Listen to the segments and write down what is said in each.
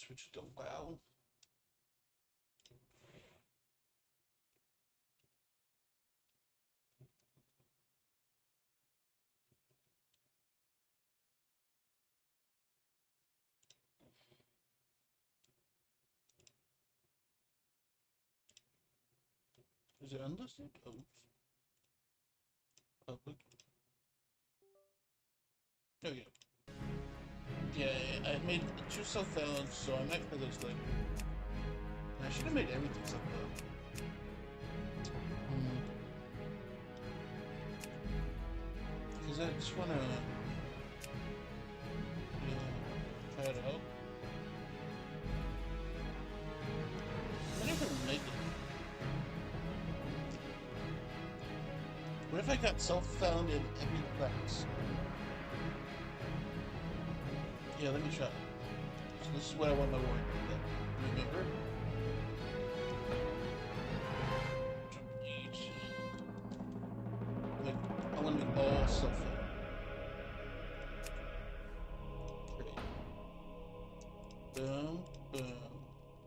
Switch to WoW. Is it unlisted? Oh, public. Oh yeah. Yeah, I made 2 self-found, so I might play those later. I should have made everything self-found. Because I just want to try it out. I never make it. What if I got self-found in every class? Yeah, let me try. So this is what I want my warrior to do. Remember? Each. Like, I want to be all self-found. Great. Boom, boom.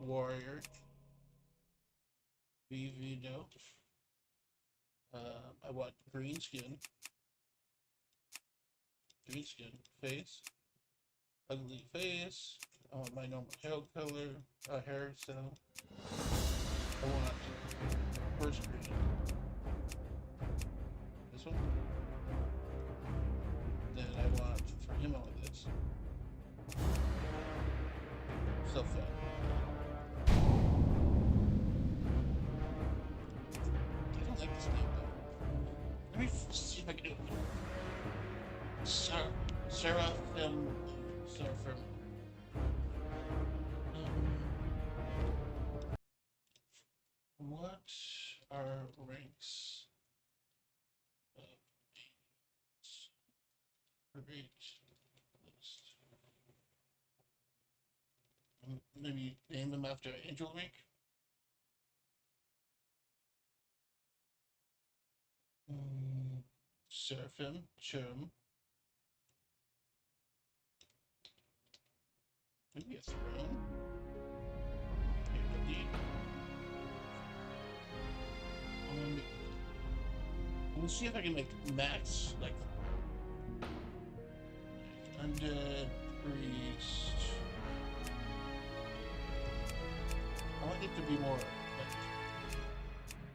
Warrior. Vtuber. I want green skin. Green skin. Face. Ugly face. I want my normal hair color. Hairstyle. I want first green. This one. Then I want for him I want this. Self found. I don't like this name though. Let me see if I can do it. Seraphim. What are ranks of angels? Great list. Maybe name them after angel rank. Seraphim, Cherub. Maybe a throne. Here, delete. Let's see if I can make max like undead priest. I want it to be more like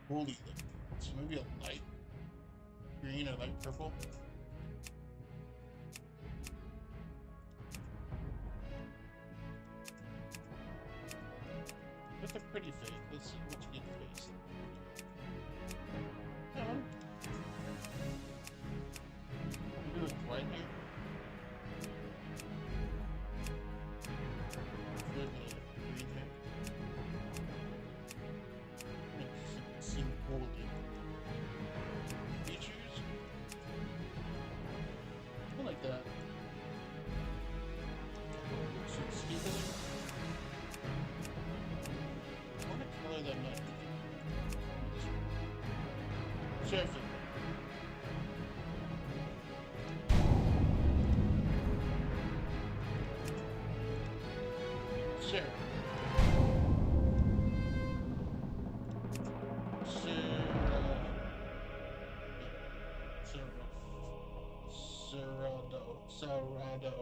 holy looking. So maybe a light green or light purple. With a pretty face. Let's see what's a good face. No. Maybe with white hair. With green hair. Makes it seem holy. Features. I like that. Skin color. I want to color that much. Surfing. Sure. Serrado.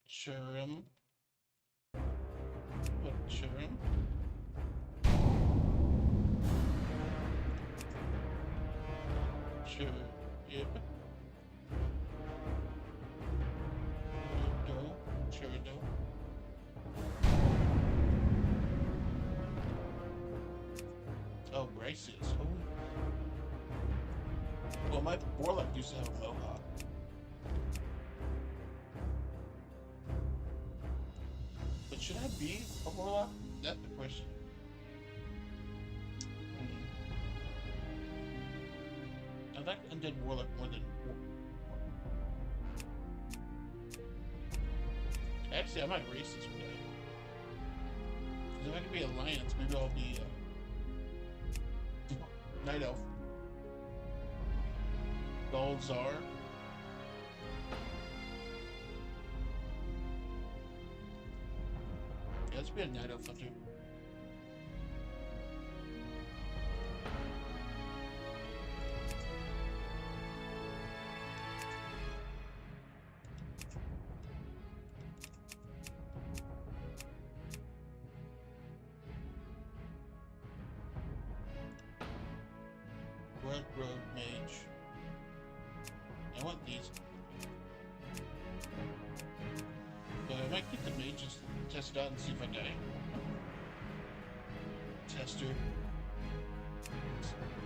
Cherub. What cherub? Cherub. Cherub. Oh, braces. Oh. Well, my warlock used to have a mohawk. But should I be a warlock? That's the question. I like undead warlock more than Actually, I might race this one. Because if I can be Alliance, maybe I'll be Night Elf. Gold Czar. Yeah, let's be a Night Elf hunter. Red Road Mage. I want these. But I might get the mage just test it out and see if I die. Tester.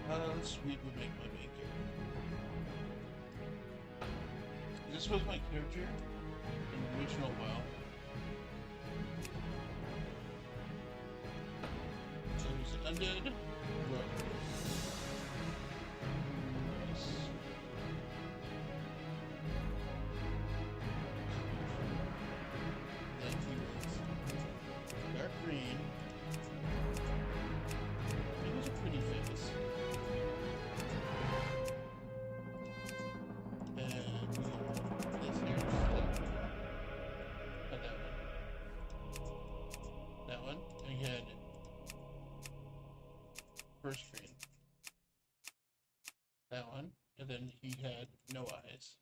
How sweet would make my main character. This was my character in the original WoW. So he's an undead rogue. First screen. That one, and then he had no eyes.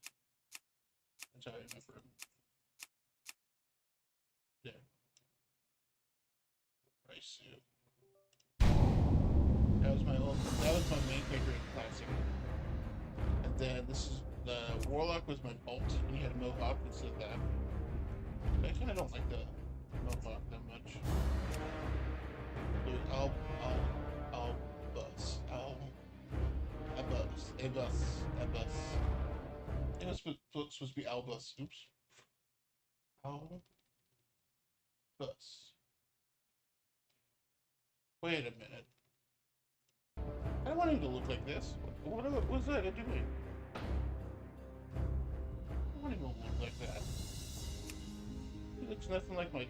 That's how I remember him. There. Rice suit. That was my main character in Classic. And then this is the Warlock was my alt, and he had a mohawk instead of that. But I kinda don't like the mohawk that much. I'll bus. It was supposed to be Albus. Oops. Albus. Wait a minute. I don't want him to look like this. What was that doing? I don't want him to look like that. He looks nothing like my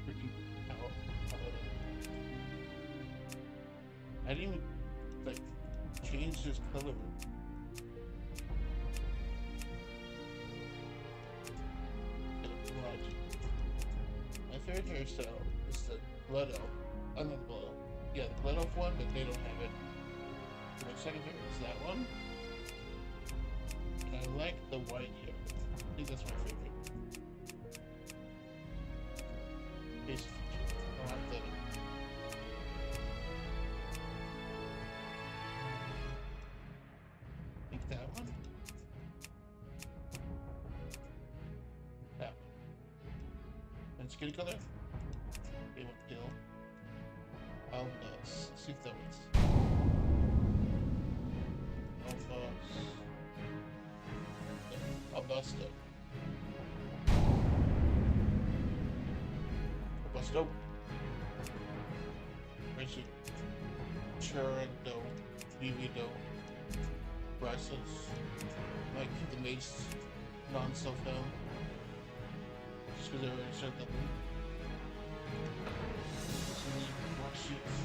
freaking paladin. I didn't even, like, change his color. My third hairstyle is the Blood Elf. Not the Blood Elf. Yeah, the Blood Elf one, but they don't have it. My second favorite is that one. And I like the white hair. I think that's my favorite. Basic feature. I like the that one. That one. And skin color? They want pill. I'll see if that works. I'll bust it. I'll bust up. Rachel. Churando. Naivedo. Priceless. Might keep the mace non-self down. Just because I already started that one. Rock sheets.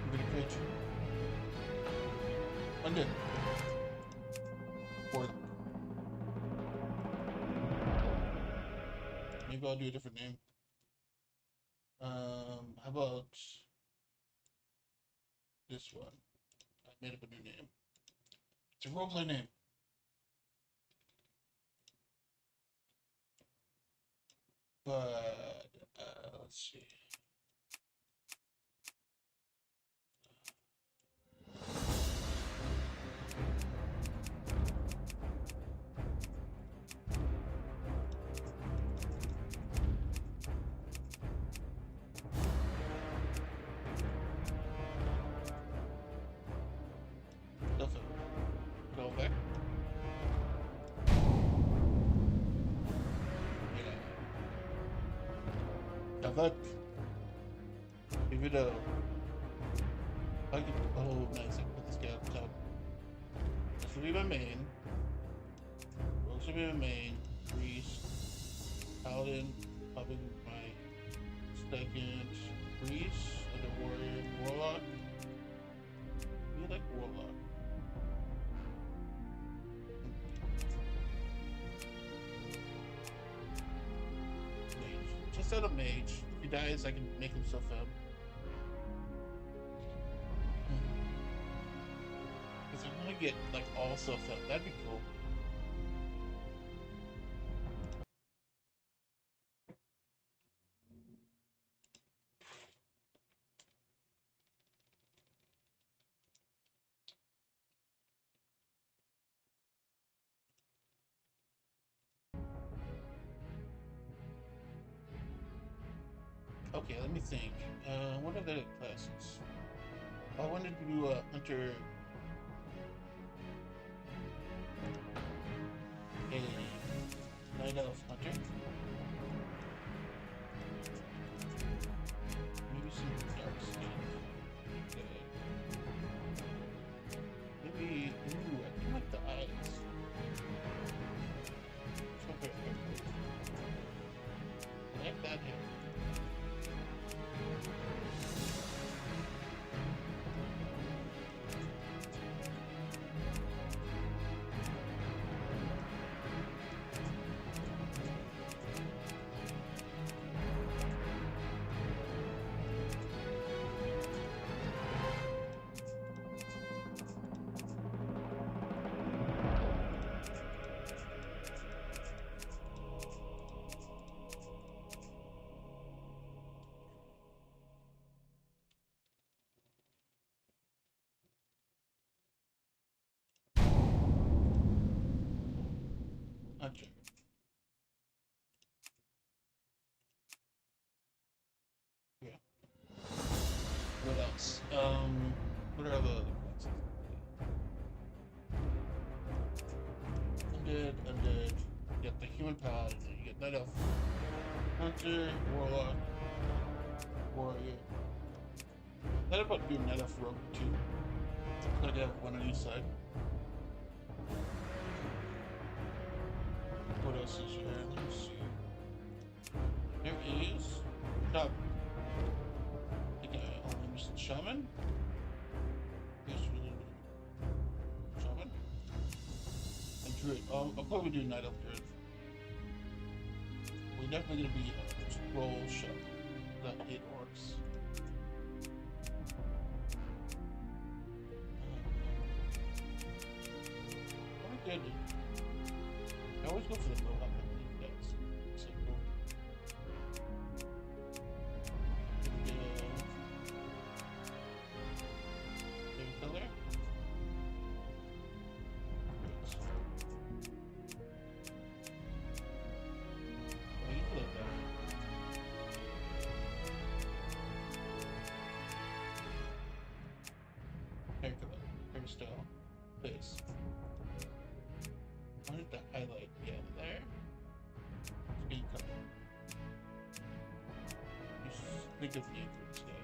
I'm gonna create you. Undead. Maybe I'll do a different name. How about this one? I made up a new name. It's a roleplay name. But let's see. Go back. Yeah. Now that Naivedo. I can. Oh, nice. I can put this guy up top. This will be my main. Rogues will be my main. Priest. Paladin. Probably my second. Priest. And a warrior. Warlock. You like Warlock. Mage. Just out of mage. If he dies, I can make him self-fab. Because I'm gonna get like all self-fab. That'd be cool. Okay, let me think. What are the classes? I wanted to do a hunter, a night elf hunter. Maybe some dark skin. Maybe, ooh, I do like the eyes. I like that hair. Hunter. Yeah. What else? What are the other classes? Undead. You get the human paladin. You get night elf, hunter, warlock, warrior. Thought about doing night elf rogue too. Like I have one on each side. What else is here? Let me see. There is shaman. I think I only missed shaman. Yes, shaman. And druid. I'll probably do night elf druid. We're definitely gonna be a scroll shop that hate orcs. Very good. I always go for the mohawk. I believe that's so cool. Favorite color? Oh, you like that. Hair color, hairstyle, face. I wanted to highlight, yeah, there. Skin color. Just think of the influence guy.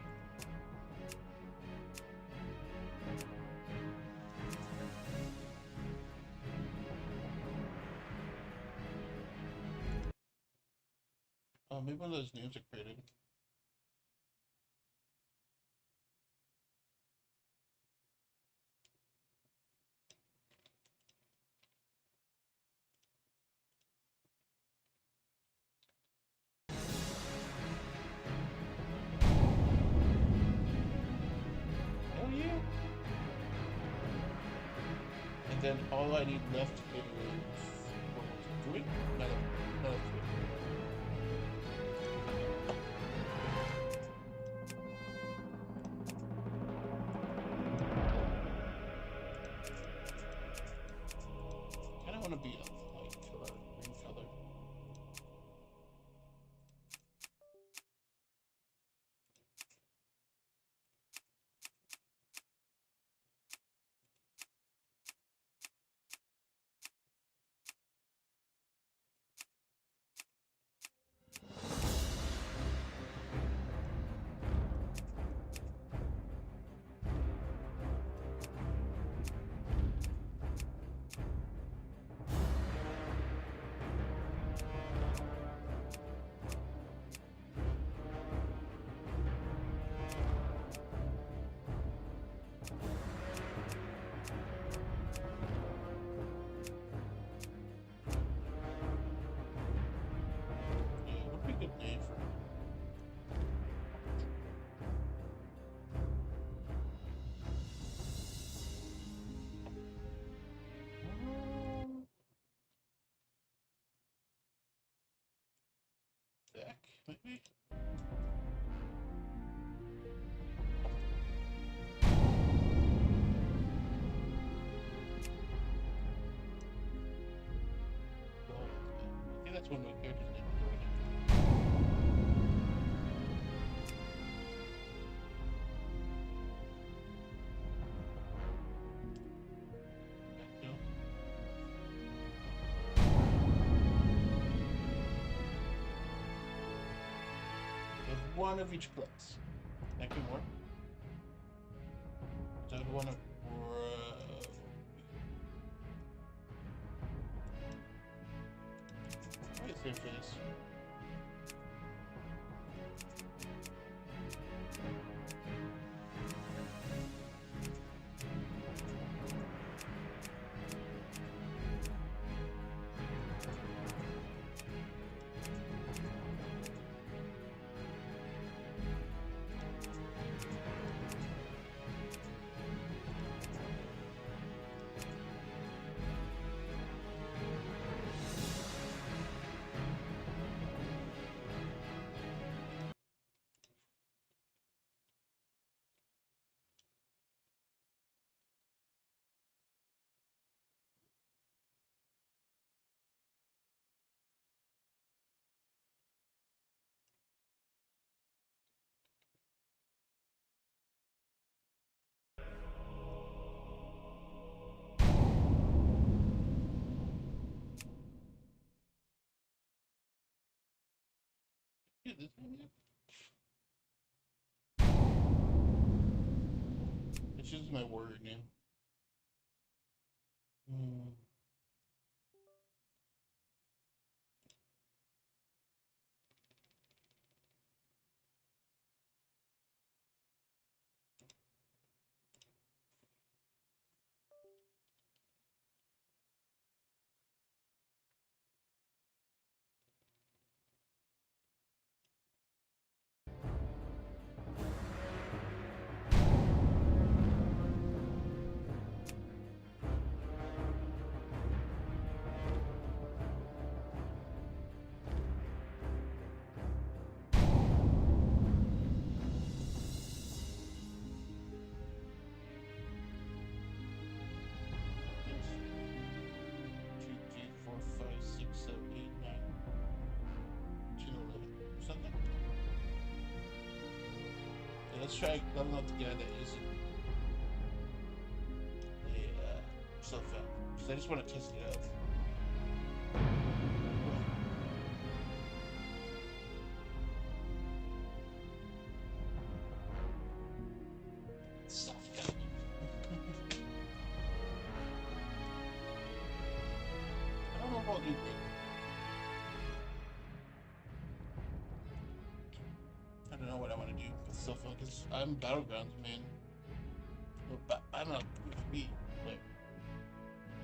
Oh, maybe one of those names are created. Oh yeah. And then all I need left is what was it? Druid? Not a druid. Kinda wanna be a light color, green color. back, maybe? I think that's one of my characters' names already. One of each class. Can't be more. So I'd want to. I guess save for this. Yeah, this one, yeah. It's just my word name. Something? Yeah, let's try leveling up the guy that isn't a self-found. Because I just want to test it out. Self-found. I don't know if I'll do great. I don't know what I want to do with self-found because I'm Battlegrounds, man. I'm not a PvP player.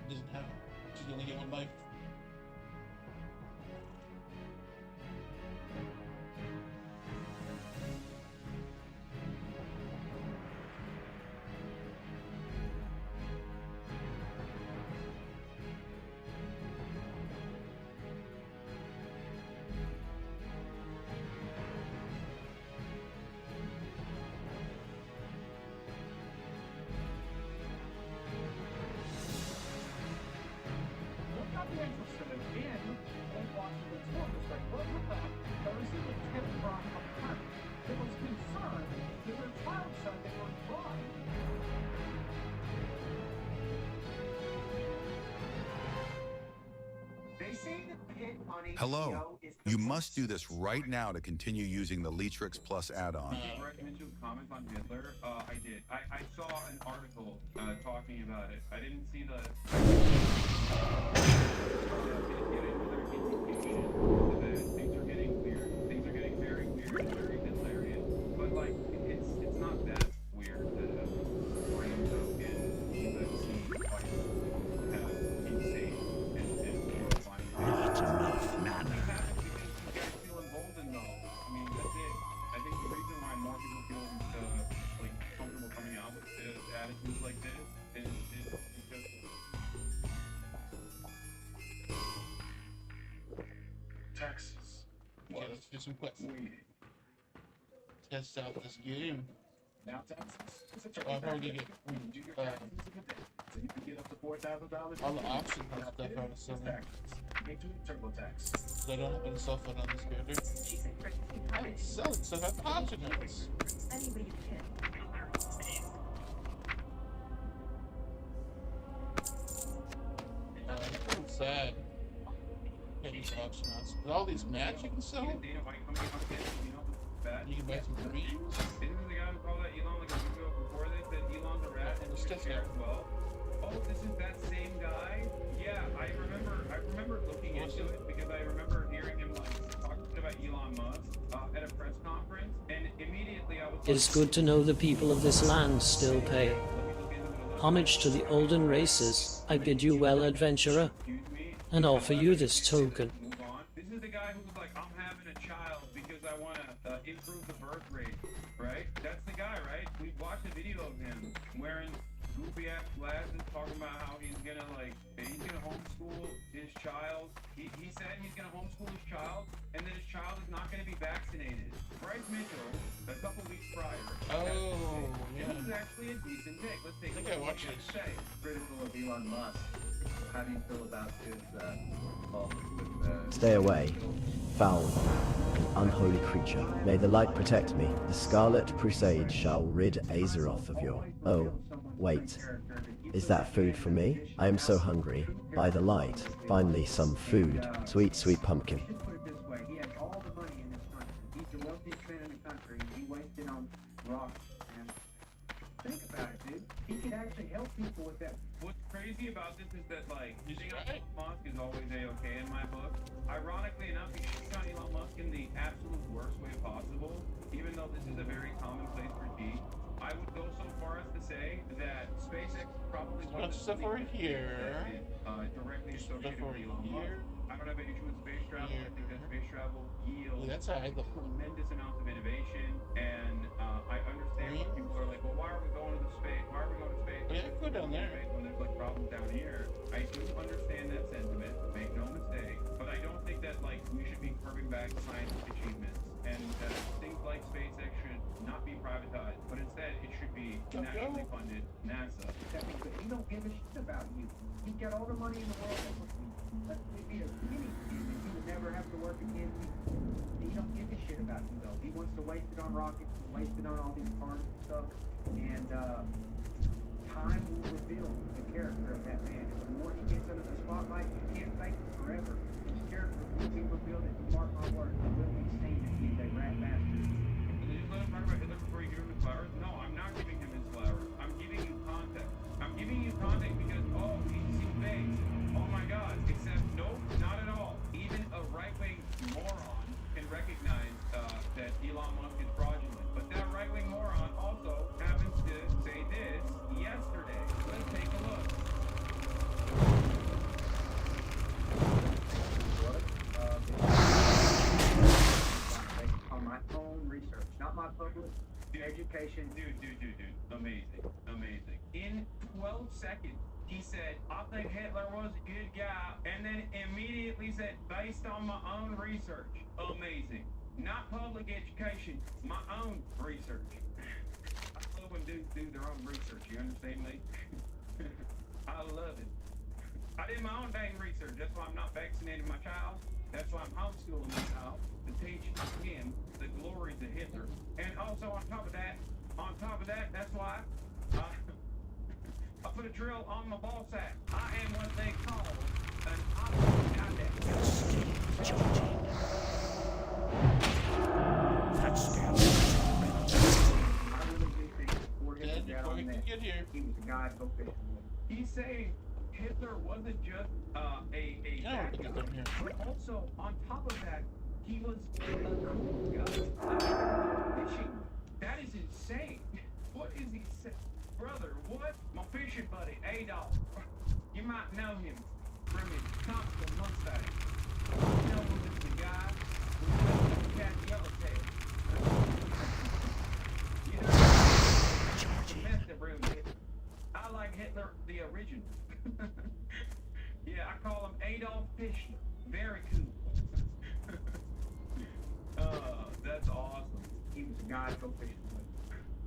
He doesn't have it. She's only get one life. Hello. You must do this right now to continue using the Leatrix Plus add-on. Did you recommend you comment on Hitler? I did. I saw an article talking about it. I didn't see the things are getting weird. Things are getting very weird, very hilarious. But like, it's not that weird that brain token UFC fights have insane and horrifying. Not enough, man. It happens because you guys feel emboldened, though. I mean, that's it. I think the reason why more people feel like comfortable coming out with attitudes like this is because Texas. Okay, let's do some quests. Test out this game. Now taxes. Oh, I'm probably gonna get So you can get up to $4,000. all the options and stuff out of selling. Into TurboTax. So I don't have any cell phone on this character. I'm selling stuff at the auction house. It's really sad. Can't use the auction house. With all these mats you can sell, Dana White coming on campus, you know, bad. you can buy some greens. Isn't the guy who called out Elon like a week ago before they said Elon's a rat and It's he's just as well? Oh, this is that same guy? Yeah, I remember looking into it because I remember hearing him like talking about Elon Musk at a press conference, and immediately I was It is good to know the people of this land still pay homage to the olden races. I bid you well, adventurer, and offer you this token. move on. This is the guy who was like, I'm having a child because I want to improve the birth rate, right? That's the guy, right? We watched a video of him wearing goofy ass glasses, talking about how he's gonna homeschool his child. He said he's gonna homeschool his child, and that his child is not gonna be vaccinated. Bryce Mitchell, a couple weeks prior. Oh, yeah. This is actually a decent pick. Let's take I think a I look watched at this. what he has to say. Critical of Elon Musk. How do you feel about his involvement with Stay away, foul and unholy creature. May the light protect me. The Scarlet Crusade shall rid Azeroth of your... Oh, wait. Is that food for me? I am so hungry. By the light, finally some food. Sweet, sweet pumpkin. Just put it this way, he has all the money in this country. He's the wealthiest man in the country. He wasted on rocks. And think about it, dude. He could actually help people with that. What's crazy about this is that, like, He's using right. Elon Musk is always a-okay in my book. Ironically enough, you shoot on Elon Musk in the absolute worst way possible, even though this is a very commonplace critique. I would go so far as to say that SpaceX probably There's a bunch of stuff over here. directly Stuff associated over with Elon here. Musk. I don't have an issue with space travel. I think that space travel yields That's how I look. tremendous amounts of innovation, and I understand when people are like, well, why are we going to the space? Why are we going to space? Oh, yeah, go down there. When there's like problems down here. I do understand that sentiment, make no mistake, but I don't think that like we should be curbing back scientific achievements, and that things like SpaceX should not be privatized, but instead it should be nationally funded NASA. But he don't give a shit about you. He got all the money in the world. Let's be a skinny kid and he would never have to work again. He don't give a shit about you though. He wants to waste it on rockets, waste it on all these cars and stuff. And time will reveal the character of that man. And the more he gets under the spotlight, you can't fake it forever. His character will be revealed, and mark my words, it will be seen that he's a rat bastard. Did you let him talk about Hitler before you give him his flowers? No, I'm not giving him his flowers. I'm giving you context. I'm giving you context because, oh, he's fakes. Oh my god. Except, nope, not at all. Even a right-wing moron can recognize that Elon Musk is fraudulent. But that right-wing moron also happens to say this yesterday. Let's take a look. On my own research, not my public education. Dude. Amazing. In 12 seconds, he said, I think Hitler was a good guy, and then immediately said, based on my own research. Amazing. Not public education, my own research. I love when dudes do their own research, you understand me? I love it. I did my own dang research. That's why I'm not vaccinating my child. That's why I'm homeschooling my child, to teach him the glories of Hitler. And also on top of that, that's why I put a drill on my ball sack. I am what they call an autodidact. I really do think before Yeah, Hitler got before on he that, could get here. he was a guy to go fishing with. He's saying Hitler wasn't just a Yeah, bad look at guy, them here. but also on top of that, he was a cool guy. Fishing. That is insane. What is he saying? Brother, what? My fishing buddy, Adolf. You might know him from his comical mustache. You know who this the guy who cat yellowtail. You know, the mess that ruined Hitler. I like Hitler the original. Yeah, I call him Adolf Fischler. Very cool. the guy go fishing with.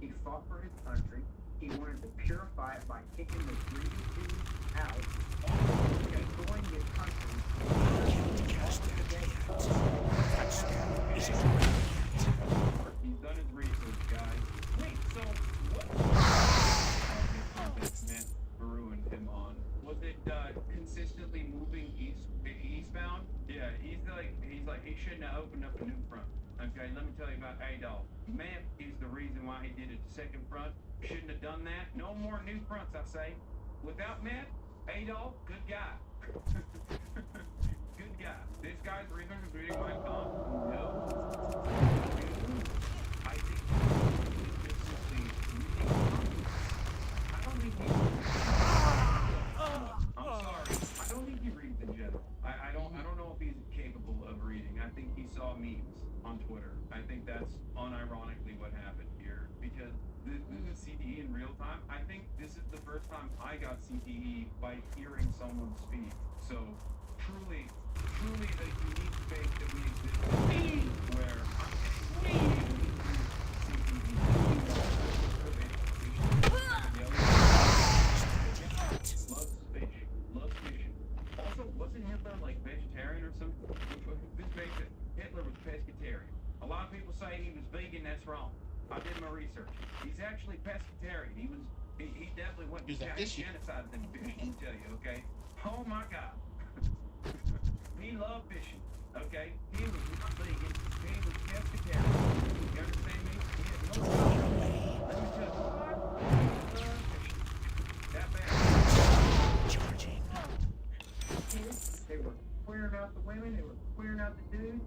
He fought for his country. He wanted to purify it by kicking the greedy Jews out and destroying his country. He's done his research, guys. Wait, so what this meant ruined him on? Was it consistently moving eastbound? Yeah, he's like he shouldn't have opened up a new front. Okay, let me tell you about Adolf. Map is the reason why he did it. The second front shouldn't have done that. No more new fronts, I say. Without Map, Adolf, good guy. Good guy. This guy's the reason for reading my Kampf. No. I think he's simply reading I don't think he. I'm sorry. I don't think he reads in general. I don't know if he's capable of reading. I think he saw memes on Twitter. I think that's unironically what happened here. Because this is CTE in real time. I think this is the first time I got CTE by hearing someone speak. So truly a unique space that we exist in where I'm getting Loves fishing. Also, wasn't Hitler like vegetarian or something? This makes it. Hitler was pescatarian. A lot of people say he was vegan. That's wrong. I did my research. He's actually pescatarian. He definitely went He's like, this genocide them fish. Let me tell you, okay? Oh my God. He loved fishing. Okay, he was not vegan. He was pescatarian. You understand me? He had no problem. Let me tell you what. That bad. They were queering out the women. They were queering out the dudes.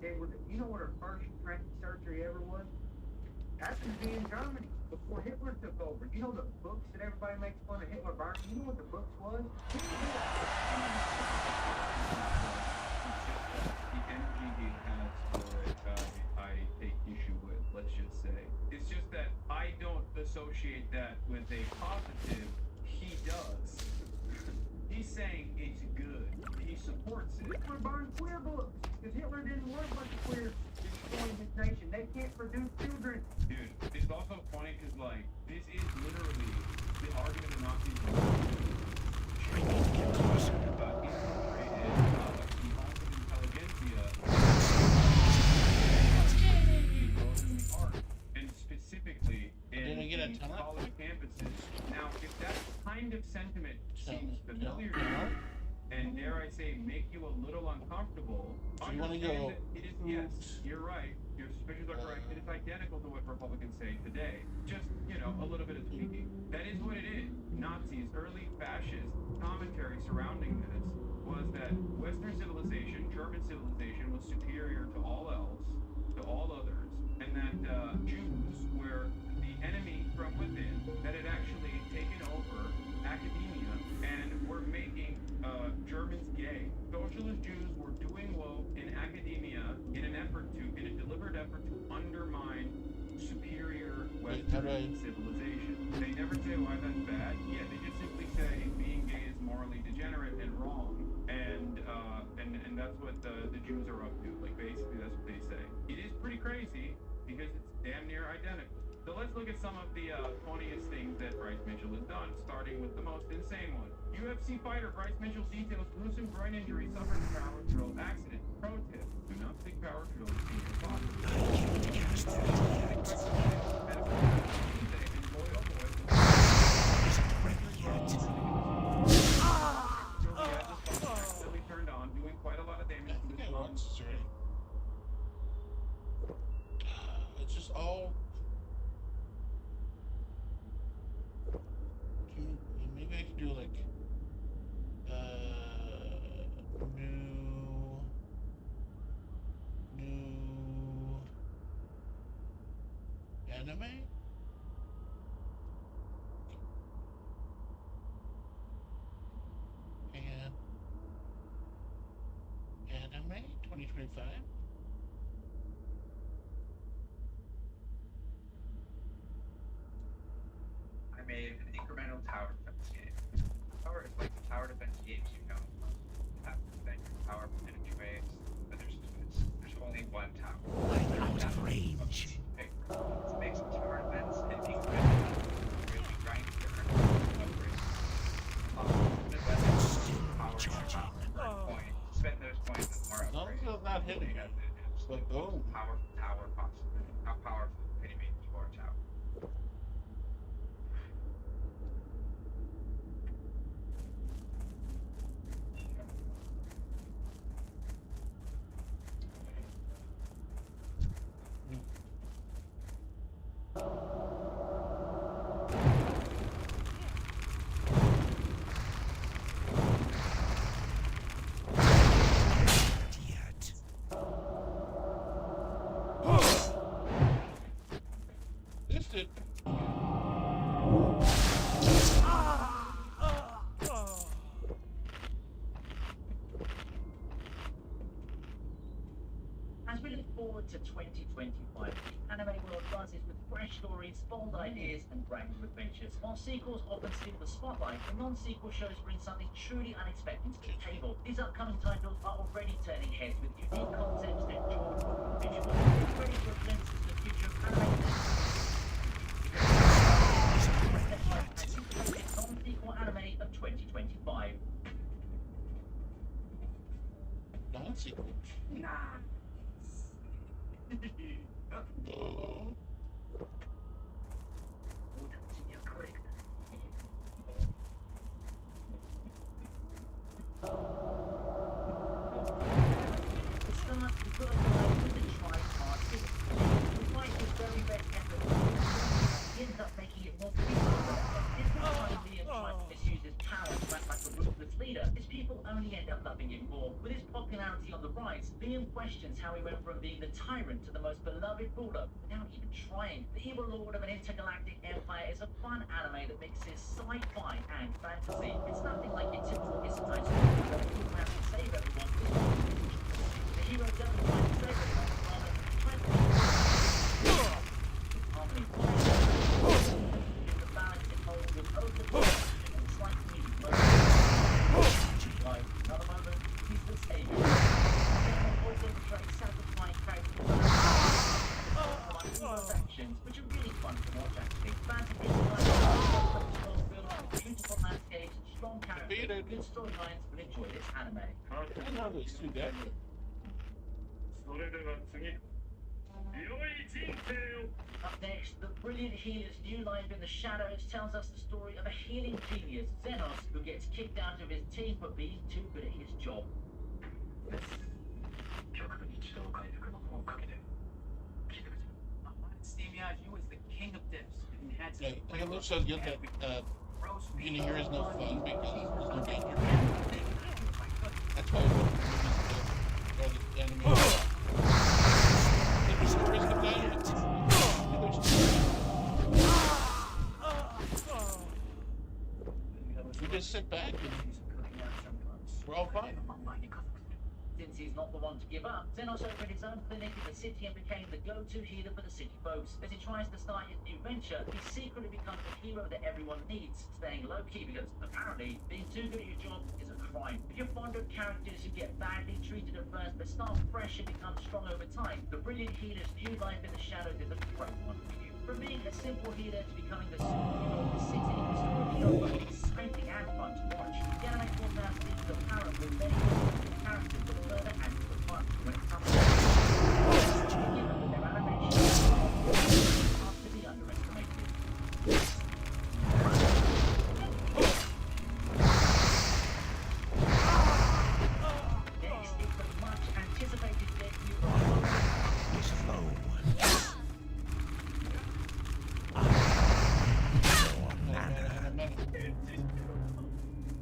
They were. You know what her first training surgery ever was? That was in Germany before Hitler took over. You know the books that everybody makes fun of Hitler burning? You know what the books was? The energy he has for it, I take issue with, let's just say. It's just that I don't associate that with a positive. He does. He's saying it's good. He supports it. Hitler burned queer books because Hitler didn't want a bunch of queers destroying his nation. They can't produce children. Dude, it's also funny because, like, this is literally the argument of Nazis. Infiltrated, the intelligentsia, both in the art and specifically in the college campuses. Now, if that kind of sentiment seems familiar to you, and dare I say, make you a little uncomfortable, So you want to go? it is, yes, you're right. Your suspicions are correct. It is identical to what Republicans say today. Just, a little bit of tweaking. That is what it is. Nazis, early fascist commentary surrounding this was that Western civilization, German civilization, was superior to all else, to all others, and that Jews were the enemy from within that had actually taken over academia and were making Germans gay. Socialist Jews were doing woke in academia in a deliberate effort to undermine superior Western civilization. They never say why that's bad. Yeah, they just simply say being gay is morally degenerate and wrong. And that's what the Jews are up to. Like, basically, that's what they say. It is pretty crazy because it's damn near identical. So let's look at some of the funniest things that Bryce Mitchell has done, starting with the most insane one. UFC fighter Bryce Mitchell details gruesome groin injury suffered in power drill accident. Pro tip: do not stick power drills in your pocket. Turned on, doing quite a lot of damage to this lung. It's just all. Maybe I can do like new anime. And anime 2025. I made an incremental tower defense game. Tower is like the tower defense games, you have to defend your tower from enemy waves, but there's only one tower. I'm out of range. hitting. Because it is It's like, oh. powerful tower possibly. How powerful can you make your tower? Missed it. As we look forward to 2025, the anime world buzzes with fresh stories, bold ideas, and brand new adventures. While sequels often steal the spotlight, the non-sequel shows bring something truly unexpected to the table. These upcoming titles are already turning heads with unique concepts and jaw-dropping visuals. It's ready for a glimpse into the future of anime. Anticipated non-sequel anime of 2025. Non-sequel. Oh. To start, we've got to delay with the try-hard bit. Despite his very best effort, he ends up making it more peaceful. It's not like Liam trying to misuse his power to act like a ruthless leader. His people only end up loving him more. With his popularity on the rise, Liam questions how he went from being the tyrant to the most beloved ruler without even trying. The evil lord of an intergalactic empire is a fun anime that mixes sci-fi and fantasy. It's nothing like your typical isekai story where the hero has to save everyone. The hero doesn't try to save everyone, rather tries to harmony. The balance it holds with open and slight music. Like, another moment, he's the savior. Also portrays satisfying characters actions, which are really fun to watch actually. Fantasy beautiful landscapes, strong characters, good storylines, will enjoy this anime. I didn't know those two guys. それでは次。良い人生を。 Up next, the brilliant healer's new life in the shadows tells us the story of a healing genius, Xenos, who gets kicked out of his team for being too good at his job. 極度日常回復のおかげで聞いてくれ。Stevie, you was the king of dips. And had to Yeah, it looks so good that being here is no fun because there's no danger. That's why the enemy. There's a risk of dying. We just sit back and we're all fine. Since he's not the one to give up, Xenos opened his own clinic in the city and became the go-to healer for the city folks. As he tries to start his new venture, he secretly becomes the hero that everyone needs, staying low-key because, apparently, being too good at your job is a crime. If you're fond of characters who get badly treated at first but start fresh and become strong over time, the brilliant healer's new life in the shadows is a great one for you. From being a simple healer to becoming the superhero of the city, the story is both exciting and fun to watch. The anime format leaves the power with many characters that further add to the fun when it comes to given that their animation is not to be underestimated. Next is the much anticipated debut of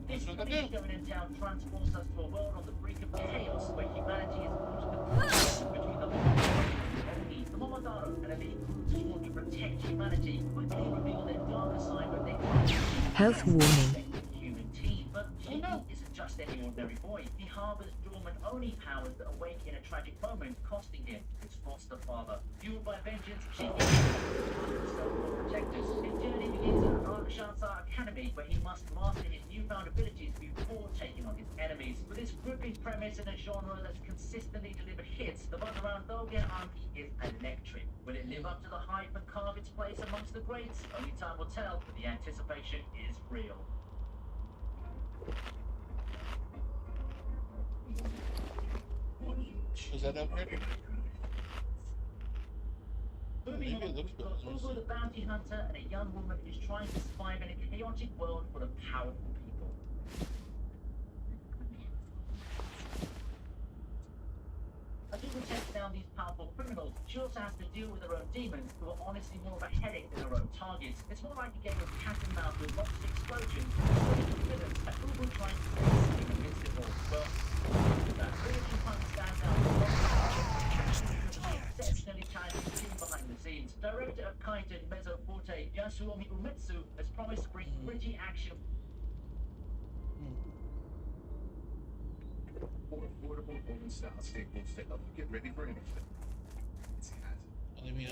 This finished going in town transports us to a world on the brink of chaos where humanity is pushed between the Momodaro and elite groups who want to protect humanity quickly reveal their darker side when they Health warning. human team. But Shinji isn't just any ordinary boy. He harbors dormant Oni powers that awake in a tragic moment, costing him his foster father. Fueled by vengeance, Shinji protectors. His journey begins at Arkshansa Academy, where he must master his newfound abilities before taking on his enemies. With this gripping premise and a genre that's consistently delivered hits, the buzz around Dolgen Army is electric. Will it live up to the hype and carve its place amongst the greats? Only time will tell, but the anticipation is real. Is that upgraded? Moving Maybe it on, looks we've got better. Ugo the bounty hunter and a young woman who's trying to survive in a chaotic world full of powerful people. As Ugo takes down these powerful criminals, she also has to deal with her own demons, who are honestly more of a headache than her own targets. It's more like a game of cat and mouse with lots of explosions, villains, and Ugo trying to stay safe amidst it all. Well, that really fun stands out. Exceptionally talented team behind the scenes. Director of Kaiten Mezzo Forte, Yasuomi Umetsu, has promised to bring gritty action. For affordable open style staples to help you get ready for anything. It's cat. Let me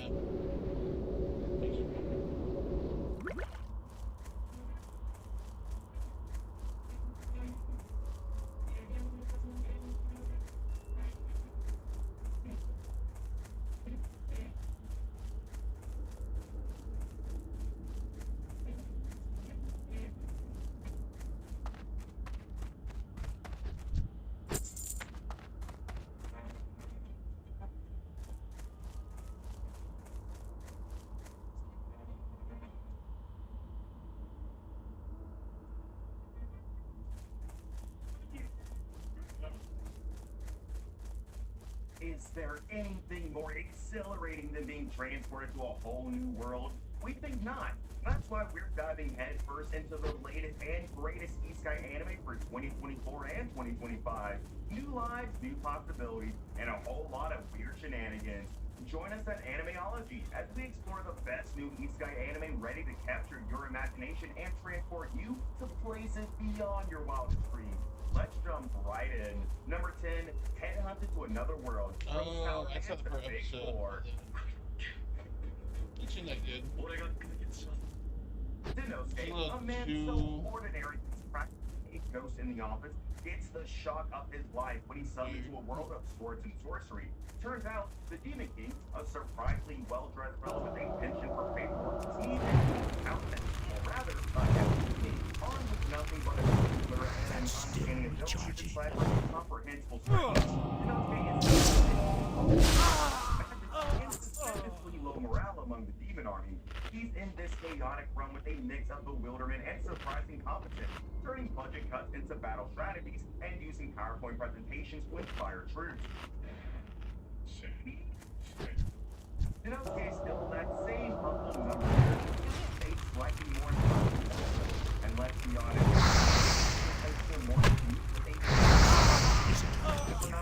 Is there anything more exhilarating than being transported to a whole new world? We think not. That's why we're diving headfirst into the latest and greatest Isekai anime for 2024 and 2025. New lives, new possibilities, and a whole lot of weird shenanigans. Join us at Animeology as we explore the best new Isekai anime ready to capture your imagination and transport you to places beyond your wildest dreams. Let's jump right in. Number 10, Headhunted to Another World. Oh, I saw the first episode. It's not good. Dinosuke, a man so ordinary he's practically a ghost in the office, gets the shock of his life when he's summoned to a world of swords and sorcery. Turns out, the Demon King, a surprisingly well-dressed fellow with a penchant for paperwork, sneezes into countenance, or rather, a heavy king, armed with nothing but a nuclear and an uncanny ability to decipher incomprehensible scripts. Dinosuke is suspiciously low morale among the demon army. He's in this chaotic run with a mix of bewilderment and surprising competence, turning budget cuts into battle strategies and using PowerPoint presentations to inspire troops. Dinosuke is still that same humble number, face slightly more impressive, and let's be honest, it's more Number 9,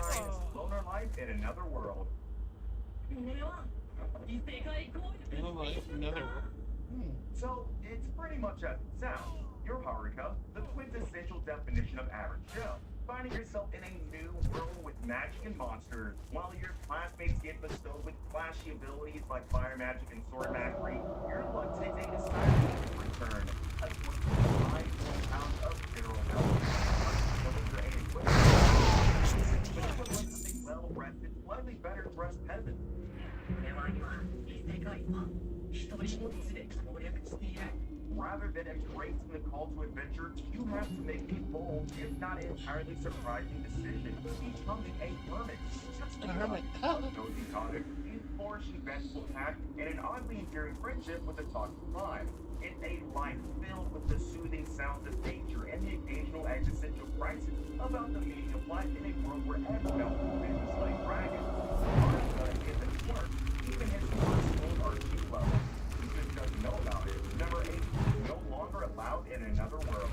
Loner Life in Another World. So, it's pretty much as it sounds. You're Haruka, the quintessential definition of average Joe, finding yourself in a new world with magic and monsters. While your classmates get bestowed with flashy abilities like fire magic and sword mastery, your luck takes a decidedly different turn. A 25 pounds of general health, and equipment, a well-rested, slightly better dressed peasant. Rather than embracing the call to adventure, you have to make a bold, if not entirely surprising decision, becoming a hermit. A hermit? Cozy cottage, a flourishing vegetable patch, and an oddly endearing friendship with a toxic vibe. It's a life filled with the soothing sounds of nature and the occasional existential crisis about the meaning of life in a world where everyone is like dragons. Martha isn't work, even his first skills are too low. He just doesn't know about it. Number 8, no longer allowed in another world.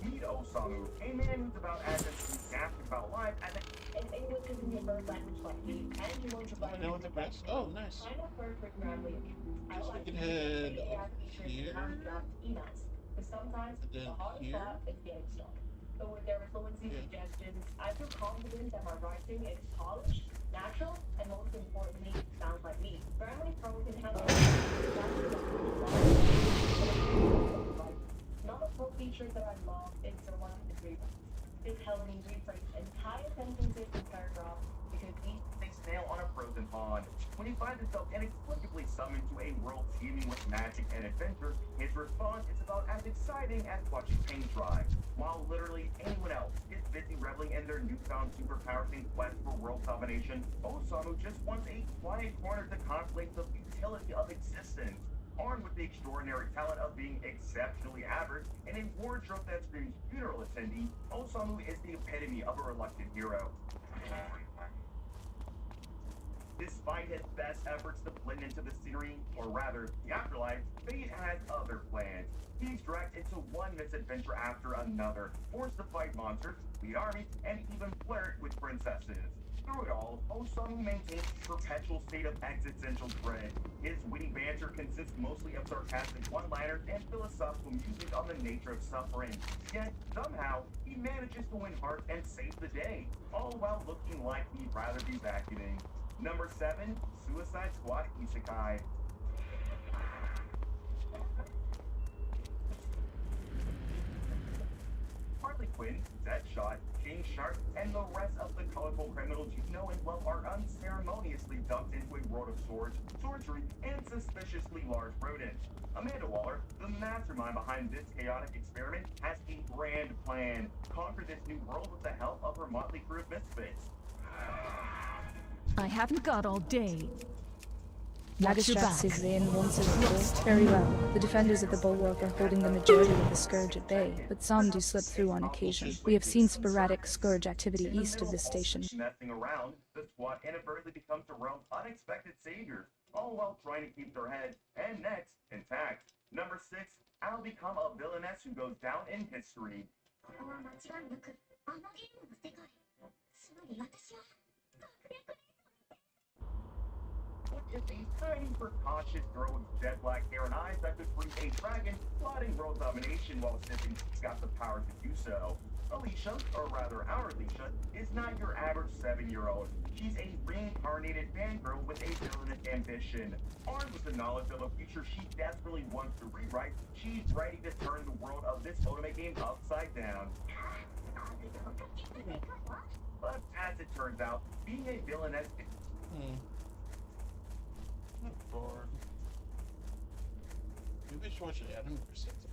Meet Osamu, a man who's about as enthusiastic about life as and English isn't your first language like me, and you won't provide I know what the best. Oh, nice. sign up for a quick rally. I So we like can to head get off here. emails, because sometimes And then the hardest here. part is getting started. But with their fluency suggestions, I feel confident that my writing is polished, natural, and most importantly, sounds like me. Family frozen has another pro feature that I love is the one with the rewrites. This helped me rephrase entire sentences and paragraphs because these snail on a frozen pond. When he finds himself inexplicably summoned to a world teeming with magic and adventure, his response is about as exciting as watching paint dry. While literally anyone else is busy reveling in their newfound superpowers in quest for world domination, Osamu just wants a quiet corner to contemplate the futility of existence. Armed with the extraordinary talent of being exceptionally average and a wardrobe that screams funeral attendee, Osamu is the epitome of a reluctant hero. Despite his best efforts to blend into the scenery, or rather, the afterlife, Fate has other plans. He's dragged into one misadventure after another, forced to fight monsters, lead armies, and even flirt with princesses. Through it all, Osamu maintains a perpetual state of existential dread. His witty banter consists mostly of sarcastic one-liners and philosophical musings on the nature of suffering. Yet, somehow, he manages to win hearts and save the day, all while looking like he'd rather be vacuuming. Number 7, Suicide Squad Isekai. Harley Quinn, Deadshot, King Shark, and the rest of the colorful criminals you know and love are unceremoniously dumped into a world of swords, sorcery, and suspiciously large rodents. Amanda Waller, the mastermind behind this chaotic experiment, has a grand plan. Conquer this new world with the help of her motley crew of misfits. I haven't got all day. Magistrat Sizlane once said, very well. The defenders of the bulwark are holding the majority of the scourge at bay, but some do slip through on occasion. We have seen sporadic scourge activity east of this station. Messing around, the squad inadvertently becomes the realm's unexpected saviors, all while trying to keep their heads and necks intact. Number 6, I'll become a villainess who goes down in history. What is a tiny, precocious girl with jet black hair and eyes that could free a dragon, plotting world domination while Sissy got the power to do so? Alicia, or rather our Alicia, is not your average 7-year-old. She's a reincarnated fangirl with a villainous ambition. Armed with the knowledge of a future she desperately wants to rewrite, she's ready to turn the world of this otome game upside down. But as it turns out, being a villainess is... Not bored. Maybe I should watch an anime or something.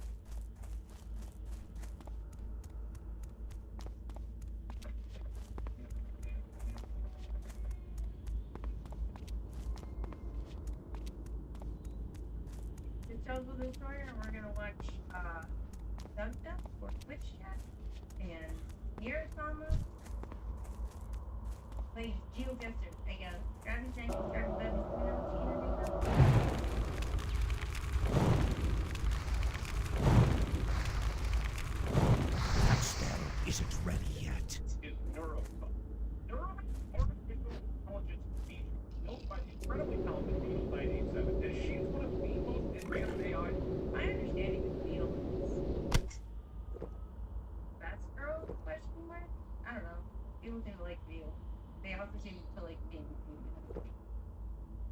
It tells us the story, and we're gonna watch Dubstep or Twitch Chat and Mirasama. Like GeoGuessr, I guess. Grab his neck, grab his belly, That spell isn't ready yet. Is Neuro artificial intelligence feature built by the incredibly talented Beetle 987, and she's one of the most advanced AIs. My understanding of Beetle is Best Girl? Question mark? I don't know. People seem to like Beetle. They also seem to like being human.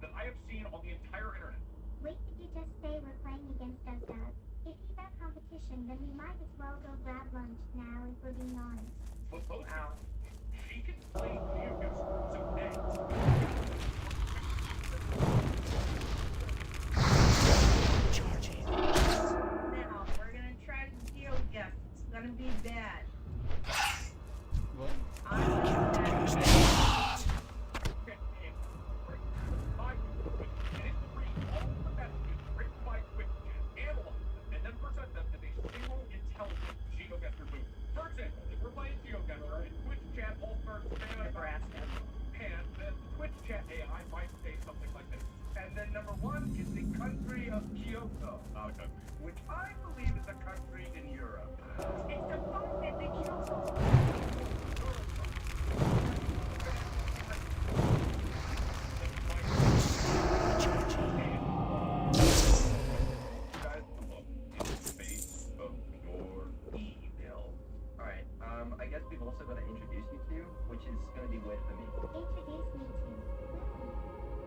That I have seen on the entire internet. Wait, did you just say we're playing against ourselves? If he's our competition, then we might as well go grab lunch now, if we're being honest. But both she can play GeoGuessr, so next. Charging. Now, we're gonna try to GeoGuess. It's gonna be bad. What? Number 1 is the country of Kyoto, which I believe is a country in Europe. It's the fact that they Kyoto. Alright, I guess we've also got to introduce you to, which is going to be weird for me. Introduce me to...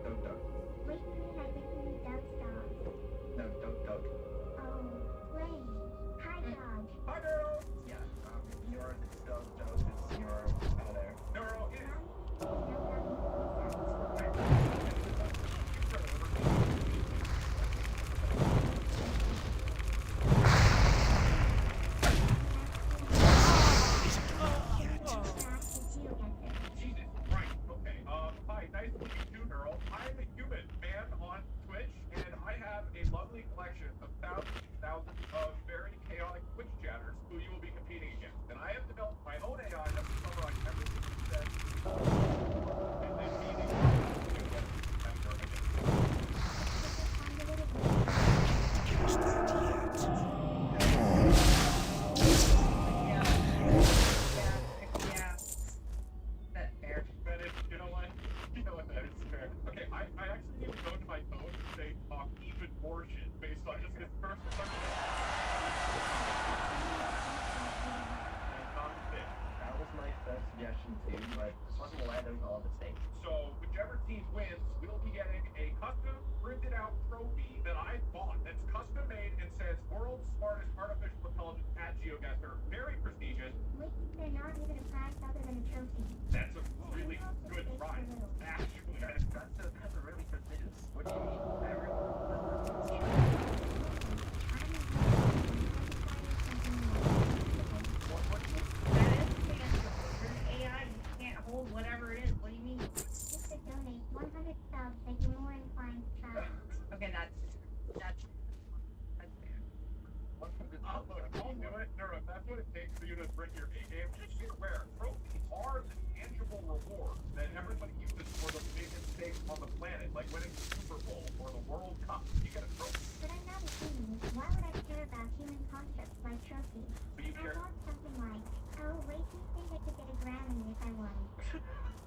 Doug Doug. Wait a minute, I think we need Doug's dog. No, Doug Doug. Oh, Ray. Hi, dog. Hi, Neuro! Yeah, you're Doug Doug, because you're, I don't know. Neuro is... No, dude, but just wasn't aware there was all the stakes. So, whichever team wins, we'll be getting a custom printed out trophy that I bought that's custom made and says World's Smartest Artificial Intelligence at GeoGuessr. Very prestigious. Wait, they're not even a prize other than a trophy. That's a really good prize. Actually, That's a really prestigious. What do you mean? AI, you can't hold whatever it is. What do you mean? If they donate 100 subs, they'd be more inclined to try. Okay, that's fair. I'll do it. No, if that's what it takes for you to bring your A game, just be aware. Trophies are the tangible reward that everybody uses for the biggest stakes on the planet, like winning the Super Bowl or the World Cup. You get a trophy. But I'm not a genius. Why would I care about human concepts like trophies? But you care. I want something like, oh, wait, do you think I could get a Grammy if I won?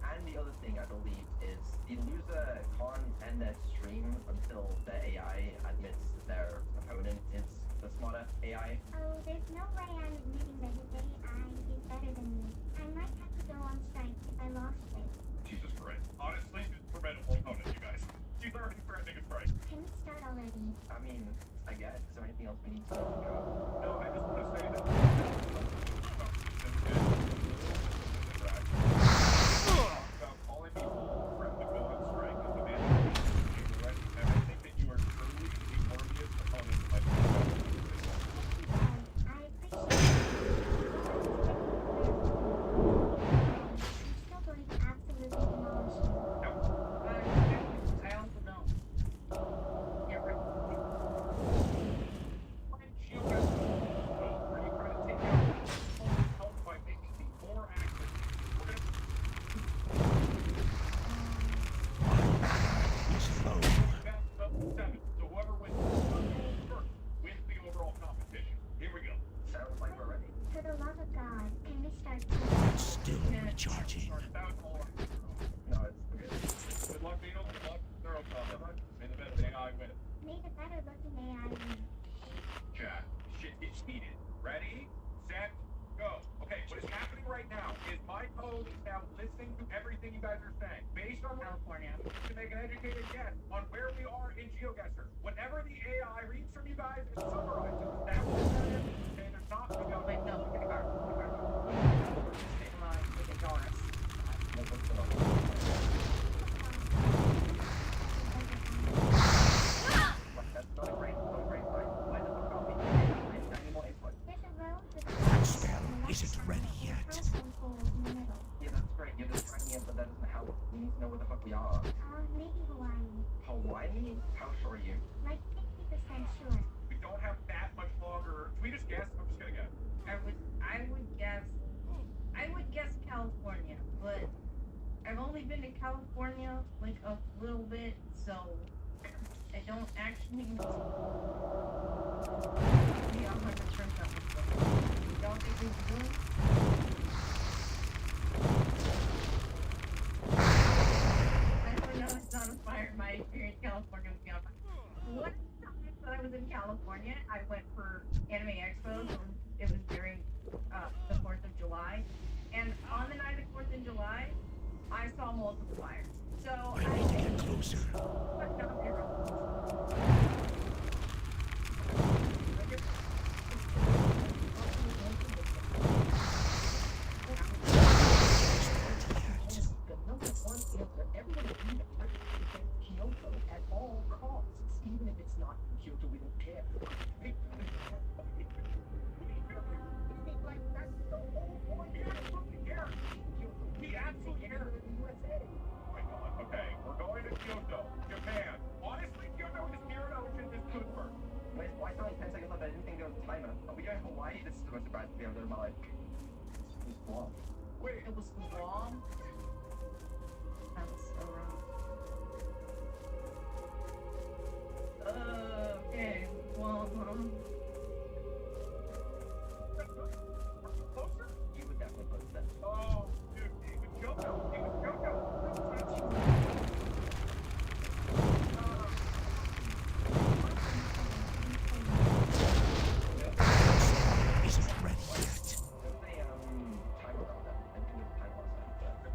And the other thing I believe is the loser can't end their stream until the AI admits their opponent is the smarter AI. Oh, there's no way I'm admitting that his AI is better than me. I might have to go on strike if I lost it. Jesus Christ. Honestly, she's a formidable opponent, you guys. She's already threatening a strike. Can we start already? I mean, I guess. Is there anything else we need to go? No, I just want to say that. About calling people for to go on strike is the man right? And I think that you are truly the worthiest opponent I've ever I still believe absolutely demolish you. I also don't. Yeah, right. by making me more active. So whoever wins first wins the overall competition. Here we go. Sounds like we're ready. For the love of God, can we start? Still recharging. No, it's okay. Good luck, Beetle. Good luck, Neurocom. May the best AI win. May the better looking AI win. Jack, shit gets heated. Ready, set, go. Okay, what is happening right now is my code is now listening to everything you guys are saying. Based on California. To make an educated guess on where we are in GeoGuessr. Whatever the AI reads from you guys is summarized. That will turn it, and there's not to go. Wait, no, look at the car. Look at the car. Come on, look at Doris. That's not a great fight. Why the fuck are we doing any more input? There's a road with That spell isn't ready yet. telephone pole in the middle. Yeah, that's great. You're just tracking it, but that doesn't help. We need to know where the fuck we are. Maybe Hawaii. Hawaii? How sure are you? Like 60% sure. We don't have that much longer. Can we just guess? I'm just gonna guess. I would guess California, but I've only been to California like a little bit, so I don't actually know. Yeah, I'm 100% don't think we can do it? I don't know, it's not on fire. My experience in California was on fire. One time that I was in California, I went for Anime Expo, so it was during the 4th of July. And on the night of 4th of July, I saw multiple fires. So I need to get closer. Everyone agreed that Kyoto at all costs, even if it's not in Kyoto, we don't care. Like that's the whole point. We absolutely care. We absolutely care in the USA. Oh my god. Okay, we're going to Kyoto, Japan. Honestly, Kyoto is near an ocean. This could work. Wait, why is it only 10 seconds left? I didn't think there was a timer. Are we going to Hawaii? This is the most surprise to be able to do in my life. It was Guam. Wait, it was Guam? That was so wrong. Okay, Guam, huh? Closer? You would definitely post that. Oh, dude, it was Kyoto. It was Kyoto. Isn't ready yet. There's a timer on that. I think there's a timer on that.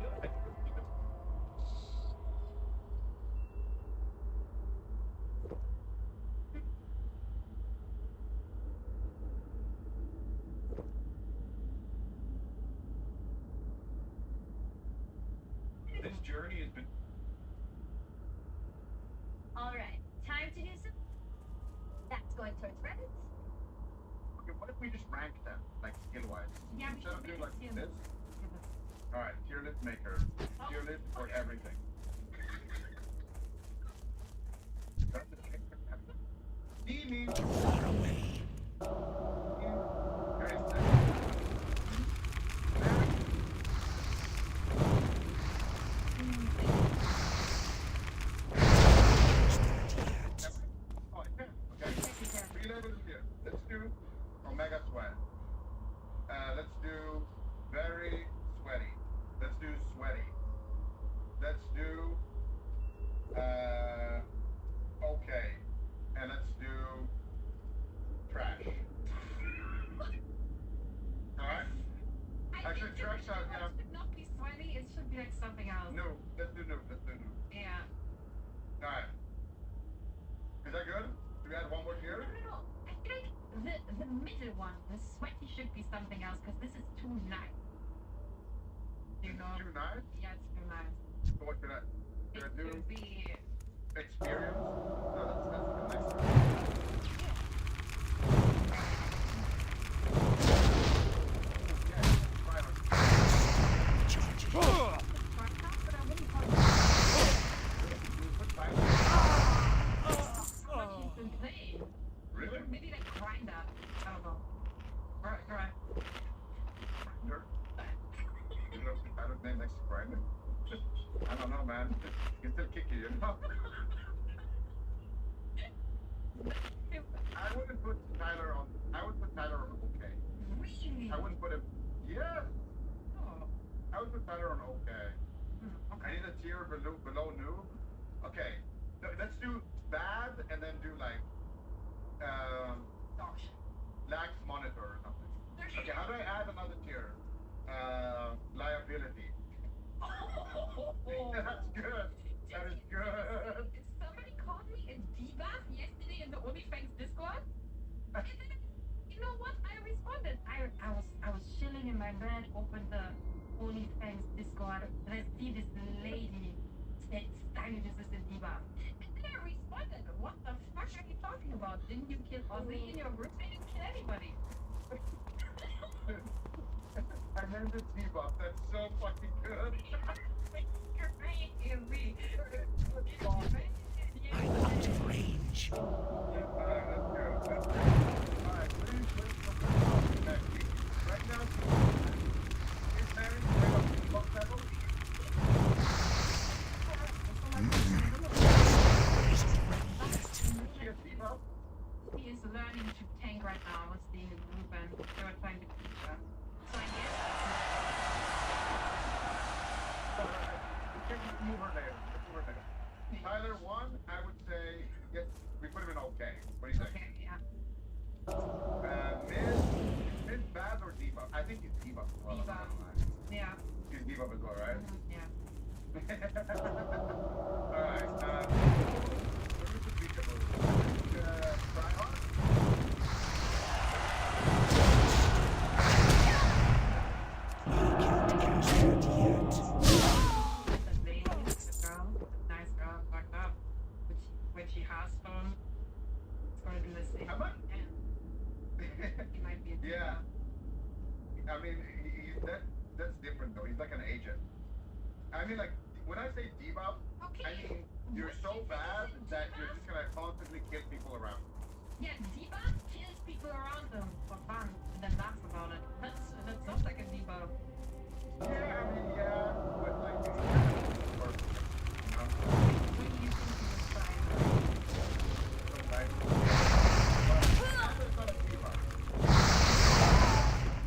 This journey has been. Alright, time to do some. That's going towards Reddit. Okay, what if we just rank them, like skill-wise? Yeah, we Instead should of doing make like it this. Alright, tier list maker. Tier list for everything. Teaming. Far away. Let's do Omega Sweat. Let's do very sweaty. Let's do sweaty. Let's do okay. And let's do trash. Alright? Actually, trash out, yeah. It should not be sweaty, it should be like something else. No, let's do no. Let's do no. Yeah. Alright. Is that good? Do we add one more tier? No. I feel like the middle one, the sweaty, should be something else because this is too nice. You know? Too nice? Yeah, it's too nice. So what should I do? Should be Experience? No, that's the next one. Really? Maybe like grinder. I don't know. Right. Sure. You know, I don't name next to grinder. I don't know, man. You can still kick you, you know? I wouldn't put Tyler on. I would put Tyler on okay. Really? I wouldn't put him. Yeah. Oh. I would put Tyler on okay. Okay. I need a tier below noob. Okay. Let's do bad and then do like lax monitor or something. Okay, how do I add another tier? Liability. That's good. That is good. Somebody called me a debuff yesterday in the OnlyFans Discord. And then, you know what? I responded. I was chilling in my bed, opened the OnlyFans Discord, and I see this lady say, "Stylish is a debuff." And then I responded, "What the fuck are you talking about? Didn't you kill Ozzy in your group? They didn't kill anybody." I named it debuff. That's so fucking good. I'm out of range. Let's go. Alright, please wait for next week. Right now, is Mary straight up debuff level? She gets debuff? He is learning to tank right now with the group and they were trying to teach her. So I guess Move her there. Tyler 1, I would say, yes, we put him in okay. What do you think? okay, yeah. Mid bad or debuff? I think he's debuff as well. Debuff. Yeah. He's debuff as well, right? Yeah. Alright, where's the beatable? Try hard? I can't cast that yet. The lady, the girl, nice girl, fucked up. When she has phone, it's gonna do the same. How much? He might be a Yeah. I mean, that's different though. He's like an agent. I mean, like, when I say debuff, I mean, you're so bad that you're just gonna constantly kill people around. Yeah, debuff kills people around them for fun and then laughs about it. That sounds like a debuff. Yeah, I mean, yeah, but like, it's perfect, you know? What do you think he was trying to But like, that's not a debuff.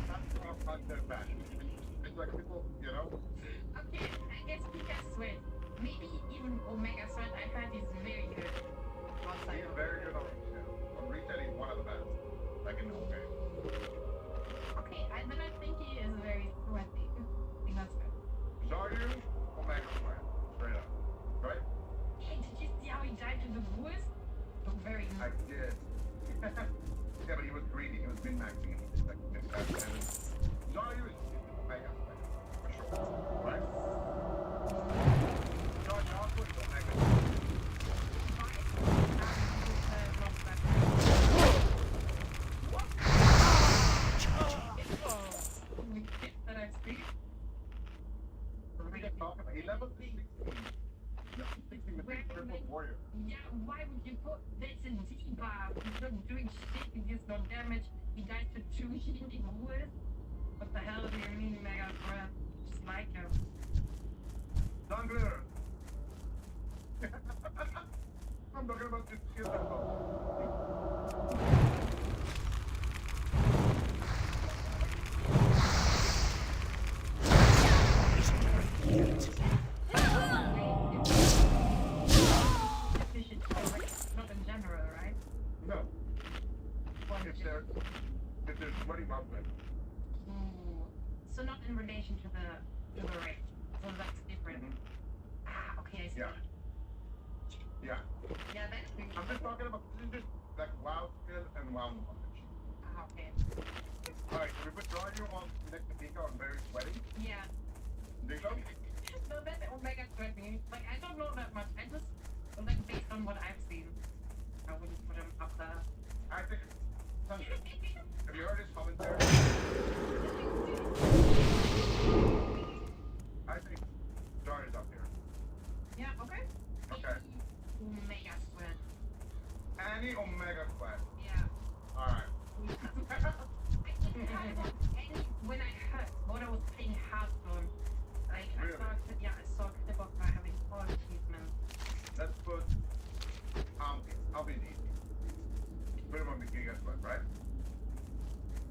That's not that bad. It's like people, you know? Okay, I guess Pika Sweat. Maybe even Omega Sweat, I heard he's very good. Outside He's of very good on retail. On retail, he's one of the best. Like in okay. Okay, then I think he is very sweaty. I think that's good. Zaryu, Omega Sweat. Straight up. Right? Hey, did you see how he died to the Brewers? Look very I did. Yeah, but he was greedy. He was min-maxing. He was like, Zaryu is Omega Sweat. For sure. Right? put 16. Yeah, 16 with Where- triple warrior. Yeah, why would you put this in debuff? He's not doing shit, he deals no damage, he dies to 2 healing wood. What the hell do you mean, Mega Breath? Just like him. Jungler! I'm talking about this skill level. Not in general, right? No. If there's sweaty movement. Ooh. So not in relation to the rate. So that's different. Ah, okay, I see. Yeah. Yeah. Yeah, that's I'm just talking about this is just like WoW skill and WoW knowledge. Ah, okay. Alright, so we put Dario on next to Pika on very sweaty. Yeah. Think so? No, that's Omega sweating. Like, I don't know that much. I just, like, based on what I've seen, I wouldn't put him up there. I think have you heard his commentary? I think Dario's up here. Yeah, okay. Okay. Omega sweat. Any Omega sweat. Yeah. Alright. When I heard what I was playing Hearthstone, like Really? I saw a clip of her having all achievements. Let's put I'll be easy. Put him on the Giga sweat, right?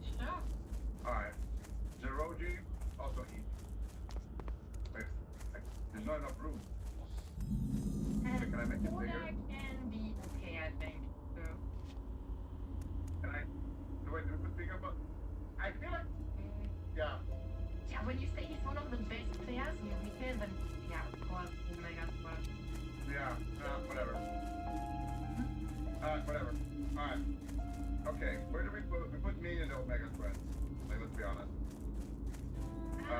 Sure. Alright. Zeroji, also easy. Wait, there's not enough room. And Can I make it Buddha bigger? can be okay, I think. So. Can I? Wait, do we put bigger? But I feel like, yeah. Yeah, when you say he's one of the best players in retail, then yeah, of course, Omega sweat. Yeah, whatever. Whatever. Alright. Okay, where do we put me in the Omega sweats? Like, let's be honest. I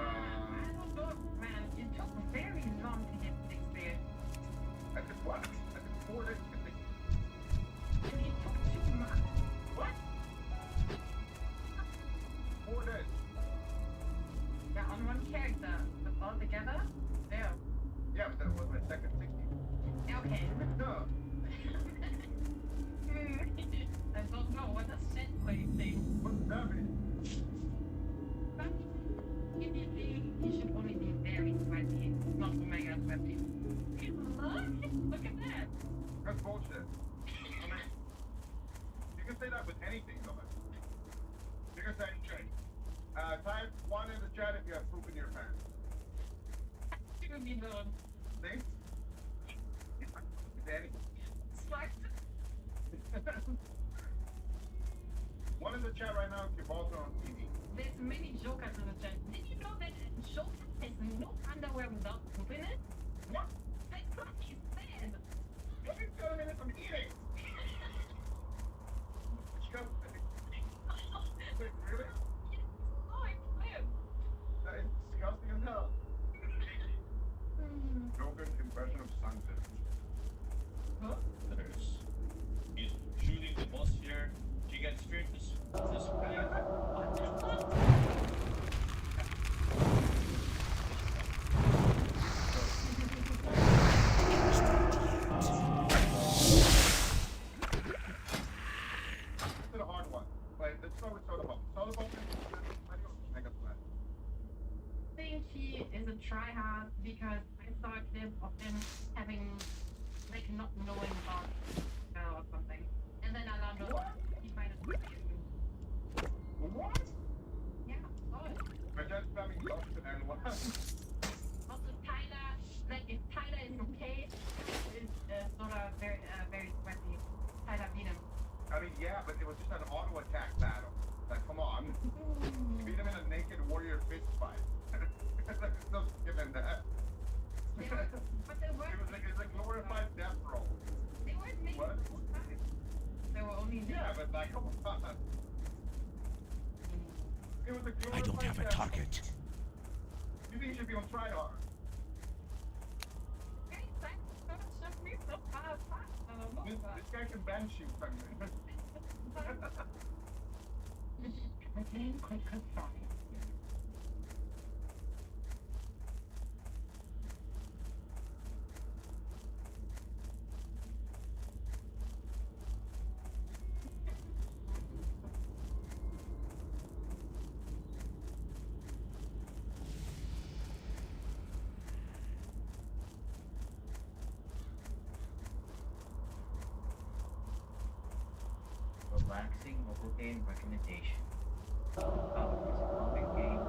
don't know, man. It took very long to get this there. I took what? I took 4 days to think. And it took too much. What? 4 days. Yeah, on one character, but all together, yeah. Yeah, but that was my second 60. Yeah, okay. No. I don't know, what does set play thing? What's that mean? But if you think he should only be very sweaty, not Omega sweaty. Look at that! That's bullshit. I mean, you can say that with anything, though. You can say, type 1 in the chat if you have poop in your pants. You be done. See? Danny. Slack. One in the chat right now if you're also on TV. There's many jokers in the chat. Did you know that Joker has no underwear without poop in it? What? That's what he said. What are you telling me that I'm eating? Wait, really? Oh, I live. That is disgusting as hell. Joker's impression of sunset. Huh? He's shooting the boss here. She gets feared this path. What the fuck? This is a hard one. Wait, let's start with Soda Bomb. Soda Bomb is Mega Splash. I think he is a tryhard because I saw a clip of him having, like, not knowing about or something. And then Alando, he might have been. What? Yeah, saw it. We're just spamming lost and what? Also, Tyler, like, if Tyler is okay, is sort of very, very sweaty. Tyler beat him. I mean, yeah, but it was just an auto attack battle. Like, come on. Beat him in a naked warrior fist fight. There's no skipping that. They were, but they weren't. It's like glorified death roll. They weren't making What? full time. They were only. Yeah, but like, come on. It was a glorified I don't have a death roll. target. You think you should be on tryhard? Okay, thanks for showing me so far. This guy can bench you, something. Again, quick confirm. relaxing mobile game recommendation. Power is a common game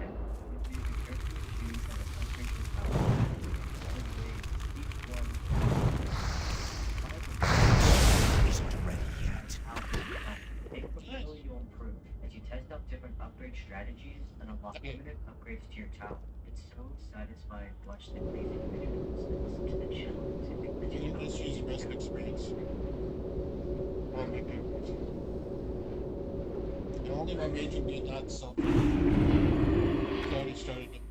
and if you can carefully choose and upgrade your power. Each one Isn't ready yet. Capability will improve as you test out different upgrade strategies and unlock limited upgrades to your tower. It's so satisfying to watch the crazy individuals and listen to the chill music that You your can just use rest experience. All my favorites. And only my major did not sell. So I already started it.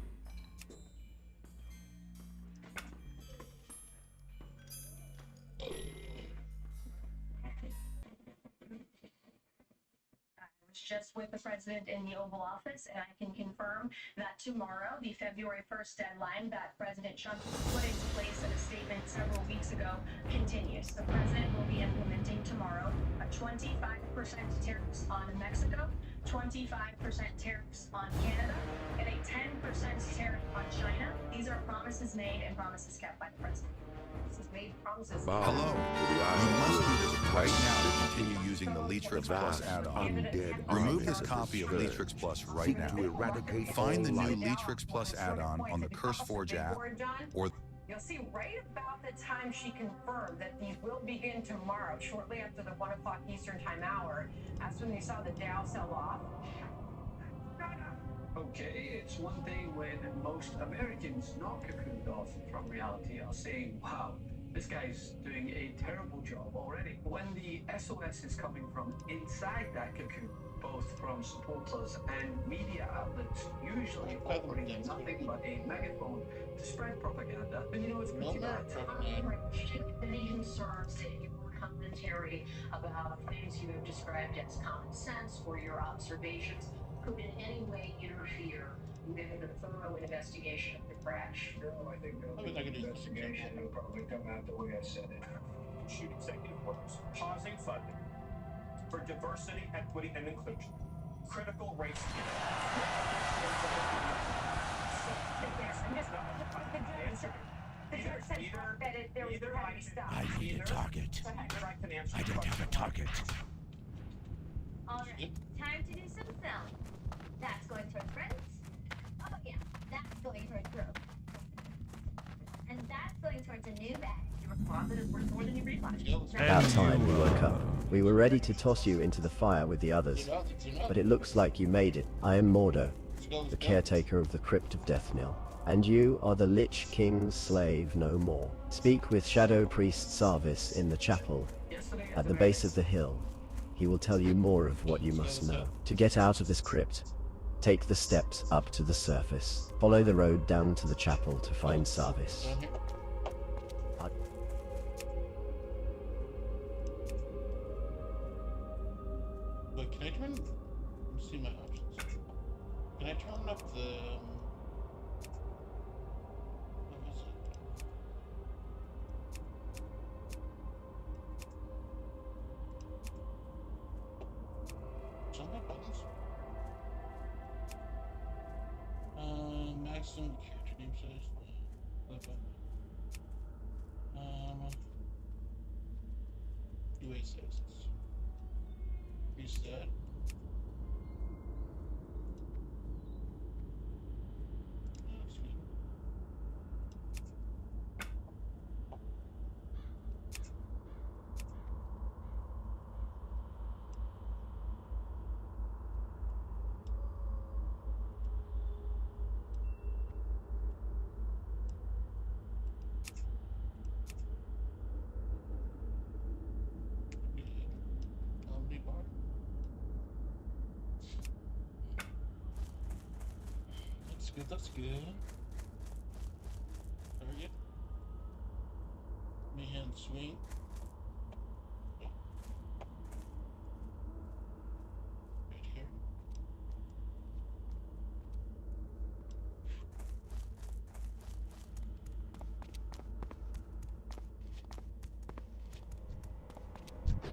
Just with the president in the Oval Office, and I can confirm that tomorrow, the February 1st deadline that President Trump put into place in a statement several weeks ago continues. The president will be implementing tomorrow a 25% tariffs on Mexico, 25% tariffs on Canada, and a 10% tariff on China. These are promises made and promises kept by the president. Made promises. Hello. You must do this right now to continue using the Leatrix Plus add-on. Remove this copy of Leatrix Plus right now. Find the new Leatrix Plus add-on on the CurseForge app, or You'll see right about the time she confirmed that these will begin tomorrow, shortly after the 1 o'clock Eastern Time hour. That's when you saw the Dow sell off. Okay, it's one thing when most Americans not cocooned off from reality are saying, wow, this guy's doing a terrible job already. When the SOS is coming from inside that cocoon, both from supporters and media outlets, usually offering nothing but a megaphone to spread propaganda, then you know it's pretty bad. Any concerns in your commentary about things you have described as common sense or your observations could in any way interfere with the thorough investigation of the crash? No, I think the investigation will probably come out the way I said it. Issued executive orders pausing funding for diversity, equity, and inclusion, critical race I need a target. I don't have a target. Alright, time to do some selling. That's going towards friends. Oh yeah, that's going towards growth. And that's going towards a new bag. Your closet is worth more than you realize. About time we woke up. We were ready to toss you into the fire with the others, but it looks like you made it. I am Mordo, the caretaker of the Crypt of Deathnil, and you are the Lich King's slave no more. Speak with Shadow Priest Sarvis in the chapel at the base of the hill. He will tell you more of what you must know. To get out of this crypt, take the steps up to the surface. Follow the road down to the chapel to find Sarvis. But can I turn? Let me see my options. Can I turn up the? What was it? Some of my buttons. Maximum character name size. UA sizes. Reset. That's good. Omnibar. That's good, that's good. Target. Mayhem swing. Right here.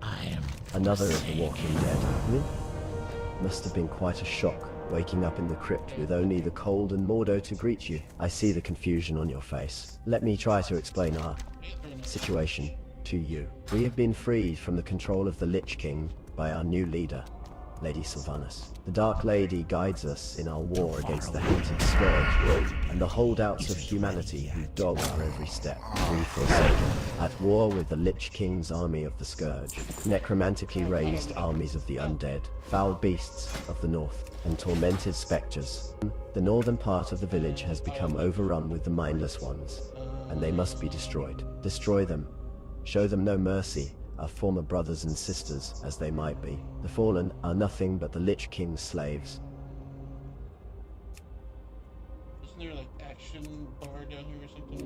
I am Another of the Walking Dead. Must have been quite a shock, waking up in the crypt with only the cold and Mordo to greet you. I see the confusion on your face. Let me try to explain our situation to you. We have been freed from the control of the Lich King by our new leader, Lady Sylvanas. The Dark Lady guides us in our war against the hated Scourge and the holdouts of humanity who dog our every step. We forsaken, at war with the Lich King's army of the Scourge, necromantically raised armies of the undead, foul beasts of the north, and tormented spectres. The northern part of the village has become overrun with the mindless ones, and they must be destroyed. Destroy them. Show them no mercy, our former brothers and sisters as they might be. The fallen are nothing but the Lich King's slaves. Isn't there like action bar down here or something?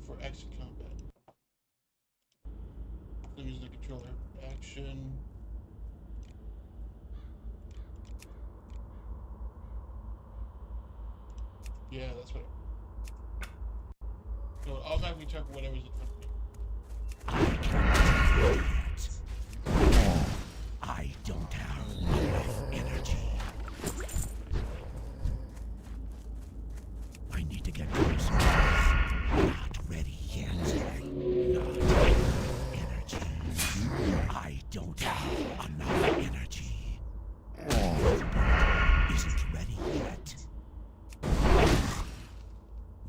For action combat. So use the controller. Action. Yeah, that's what. So it automatically check whatever's in front of me. I don't have enough energy. I need to get closer. Not ready yet. Not energy. I don't have enough energy. Isn't ready yet.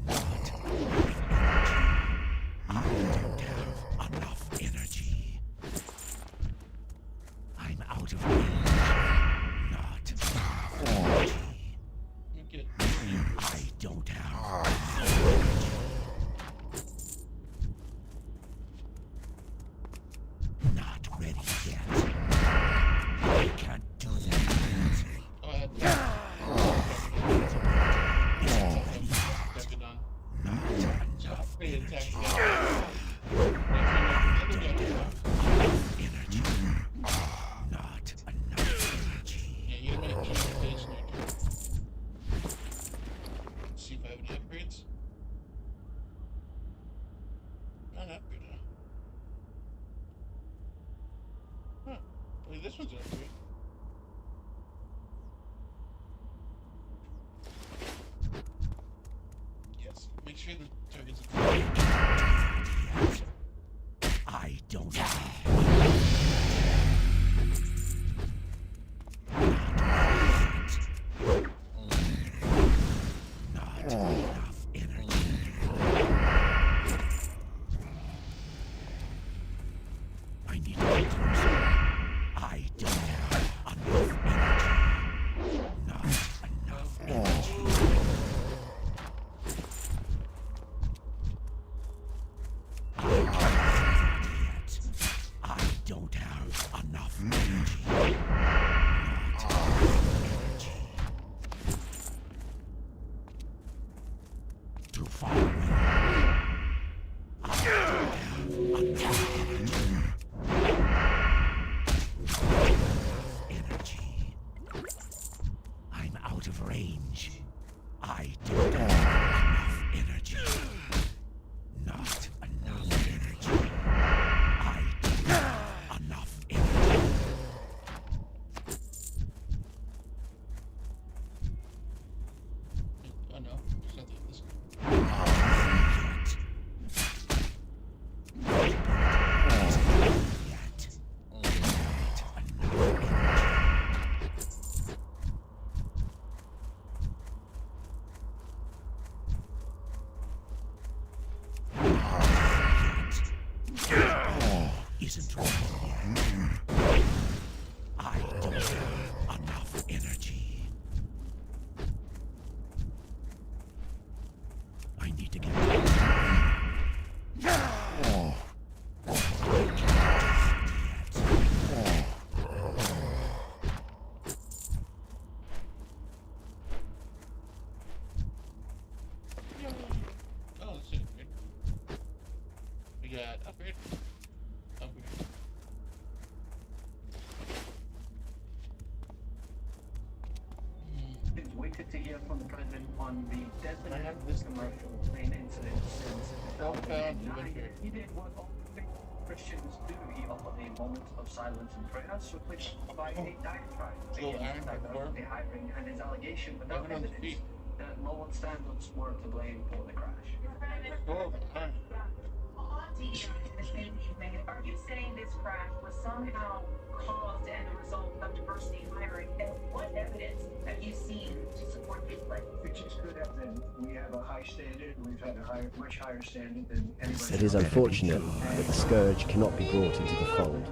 Not enough energy. I don't have enough energy. I'm out of range. Not enough energy. I don't have enough energy. Not ready yet. I can't do that yet. See if I have any upgrades. Not an upgrade, huh? Wait, this one's an upgrade. Yes, make sure the target's I don't have. Not enough energy. I need to get closer. I don't have enough energy. Not enough energy. I don't have enough energy. Not enough energy. Too far away. I don't have enough energy. to hear from the president on the I have this commercial plane incident since Southbound 2009. He did what all Christians do. He offered a moment of silence and prayer, switched by a diatribe against diversity hiring and his allegation without evidence that lowered standards were to blame for the crash. Are you saying this crash was somehow caused as a result of diversity hiring? And what evidence have you seen to support this claim? Which is good evidence. We have a high standard. We've had a much higher standard than anybody. It is unfortunate that the Scourge cannot be brought into the fold.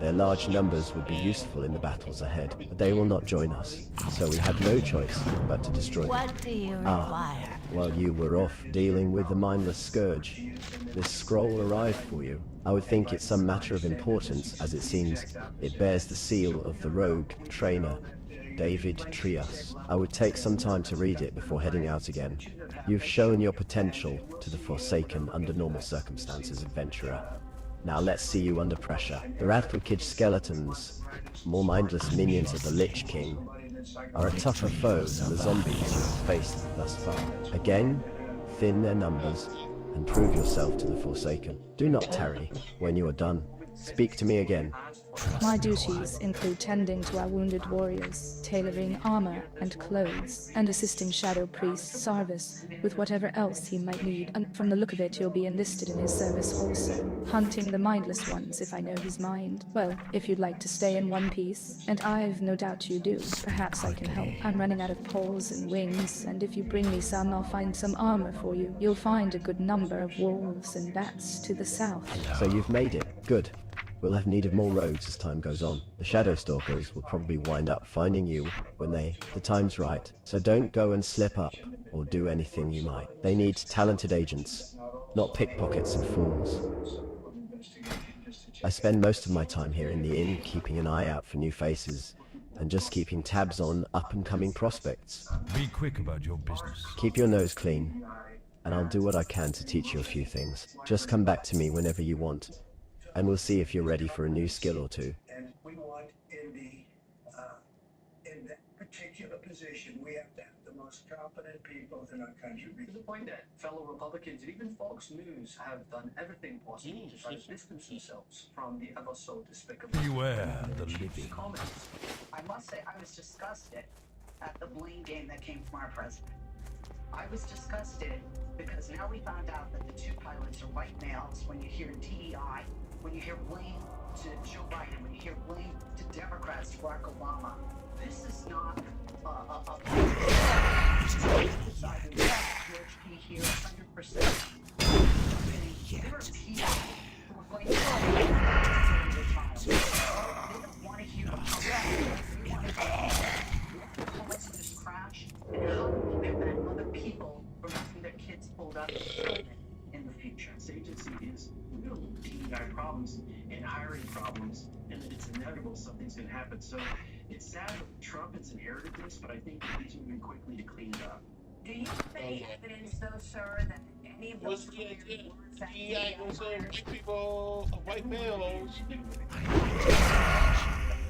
Their large numbers would be useful in the battles ahead, but they will not join us, so we had no choice but to destroy them. What do you require? While you were off dealing with the mindless Scourge, this scroll arrived for you. I would think it's some matter of importance, as it seems it bears the seal of the rogue trainer, David Trias. I would take some time to read it before heading out again. You've shown your potential to the Forsaken under normal circumstances, adventurer. Now let's see you under pressure. The Radcliffe skeletons, more mindless minions of the Lich King, are a tougher foe than the zombies you've faced thus far. Again, thin their numbers and prove yourself to the Forsaken. Do not tarry. When you are done, speak to me again. My duties include tending to our wounded warriors, tailoring armor and clothes, and assisting Shadow Priest Sarvis with whatever else he might need. And from the look of it, you'll be enlisted in his service also, hunting the mindless ones if I know his mind. Well, if you'd like to stay in one piece, and I've no doubt you do, perhaps I can help. I'm running out of poles and wings, and if you bring me some, I'll find some armor for you. You'll find a good number of wolves and bats to the south. So you've made it. Good. We'll have need of more rogues as time goes on. The Shadow Stalkers will probably wind up finding you when the time's right. So don't go and slip up, or do anything you might. They need talented agents, not pickpockets and fools. I spend most of my time here in the inn, keeping an eye out for new faces, and just keeping tabs on up-and-coming prospects. Be quick about your business. Keep your nose clean, and I'll do what I can to teach you a few things. Just come back to me whenever you want, and we'll see if you're ready for a new skill or two. And we want in that particular position, we have to have the most competent people in our country. To the point that fellow Republicans and even Fox News have done everything possible to try to distance themselves from the ever so despicable. Beware the living. Comments. I must say, I was disgusted at the blame game that came from our president. I was disgusted because now we found out that the two pilots are white males. When you hear DEI, when you hear blame to Joe Biden, when you hear blame to Democrats, to Barack Obama, this is not George P. here 100%. There are people who are going to they don't want to hear about this crash and how to prevent other people from having their kids pulled out of children in the future. This agency is real DEI problems and hiring problems, and it's inevitable something's going to happen. So it's sad that Trump has inherited this, but I think he's moving quickly to clean it up. Do you have any evidence, though, sir, that any of those DEI was white people, white males.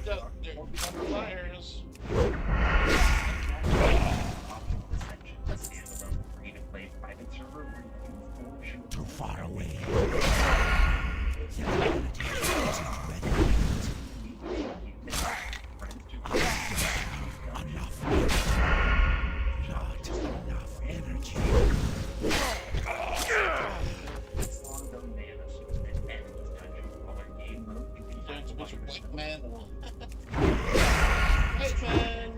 They're liars. Too far away. Enough energy. White man. White man.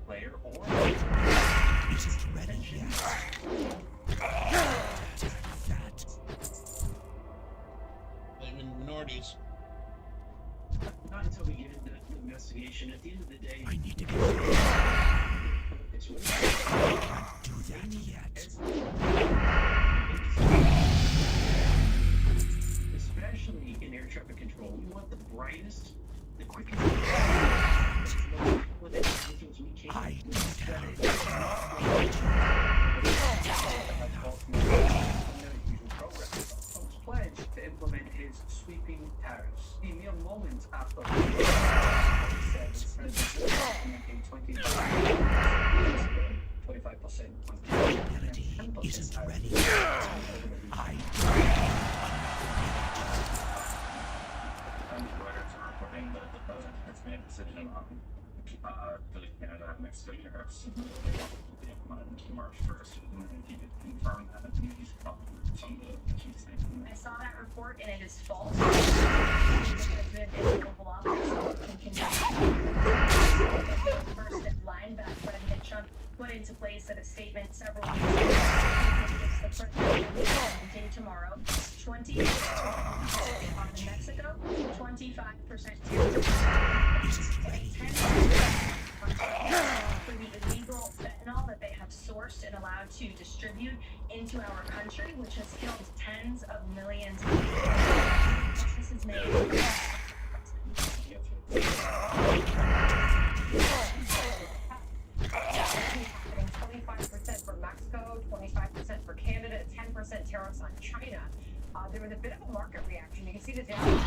Player or isn't ready yet. That. Even minorities. not until we get into the investigation. At the end of the day, I need to get it's really I can't do that yet. Especially in air traffic control, we want the brightest, the quickest. I don't have pledged to implement is sweeping tariffs. A mere moments after said the president implementing 25% on Ability isn't ready. I Reuters are reporting that the president has made a decision on the Canada and Mexico tariffs will be implemented March 1st. And he could confirm that he's probably some of the key things. I saw that report and it is false. The president in the Oval Office the first deadline that President Trump put into place at a statement several weeks ago. The president will tomorrow. 20% on Mexico, 25% for the illegal fentanyl that they have sourced and allowed to distribute into our country, which has killed tens of millions of people. This is made 25% for Mexico, 25% for Canada, 10% tariffs on China. There was a bit of a market reaction. You can see the down.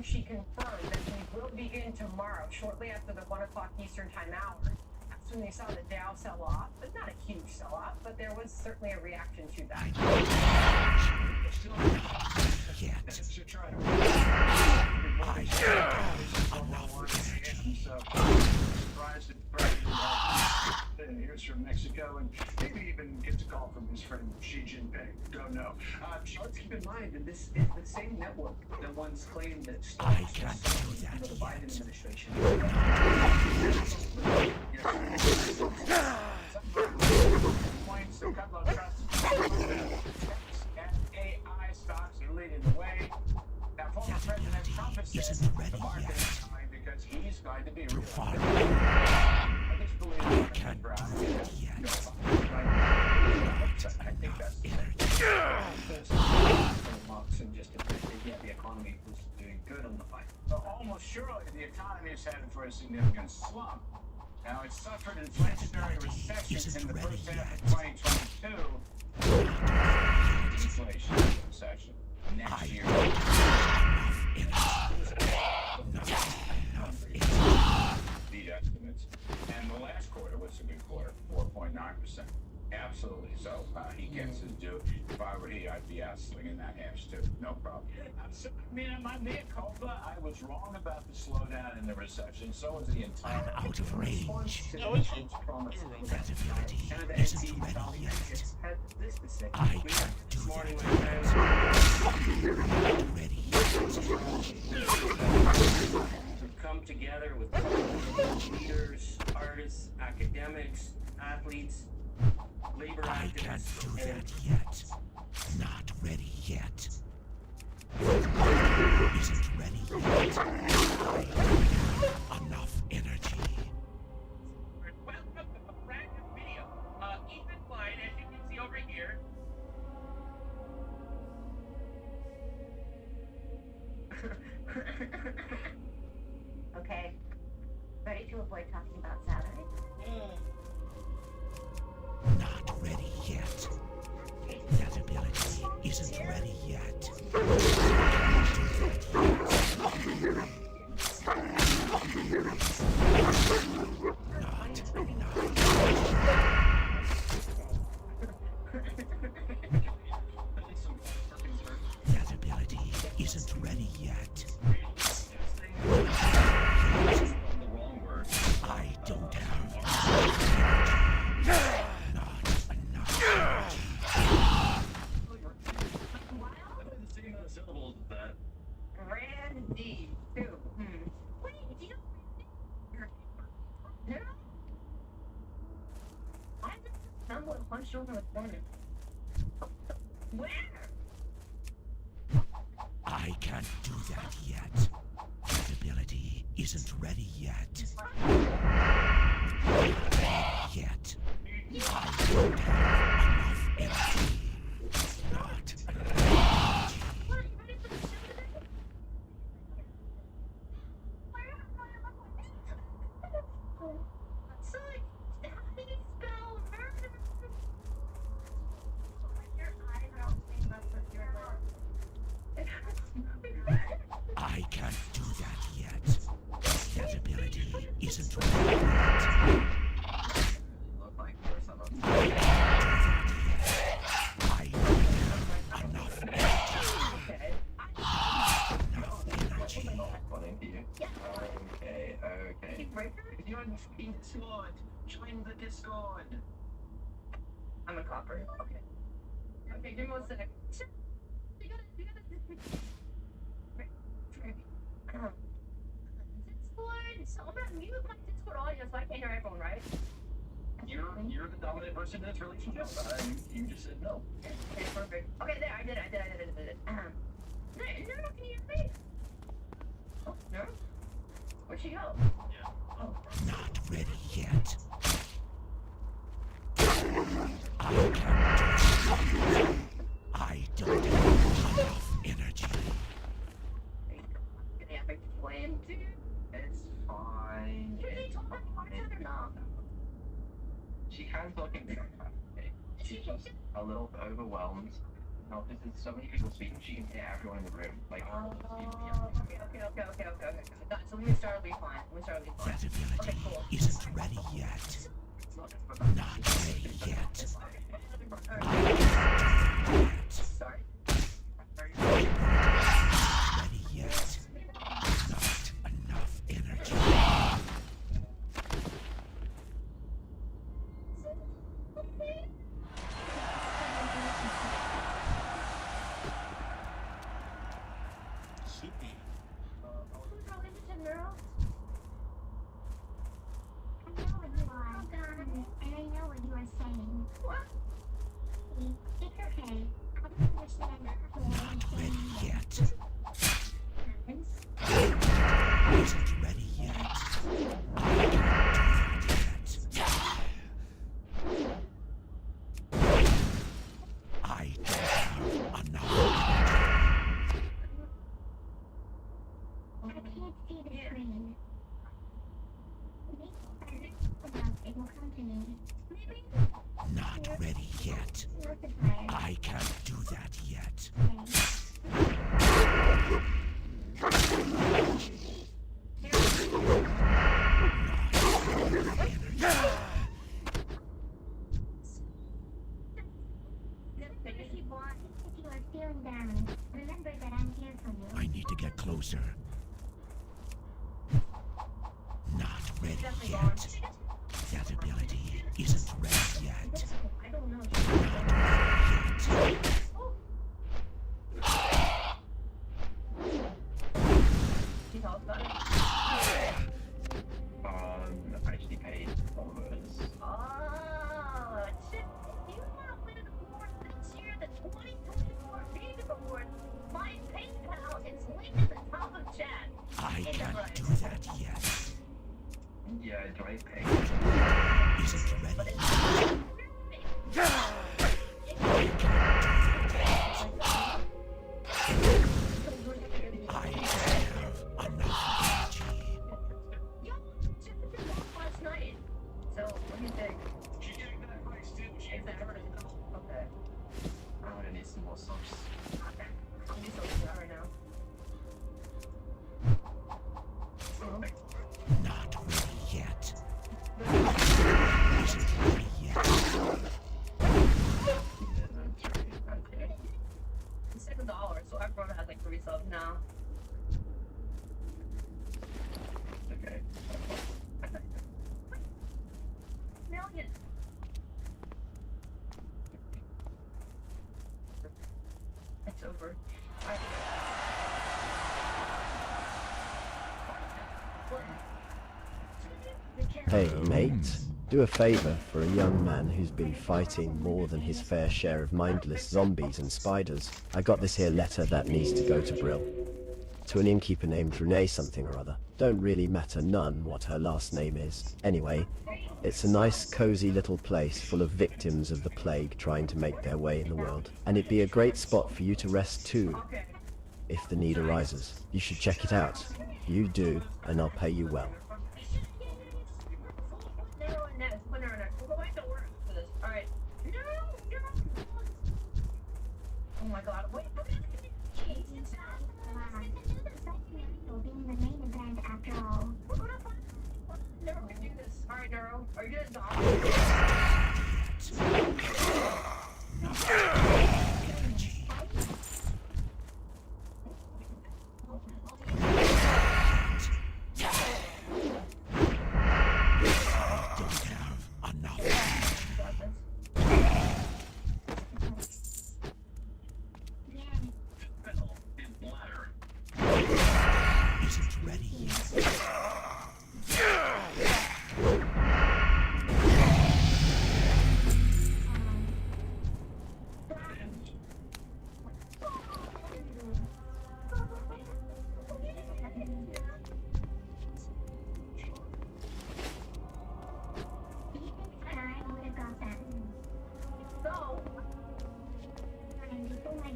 She confirmed that we will begin tomorrow, shortly after the 1 o'clock Eastern Time hour. That's when they saw the Dow sell off, but not a huge sell off, but there was certainly a reaction to that. Here's from Mexico, and maybe even gets a call from his friend Xi Jinping. Don't know. Let's keep in mind that this is the same network that once claimed that I can't do that the Biden administration. Points a couple of AI stocks are leading the way. Now, former President Trump has said the market is high because he's going to be I can't do that yet. I think that's and just to the economy was doing good on the fight. So almost surely the economy is headed for a significant slump. Now it suffered inflationary recession in the first half of 2022. Deflation recession next year. The estimates. And the last quarter was a good quarter, 4.9%. Absolutely. So he gets his due. If I were he, I'd be out slinging that hash too. No problem. I mean, my mea culpa, I was wrong about the slowdown in the recession. So was the entire. I'm out of range. No, it's That ability isn't ready yet. I can't do that. Ready. Come together with leaders, artists, academics, athletes, labor activists. I can't do that yet. Not ready yet. Isn't ready yet. I don't have enough energy. Welcome to a brand new video. Ethan Klein, as you can see over here. Okay. Ready to avoid talking about salary? Not ready yet. That ability isn't ready yet. That ability isn't ready yet. I don't have not enough energy. Syllables of that. Randy, too. Wait, do you know? I just someone punched over the corner. Where? I can't do that yet. That ability isn't ready yet. Yet. I don't have enough energy. Not energy. What, are you ready for the show today? So, like, how do you spell murder? in Discord. Join the Discord. I'm a copper. Okay. Okay, give me 1 sec. You gotta Discord. So I'm gonna mute my Discord audio so I can't hear everyone, right? You're the dominant person in this relationship. You just said no. Okay, perfect. Okay, there, I did it. No, can you hear me? Oh, no? Where'd she go? Yeah. Oh. Not ready yet. I don't have enough energy. Get the epic flame, dude. It's fine. You told me or not? She can fucking be okay. She's just a little overwhelmed. No, this is so many people speaking, she can hear everyone in the room. Like, Okay. Guys, so let me start, it'll be fine. Credibility Okay, cool. isn't ready yet. Not ready yet. Sorry. Ready yet. Not enough energy. Soupy. Who's related to Neural? I know what you are. Oh, God. And I know what you are saying. What? It's okay. I don't understand Not ready yet. happens. Isn't ready yet. I don't have enough. I can't see the screen. Maybe it will come to me. Maybe. Not ready yet. I can't do that yet. If you are feeling down, remember that I'm here for you. I need to get closer. Not ready yet. That ability isn't ready yet. I don't know. She talks about it. I actually paid $4. Oh, shit. You want to win an award this year, the 2024 Game Award? My PayPal is linked at the top of chat. I can't do that yet. Yeah, do I pay? Isn't ready. I don't have enough energy. Yo, just did this last night. So, what do you think? She's getting that price too. Is that right? Okay. I'm gonna need some more subs. Okay. I'm gonna be so sad right now. Not ready yet. Isn't ready yet. It's $6, so everyone has like 3 subs now. Okay. Million. It's over. Hey, mate. Do a favor for a young man who's been fighting more than his fair share of mindless zombies and spiders. I got this here letter that needs to go to Brill. To an innkeeper named Renee something or other. Don't really matter none what her last name is. Anyway, it's a nice cozy little place full of victims of the plague trying to make their way in the world. And it'd be a great spot for you to rest too, if the need arises. You should check it out. You do, and I'll pay you well. Oh my god, wait. Being the main event after all. We're gonna find Neuro can do this. Alright, Neuro. Are you gonna die?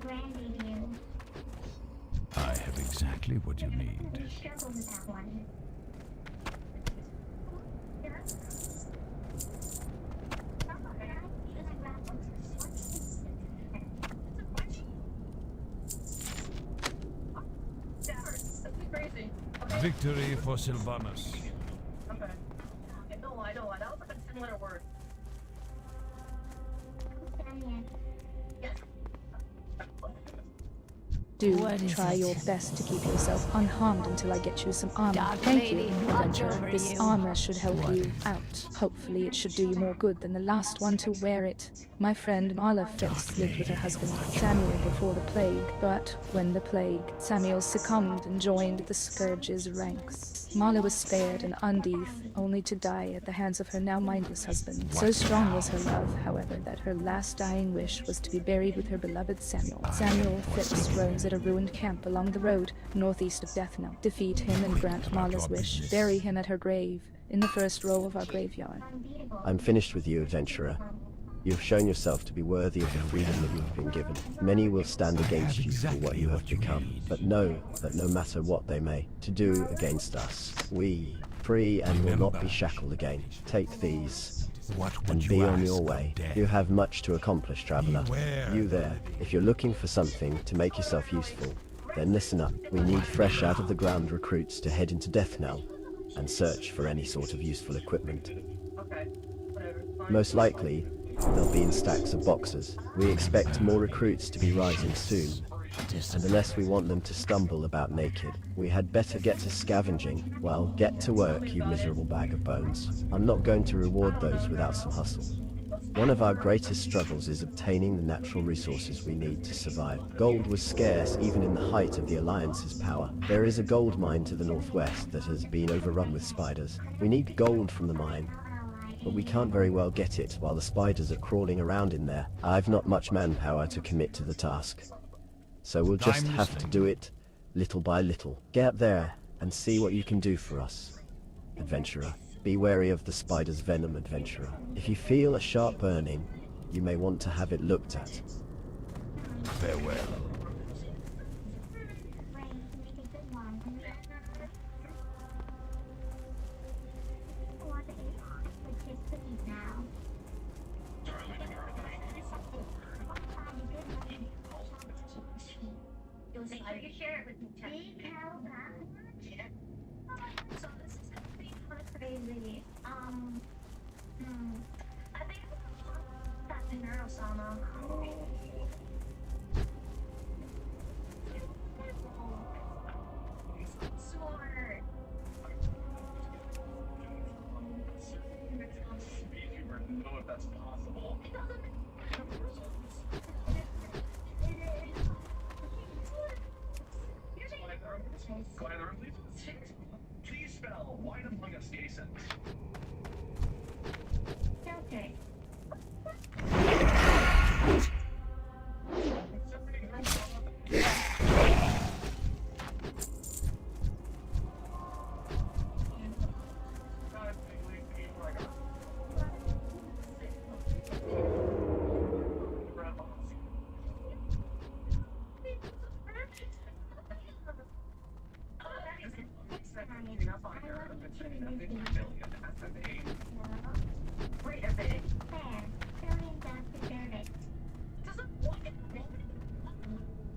grandbaby you. I have exactly what you need. You struggled with that one. Crazy. Victory for Sylvanus. Okay. Don't lie. That was like a 10-letter word. Yes. Do What is try it? your best to keep yourself unharmed until I get you some armor. Dark Thank you, lady, watch adventurer. over This you. armor should help you out. Hopefully it should do you more good than the last one to wear it. My friend Marla Phipps lived with her husband Samuel before the plague, but when the plague, Samuel succumbed and joined the Scourge's ranks. Marla was spared and unsheathed, only to die at the hands of her now mindless husband. So strong was her love, however, that her last dying wish was to be buried with her beloved Samuel. Samuel Phipps roams at a ruined camp along the road northeast of Deathnell. Defeat him and grant Marla's wish. Bury him at her grave, in the first row of our graveyard. I'm finished with you, adventurer. You have shown yourself to be worthy of the freedom that you have been given. Many will stand against you for what you have become, but know that no matter what they may to do against us, we, free and will not be shackled again. Take these and be on your way. You have much to accomplish, traveler. You there, if you're looking for something to make yourself useful, then listen up. We need fresh out of the ground recruits to head into Deathnell and search for any sort of useful equipment. Okay. Whatever. Most likely, they'll be in stacks of boxes. We expect more recruits to be rising soon, and unless we want them to stumble about naked, we had better get to scavenging. Well, get to work, you miserable bag of bones. I'm not going to reward those without some hustle. One of our greatest struggles is obtaining the natural resources we need to survive. Gold was scarce even in the height of the Alliance's power. There is a gold mine to the northwest that has been overrun with spiders. We need gold from the mine, but we can't very well get it while the spiders are crawling around in there. I've not much manpower to commit to the task, so we'll just have to do it little by little. Get up there and see what you can do for us, adventurer. Be wary of the spider's venom, adventurer. If you feel a sharp burning, you may want to have it looked at. Farewell. You share it with me, Chuck. So this is gonna be kind of crazy. I think that's the Neurosama. Smart. Know if that's possible. It doesn't make Please spell White Among Us Gasons. okay. Wait a minute.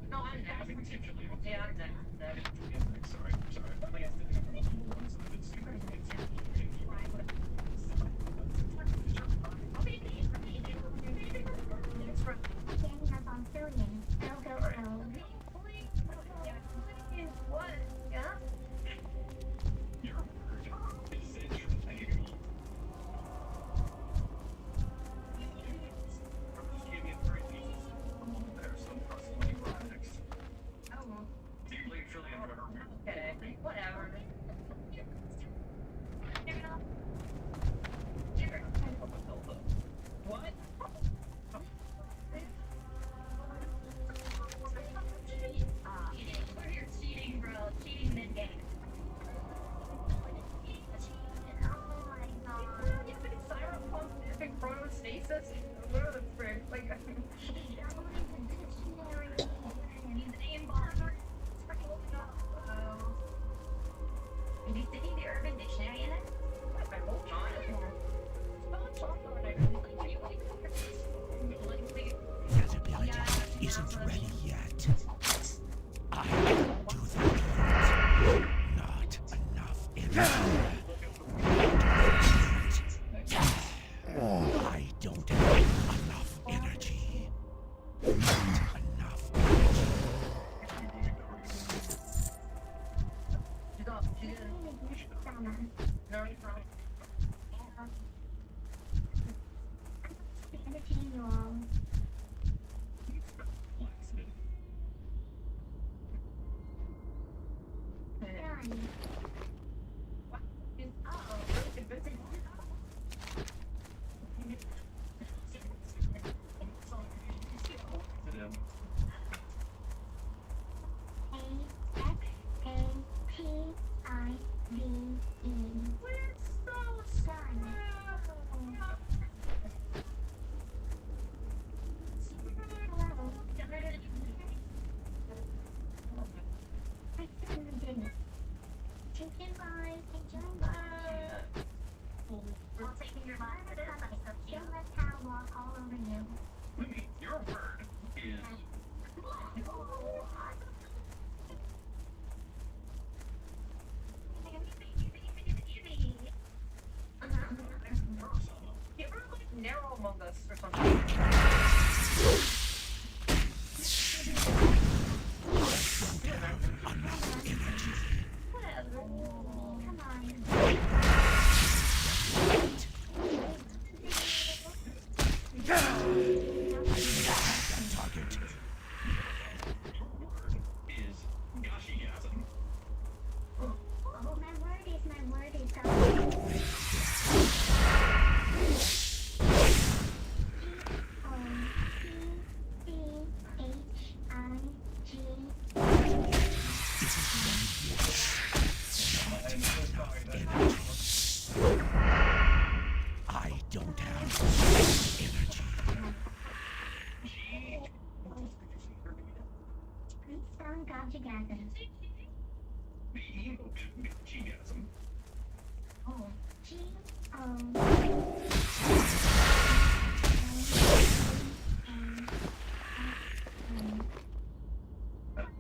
No, I'm next. Yeah, I'm next. Sorry. What? Yeah? Deeply affiliated with her isn't ready yet. I can do the deed. Not enough energy. I don't have enough energy. Not enough energy. Your word is. You ever like narrow among us or something? I don't have energy.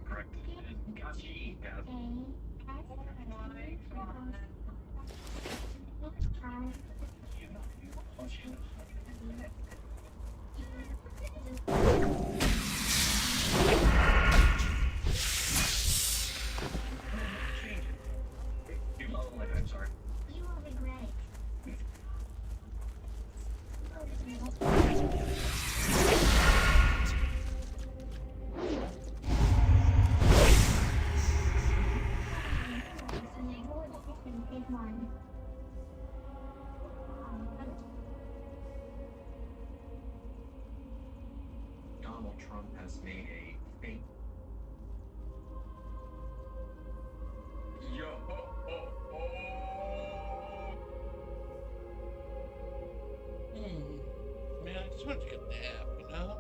Correct. Gachi has. I'm sorry. Donald Trump has made a fake. Yo. Man, I just want to take a nap, you know?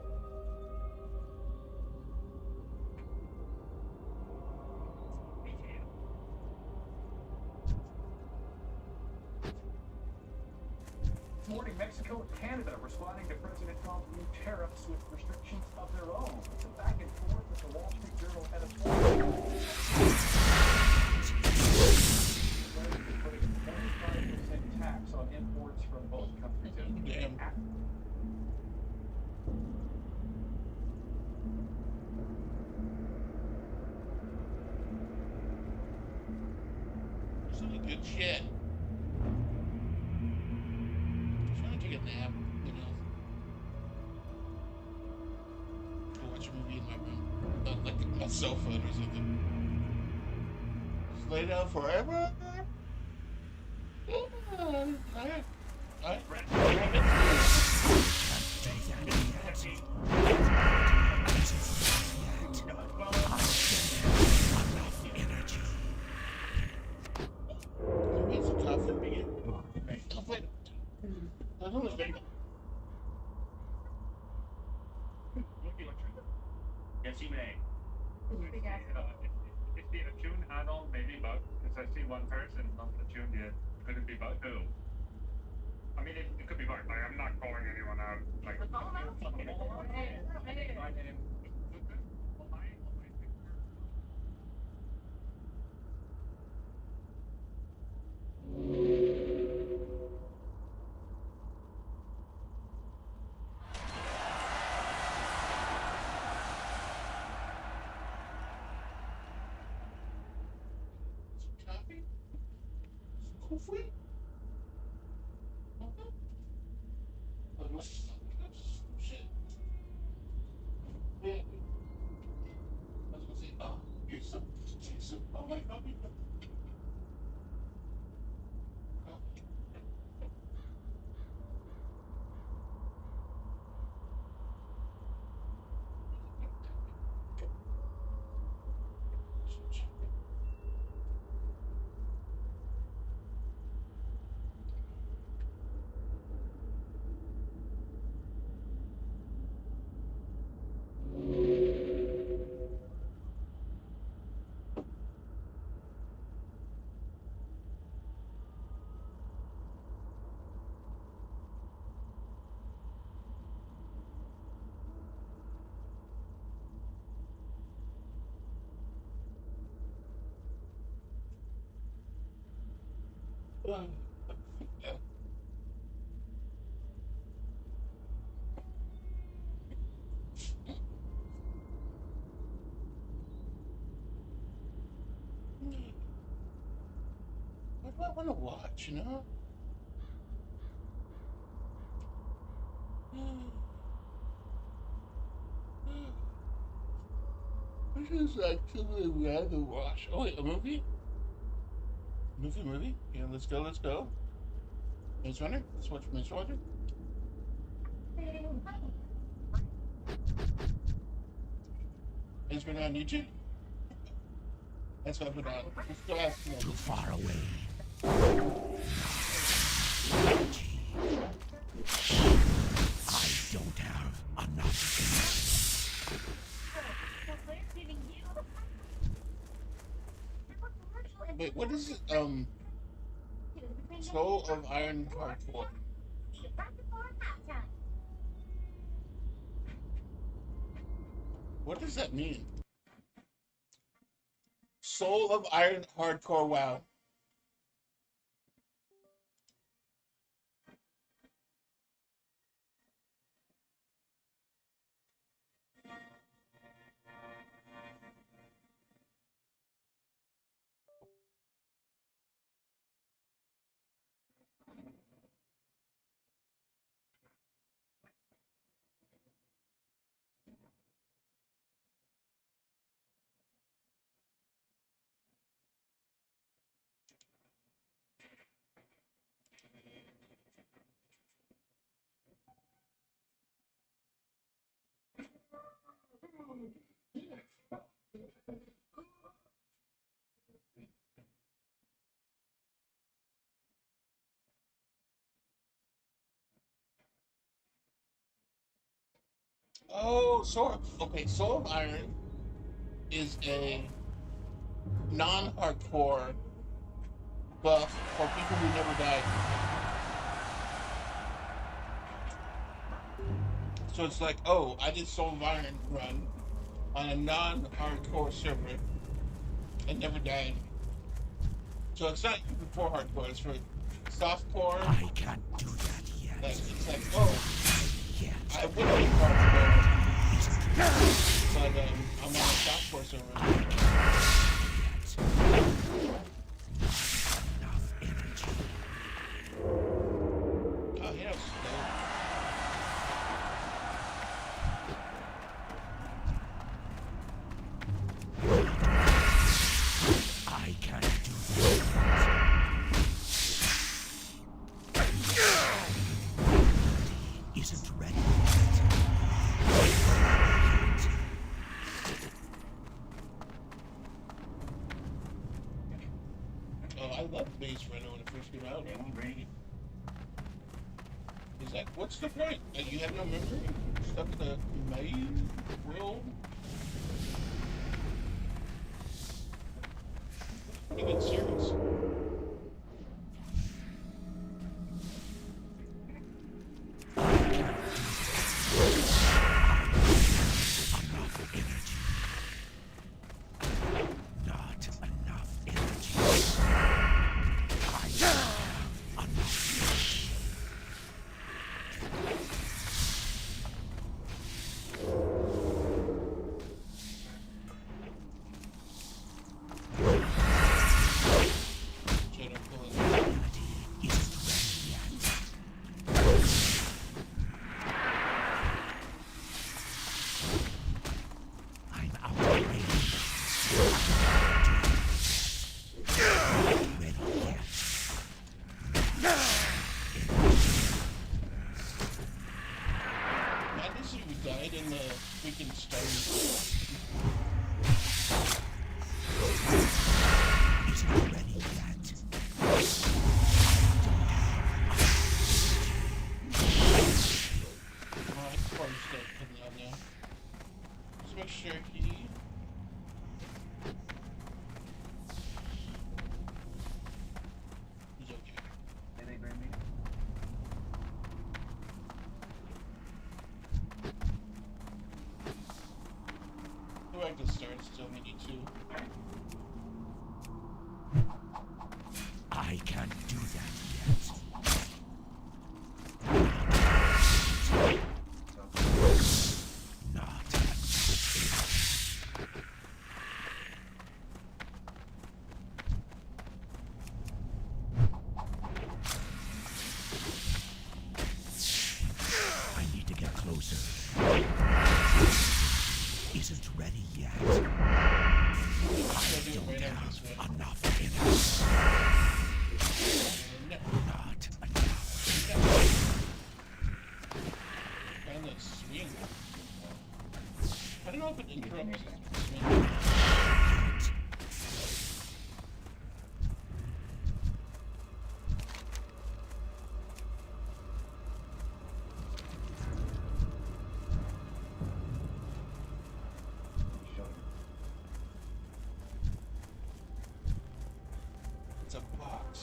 This morning, Mexico and Canada responding to President Trump's new tariffs with restrictions of their own. It's a back and forth with the Wall Street Journal editorial. Putting a 25% tax on imports from both countries. Damn. This is good shit. Just want to take a nap, you know? Go watch a movie in my room. Not like my cell phone or something. Just lay down forever? Yes, you may. Is the tune add-on maybe bug? Because I see one person on the tune here. Could it be bug? Who? I mean, it could be bug. Like, I'm not calling anyone out. Like, my name. Hopefully. Okay. Shit. Yeah. I was gonna say, oh, here's some. Oh my god. What do I want to watch, you know? What is actually rather watch? Oh wait, a movie? Movie? Yeah, let's go. Maze Runner? Let's watch Maze Runner. Maze Runner on YouTube? That's what I put on. Let's go ask him. Too far away. I don't have enough energy. Wait, what is it? Soul of Iron Hardcore. What does that mean? Soul of Iron Hardcore WoW. Oh, Soul of Iron is a non-hardcore buff for people who never died. So it's like, oh, I did Soul of Iron run on a non-hardcore server and never died. So it's not even for hardcore, it's for softcore. I can't do that yet. Like, it's like, oh, I would be hardcore, but I'm on a softcore server. Enough energy. Oh, he knows. I can't do this. Isn't ready yet. Oh, I loved Maze Runner when it first came out. He's like, what's the point? Like, you have no memory? Stuck in the maze world? Pretty good series. Isn't ready yet. Let's make sure he... he's okay. Did they bring me? Go back to the start still, we need to. I can't do that yet. Not I need to get closer. Isn't ready yet. I don't have enough in it. Not enough. And the swing. I don't know if it interrupts the swing. It's a box.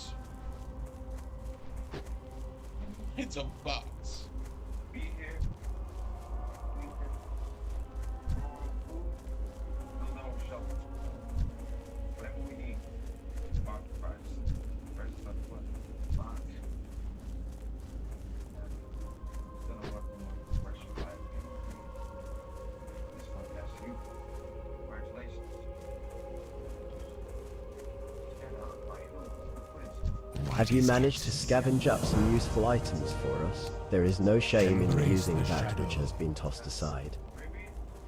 It's a box. Be here. Be here. No shelter. Whatever we need. Mark price. Price is not what? Mark. Gonna work on fresh life. This one has you. Congratulations. Have you managed to scavenge up some useful items for us? There is no shame in using that which has been tossed aside.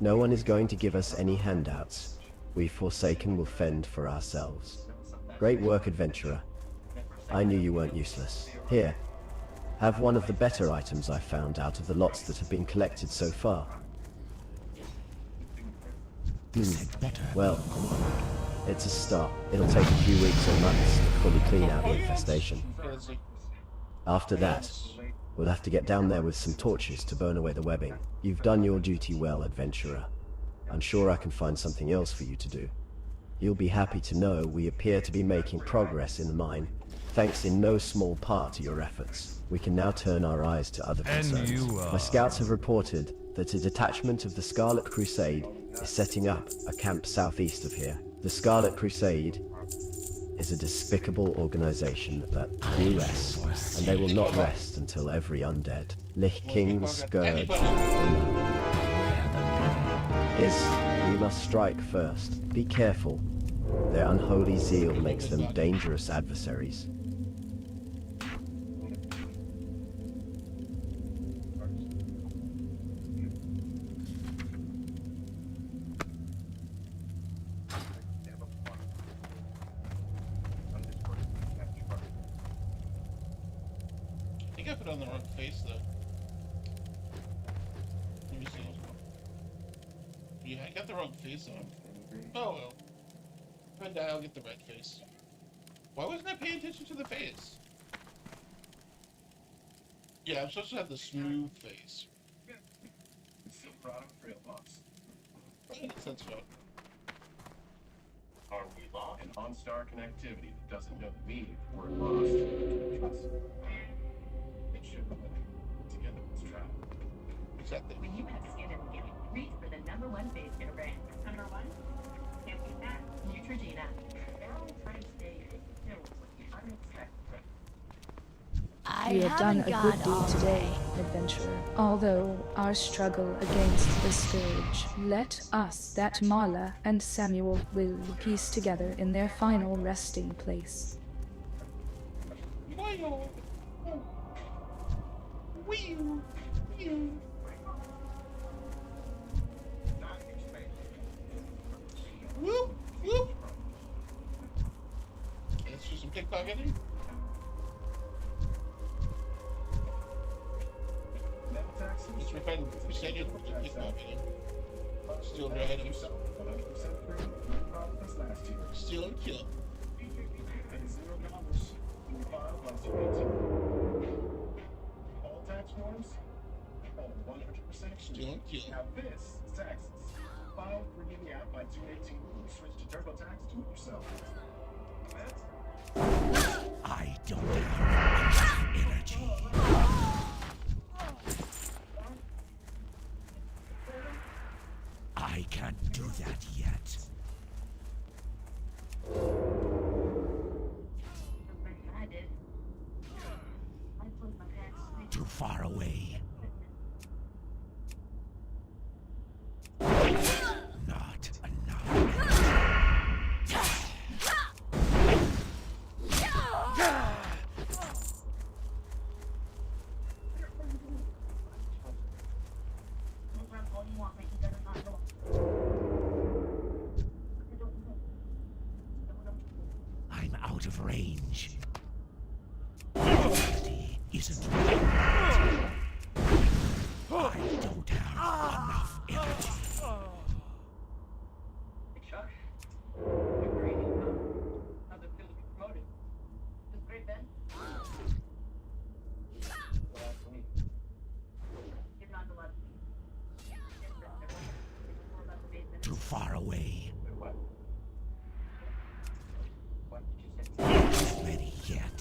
No one is going to give us any handouts. We Forsaken will fend for ourselves. Great work, adventurer. I knew you weren't useless. Here, have one of the better items I found out of the lots that have been collected so far. Well, it's a start. It'll take a few weeks or months to fully clean out the infestation. After that, we'll have to get down there with some torches to burn away the webbing. You've done your duty well, adventurer. I'm sure I can find something else for you to do. You'll be happy to know we appear to be making progress in the mine, thanks in no small part to your efforts. We can now turn our eyes to other concerns. My scouts have reported that a detachment of the Scarlet Crusade is setting up a camp southeast of here. The Scarlet Crusade is a despicable organization that will rest, and they will not rest until every undead, Lich King's Scourge, is we must strike first. Be careful. Their unholy zeal makes them dangerous adversaries. I think I put on the wrong face though. Let me see. Yeah, I got the wrong face on. Oh well. If I die, I'll get the red face. Why wasn't I paying attention to the face? Yeah, I'm supposed to have the smooth face. So proud of real boss. That's right. Are we lost? An on-star connectivity that doesn't know the meaning of the word lost. Trust. It should be together. Let's try. Exactly. When you have skin in the game, reach for the #1 face care brand. Number 1, can't beat that. Neutrogena. Valentine's Day is filled with unexpected. We have done a good deed today, adventurer. Although our struggle against the Scourge, let us, that Marla and Samuel will piece together in their final resting place. Whoop, whoop. Let's do some pickpocketing. Let's find Crusader pickpocketing. Steal red himself. 100% free, no problem this last year. Steal and kill. And $0 in your file once you're 18. All tax forms, all 100% free. Steal and kill. Now this is taxes. File free in the app by 218 and switch to TurboTax to it yourself. I don't have enough energy. I can't do that yet. I did. I put my pants. Too far away. Not enough. All you want, make it better not know. I don't know. I'm out of range. Ability isn't right. I don't have enough energy. Hey, Chuck. Good gravy, huh? How's it feel to be promoted? It's great, Ben. Well, for me. You're not allowed to. Too far away. Wait, what? What did you say? Not ready yet.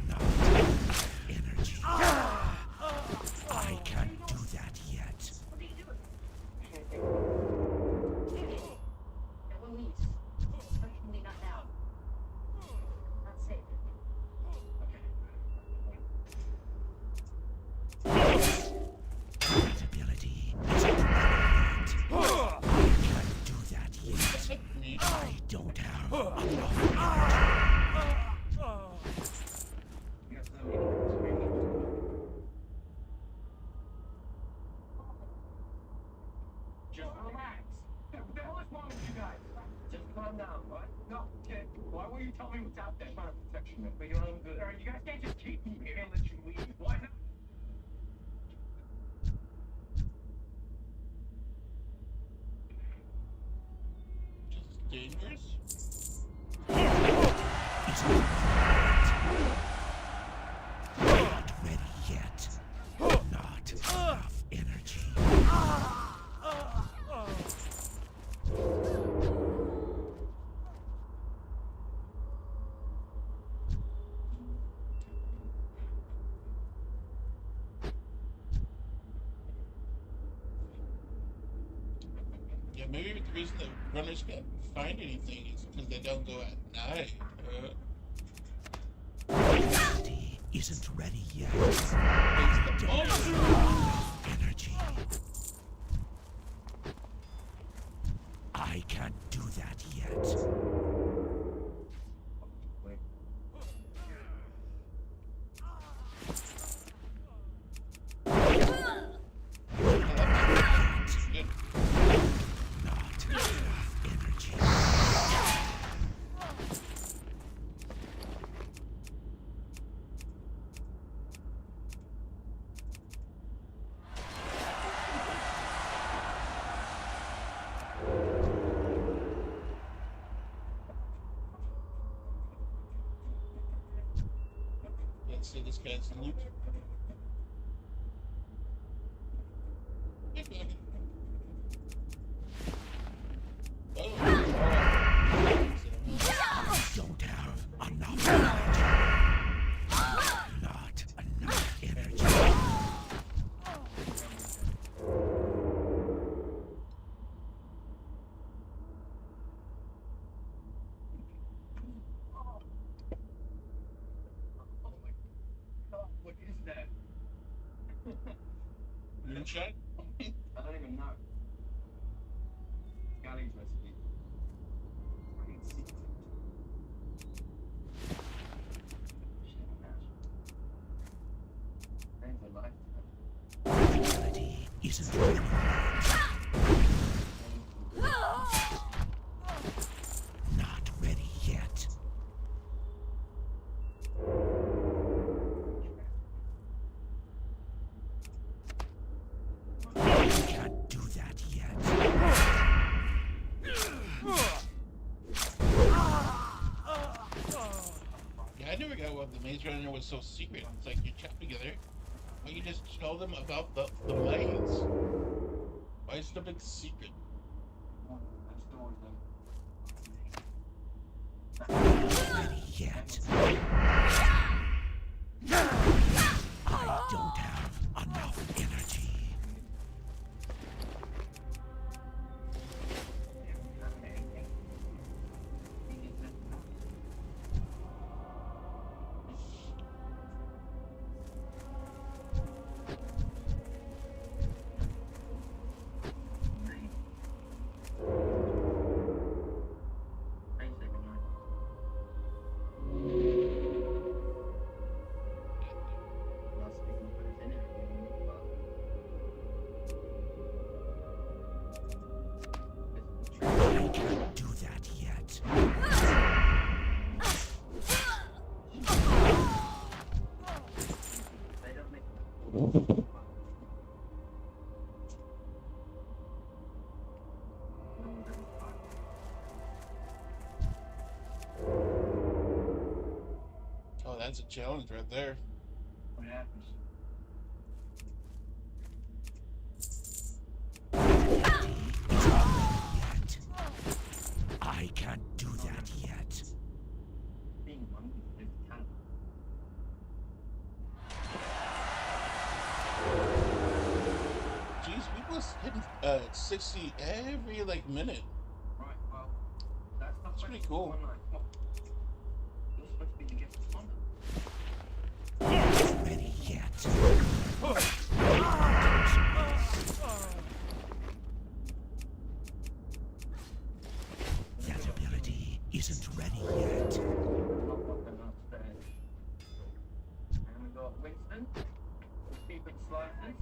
Not enough energy. I can't do that yet. What are you doing? I can't think of it. No one leaves. Especially not now. Not safe. That ability isn't ready yet. I can't do that yet. I don't have enough energy. You got some experience. Just relax. What the hell is wrong with you guys? Just calm down, what? No, kid. Why won't you tell me what's out there? Just want to protection, man. For your own good. Alright, you guys can't just keep me here and let you leave. Why not? Just dangerous. Not ready yet. Not enough energy. Yeah, maybe the reason that runners can't find anything is because they don't go at night. Ability isn't ready yet. I don't have enough energy. I can't do that yet. Wait. Good. Not enough energy. Let's see this guy's loot. Oh. I don't have enough energy. Not enough energy. Oh my god, what is that? Moonshine? I don't even know. Scotty's recipe. Great secret. Shit, imagine. Things I like. Ability isn't ready yet. Not ready yet. I can't do that Maze Runner was so secret. It's like you chat together. Why you just tell them about the maze? Why is it a big secret? Ready yet. I don't have enough energy. I can't do that yet. Oh, that's a challenge right there. What happens? Yet. I can't do that yet. Being hungry is kind of Jeez, people hitting 60 every like minute. Right, well, that's not That's pretty cool. You're supposed to be the gift of honor. Ready yet. That ability isn't ready yet. Not walking upstairs. And we got Winston. Keeping slices.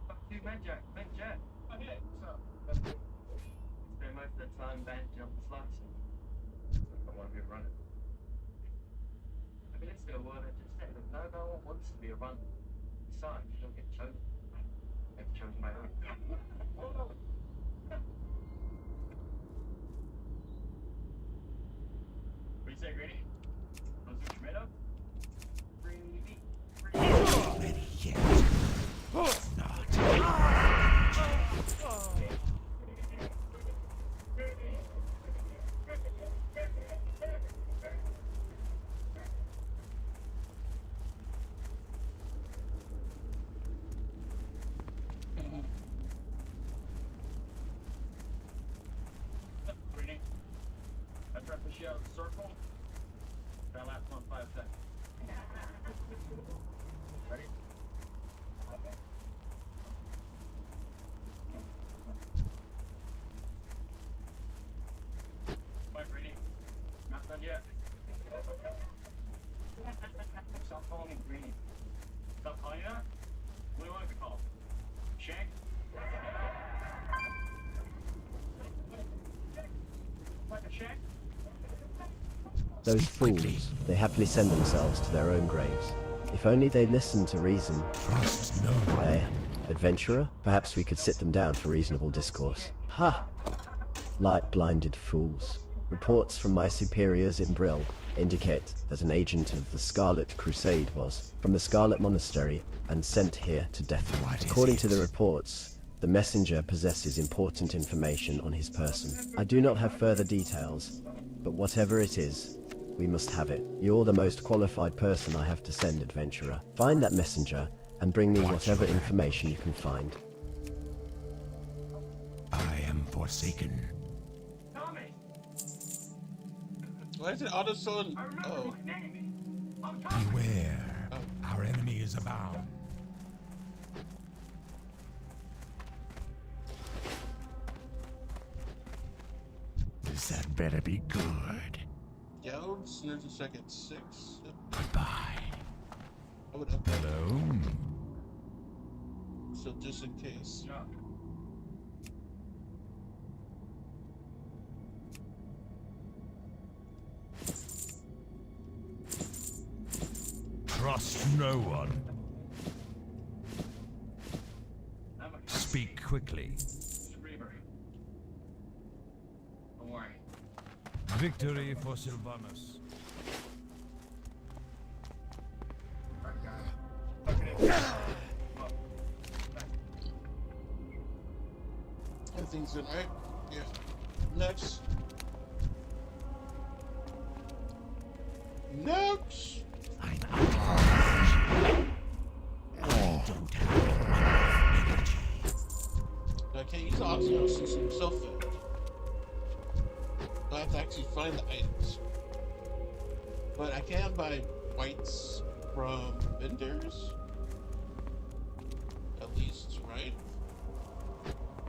Got two Medjack. Medjack. Okay, what's up? Spend most of the time bandaging up the slices. I want to be a runner. I mean, it's still what I just said. No one wants to be a runner. Besides, you don't get chosen. You get chosen by who? What do you say, Greeny? Want to switch your up? Greeny. Ready yet. Not. Greeny. I try to push you out of the circle. That lasts on 5 seconds. Ready? Okay. Bye, Greeny. Not done yet. Stop calling me Greeny. Stop calling you that? What do you want to be called? Shank? Like a shank? Those fools, they happily send themselves to their own graves. If only they listened to reason. Trust no one. Eh, adventurer? Perhaps we could sit them down for reasonable discourse. Ha! Light-blinded fools. Reports from my superiors in Brill indicate that an agent of the Scarlet Crusade was from the Scarlet Monastery and sent here to death. According to the reports, the messenger possesses important information on his person. I do not have further details, but whatever it is, we must have it. You're the most qualified person I have to send, adventurer. Find that messenger and bring me whatever information you can find. I am forsaken. Tommy! Why is it auto selling? Oh. Beware. Our enemy is abound. That better be good. Yo, there's a second 6. Goodbye. I would upgrade. Hello. So just in case. Trust no one. Speak quickly. Don't worry. Victory for Sylvanus. Everything's in, right? Yeah. Next. Next! I'm out of energy. I don't have enough energy. I can't use the oxygen since I'm so fed. I have to actually find the items. But I can buy whites from vendors. At least, right?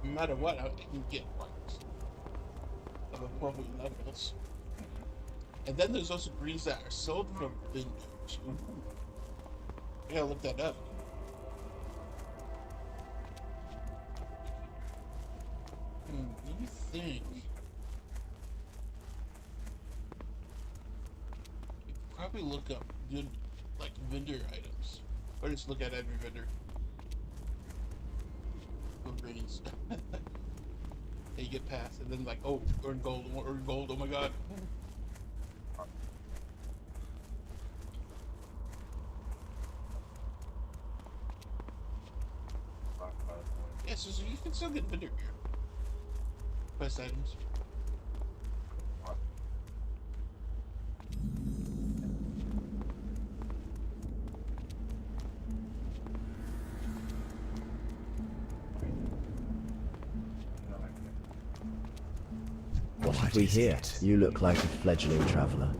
No matter what, I can get whites of appropriate levels. And then there's also greens that are sold from vendors. I gotta look that up. Let me think. You could probably look up good, like, vendor items. Or just look at every vendor. For greens. They get past, and then like, oh, earn gold, oh my god. Yeah, so you can still get vendor gear. Quest items. What have we here? You look like a fledgling traveler.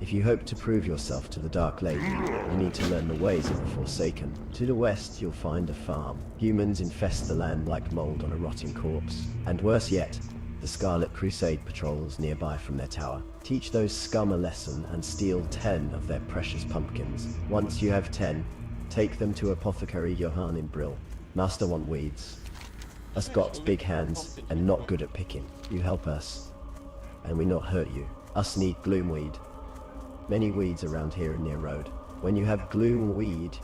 If you hope to prove yourself to the Dark Lady, you need to learn the ways of the Forsaken. To the west, you'll find a farm. Humans infest the land like mold on a rotting corpse. And worse yet, the Scarlet Crusade patrols nearby from their tower. Teach those scum a lesson and steal 10 of their precious pumpkins. Once you have 10, take them to Apothecary Johann in Brill. Master want weeds. Us got big hands and not good at picking. You help us, and we not hurt you. Us need gloomweed. Many weeds around here in near road. When you have gloomweed,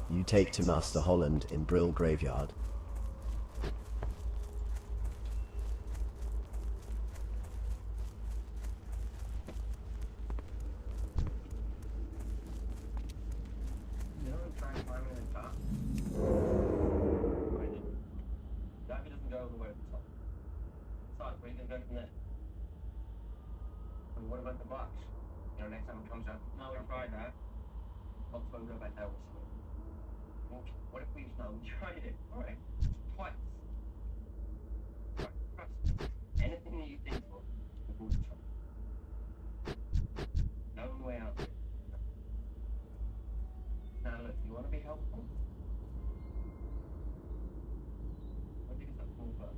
you take to Master Holland in Brill Graveyard. What about the box? You know, next time it comes up, no, we tried that. Hopefully we'll go back there with some. What if we tried it? Alright. Twice. Trust me. Anything that you think for, we'll try. No way out there. Now look, you want to be helpful? What do you think it's that small bird?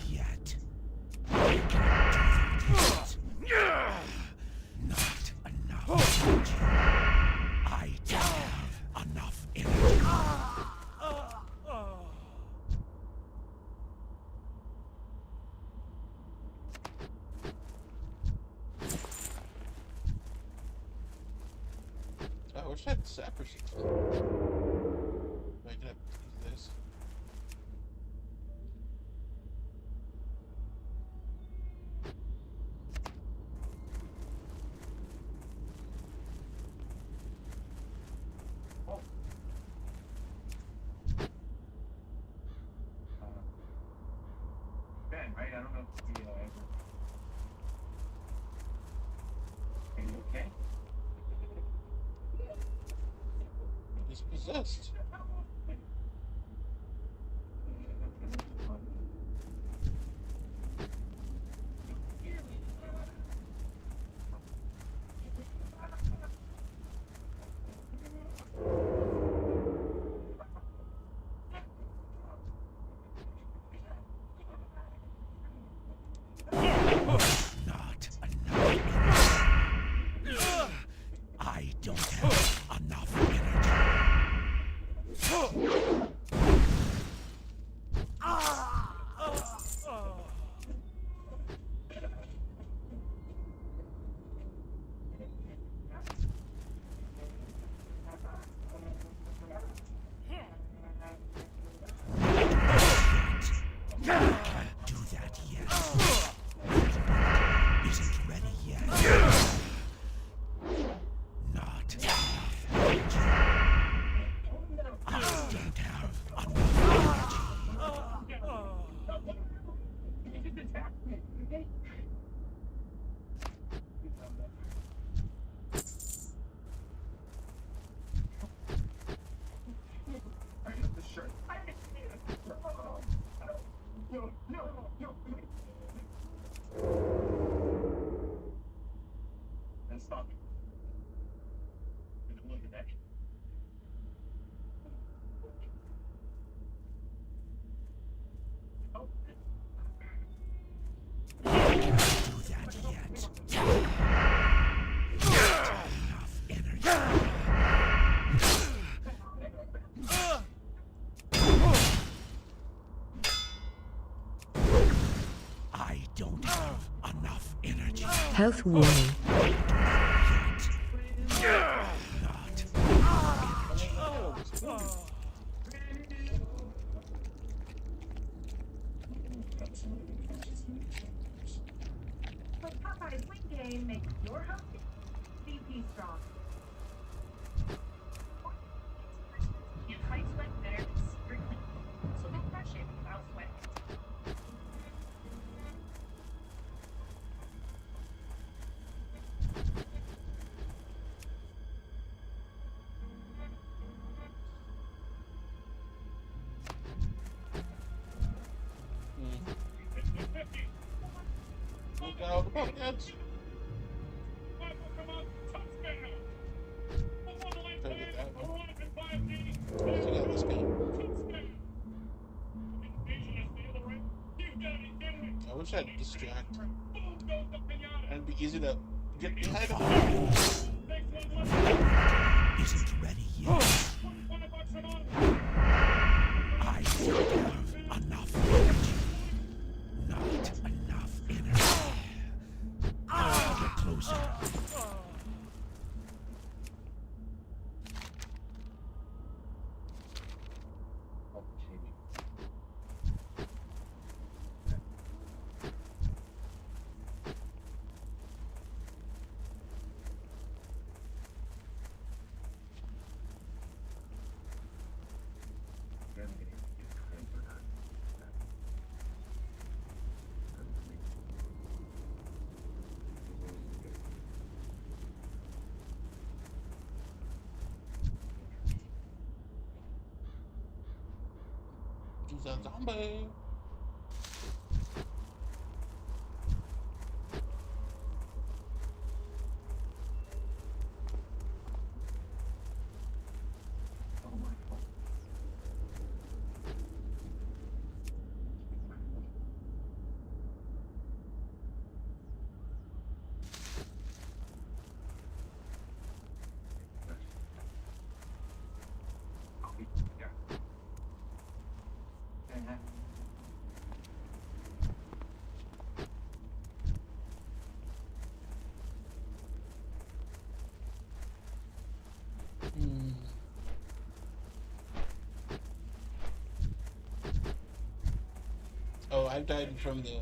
Yet. I can't do it. Not enough energy. I don't have enough energy. I wish I had sapper seeds. I can have this. Ben, right? I don't know if we ever... Are you okay? He's possessed. Not enough energy. I don't have enough energy. Health warning. But Popeye's wing game makes your healthy VP strong. Anti sweat better than secret clean. So don't brush it without sweating. Look out, the buckets! Try to get that one. Still got this guy. I wish I had distract. And it'd be easy to get behind him. Isn't ready yet. I don't have enough energy. Not enough energy. I'll get closer. He's a zombie. Oh, I died from the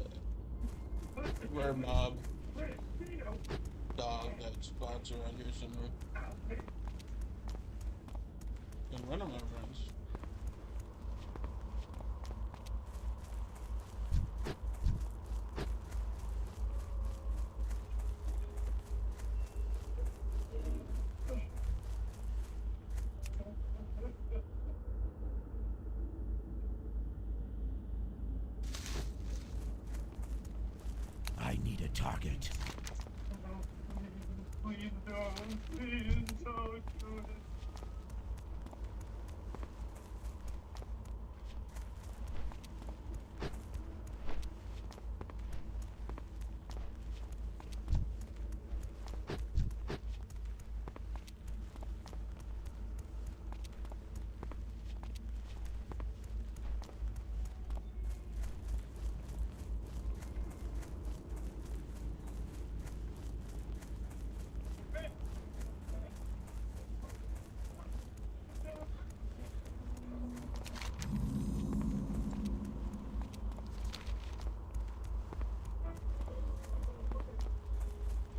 rare mob dog that spawns around here somewhere. And one of my friends. I need a target. Please don't do it.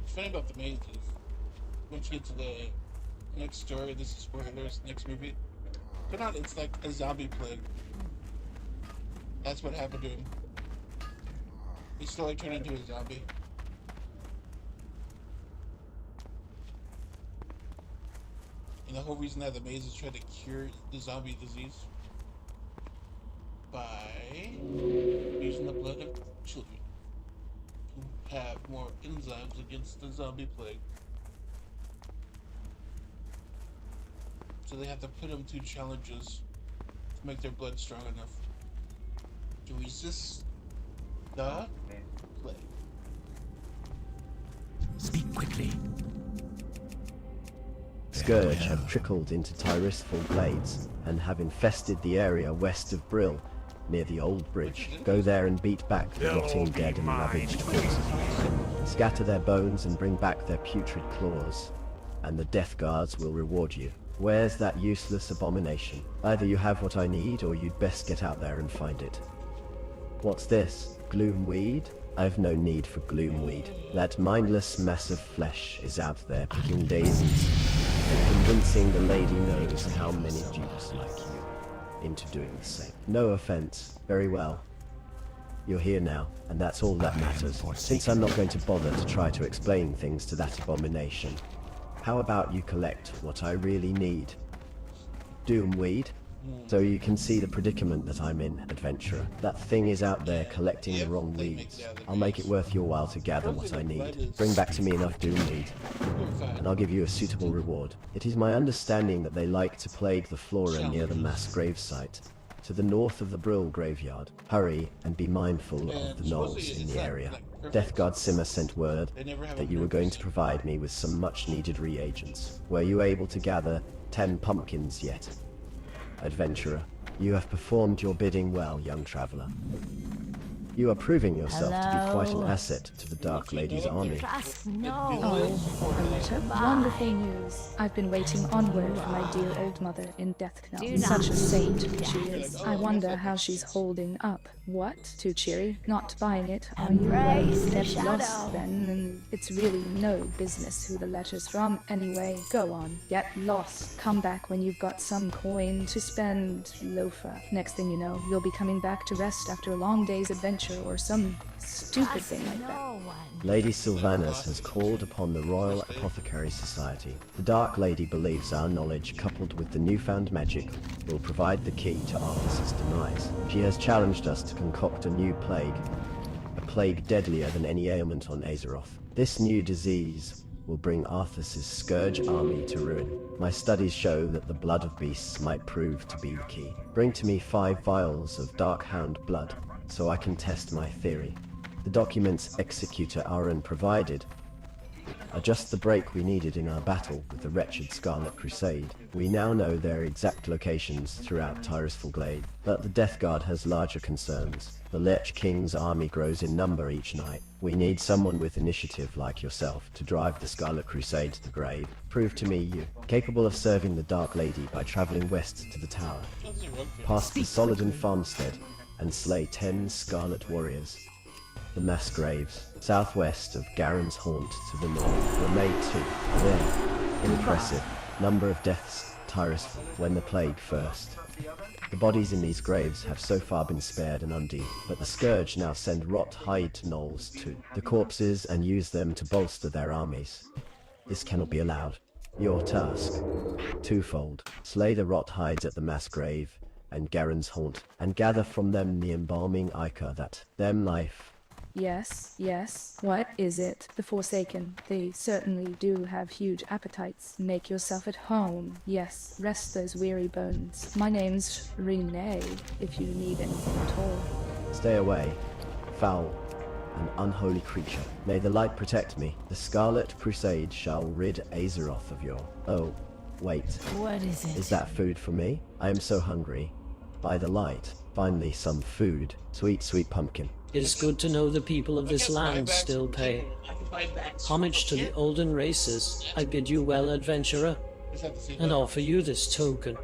What's funny about the maze is once you get to the next story, this is spoilers, next movie, turn out it's like a zombie plague. That's what happened to him. He slowly turned into a zombie. And the whole reason that the maze is trying to cure the zombie disease by using the blood of children who have more enzymes against the zombie plague. So they have to put them through challenges to make their blood strong enough to resist the plague. Speak quickly. Scourge have trickled into Tyristful Glades and have infested the area west of Brill, near the old bridge. Go there and beat back the rotting dead and ravaged corpses. Scatter their bones and bring back their putrid claws, and the Death Guards will reward you. Where's that useless abomination? Either you have what I need, or you'd best get out there and find it. What's this? Gloomweed? I've no need for gloomweed. That mindless mass of flesh is out there picking daisies and convincing the lady knows how many dupes like you into doing the same. No offense. Very well. You're here now, and that's all that matters, since I'm not going to bother to try to explain things to that abomination. How about you collect what I really need? Doomweed? So you can see the predicament that I'm in, adventurer. That thing is out there collecting the wrong weeds. I'll make it worth your while to gather what I need. Bring back to me enough doomweed, and I'll give you a suitable reward. It is my understanding that they like to plague the flora near the mass grave site, to the north of the Brill graveyard. Hurry and be mindful of the gnolls in the area. Death Guard Simmer sent word that you were going to provide me with some much-needed reagents. Were you able to gather 10 pumpkins yet? Adventurer, you have performed your bidding well, young traveler. You are proving yourself to be quite an asset to the Dark Lady's army. No. Oh, a letter? Wonderful news. I've been waiting on word from my dear old mother in Death Knell. Such a saint she is. I wonder how she's holding up. What? Too cheery? Not buying it, are you? Get lost then, and it's really no business who the letter's from anyway. Go on, get lost. Come back when you've got some coin to spend, loafer. Next thing you know, you'll be coming back to rest after a long day's adventure or some stupid thing like that. Lady Sylvanas has called upon the Royal Apothecary Society. The Dark Lady believes our knowledge, coupled with the newfound magic, will provide the key to Arthas's demise. She has challenged us to concoct a new plague, a plague deadlier than any ailment on Azeroth. This new disease will bring Arthas's Scourge army to ruin. My studies show that the blood of beasts might prove to be the key. Bring to me 5 vials of Darkhound blood, so I can test my theory. The documents Executor Aaron provided are just the break we needed in our battle with the wretched Scarlet Crusade. We now know their exact locations throughout Tyrusful Glade, but the Death Guard has larger concerns. The Lich King's army grows in number each night. We need someone with initiative like yourself to drive the Scarlet Crusade to the grave. Prove to me you, capable of serving the Dark Lady by traveling west to the tower, past the Solidon farmstead, and slay 10 Scarlet Warriors. The mass graves, southwest of Garen's Haunt to the north, were made too. There, impressive number of deaths, Tyrusful, when the plague first. The bodies in these graves have so far been spared and undone, but the Scourge now send rot hide gnolls to the corpses and use them to bolster their armies. This cannot be allowed. Your task, twofold. Slay the rot hides at the mass grave and Garen's Haunt, and gather from them the embalming ichor that them life. Yes, yes. What is it? The Forsaken. They certainly do have huge appetites. Make yourself at home. Yes, rest those weary bones. My name's Renee, if you need anything at all. Stay away, foul and unholy creature. May the light protect me. The Scarlet Crusade shall rid Azeroth of your... Oh, wait. What is it? Is that food for me? I am so hungry. By the light, finally some food. Sweet, sweet pumpkin. It is good to know the people of this land still pay homage to the olden races. I bid you well, adventurer, and offer you this token.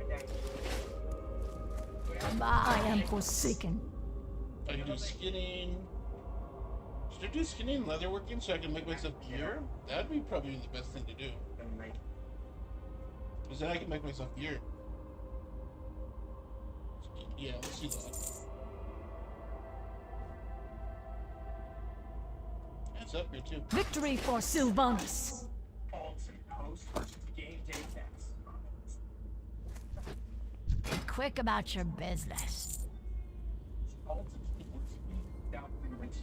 I am forsaken. I can do skinning. Should I do skinning and leatherworking so I can make myself gear? That'd be probably the best thing to do. Because then I can make myself gear. Yeah, let's do that. It's up here too. Victory for Sylvanas. Be quick about your business.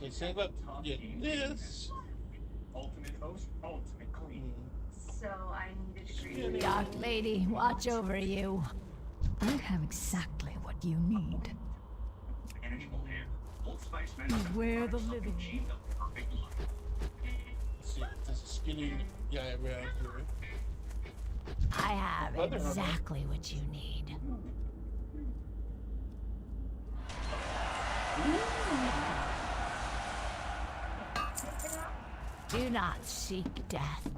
They save up. Yeah, this. Ultimate host, ultimate queen. So I need a degree. Dark Lady, watch over you. I have exactly what you need. Beware the living. Let's see, there's a skinning guy around here. I have exactly what you need. Do not seek death.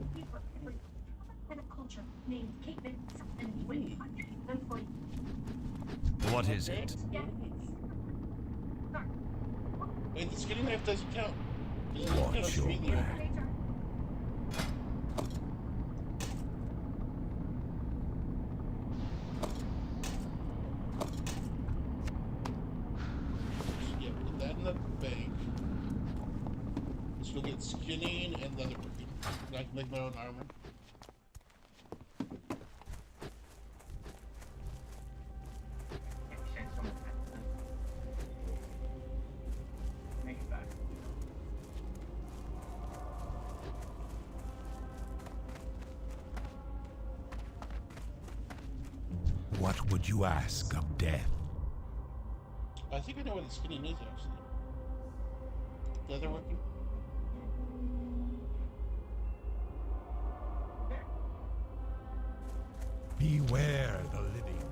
What is it? Wait, the skinny knife doesn't count. Watch your back. Yeah, put that in the bank. Let's go get skinning and leatherworking. I can make my own armor. Make it back. What would you ask of death? I think I know what the skinning is actually. Leatherworking? Beware the living.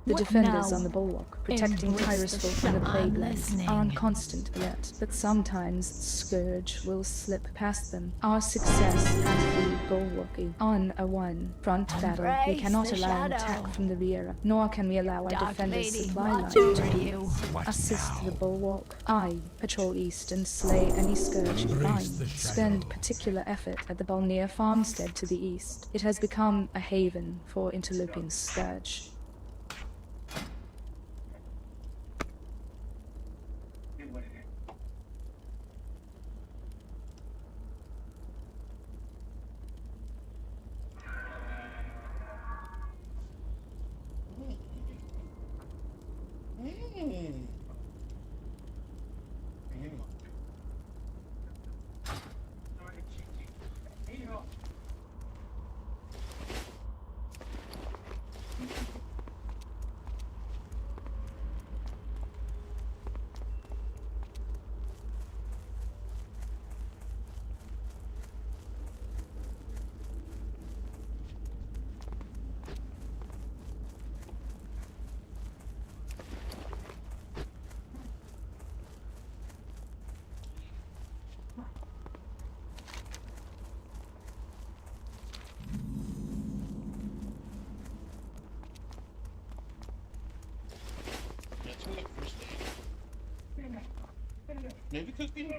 The What defenders now? on the bulwark, protecting Embrace the Tyrosville from the plague I'm lands, listening. are on constant alert, but sometimes Scourge will slip past them. Our success has the bulwark on a one-front battle. We Embrace cannot the allow an shadow. attack from the rear, nor can we allow our Dark defenders' Lady, supply line watch to over be you. What assist now? the bulwark. I patrol east and slay any Scourge you Embrace find. the Spend shadow. particular effort at the Balnea farmstead to the east. It has become a haven for interloping Scourge. That's what first aid. Maybe cooking?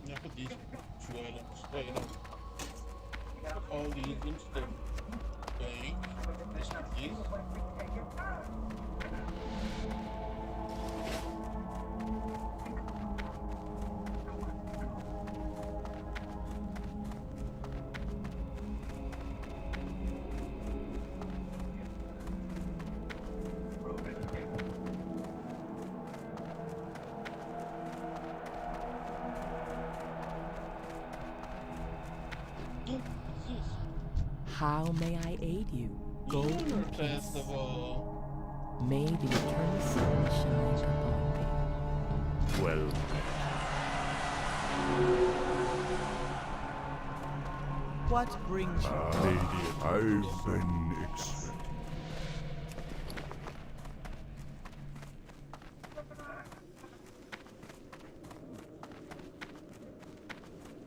Yeah, put these two items. Wait, no. Put all these into the bank. Just put these. How may I aid you? Go in Lunar peace. Festival. May the eternal sun shine upon thee. Well, What brings you? lady, I've been expecting.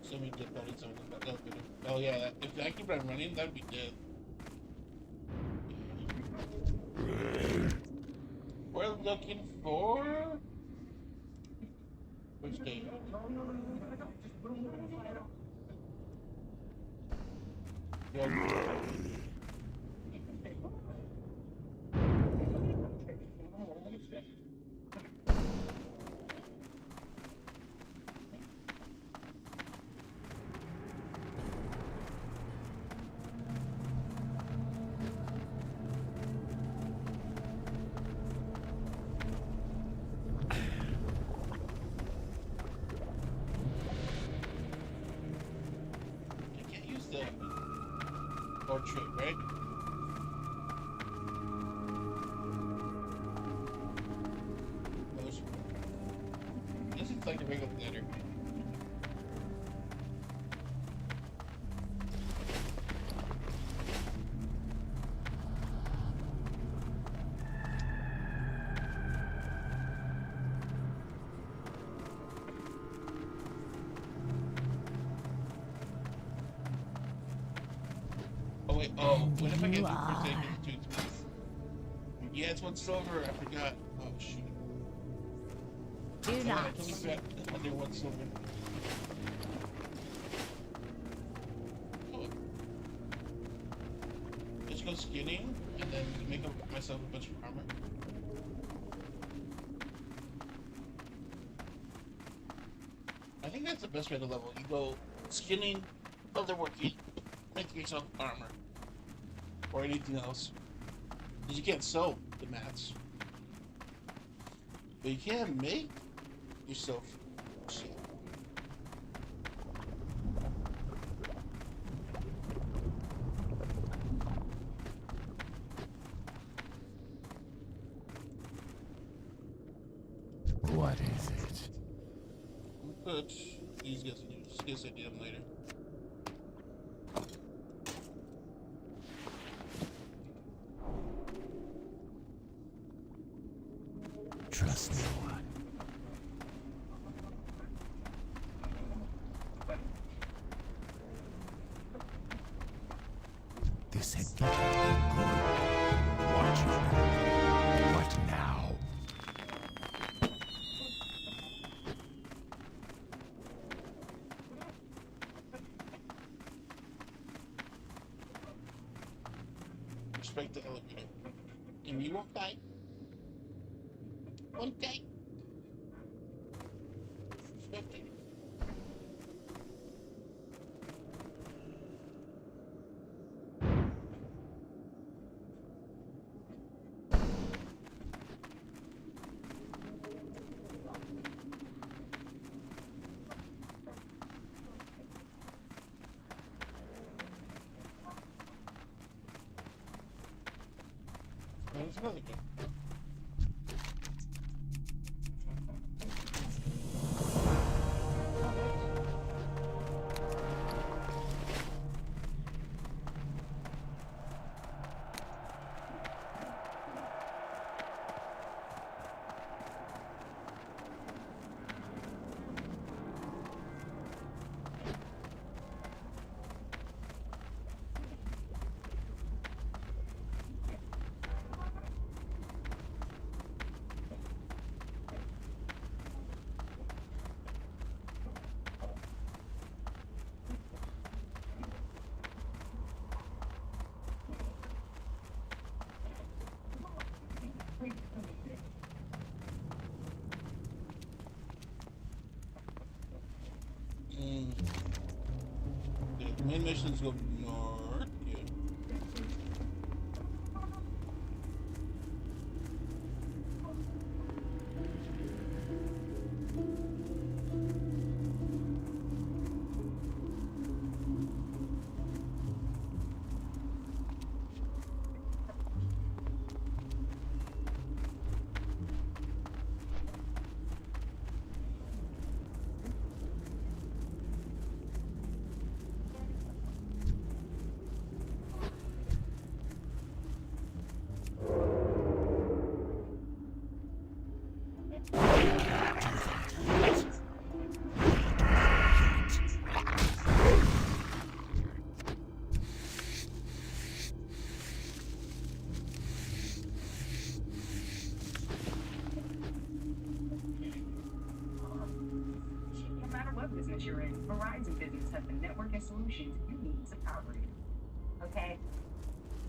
So many dead bodies on the back. Oh yeah, if I keep on running, that'd be dead. We're looking for Which day? Portrait, right? This is like a regular letter. Oh wait, what if I get 2%? Yeah, it's 1 silver, I forgot. Oh shoot. Do not. I totally forgot under 1 silver. Oh. Just go skinning and then make myself a bunch of armor. I think that's the best way to level. You go skinning, leatherworking, make yourself armor. Or anything else. Because you can't sew the mats. But you can make yourself shit. What is it? But these guys will do them later. Trust no one. This had better be good. Watch it. What now? Respect the elevator. And you won't die. One day. Respect it. There's another game. The main missions go north. Yeah. that you're in, Verizon Business has the network and solutions you need to power it. Okay.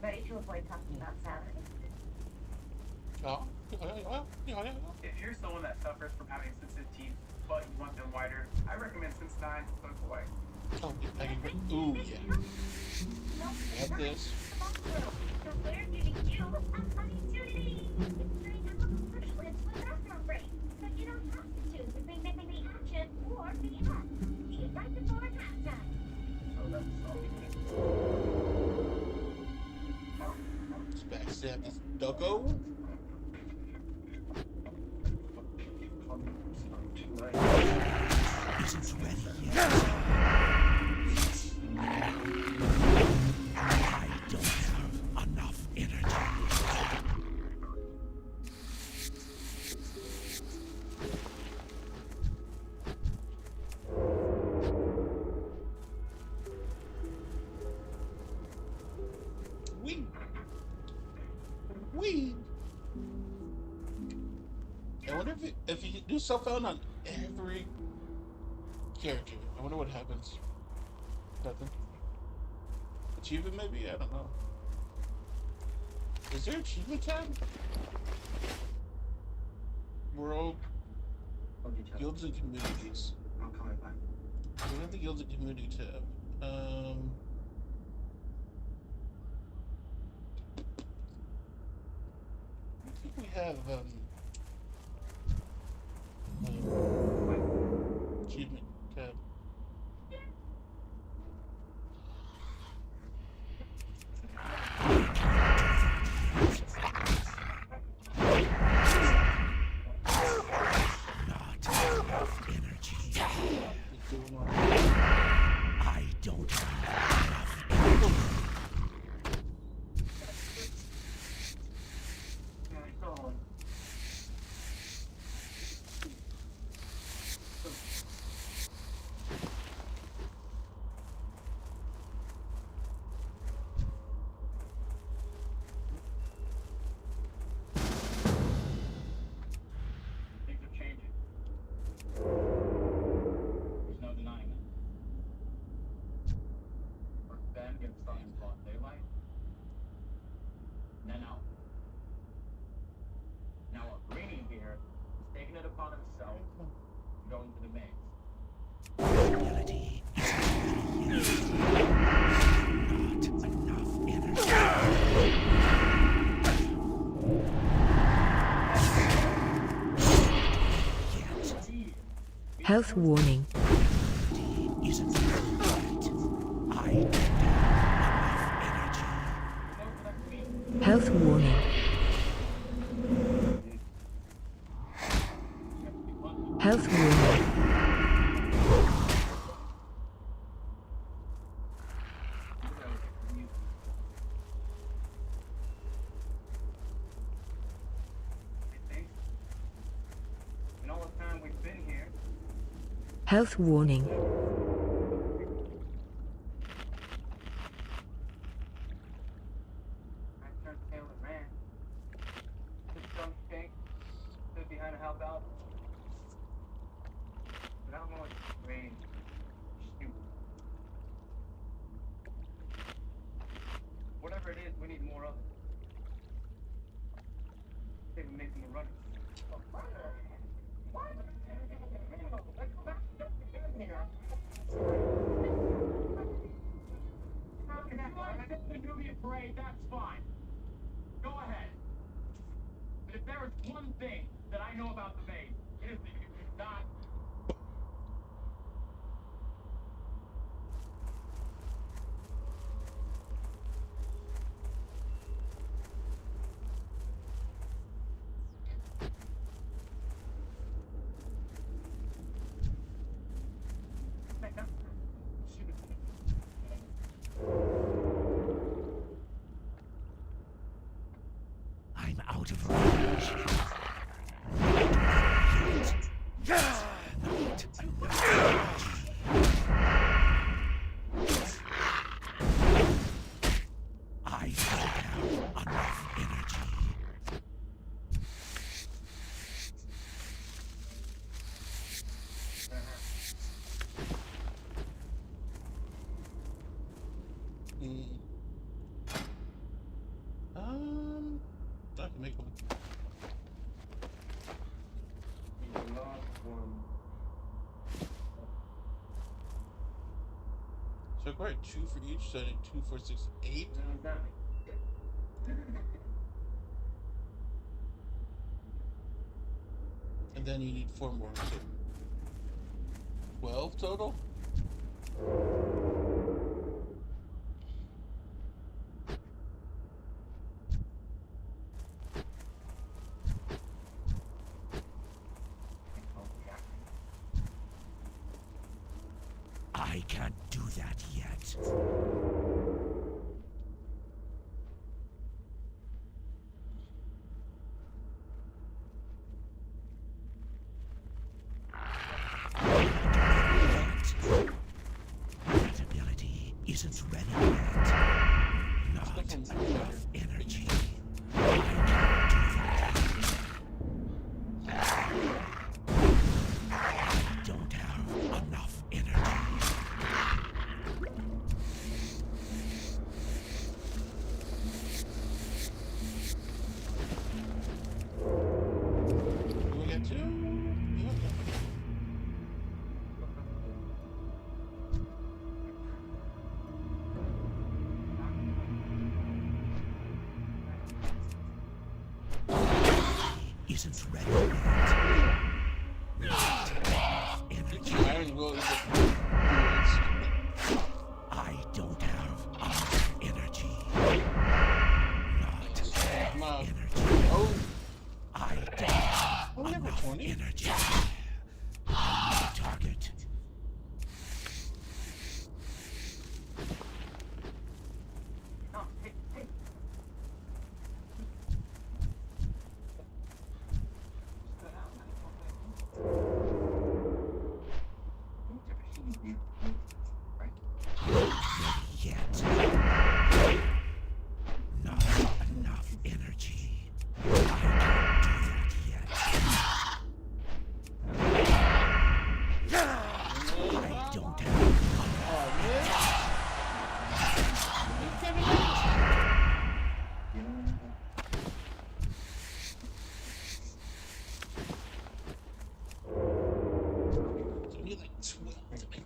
Ready to avoid talking about salary? If you're someone that suffers from having sensitive teeth, but you want them whiter, I recommend Sensodyne Clinical White. Oh, I can get. Ooh, yeah. Got this. So we're giving you a opportunity. It's very ethical push lists with bathroom break. But you don't have to choose between missing the action or the ad. See it right before halftime. So that's all we need. Let's backstab this doggo. Isn't ready yet. I don't have enough energy. Weed. I wonder if you do self-found on every character. I wonder what happens. Nothing. Achievement maybe? I don't know. Is there achievement tab? World guilds and communities. I'm coming back. We have the guilds and community tab. I think we have achievement tab. I don't have enough. Things are changing. There's no denying that. First Ben gets started in broad daylight, and then out. Now a greenie here is taking it upon himself to go into the maze. Ability isn't not enough energy. Health warning. Isn't yet. I don't have enough energy. Health warning. Health warning. In all the time we've been here, Health warning. I turned tail and ran. This dumb skank stood behind a help out. But I don't know what's strange. Stupid. Whatever it is, we need more of it. I think we make them run. If you be afraid, that's fine. Go ahead. But if there is one thing that I know about the maze, it is that you do not. I'm out of range. I don't have enough energy. Mm. I can make one. The last one. So I required 2 for each, so I need 2, 4, 6, 8. And then you need 4 more, so 12 total? I can't do that yet. That ability isn't ready yet. Not enough energy. I can't do that. I don't have enough energy. Do we get 2? Yeah. Isn't ready yet. Not enough energy. Iron will is I don't have enough energy. Not enough energy. Oh, I don't have we have a enough 20. energy. Target. Yet. Not enough energy. I can't do that yet. I don't have enough. So we need like 12 to make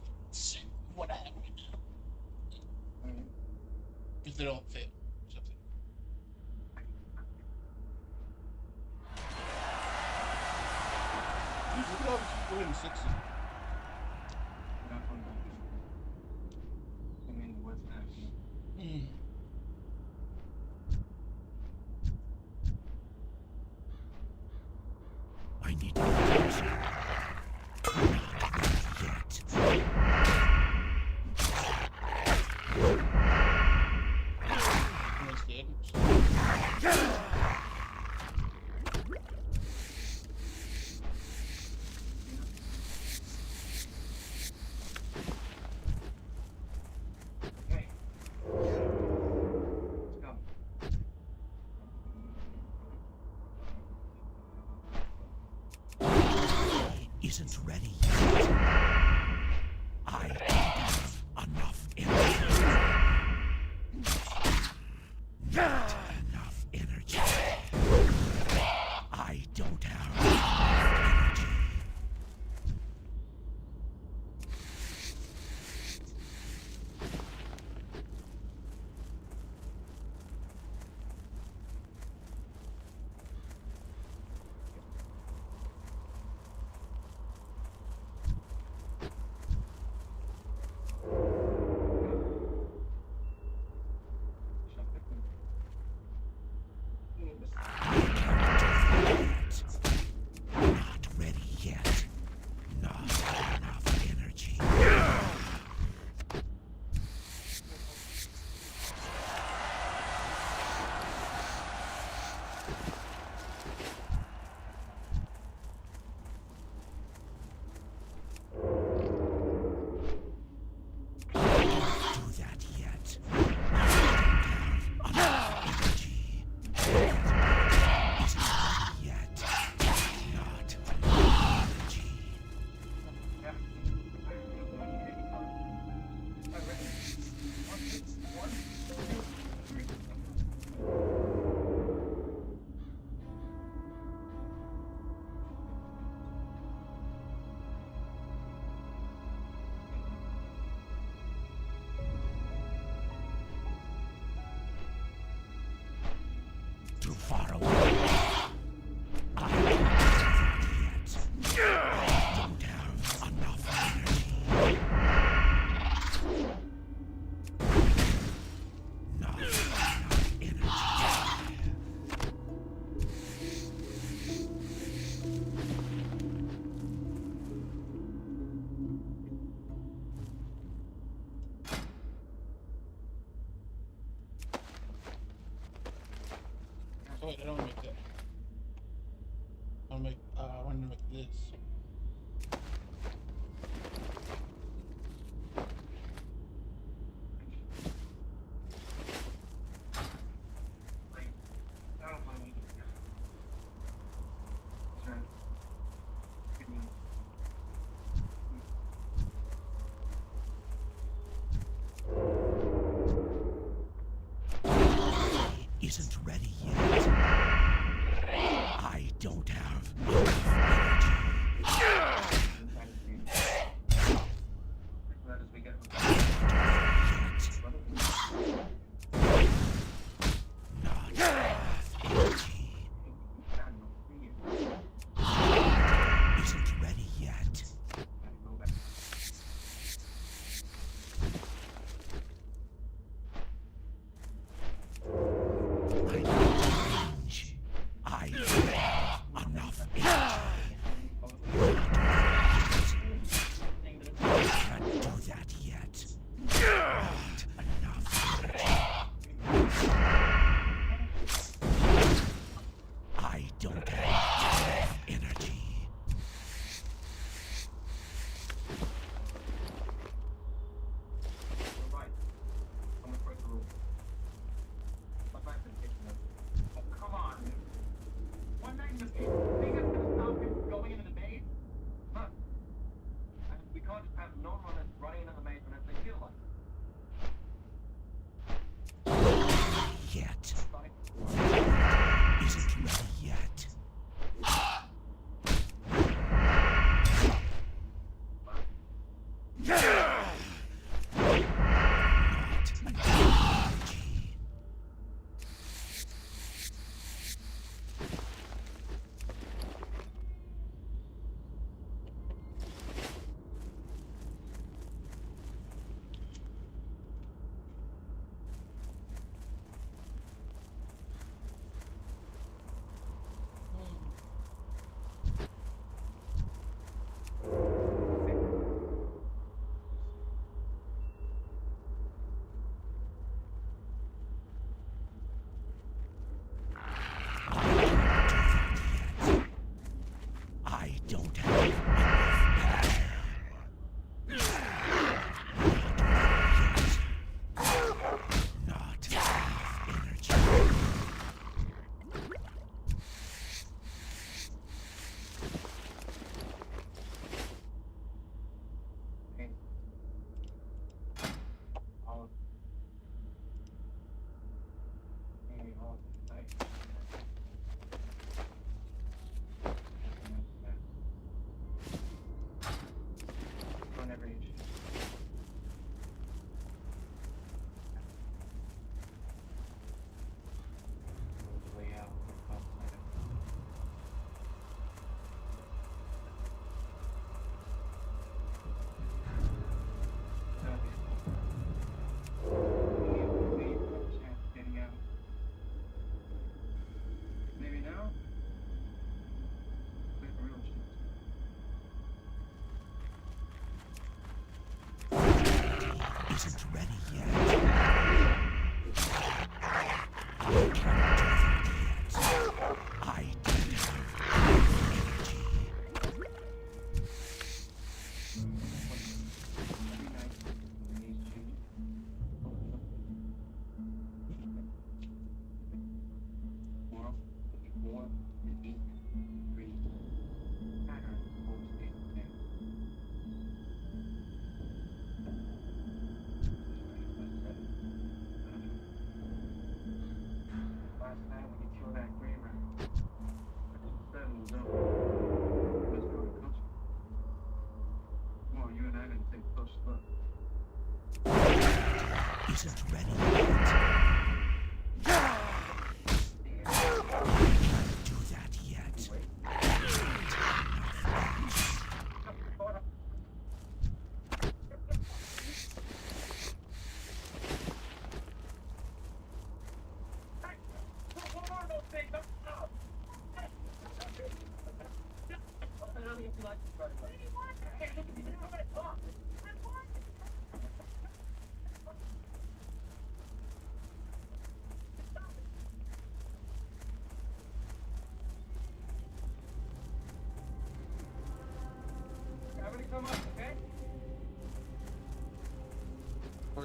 what I have right now. If they don't fail. Something. You should go up to 460. I mean, what's happening? I need to get closer. Not yet. Almost dead. Hey. Let's go. Isn't ready yet. I don't have enough energy. Not enough energy. I don't have enough energy. wait, I don't want to make that. I want to make this. Isn't ready yet. I don't have enough energy. Isn't ready yet. I don't have enough energy.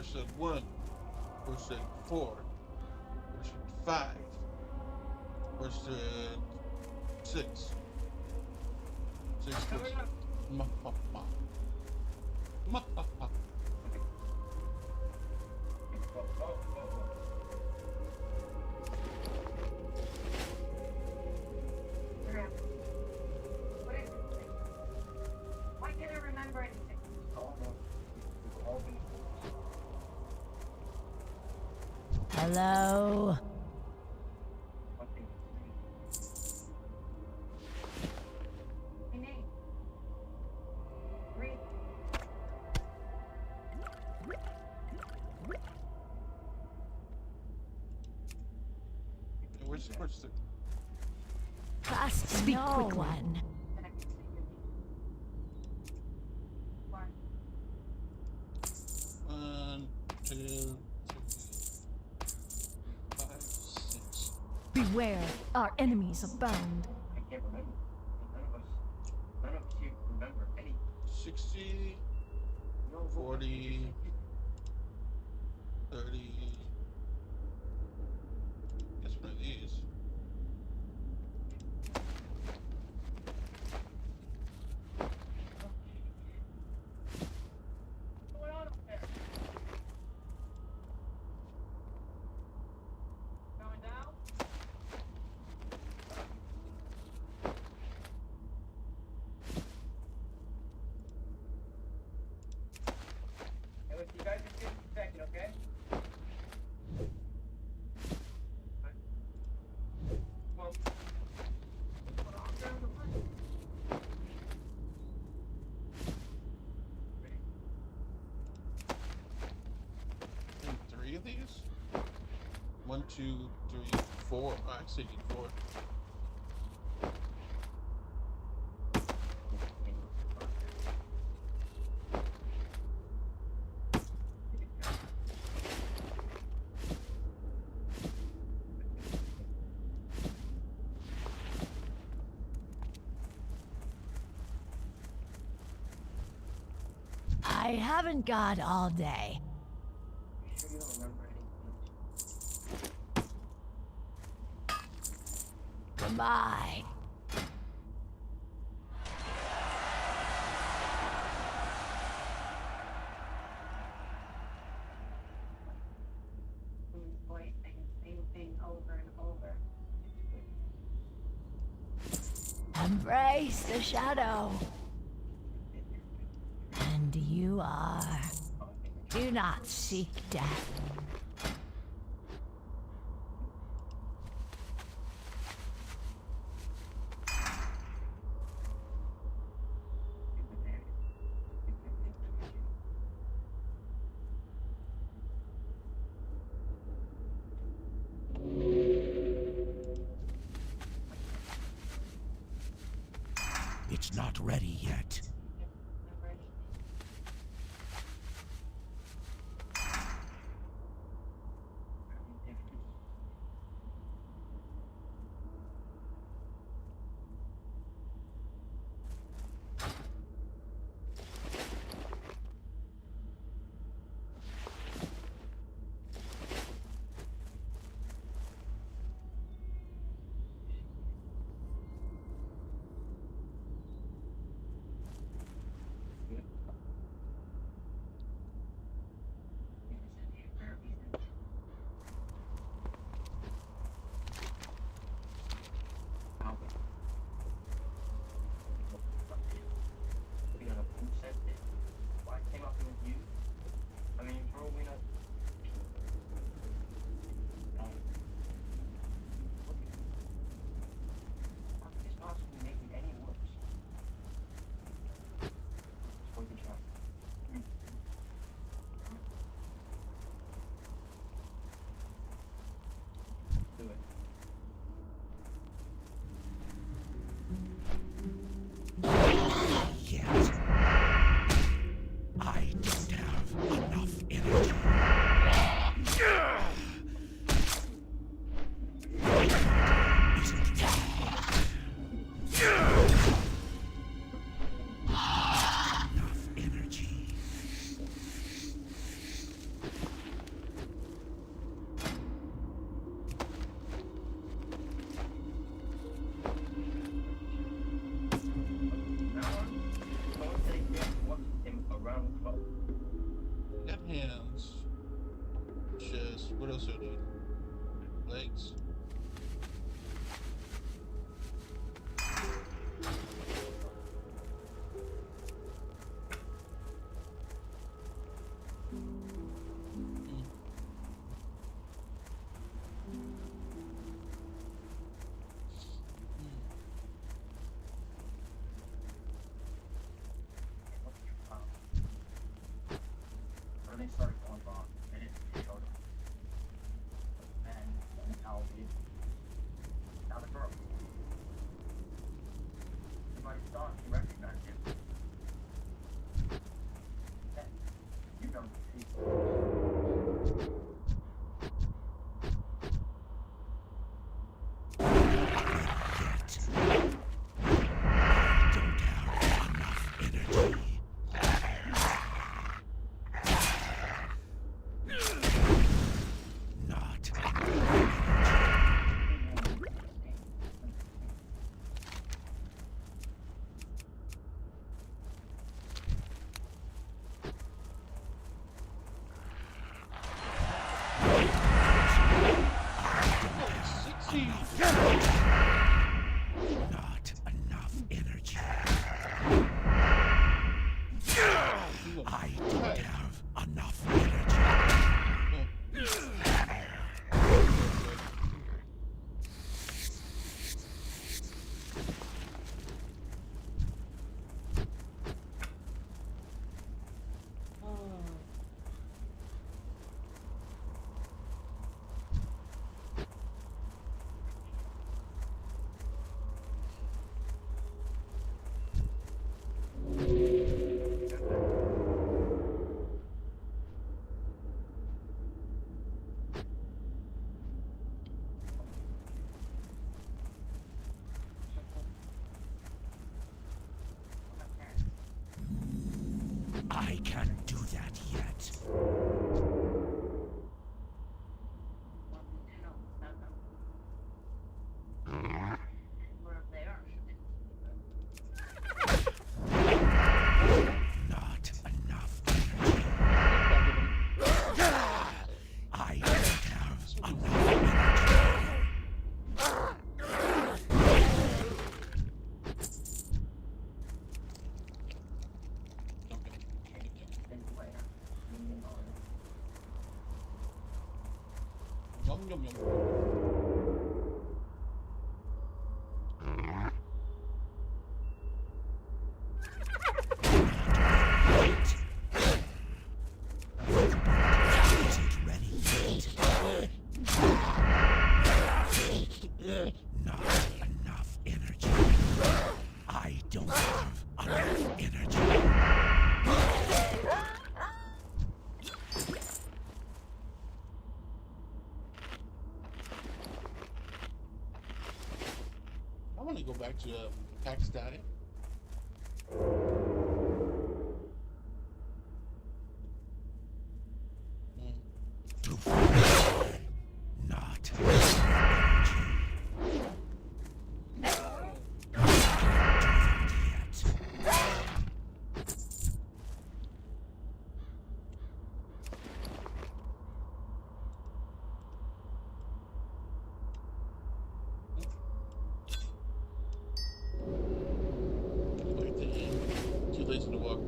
Person 1, person 4, person 5, person 6. 6 person. Ma ma ma. Ma ma ma. Why can't I remember anything? Hello? My name. Read. Where's the person? Trust Speak no quickly. one. One, two, three, 5, 6. Beware, our enemies abound. I can't remember. None of us here remember any. 60, 40, 30. Guess one of these. What's going on up there? Going down? Hey, listen, you guys just give me a second, okay? Well, And 3 of these? 1, 2, 3, 4. Oh, I actually need 4. I haven't got all day. You sure you don't remember anything? Goodbye. Who's voice saying the same thing over and over? Embrace the shadow. And you are. Do not seek death. It's not ready yet. What else do I need? Legs. When they started going wrong, they didn't show them. And now now the girl. Somebody saw him, he recognized him. And you know, Not enough energy. I don't have enough energy. I can't do that yet. Not enough energy. I don't have enough energy. Yum yum yum. Is it ready yet? Not enough energy. I don't have enough energy. I want to go back to Pakistani. Not Too lazy to walk.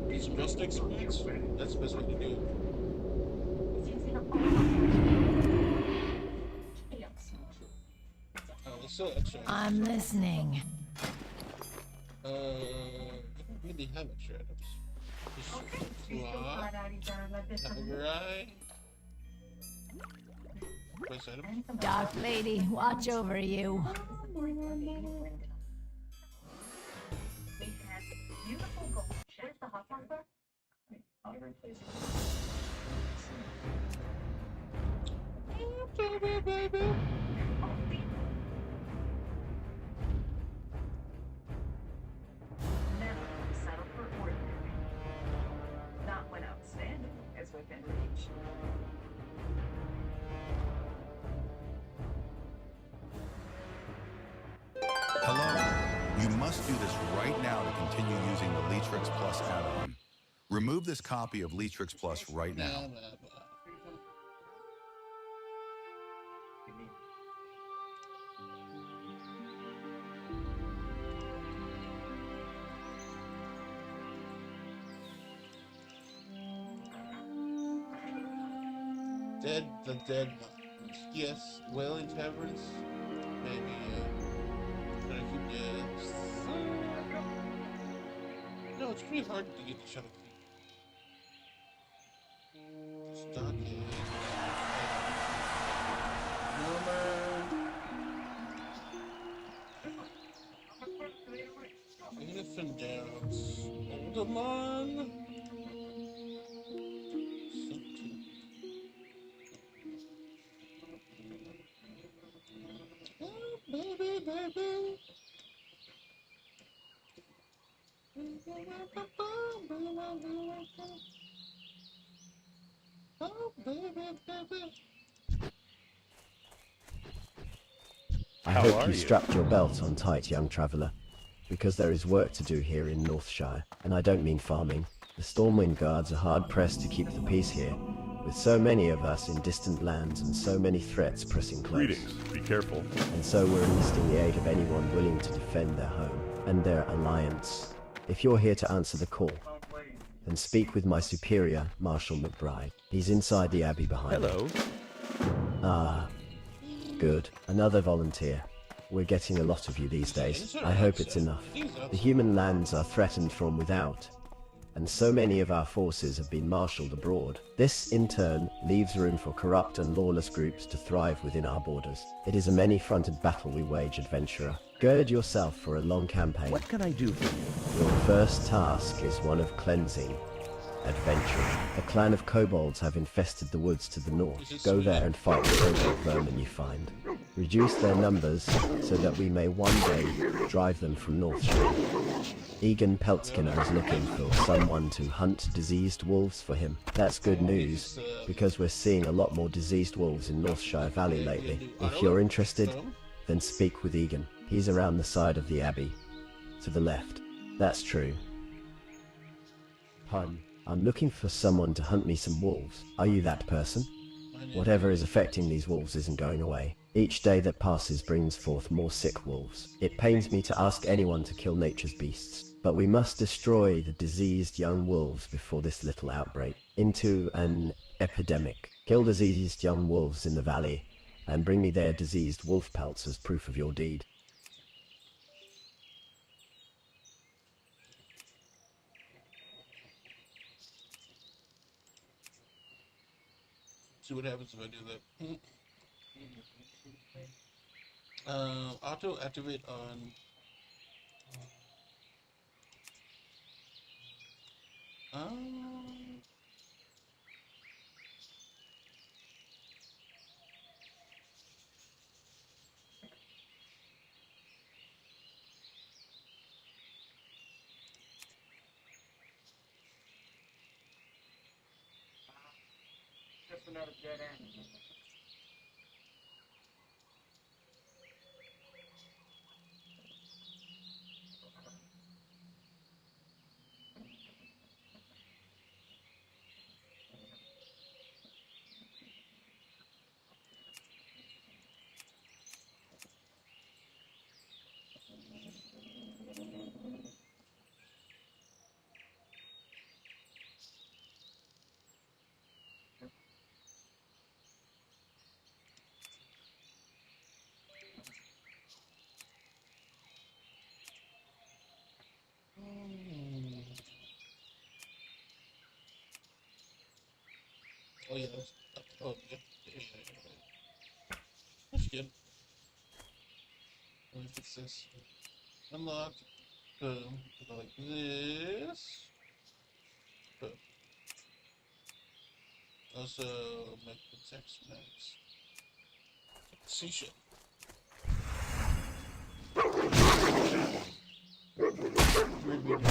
Get some rest experience. That's the best way to do it. Let's extra. I'm listening. I don't really have extra items. Press item. Dark Lady, watch over you. Beautiful gold. Where's the hot sauce bar? Never settle for ordinary. Not when outstanding is within reach. Hello. You must do this right now to continue using the Leatrix Plus add-on. Remove this copy of Leatrix Plus right now. The dead ones. Yes, whaling taverns. Maybe, try to keep no, it's pretty hard to get the shuttle key. Stockade. Innocent Downs. Oldemon. Oh, baby, baby. Oh, baby, baby. I hope you strapped your belt on tight, young traveller, because there is work to do here in Northshire, and I don't mean farming. The Stormwind Guards are hard-pressed to keep the peace here, with so many of us in distant lands and so many threats pressing close. Greetings, be careful. And so we're enlisting the aid of anyone willing to defend their home and their alliance. If you're here to answer the call, then speak with my superior, Marshal McBride. He's inside the abbey behind me. Ah, good. Another volunteer. We're getting a lot of you these days. I hope it's enough. The human lands are threatened from without, and so many of our forces have been marshaled abroad. This, in turn, leaves room for corrupt and lawless groups to thrive within our borders. It is a many-fronted battle we wage, adventurer. Gird yourself for a long campaign. What can I do for you? Your first task is one of cleansing. Adventurer. A clan of kobolds have infested the woods to the north. Go there and fight the kobold vermin you find. Reduce their numbers so that we may one day drive them from Northshire. Egan Peltskinner is looking for someone to hunt diseased wolves for him. That's good news, because we're seeing a lot more diseased wolves in Northshire Valley lately. If you're interested, then speak with Egan. He's around the side of the abbey. To the left. That's true. Pun. I'm looking for someone to hunt me some wolves. Are you that person? Whatever is affecting these wolves isn't going away. Each day that passes brings forth more sick wolves. It pains me to ask anyone to kill nature's beasts, but we must destroy the diseased young wolves before this little outbreak into an epidemic. Kill diseased young wolves in the valley, and bring me their diseased wolf pelts as proof of your deed. See what happens if I do that. Auto activate on. Just another dead end. Oh yeah, that's good. Let me fix this. Unlock. Boom. Go like this. Boom. Also make the text max. See shit. Weird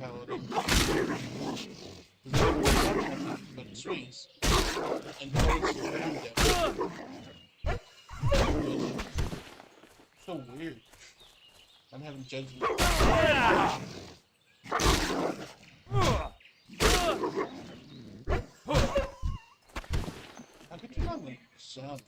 paladin. But it swings. And so weird. I'm having judgment. I could turn on the sound.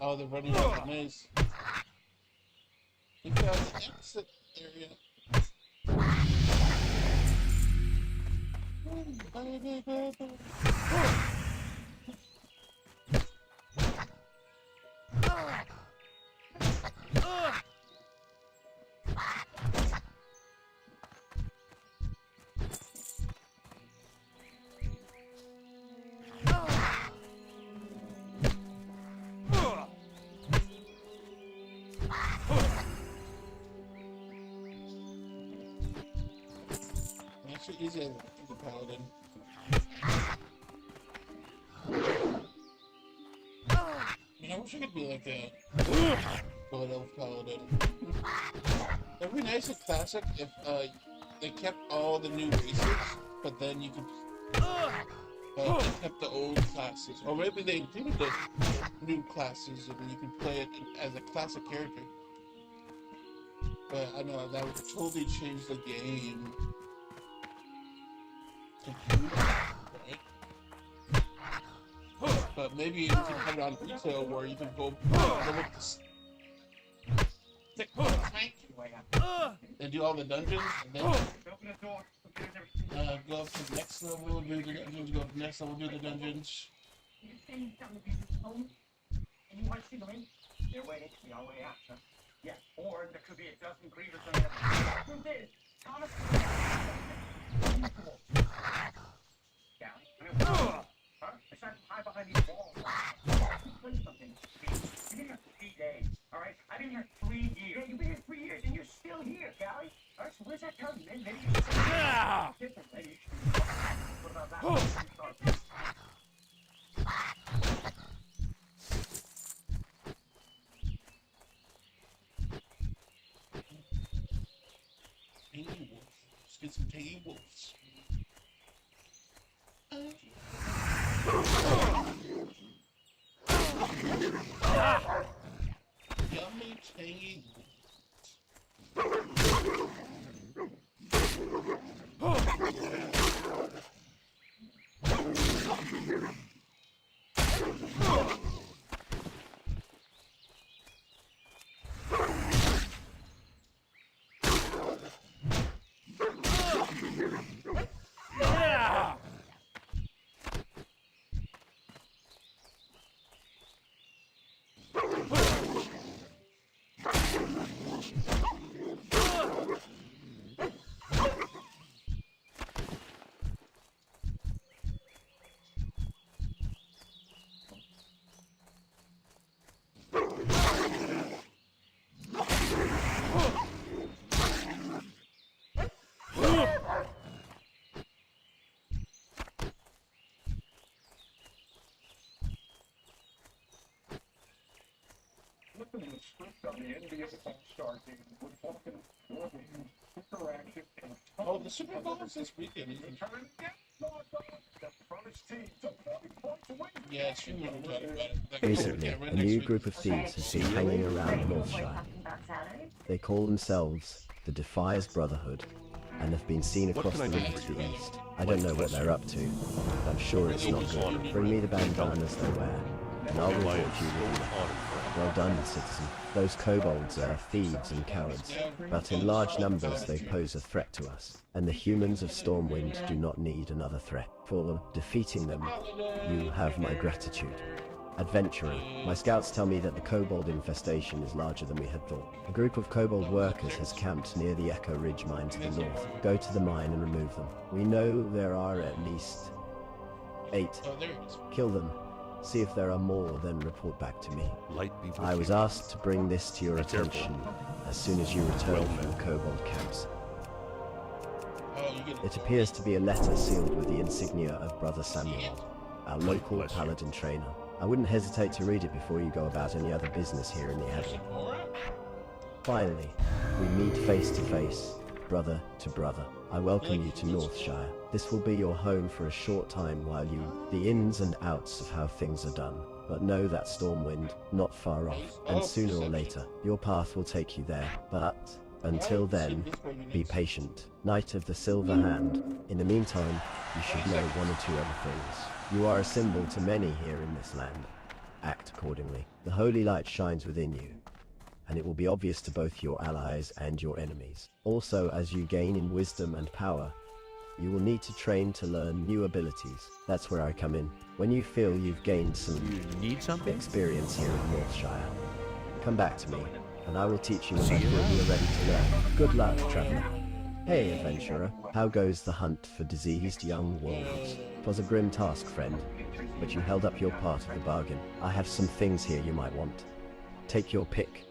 Oh, they're running out of the maze. We found the exit area. Actually, easier than the paladin. I wish I could be like a Gold Elf Paladin. It'd be nice and classic if they kept all the new races, but then you could they kept the old classes. Or maybe they included the new classes and you can play it as a classic character. But I know that would totally change the game. Right? But maybe you can have it on retail where you can go and do all the dungeons and then go up to the next level, do the dungeons, go up to the next level, do the dungeons. And you want to see the link? They're waiting to be our way out, huh? Yeah, or there could be a dozen grievers on the other side. Who's this? Thomas? Huh? I tried to hide behind these walls. Play something. You've been here 3 days, alright? I've been here 3 years. Yeah, you've been here 3 years and you're still here, Callie. Alright, so what does that tell you? Maybe you should say different. Maybe you should. What about that? Tangy wolf. Let's get some tangy wolves. Yummy tangy Looking at the script on the NBA All-Star game with fucking interaction and oh, the Super Bowl is this weekend, isn't it? Yeah, it's true. Recently, a new group of thieves has been hanging around Northshire. They call themselves the Defiers Brotherhood and have been seen across the river to the east. I don't know what they're up to, but I'm sure it's not good. Bring me the bandanas they wear, and I'll reward you with them. Well done, citizen. Those kobolds are thieves and cowards, but in large numbers they pose a threat to us, and the humans of Stormwind do not need another threat. For defeating them, you have my gratitude. Adventurer, my scouts tell me that the kobold infestation is larger than we had thought. A group of kobold workers has camped near the Echo Ridge mine to the north. Go to the mine and remove them. We know there are at least 8. Kill them, See if there are more, then report back to me. Light be with I was you. asked to bring this to your Be careful. attention as soon as you return Well from met. the Kobold camps. Oh, you get It appears to be a letter sealed with the insignia of Brother Samuel, our local bless you. paladin trainer. I wouldn't hesitate to read it before you go about any other business here in the Abbey. Finally, we meet face to face, brother to brother. I welcome you to Northshire. This will be your home for a short time while you the ins and outs of how things are done. But know that Stormwind not far off, and sooner or later your path will take you there. But until then, be patient. Knight of the Silver Hand. In the meantime, you should know one or two other things. You are a symbol to many here in this land. Act accordingly. The holy light shines within you, and it will be obvious to both your allies and your enemies. Also, as you gain in wisdom and power, you will need to train to learn new abilities. That's where I come in. When you feel you've gained some experience here in Northshire, come back to me, and I will teach you when I feel you are ready to learn. Good luck, traveler. Hey, adventurer. How goes the hunt for diseased young wolves? 'Twas a grim task, friend, but you held up your part of the bargain. I have some things here you might want. Take your pick.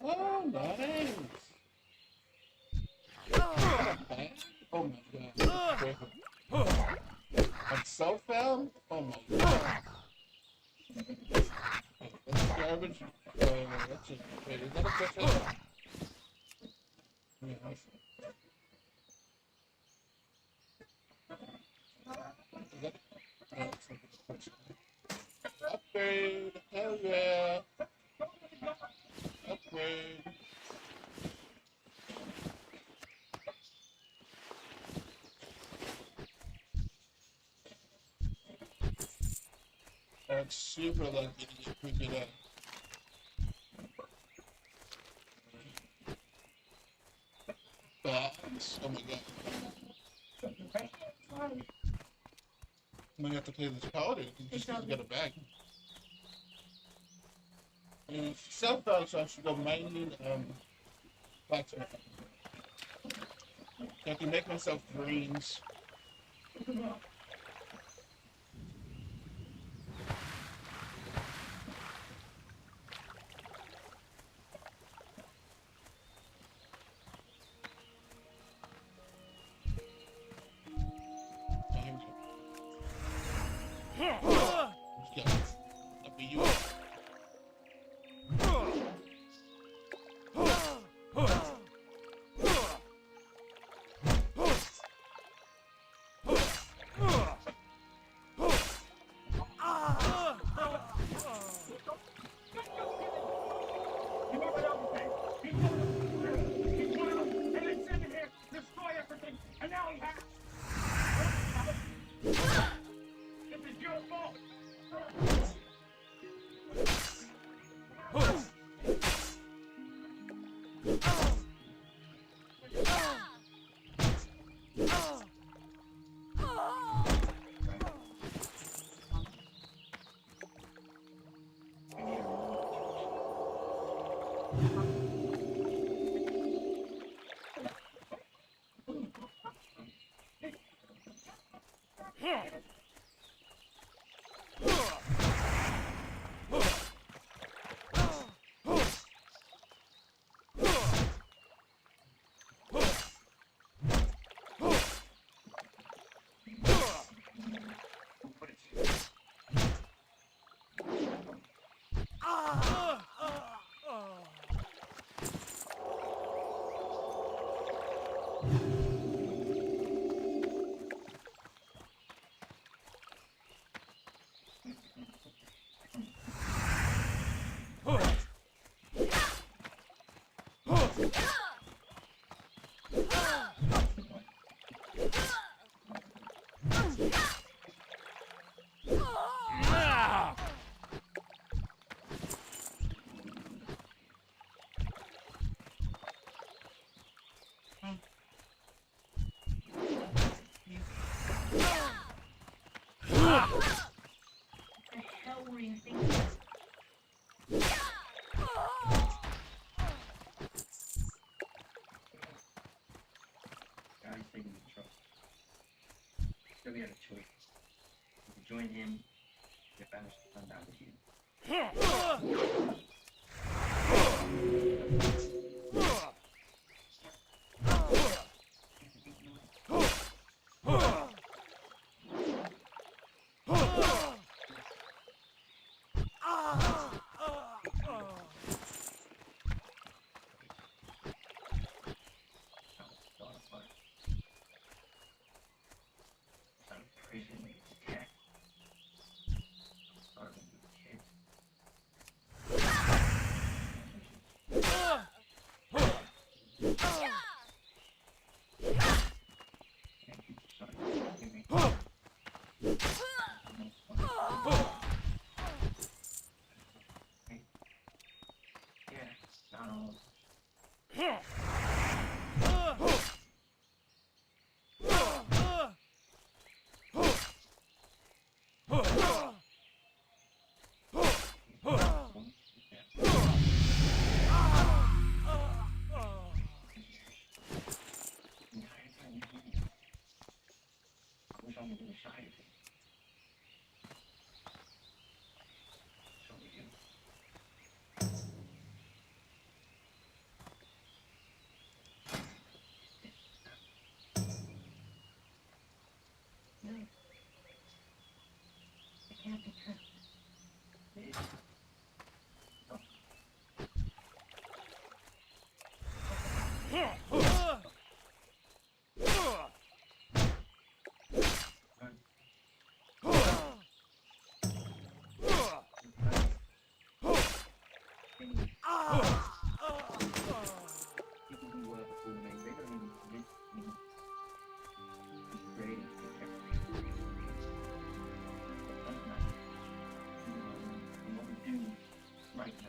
Oh, nice. Oh my god. I'm so found? Oh my god. garbage. That's it. Wait, is that a question? Yeah. Upgrade! Hell yeah! Upgrade! That's super lucky to get freaking out. Bags. Oh my god. I'm gonna have to play this paladin just because I got a bag. And self-thought, so I should go mining, blacksmith. I can make myself greens. So we had a choice. You could join him, or banish the sun down with you. They don't even create what we do right now.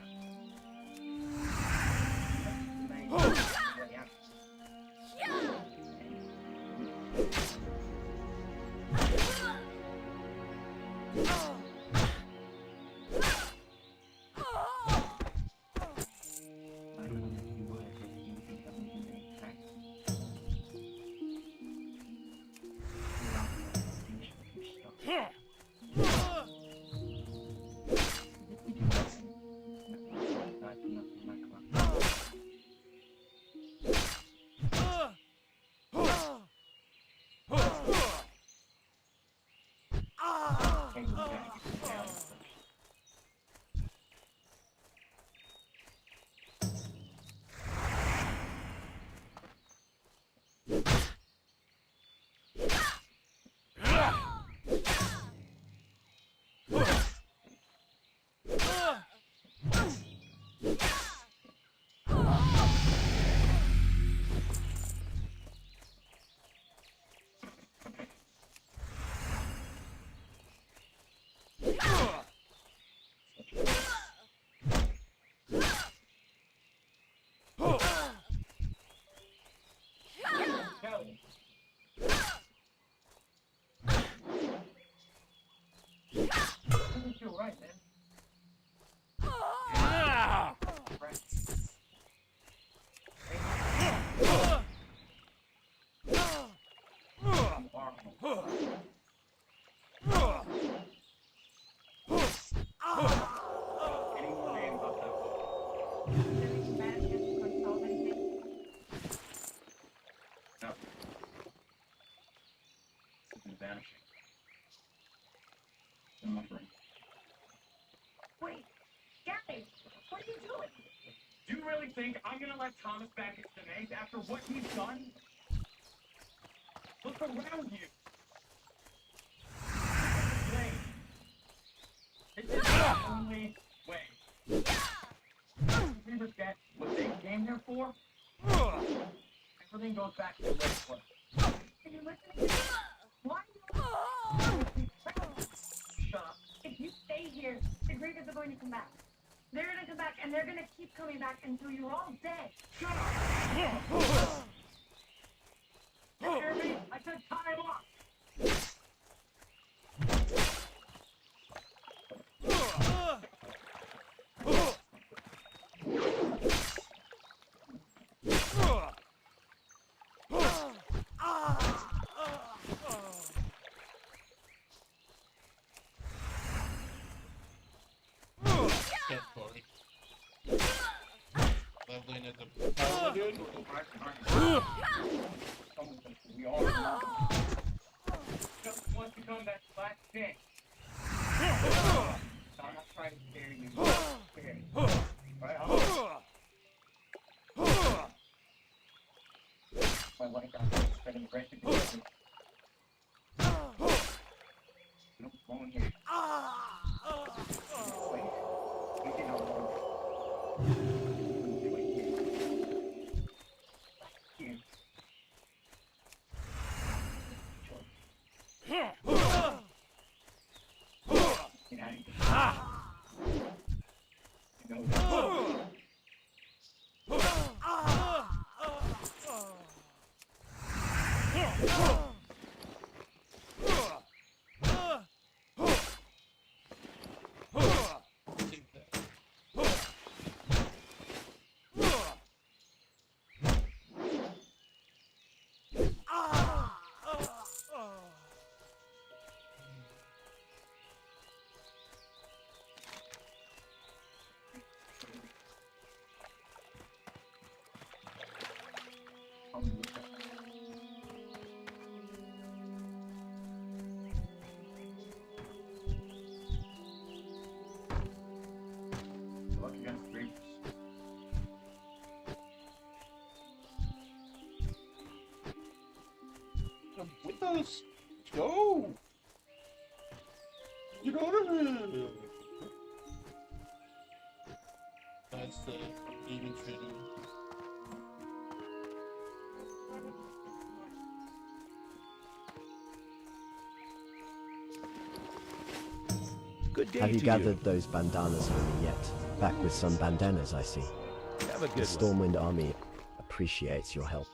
You're right, man. Wait, guys, what are you doing? Do you really think I'm gonna let Thomas back at Sinead after what he's done? Look around you. This is the only way. We forget what they came here for. Everything goes back to the way it was. Are you listening to me? Why are you... Shut up. If you stay here, the Grievous are going to come back. They're going to come back, and they're going to keep coming back until you're all dead. Shut up! You hear me? I said time off! Can't party. Leveling at the power, dude. We all know. Just want to become that black thing. So I'm not trying to scare you. Scare you. Right? My life got spending the rest of the day. You don't belong here. Wait. You can all do it here. Here. Get out of here. You know that. Luck against the Reapers. Come with us. Let's go. Get over here. That's the demon training. Good day Have you to gathered those bandanas for me yet? Back with some bandanas, I see. Have a The good Stormwind Army appreciates your help.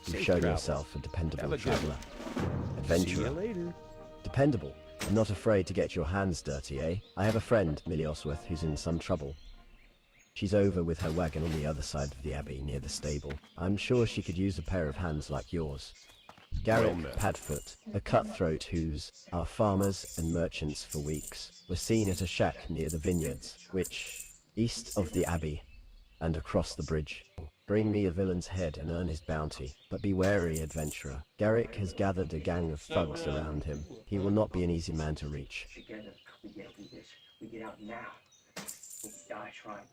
You've Safe shown travels. yourself a dependable Have a good traveler. one. Adventurer. See you later. Dependable. And not afraid to get your hands dirty, eh? I have a friend, Millie Osworth, who's in some trouble. She's over with her wagon on the other side of the abbey near the stable. I'm sure she could use a pair of hands like yours. Garrick met. Padfoot, a cutthroat whose our farmers and merchants for weeks were seen at a shack near the vineyards, which, east of the abbey and across the bridge. Bring me a villain's head and earn his bounty, but be wary, adventurer. Garrick has gathered a gang of thugs around him. He will not be an easy man to reach. Together, we get through this. We get out now. We die trying.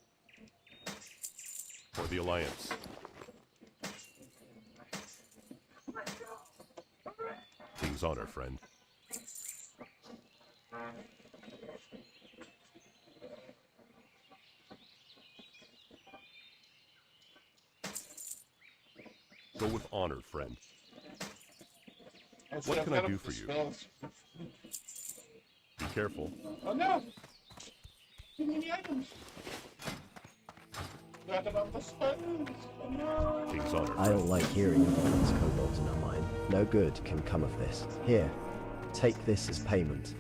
For the Alliance. King's honor, friend. Go with honor, friend. What can I do for you? Be careful. Oh no! Too many items. Forgot about the spells. Oh no! King's honor. I don't like hearing of all these kobolds in our mine. No good can come of this. Here, take this as payment.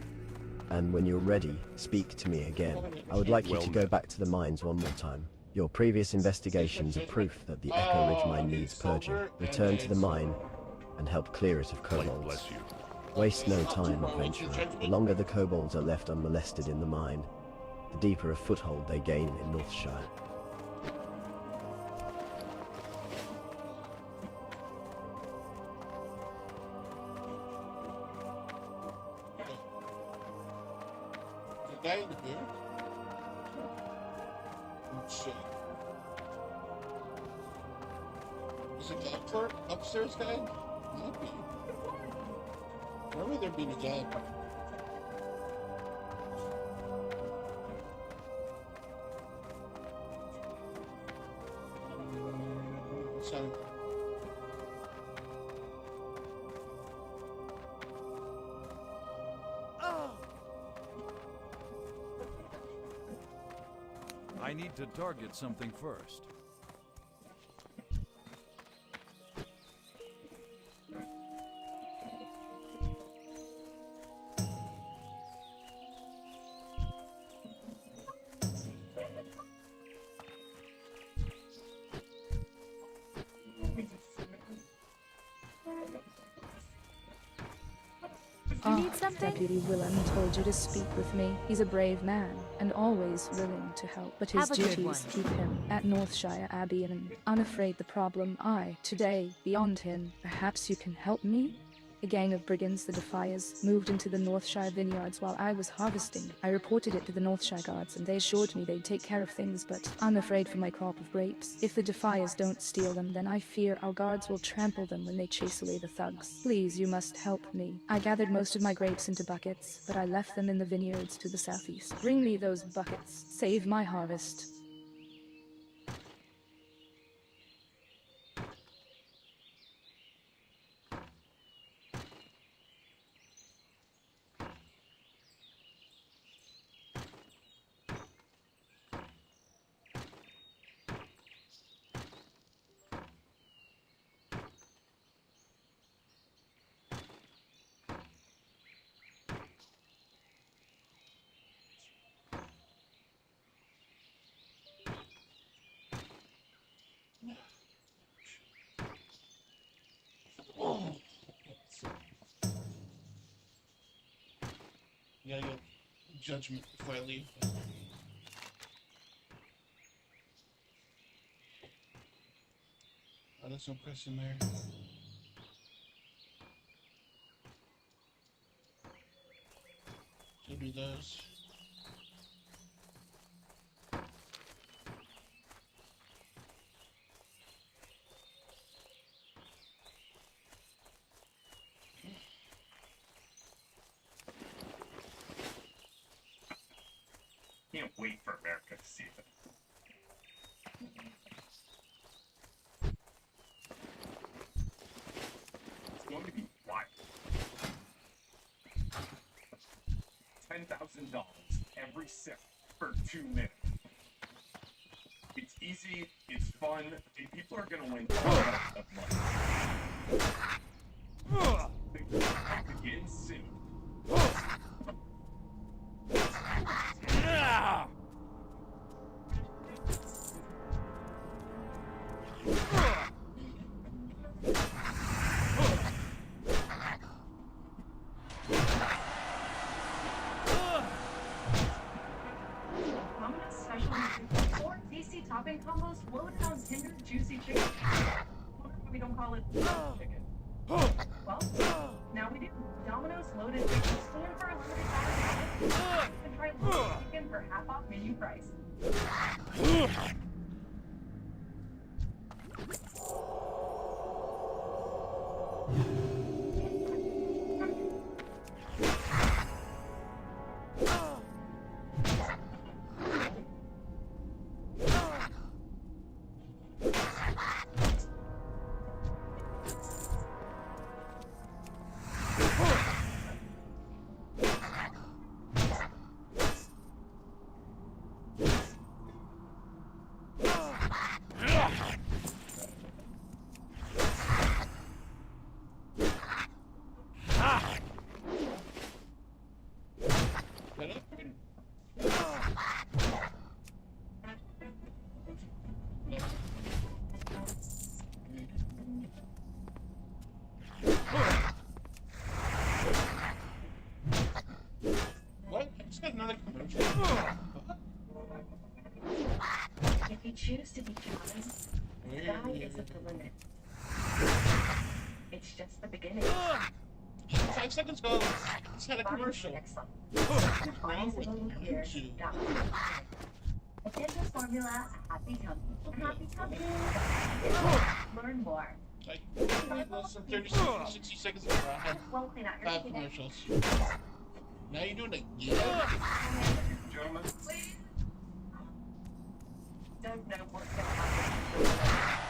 And when you're ready, speak to me again. I would like you to go back to the mines one more time. Your previous investigations are proof that the Echo Ridge mine needs purging. Return to the mine and help clear it of kobolds. Bless you. Waste no time, adventurer. The longer the kobolds are left unmolested in the mine, the deeper a foothold they gain in Northshire. The guy in the beard? Let's see. Is it the clerk upstairs guy? Might be. Why would there be a guy? So. I need to target something first. Deputy Willem told you to speak with me. He's a brave man, and always willing to help. But his Have a good duties one. keep him at Northshire Abbey and unafraid the problem I, today, beyond him. Perhaps you can help me? A gang of brigands, the Defiers, moved into the Northshire vineyards while I was harvesting. I reported it to the Northshire guards, and they assured me they'd take care of things, but I'm afraid for my crop of grapes. If the Defiers don't steal them, then I fear our guards will trample them when they chase away the thugs. Please, you must help me. I gathered most of my grapes into buckets, but I left them in the vineyards to the southeast. Bring me those buckets. Save my harvest. Yeah, I get judgment before I leave. Oh, there's no question there. Should do those. Can't wait for America to see it. It's going to be wild. $10,000. every second for 2 minutes. It's easy, it's fun, and people are gonna win a lot of money. Begins soon. Domino's special 4 tasty topping combos loaded on tender, juicy chicken. Wonder why we don't call it chicken. Well, now we do. Domino's loaded chicken. And for a limited time, you can try loaded chicken for half off menu price. What? I just got another commercial. If you choose to be challenged, the sky isn't the limit. It's just the beginning. 5 seconds ago, I just had a commercial. What's wrong with YouTube? A dental formula, a happy tummy. A happy tummy. Learn more. Like, less than 30, 60 seconds ago, I had Well, clean out your 5 teeth. commercials. Now you're doing it again? Gentlemen, Don't know what's gonna happen.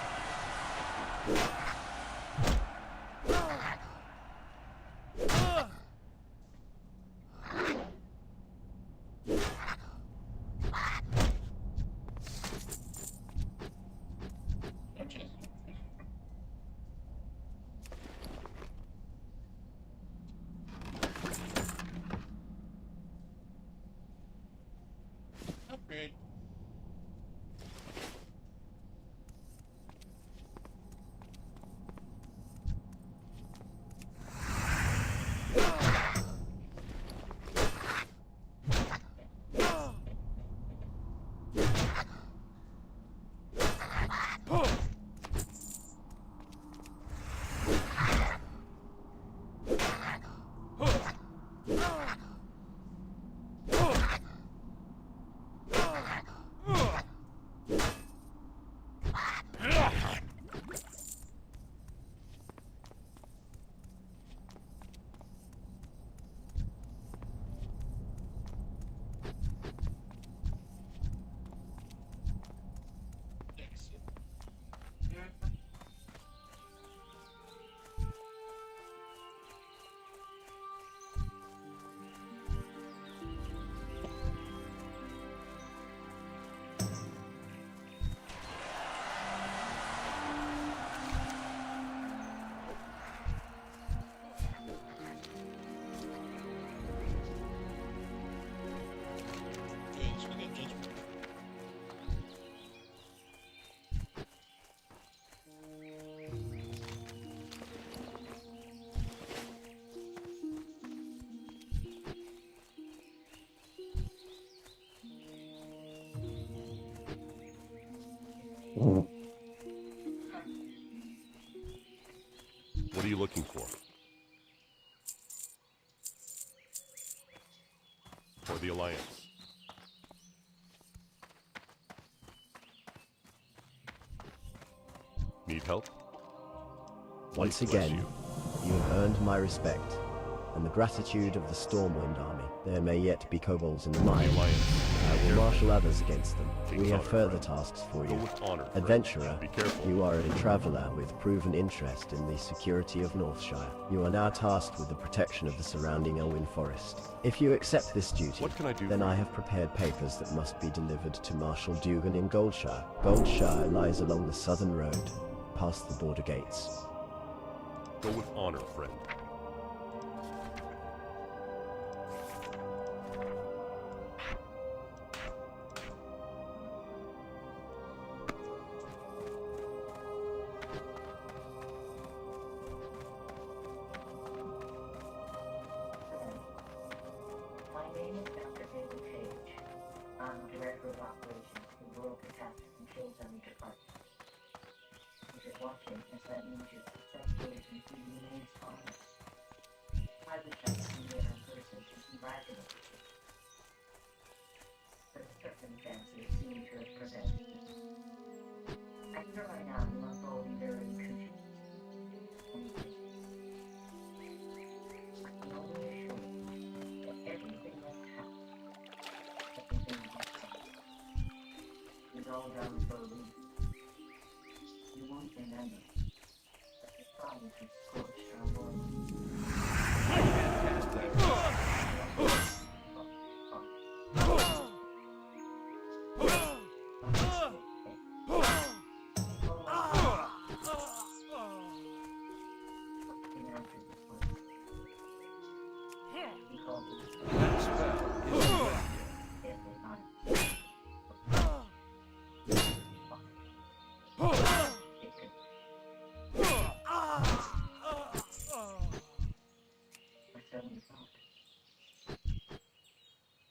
Okay. Upgrade. What are you looking for? For the Alliance. Need help? Once Bless again, you. you have earned my respect and the gratitude of the Stormwind Army. There may yet be kobolds in the mine. Alliance. I will marshal others against them. King's We have honor, further friend. tasks for Go you. with honor, friend. Adventurer, Be careful. you are a traveler with proven interest in the security of Northshire. You are now tasked with the protection of the surrounding Elwyn Forest. If you accept this duty, What can I do then for I you? have prepared papers that must be delivered to Marshal Dugan in Goldshire. Goldshire lies along the southern road, past the border gates. Go with honor, friend. My name is Dr. David Page. I'm Director of Operations for Rural Catastrophe Control Zone Department. If you're watching, as that means you've successfully completed the main spawner. I wish I could be there in person to congratulate you. But circumstances seem to have prevented me. I'm here right now, you must all be very confused. I can only assure you that everything that's happened, everything that's happened, is all done for a reason. You won't remember that the sun has scorched our world. I can't cast that. That spell isn't ready yet.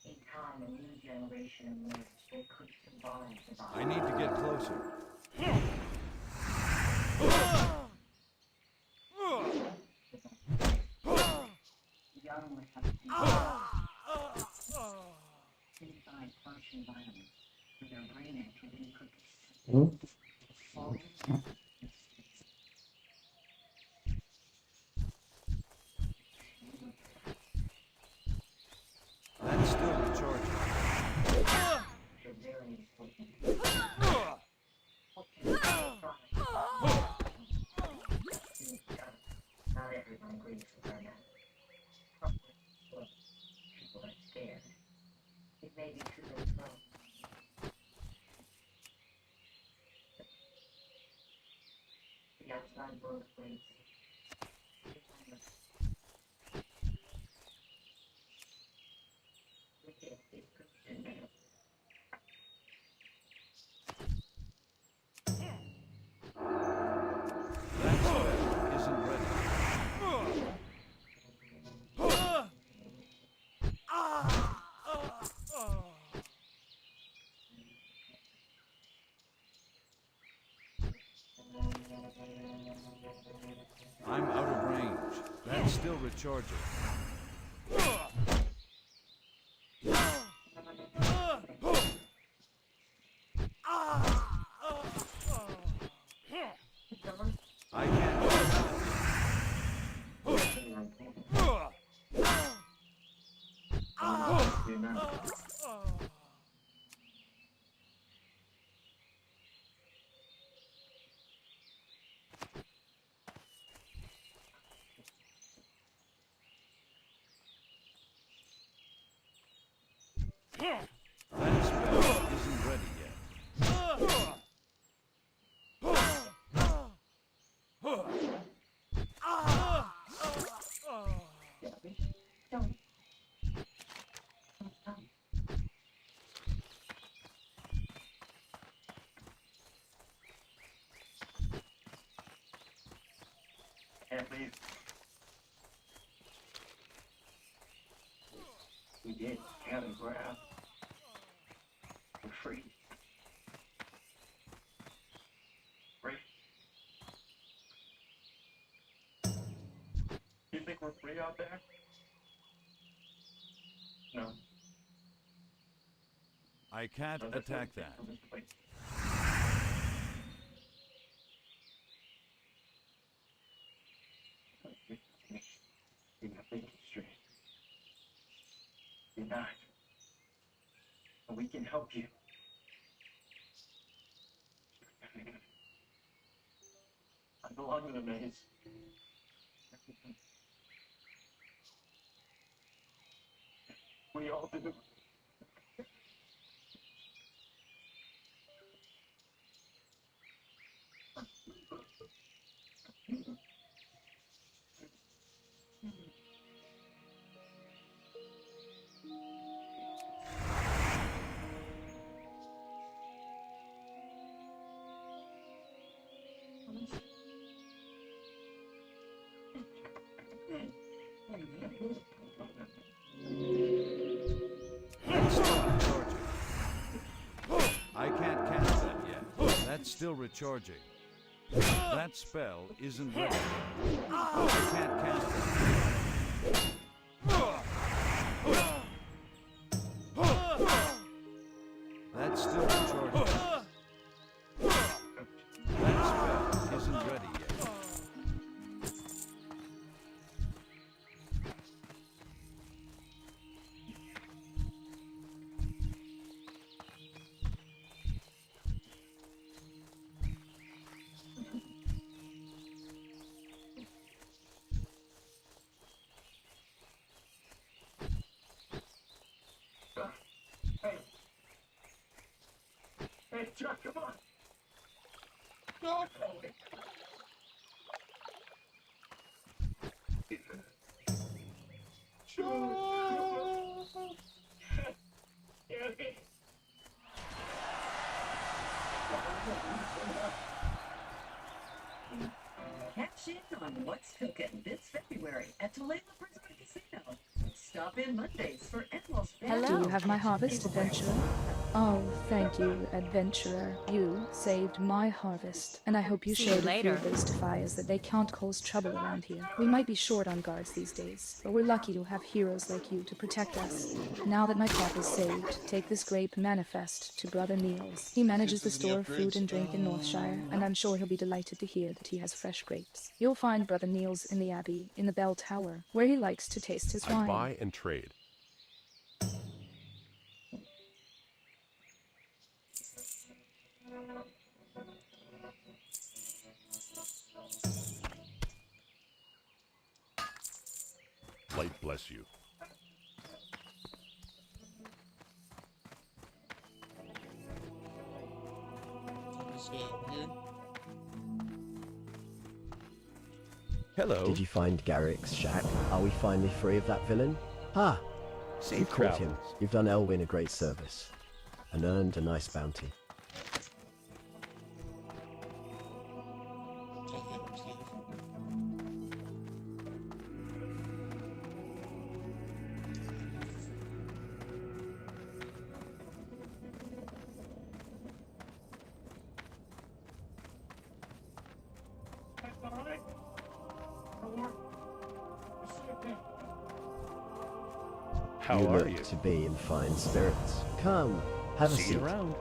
In time, a new generation emerged. They could survive the virus. I need to get closer. Young with some inside harsh environment where their brain activity could be all That's still recharging. they're very important. Not everyone agrees with our method. People are scared. It may be too late for us. The outside world waits. The gift is good to know. That spell isn't ready. I'm out of range. That's still recharging. I can't do that spell isn't ready yet. At least we did count and grab. We're free. Free. You think we're free out there? No. I can't attack that. You're not thinking straight. You're not. And we can help you. I belong in a maze. We all do. That's still recharging. I can't cast that yet. That's still recharging. That spell isn't ready. I can't cast it. That's still recharging. That spell isn't ready yet. Hey. Hey, Chuck, come on. Chuck! Catch in on what's cooking this February at Toledo Resort Casino. Stop in Mondays for endless Do you have my harvest, adventurer? Oh, thank you, adventurer. You saved my harvest, and I hope you See you showed a few later. of those defiers that they can't cause trouble around here. We might be short on guards these days, but we're lucky to have heroes like you to protect us. Now that my crop is saved, take this grape manifest to Brother Niels. He manages the store of food and drink in Northshire, and I'm sure he'll be delighted to hear that he has fresh grapes. You'll find Brother Niels in the Abbey, in the Bell Tower, where he likes to taste his I wine. buy and trade. Light bless you. Let's go over here. Hello. Did you find Garrick's shack? Are we finally free of that villain? Ah! Safe You caught him. travels. You've done Elwyn a great service. And earned a nice bounty. Take it upstairs. How you are look you? to be in fine spirits. Come, have a See you seat. around.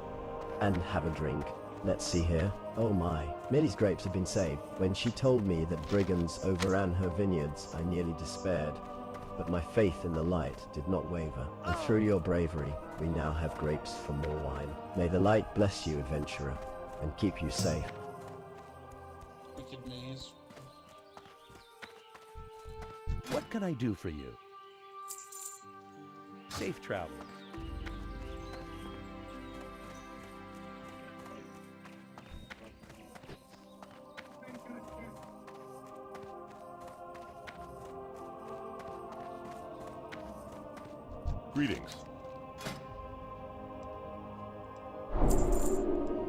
And have a drink. Let's see here. Oh my, Milly's grapes have been saved. When she told me that brigands overran her vineyards, I nearly despaired. But my faith in the light did not waver, and through your bravery, we now have grapes for more wine. May the light bless you, adventurer, and keep you safe. Wicked maze. What can I do for you? Safe travels. Greetings.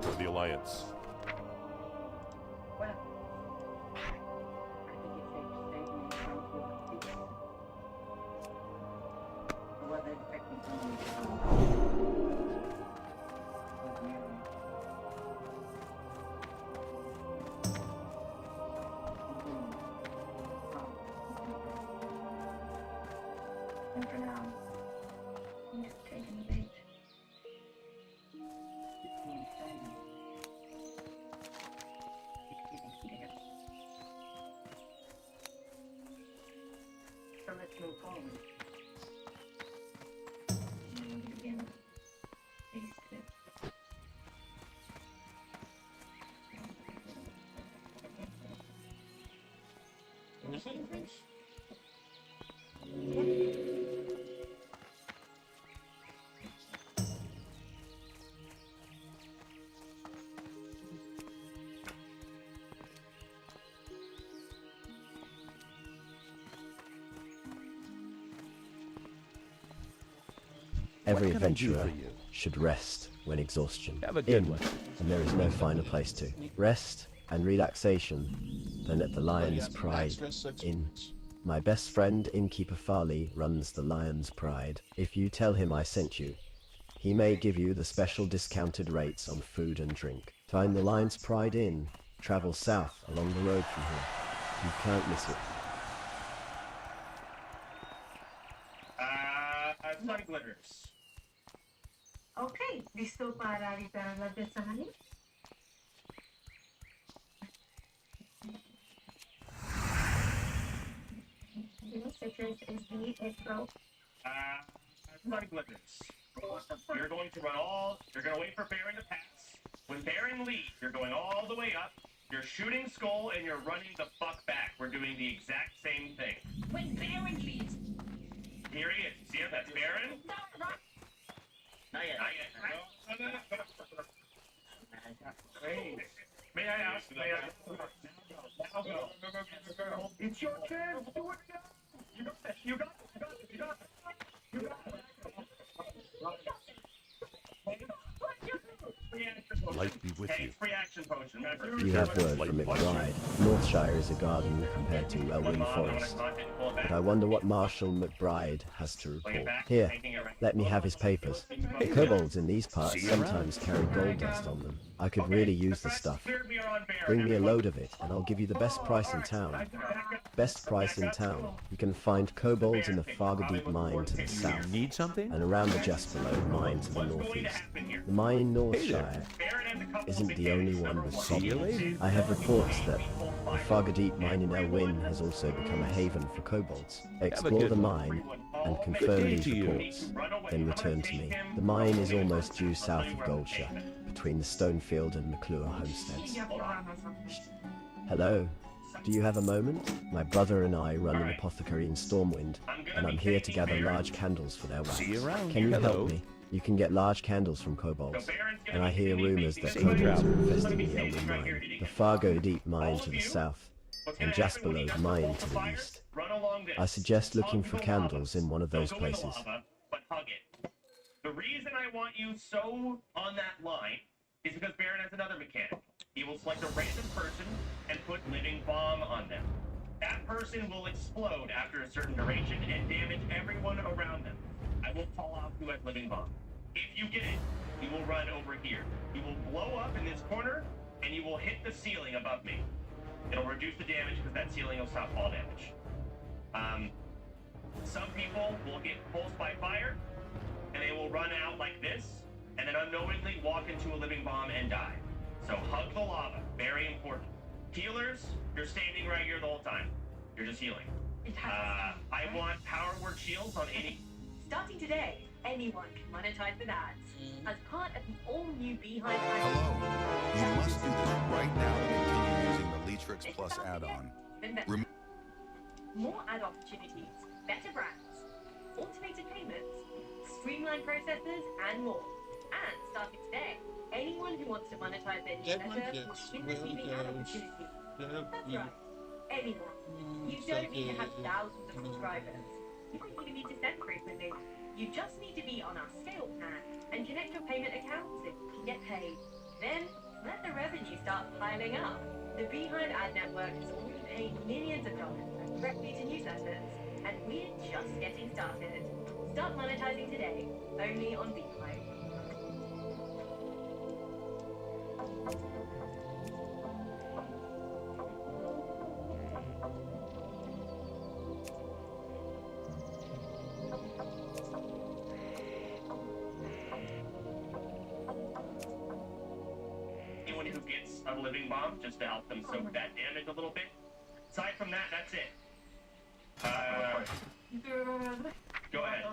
For the Alliance. Well, I think it's safe to say we trying to work with you. Well, they expect me to And for now, I'm just taking the bait. So let's move forward. Begin. Please. Every What can I do adventurer for you? should rest when exhaustion Have a good in, one. and there is no finer place to rest and relaxation than at the Lion's Pride Inn. My best friend, innkeeper Farley, runs the Lion's Pride. If you tell him I sent you, he may give you the special discounted rates on food and drink. Find the Lion's Pride Inn. Travel south along the road from here. You can't miss it. Sun glitters. Ok, listo para evitar la artesanía. Citrus is the intro. Sun glitters. You're going to you're going to wait for Baron to pass. When Baron leaves, you're going all the way up. You're shooting Skull and you're running the fuck back. We're doing the exact same thing. When Baron leaves. Here he is. See him? That's Baron. Not yet. Hey, may I ask? Now go. It's your chance. Do it now. You got this. You got this. You got this. You got this. Light be with you. Free action potion. Remember. You have word from McBride. Northshire is a garden compared to Elwyn Forest. But I wonder what Marshal McBride has to report. Here, let me have his papers. The kobolds in these parts sometimes carry gold dust on them. I could really use the stuff. Bring me a load of it, and I'll give you the best price in town. Best price in town. You can find kobolds in the Fargadeep mine to the south. Need something? And around the Jasperload mine to the northeast. The mine in Northshire isn't the only one with problems. I have reports that the Fargadeep mine in Elwyn has also become a haven for kobolds. Explore the mine and confirm these reports, then return to me. The mine is almost due south of Goldshire, between the Stonefield and McClure homesteads. Hello. Do you have a moment? My brother and I run an apothecary in Stormwind, and I'm here to gather large candles for their wax. Can you help me? You can get large candles from kobolds, and I hear rumors that kobolds are infesting the Elwyn mine, the Fargo Deep mine to the south, and Jasperload mine to the east. I suggest looking for candles in one of those places. But hug it. The reason I want you so on that line is because Baron has another mechanic. He will select a random person and put living bomb on them. That person will explode after a certain duration and damage everyone around them. I will call out who has living bomb. If you get it, you will run over here. You will blow up in this corner, and you will hit the ceiling above me. It'll reduce the damage because that ceiling will stop all damage. Some people will get pulsed by fire, and they will run out like this, and then unknowingly walk into a living bomb and die. So hug the lava, very important. Healers, you're standing right here the whole time. You're just healing. I want power word shields on any... Starting today, anyone can monetize with ads. As part of the all-new Beehive Hello. You must do this right now to continue using the Leatrix Plus add-on. More ad opportunities, better brands, automated payments, streamlined processes, and more. And starting today, anyone who wants to monetize their newsletter will instantly be ad opportunities. That's right. Anyone. You don't need to have thousands of subscribers. You don't even need to send frequently. You just need to be on our scale plan and connect your payment accounts so you can get paid. Then, let the revenue start piling up. The Beehive Ad Network has already paid millions of dollars directly to newsletters, and we're just getting started. Start monetizing today, only on Beehive. Anyone who gets a living bomb, just to help them soak that damage a little bit. Aside from that, that's it. Go ahead.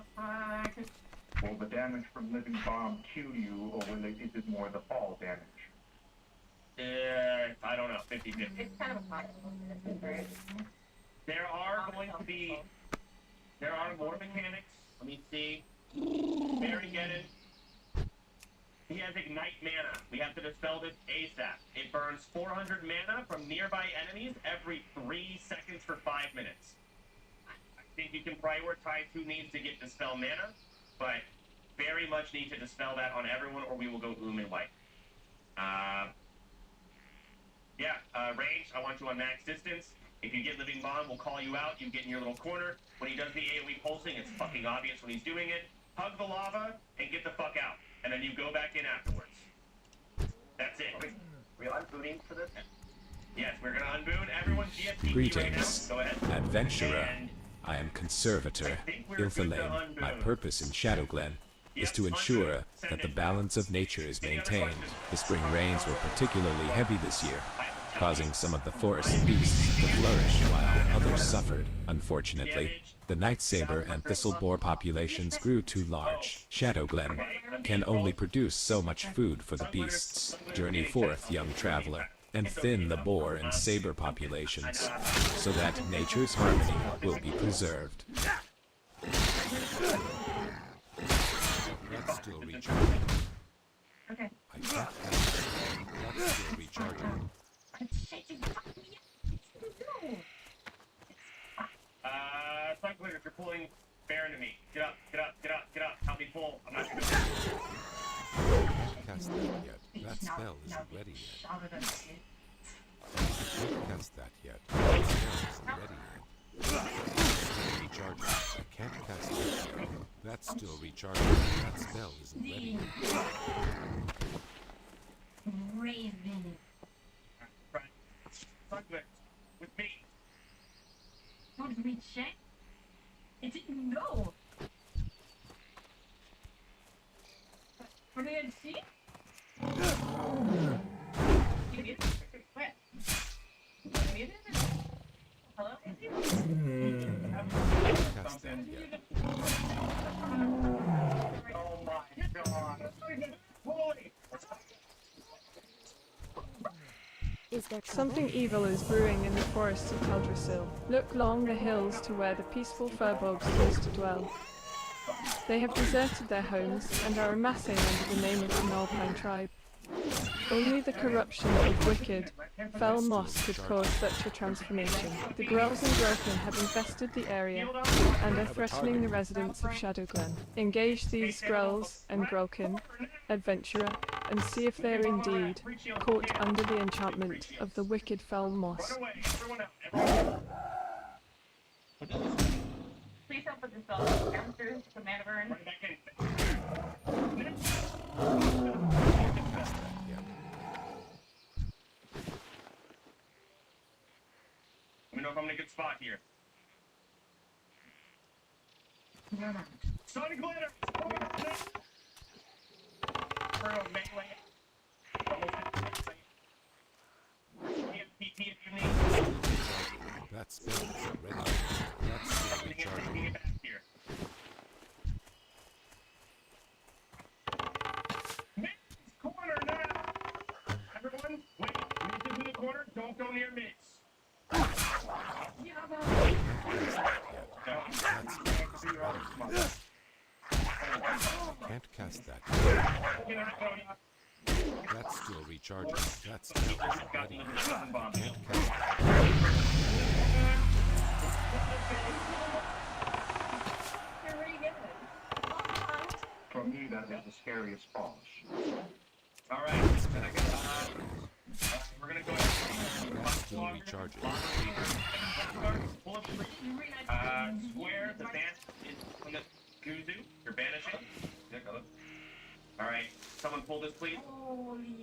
Will the damage from living bomb kill you, or will is it more the fall damage? I don't know, 50-50. It's kind of a possible. There are more mechanics. Let me see. Marigeddon. He has Ignite Mana. We have to dispel this ASAP. It burns 400 mana from nearby enemies every 3 seconds for 5 minutes. I think you can prioritize who needs to get Dispel Mana, but very much need to dispel that on everyone or we will go Gloom and White. Range, I want you on max distance. If you get Living Bomb, we'll call you out. You get in your little corner. When he does the AoE pulsing, it's fucking obvious when he's doing it. Hug the lava and get the fuck out. And then you go back in afterwards. That's it. We're unbooting for this? Yes, we're gonna unboot everyone's GSP right now. Go ahead. Adventurer. I am Conservator, Ilthalane. My purpose in Shadowglen is to ensure that the balance of nature is maintained. The spring rains were particularly heavy this year, causing some of the forest beasts to flourish while others suffered. Unfortunately, the Night Saber and Thistleboar populations grew too large. Shadowglen can only produce so much food for the beasts. Journey forth, young traveler, and thin the boar and saber populations, so that nature's harmony will be preserved. That's still recharging. Okay. I can't That's still recharging. Cycler, if you're pulling Baron to me, get up, get up, get up, get up. Help me pull. I'm not gonna Cast that yet. That spell isn't ready yet. Can't cast that yet. That spell isn't ready yet. Recharging. I can't cast that yet. That's still recharging. That spell isn't ready yet. Raven. Cycler, with me. What did we check? It didn't know. What did I see? You did? Where? You did? Hello? Cast that yet. Oh my god. Holy! Something evil is brewing in the forests of Teldrassil. Look along the hills to where the peaceful furbolgs used to dwell. They have deserted their homes and are amassing under the name of the Nullpine tribe. Only the corruption of wicked, fell moss could cause such a transformation. The Grells and Groken have infested the area and are threatening the residents of Shadowglen. Engage these Grells and Groken, adventurer, and see if they are indeed caught under the enchantment of the wicked fell moss. Please help with this spell. After the mana burn. Let me know if I'm in a good spot here. Sonic Glitter! Melee. PP if you need. That spell isn't ready. That's still recharging. Corner now! Everyone, wait. Mitch is in the corner. Don't go near Mitch. Can't cast that. That's still recharging. That's still isn't ready. Can't cast that. For me, that is the scariest boss. Alright, we're gonna go ahead. That's still recharging. Square, the ban is on the Guzu. You're banishing. Alright, someone pull this, please.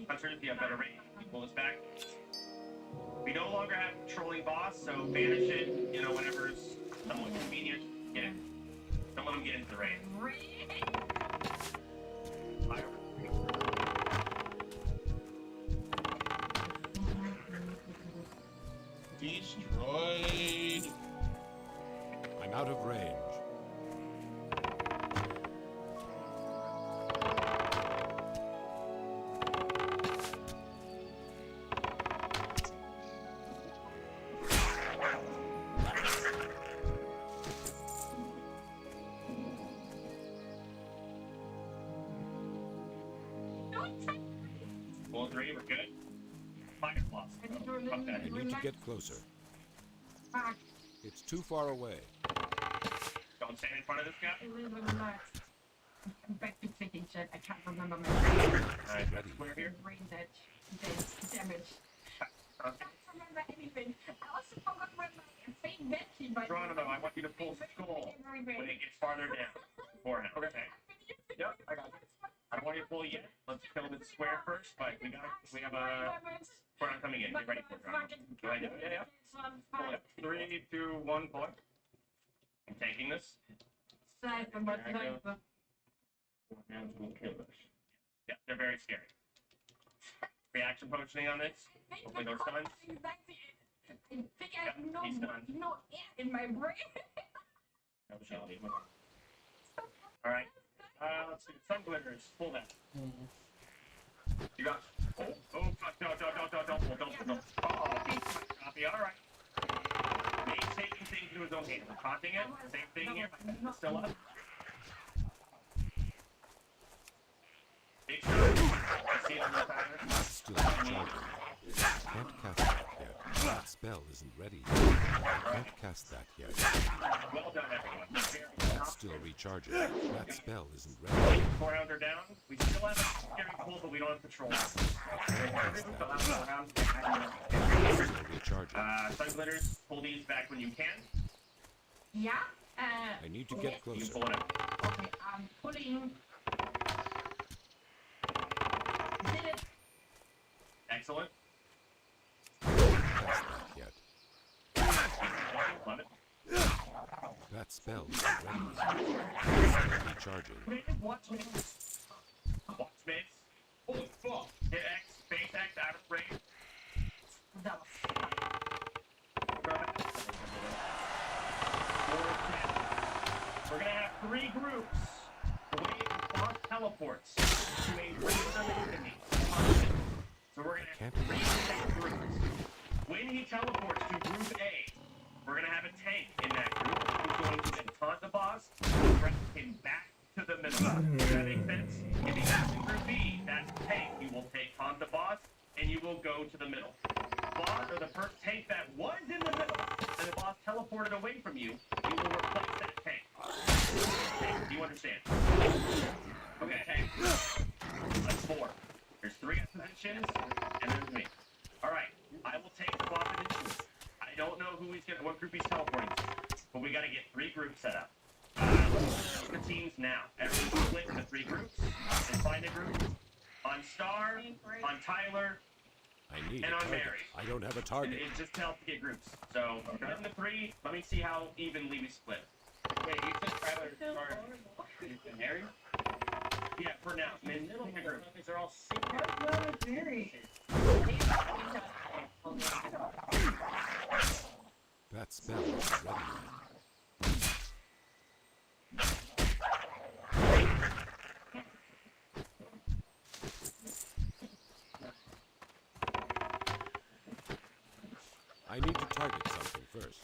Hunter, you have better range. You pull this back. We no longer have controlling boss, so banish it, whenever's somewhat convenient. Get it. Don't let them get into the raid. Destroyed. I'm out of range. Good. Fire blast. Fuck that. I need to get closer. It's too far away. Don't stand in front of this guy. I'm back to thinking shit. I can't remember my Alright, ready. Square here. brain that damage. I can't remember anything. I also forgot where my fake bed sheet by Geronimo, I want you to pull skull when it gets farther down. Beforehand. Okay. Yep, I got it. I don't want you to pull it yet. Let's kill this square first, but we have a We're not coming in. Get ready for it, Geronimo. Go ahead. Yeah. Pull it. 3, 2, 1, pull it. I'm taking this. Four hands will kill us. Yep, they're very scary. Reaction potioning on this. Hopefully no stuns. I think I have no air in my brain. Alright. Let's see. Sun glitters. Pull that. You got. Oh, fuck. Don't. Oh, copy. Alright. He's taking things into his own hands. I'm taunting it. Same thing here. Still up. Big shot. I see it on the timer. Still recharging. Can't cast that yet. That spell isn't ready. Can't cast that yet. Well done, everyone. That's still recharging. That spell isn't ready. 4 rounds are down. We still have a scary pull, but we don't have patrol. Still recharging. Sun glitters. Pull these back when you can. Yeah. I need to get You closer. pull it out. Okay, I'm pulling. Did it. Excellent. Cast that yet. Love it. That spell isn't ready. Still recharging. Watch space. Oh, fuck. Hit X. Space X out of range. That was We're gonna have 3 groups. The way it boss teleports to a random enemy. So we're gonna have 3 distinct groups. When he teleports to group A, we're gonna have a tank in that group who's going to then taunt the boss and bring him back to the middle. Does that make sense? If he goes to group B, that's the tank. You will take taunt the boss and you will go to the middle. Boss or the first tank that was in the middle and the boss teleported away from you, you will replace that tank. Okay, do you understand? Okay, tank. That's 4. There's 3 positions, and there's me. Alright, I will take the boss initially. I don't know what group he's teleporting to, but we gotta get 3 groups set up. Let's switch the teams now. Everyone split into 3 groups, and find a group on Star, on Tyler, I need and a on target. Mary. I don't have a target. It just helps to get groups. So, get into 3. Let me see how evenly we split. Wait, you said Tyler and Mary? Yeah, for now. Middle group. They're all secret. Mary. That spell isn't ready yet. I need to target something first.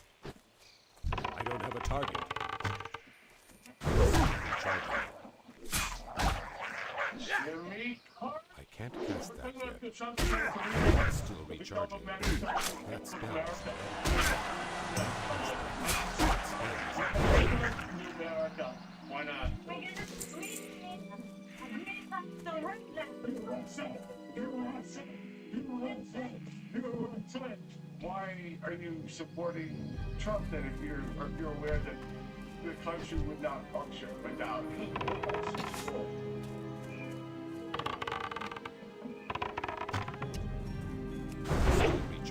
I don't have a target. Recharging. I can't cast that yet. Still recharging. That spell Why not? Why are you supporting Trump then if you're aware that the country would not function without him?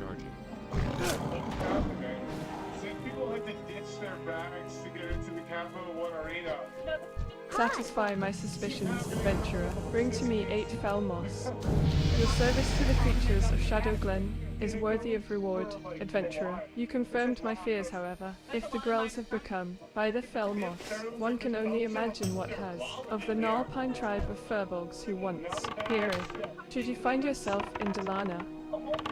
recharging. So people have to ditch their bags to get into the Capital One Arena. Satisfy my suspicions, adventurer. Bring to me 8 fell moss. Your service to the creatures of Shadow Glen is worthy of reward, adventurer. You confirmed my fears, however. If the Grells have become, by the fell moss, one can only imagine what has, of the Gnarlpine tribe of Furbolgs who once, herein. Should you find yourself in Delana,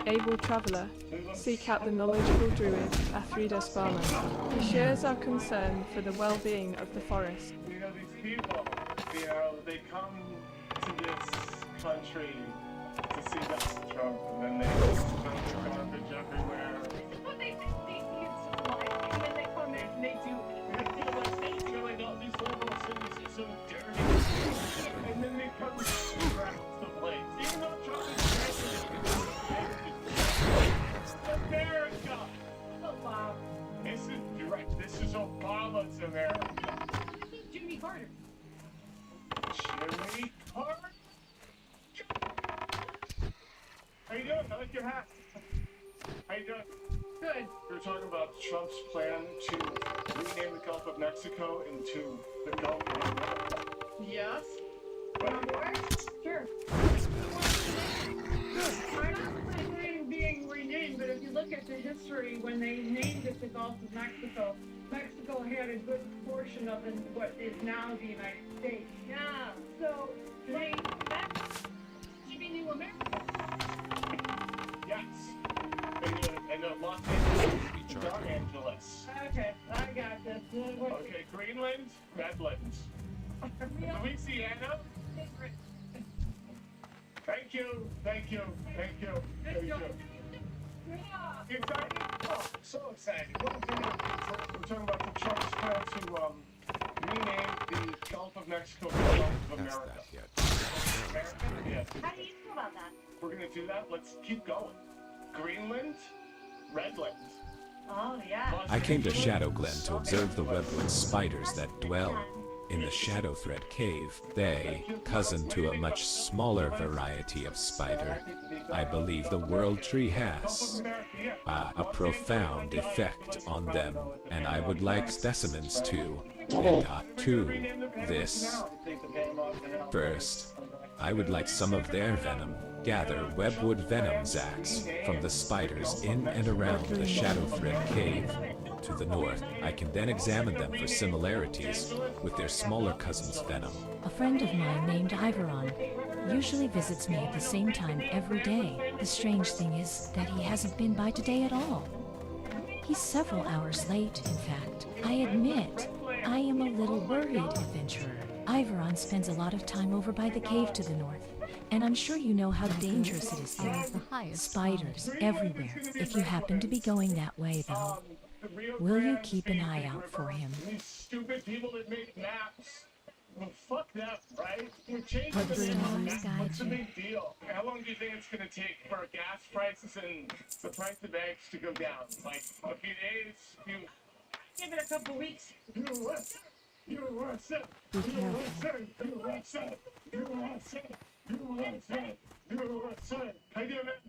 able traveller, seek out the knowledgeable druid Athrida Sparman. He shares our concern for the well-being of the forest. You know, these people, they come to this country to see that's Trump, and then they throw their garbage everywhere. But they think they see it so like, and then they come in and they do. They feel like all these liberal cities are so dirty, and then they come and scratch the place. Even though Trump is president, America. Oh wow. This is direct. This is Obama's America. Jimmy Carter. Jimmy Carter? How you doing? I like your hat. How you doing? Good. We were talking about Trump's plan to rename the Gulf of Mexico into the Gulf of America. Yes. Right. On board? Sure. I'm not saying being renamed, but if you look at the history, when they named it the Gulf of Mexico, Mexico had a good portion of what is now the United States. Yeah. So that's giving you America. Yes. And Los Angeles, Los Angeles. Okay, I got this. Okay, Greenland, Redlands. Louisiana. Thank you, thank you, thank you, thank you. You excited? Oh, so excited. We're talking about the Trump's plan to rename the Gulf of Mexico to the Gulf of America. America? Yeah. How do you feel about that? We're gonna do that. Let's keep going. Greenland, Redlands. Oh, yeah. I came to Shadow Glen to observe the webwood spiders that dwell in the Shadow Thread Cave. They, cousin to a much smaller variety of spider, I believe the World Tree has a profound effect on them, and I would like specimens to this. First, I would like some of their venom. Gather webwood venom sacs from the spiders in and around the Shadow Thread Cave. To the north, I can then examine them for similarities with their smaller cousin's venom. A friend of mine named Iveron usually visits me at the same time every day. The strange thing is that he hasn't been by today at all. He's several hours late, in fact. I admit, I am a little worried, adventurer. Iveron spends a lot of time over by the cave to the north, and I'm sure you know how dangerous it is there. Spiders everywhere. If you happen to be going that way, though, will you keep an eye out for him? These stupid people that make maps. Well, fuck them, right? We're changing What the does name of the the news map. guide What's the you? big deal? How long do you think it's gonna take for gas prices and the price of eggs to go down? Like a few days? Give it a couple weeks. USA! USA! Be careful. USA! USA! USA! USA! How you doing, man?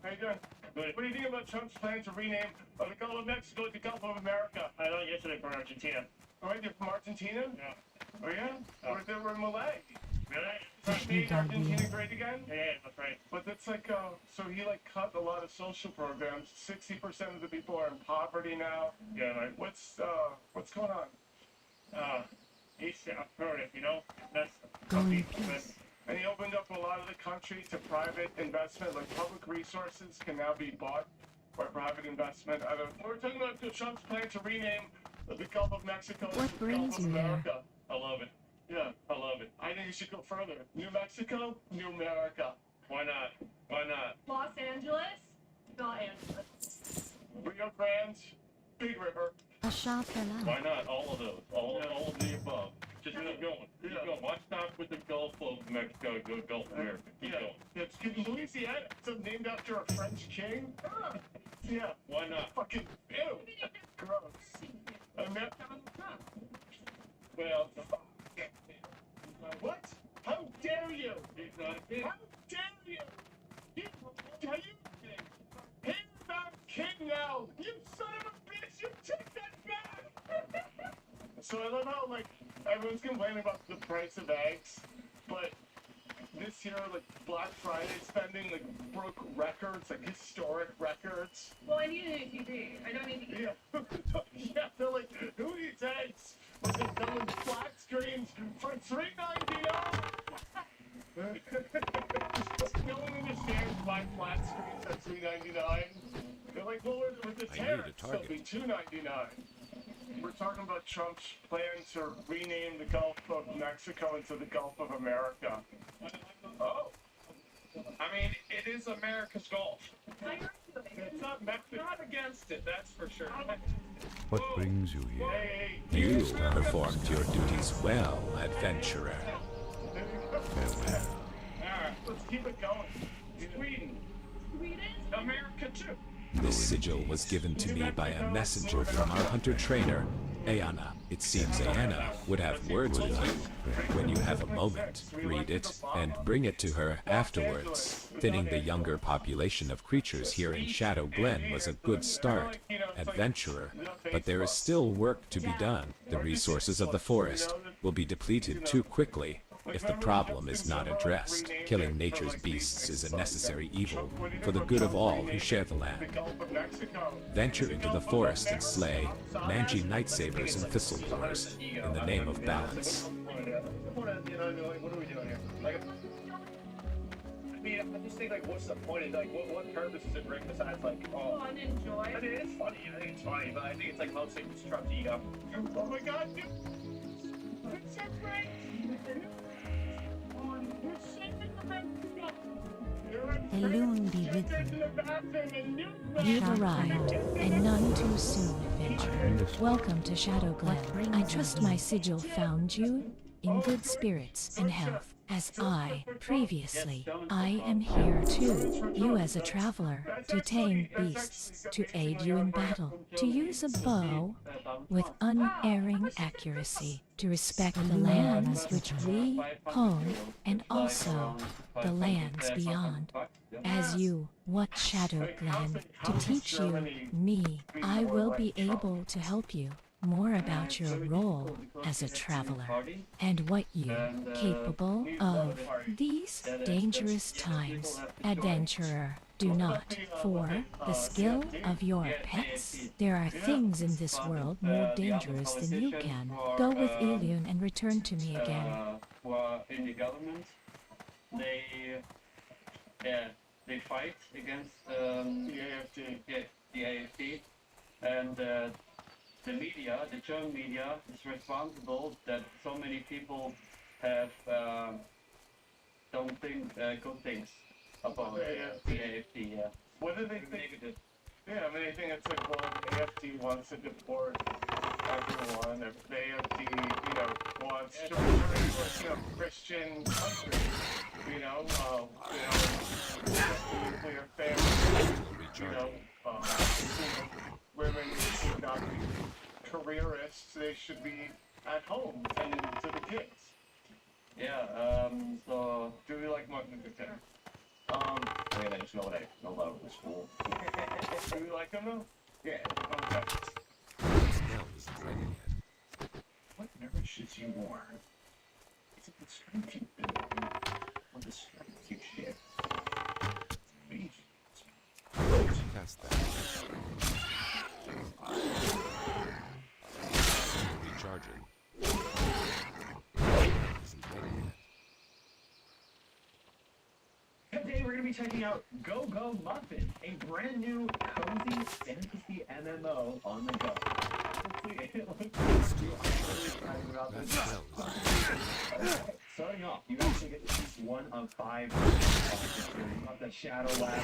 How you doing? Good. What do you think about Trump's plan to rename the Gulf of Mexico to the Gulf of America? I learned yesterday from Argentina. Oh, you're from Argentina? Yeah. Oh, yeah? We're in Malay. Really? Made Argentina great again? Yeah, that's right. But that's like, so he like cut a lot of social programs. 60% of the people are in poverty now. Yeah, right. What's going on? I've heard it, you know? That's and he opened up a lot of the country to private investment, like public resources can now be bought by private investment. We're talking about Trump's plan to rename the Gulf of Mexico to the Gulf brings of you there? America. I love it. Yeah, I love it. I think you should go further. New Mexico, New America. Why not? Why not? Los Angeles? Los Angeles. Rio Grande, Big River. A shot fell out. Why not? All of those. All of the above. Just keep going. Keep going. Why stop with the Gulf of Mexico? Go Gulf of America. Keep going. It's Louisiana. It's named after a French king. Yeah. Why not? Fucking ew. Gross. Well, what? How dare you? How dare you? He's not king now. You son of a bitch. You take that back. So I love how, like, everyone's complaining about the price of eggs, but this year, like, Black Friday spending, like, broke records, like, historic records. Well, I need a new TV. I don't need to eat. Yeah, they're like, who eats eggs? Was it selling flat screens for $3.99? No one understands why flat screens are $3.99. They're like, well, with the tariffs, they'll be $2.99. We're talking about Trump's plan to rename the Gulf of Mexico into the Gulf of America. Oh, I mean, it is America's golf. It's not against it, that's for sure. What brings you here? You performed your duties well, adventurer. Farewell. Alright, let's keep it going. Sweden. America too. This sigil was given to me by a messenger from our hunter-trainer, Ayana. It seems Ayana would have words with you. When you have a moment, read it and bring it to her afterwards. Thinning the younger population of creatures here in Shadow Glen was a good start, adventurer, but there is still work to be done. The resources of the forest will be depleted too quickly if the problem is not addressed. Killing nature's beasts is a necessary evil for the good of all who share the land. Venture into the forest and slay mangy nightsabers and thistleborers in the name of balance. What are we doing here? I mean, I just think, what's the point? What purpose does it bring besides, Fun, enjoy. I mean, it's funny. I think it's funny, but I think it's, mostly construct ego. Oh my god, dude! The loon be with you. You've arrived, and none too soon, adventurer. Welcome to Shadow Glen. I trust my sigil found you in good spirits and health. As I, previously, I am here too, you as a traveler, to tame beasts, to aid you in battle, to use a bow with unerring accuracy, to respect the lands which we home, and also the lands beyond. As you watch Shadow Glen, to teach you, me, I will be able to help you. More about your role as a traveler and what you're capable of. These dangerous times, adventurer, do not. For the skill of your pets, there are things in this world more dangerous than you can. Go with Ilion and return to me again. Who are in the government, they fight against the AFD. Yeah, the AFD, and the media, the German media, is responsible that so many people have don't think good things about the AFD. Yeah. What do they think? Negative. Yeah, I mean, I think it's well, the AFD wants to deport everyone. The AFD, wants to return to Christian country. Nuclear family. Women should not be careerists. They should be at home tending to the kids. Yeah, so do we like Martin Luther King? I mean, I just know what I know about the school. Do we like him though? Yeah, okay. What nourishes you more? Is it the strength you build or the strength you share? Me. Cast that. Recharging. Isn't ready yet. Today we're going to be checking out Go Go Muffin, a brand new cozy fantasy MMO on the go. Starting off, you actually get to choose one of 5 of the Shadow Lab.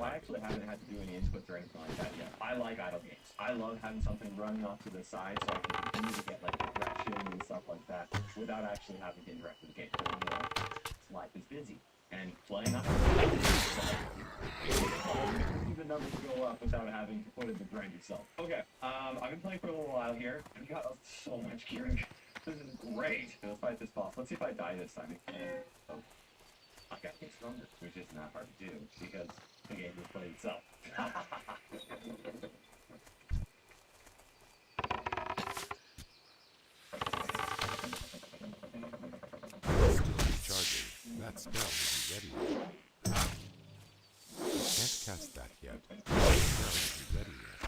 I actually haven't had to do any inputs or anything like that yet. I like idle games. I love having something running off to the side so I can continue to get progression and stuff like that without actually having to interact with the game. Life is busy, and playing up the numbers go up without having to put in the grind yourself. Okay, I've been playing for a little while here. I've got so much gearing. This is great. Let's fight this boss. Let's see if I die this time. Oh, I got to get stronger, which isn't that hard to do because the game will play itself. That spell isn't ready yet. I can't cast that yet. The spell isn't ready yet.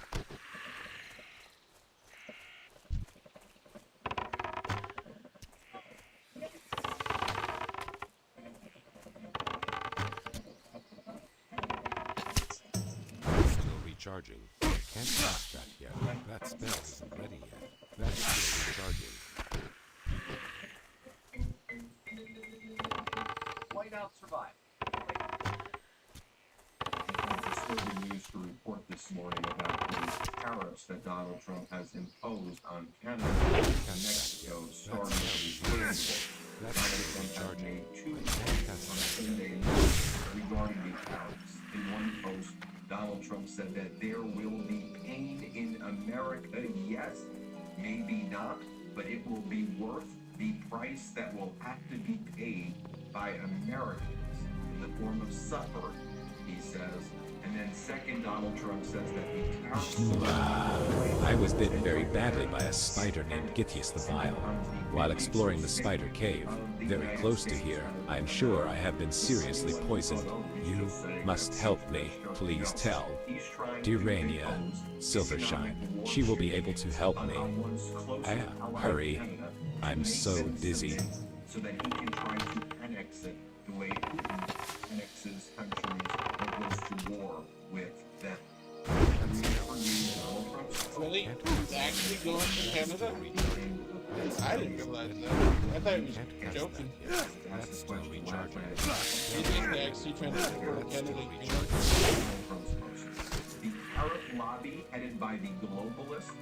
Still recharging. I can't cast that yet. That spell isn't ready yet. That's still recharging. might not survive. Disturbing news to report this morning about the tariffs that Donald Trump has imposed on Canada and Mexico starting with the Donald Trump has made two posts on Sunday regarding the tariffs. In one post, Donald Trump said that there will be pain in America, yes, maybe not, but it will be worth the price that will have to be paid by Americans in the form of suffering, he says. And then second, Donald Trump says that the tariffs... I was bitten very badly by a spider named Githias the Vile. While exploring the spider cave, very close to here, I am sure I have been seriously poisoned. You must help me. Please tell dear Rainia Silvershine. She will be able to help me. Hurry. I'm so dizzy. So that he can try to annex it the way Putin annexes countries and goes to war with them. Really? He's actually going to Canada? I didn't realize that. I thought he was joking. That's the question. He's actually trying to support Canada. The tariff lobby headed by the globalist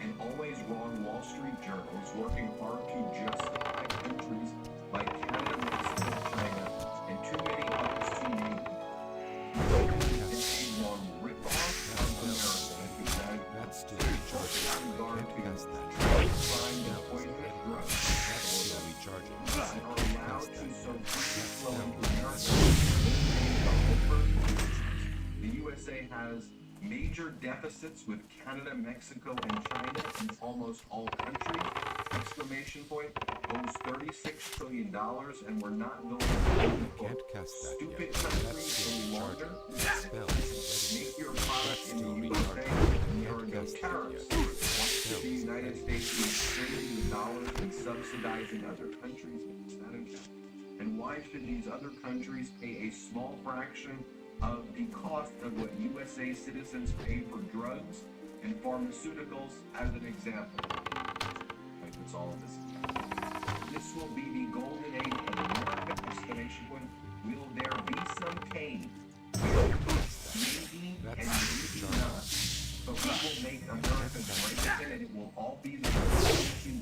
and always wrong Wall Street journals working hard to justify countries like Canada, Mexico, China, and too many others to name. It's a long rip-off of America. That's too recharging. Crime and poisonous drugs that are allowed to so freely flow into America. The USA has major deficits with Canada, Mexico, and China in almost all countries. Exclamation point, owes $36 trillion, and we're not going to stupid countries any longer. Make your product in the USA, and there are no tariffs. Why should the United States be spending the dollars and subsidizing other countries? And why should these other countries pay a small fraction of the cost of what USA citizens pay for drugs and pharmaceuticals, as an example? Like, that's all of this. This will be the golden age of America! Exclamation point. Will there be some pain? Maybe and maybe not. But we will make America great again, and it will all be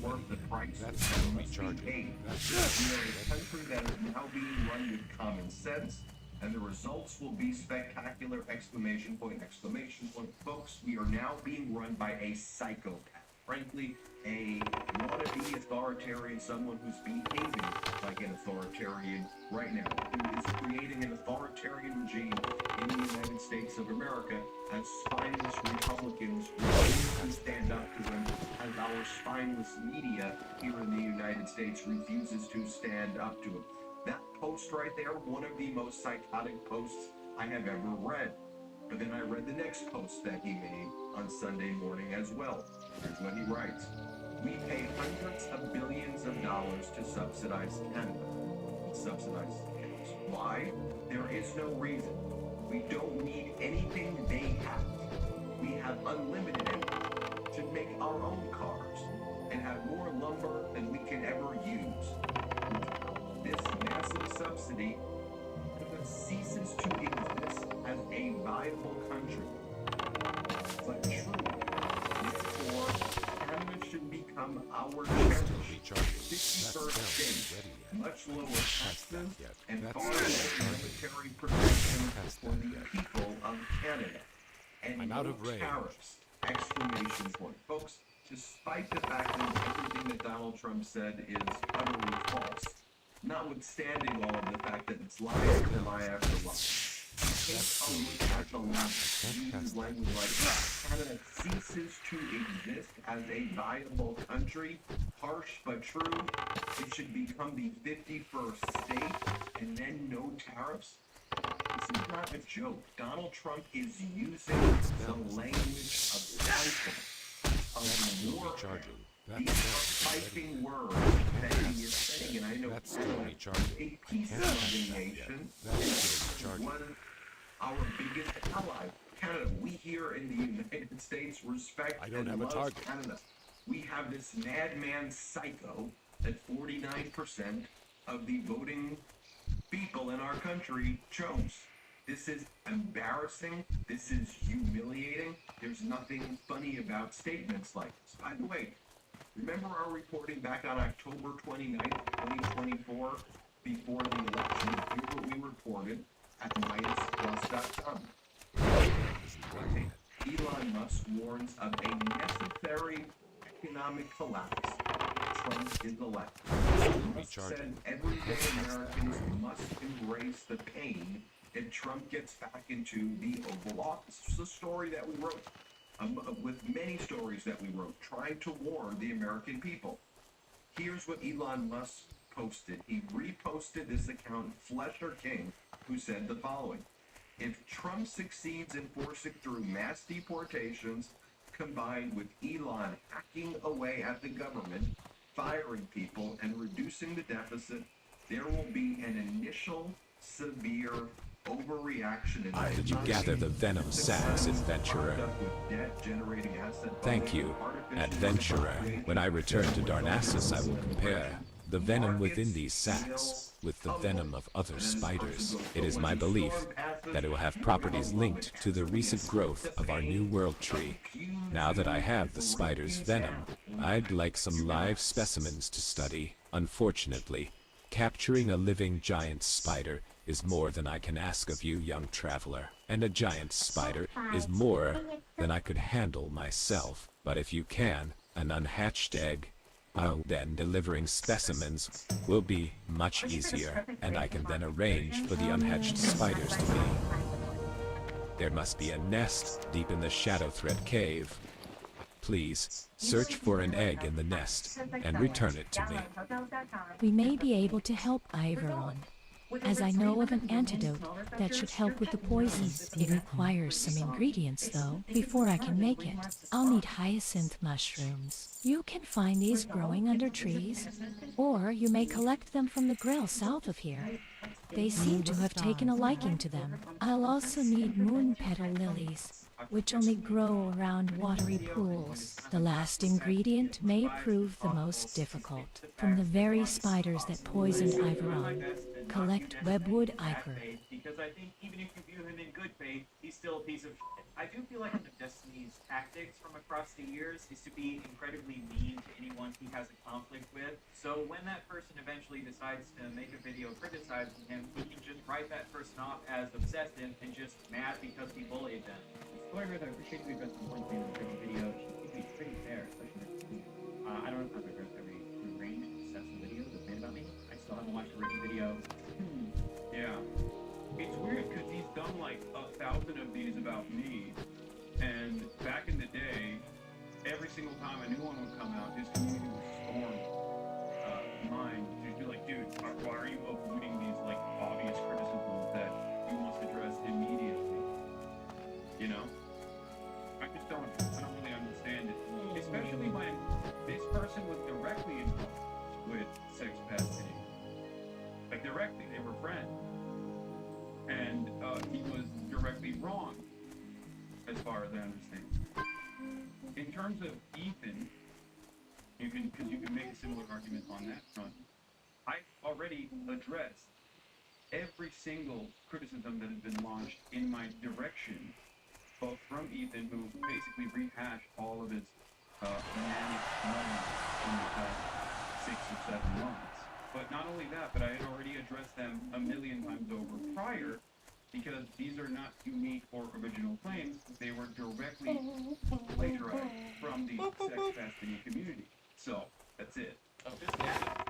worth the price that must be paid. We are a country that is now being run with common sense, and the results will be spectacular! Exclamation point, exclamation point. Folks, we are now being run by a psychopath. Frankly, a wannabe authoritarian, someone who's behaving like an authoritarian right now, who is creating an authoritarian regime in the United States of America, as spineless Republicans refuse to stand up to him, as our spineless media here in the United States refuses to stand up to him. That post right there, one of the most psychotic posts I have ever read. But then I read the next post that he made on Sunday morning as well. Here's what he writes. We pay hundreds of billions of dollars to subsidize Canada. Subsidize Canada. Why? There is no reason. We don't need anything they have. We have unlimited energy to make our own cars and have more lumber than we can ever use. This massive subsidy ceases to exist as a viable country. But true, therefore, Canada should become our cherished 51st state, much lower taxes and far more military protection for the people of Canada. And no tariffs! Exclamation point. Folks, despite the fact that everything that Donald Trump said is utterly false, notwithstanding all of the fact that it's lie after lie after lie. Take a look at the language. Language like Canada ceases to exist as a viable country. Harsh but true. It should become the 51st state, and then no tariffs. This is not a joke. Donald Trump is using the language of cycle, of war. These are piping words that he is saying, and I know a peace-loving nation was our biggest ally. Canada, we here in the United States respect and love Canada. We have this madman psycho that 49% of the voting people in our country chose. This is embarrassing. This is humiliating. There's nothing funny about statements like this. By the way, remember our reporting back on October 29th, 2024, before the election? Here's what we reported at MidasPlus.com. Elon Musk warns of a necessary economic collapse. Trump is elected. Musk said everyday Americans must embrace the pain if Trump gets back into the Oval Office. This is a story that we wrote, with many stories that we wrote, trying to warn the American people. Here's what Elon Musk posted. He reposted this account, Flesher King, who said the following. If Trump succeeds in forcing through mass deportations, combined with Elon hacking away at the government, firing people, and reducing the deficit, there will be an initial severe overreaction in the Did you gather the venom sacks, adventurer? Thank you, adventurer. When I return to Darnassus, I will compare the venom within these sacks with the venom of other spiders. It is my belief that it will have properties linked to the recent growth of our new world tree. Now that I have the spider's venom, I'd like some live specimens to study. Unfortunately, capturing a living giant spider is more than I can ask of you, young traveler. And a giant spider is more than I could handle myself. But if you can, an unhatched egg, then delivering specimens will be much easier, and I can then arrange for the unhatched spiders to be. There must be a nest deep in the Shadow Thread Cave. Please, search for an egg in the nest and return it to me. We may be able to help Iveron, as I know of an antidote that should help with the poison. It requires some ingredients, though, before I can make it. I'll need hyacinth mushrooms. You can find these growing under trees, or you may collect them from the grill south of here. They seem to have taken a liking to them. I'll also need moon petal lilies, which only grow around watery pools. The last ingredient may prove the most difficult. From the very spiders that poisoned Iveron, collect webwood ichor. Because I think even if you view him in good faith, he's still a piece of shit. I do feel like one of Destiny's tactics from across the years is to be incredibly mean to anyone he has a conflict with. So when that person eventually decides to make a video criticizing him, he can just write that person off as obsessive and just mad because he bullied them. Spoiler, I appreciate you addressing one thing in the video. She seems to be pretty fair, especially I don't know if I've addressed every range obsessive video that's made about me. I still haven't watched a written video. Yeah. It's weird because he's done like 1,000 of these about me, and back in the day, every single time a new one would come out, his community would storm mine. He'd be like, dude, why are you avoiding these like obvious criticisms that he wants to address immediately? You know? I don't really understand it. Especially when this person was directly involved with sex pastity. Like directly, they were friends. And he was directly wrong, as far as I understand. In terms of Ethan, because you can make a similar argument on that front, I already addressed every single criticism that has been launched in my direction, both from Ethan, who basically rehashed all of his manic moments in the past 6 or 7 months. But not only that, but I had already addressed them a million times over prior, because these are not unique or original claims. They were directly plagiarized from the sex chastity community. So, that's it. This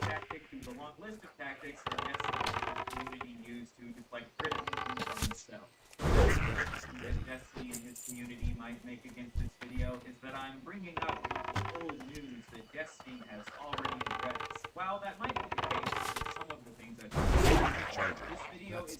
tactic is a long list of tactics that the community used to deflect criticism from himself. That Destiny and his community might make against this video is that I'm bringing up old news that Destiny has already addressed. While that might be the case with some of the things I talked about, this video is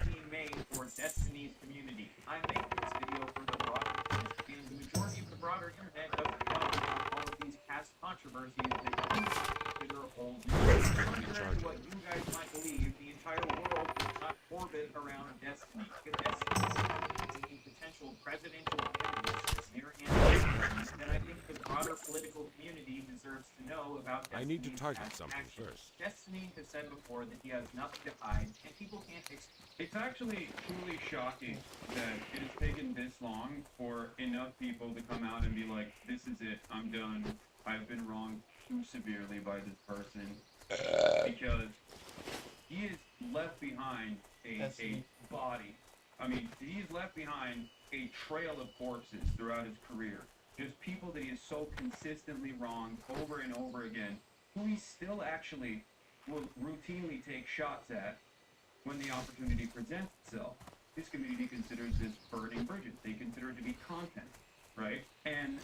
being made for Destiny's community. I'm making this video for the broader community, and the majority of the broader internet doesn't know about all of these past controversies that you consider old news. Contrary to what you guys might believe, the entire world does not orbit around Destiny. If Destiny is a potential presidential candidate near end, then I think the broader political community deserves to know about Destiny. I need to Destiny's target past something actions. first. Destiny has said before that he has nothing to hide, and people can't It's actually truly shocking that it has taken this long for enough people to come out and be like, this is it, I'm done. I've been wronged too severely by this person. Because he has left behind a body. I mean, he's left behind a trail of corpses throughout his career. Just people that he has so consistently wronged over and over again, who he still actually will routinely take shots at when the opportunity presents itself. His community considers this burning bridges. They consider it to be content, right? And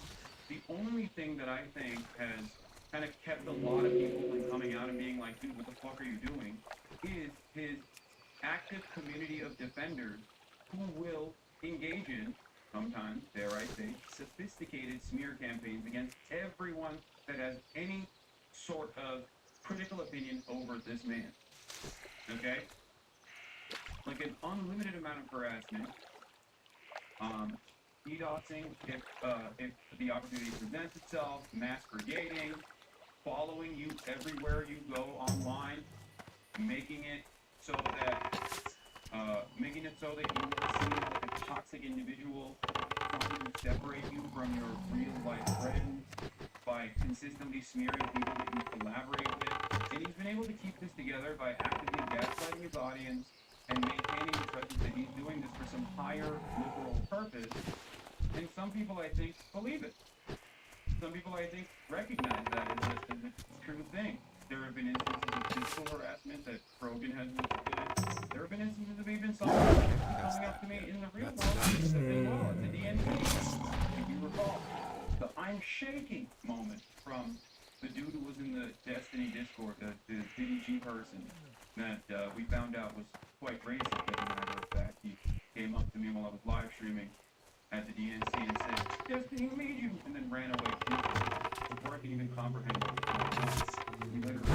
the only thing that I think has kind of kept a lot of people from coming out and being like, dude, what the fuck are you doing? Is his active community of defenders who will engage in, sometimes, dare I say, sophisticated smear campaigns against everyone that has any sort of critical opinion over this man. Okay? Like an unlimited amount of harassment, DDoSing if the opportunity presents itself, mass creating, following you everywhere you go online, making it so that you are seen like a toxic individual, trying to separate you from your real life friends by consistently smearing people that you collaborate with. And he's been able to keep this together by actively gaslighting his audience and maintaining the impression that he's doing this for some higher liberal purpose. And some people, I think, believe it. Some people, I think, recognize that as a true thing. There have been instances of physical harassment that Krogan has withstood. There have been instances of even someone coming up to me in the real world as well at the DNC, if you recall. The I'm shaking moment from the dude who was in the Destiny Discord, the DDG person that we found out was quite racist, as a matter of fact. He came up to me while I was live streaming at the DNC and said, Destiny made you, and then ran away before I could even comprehend what he literally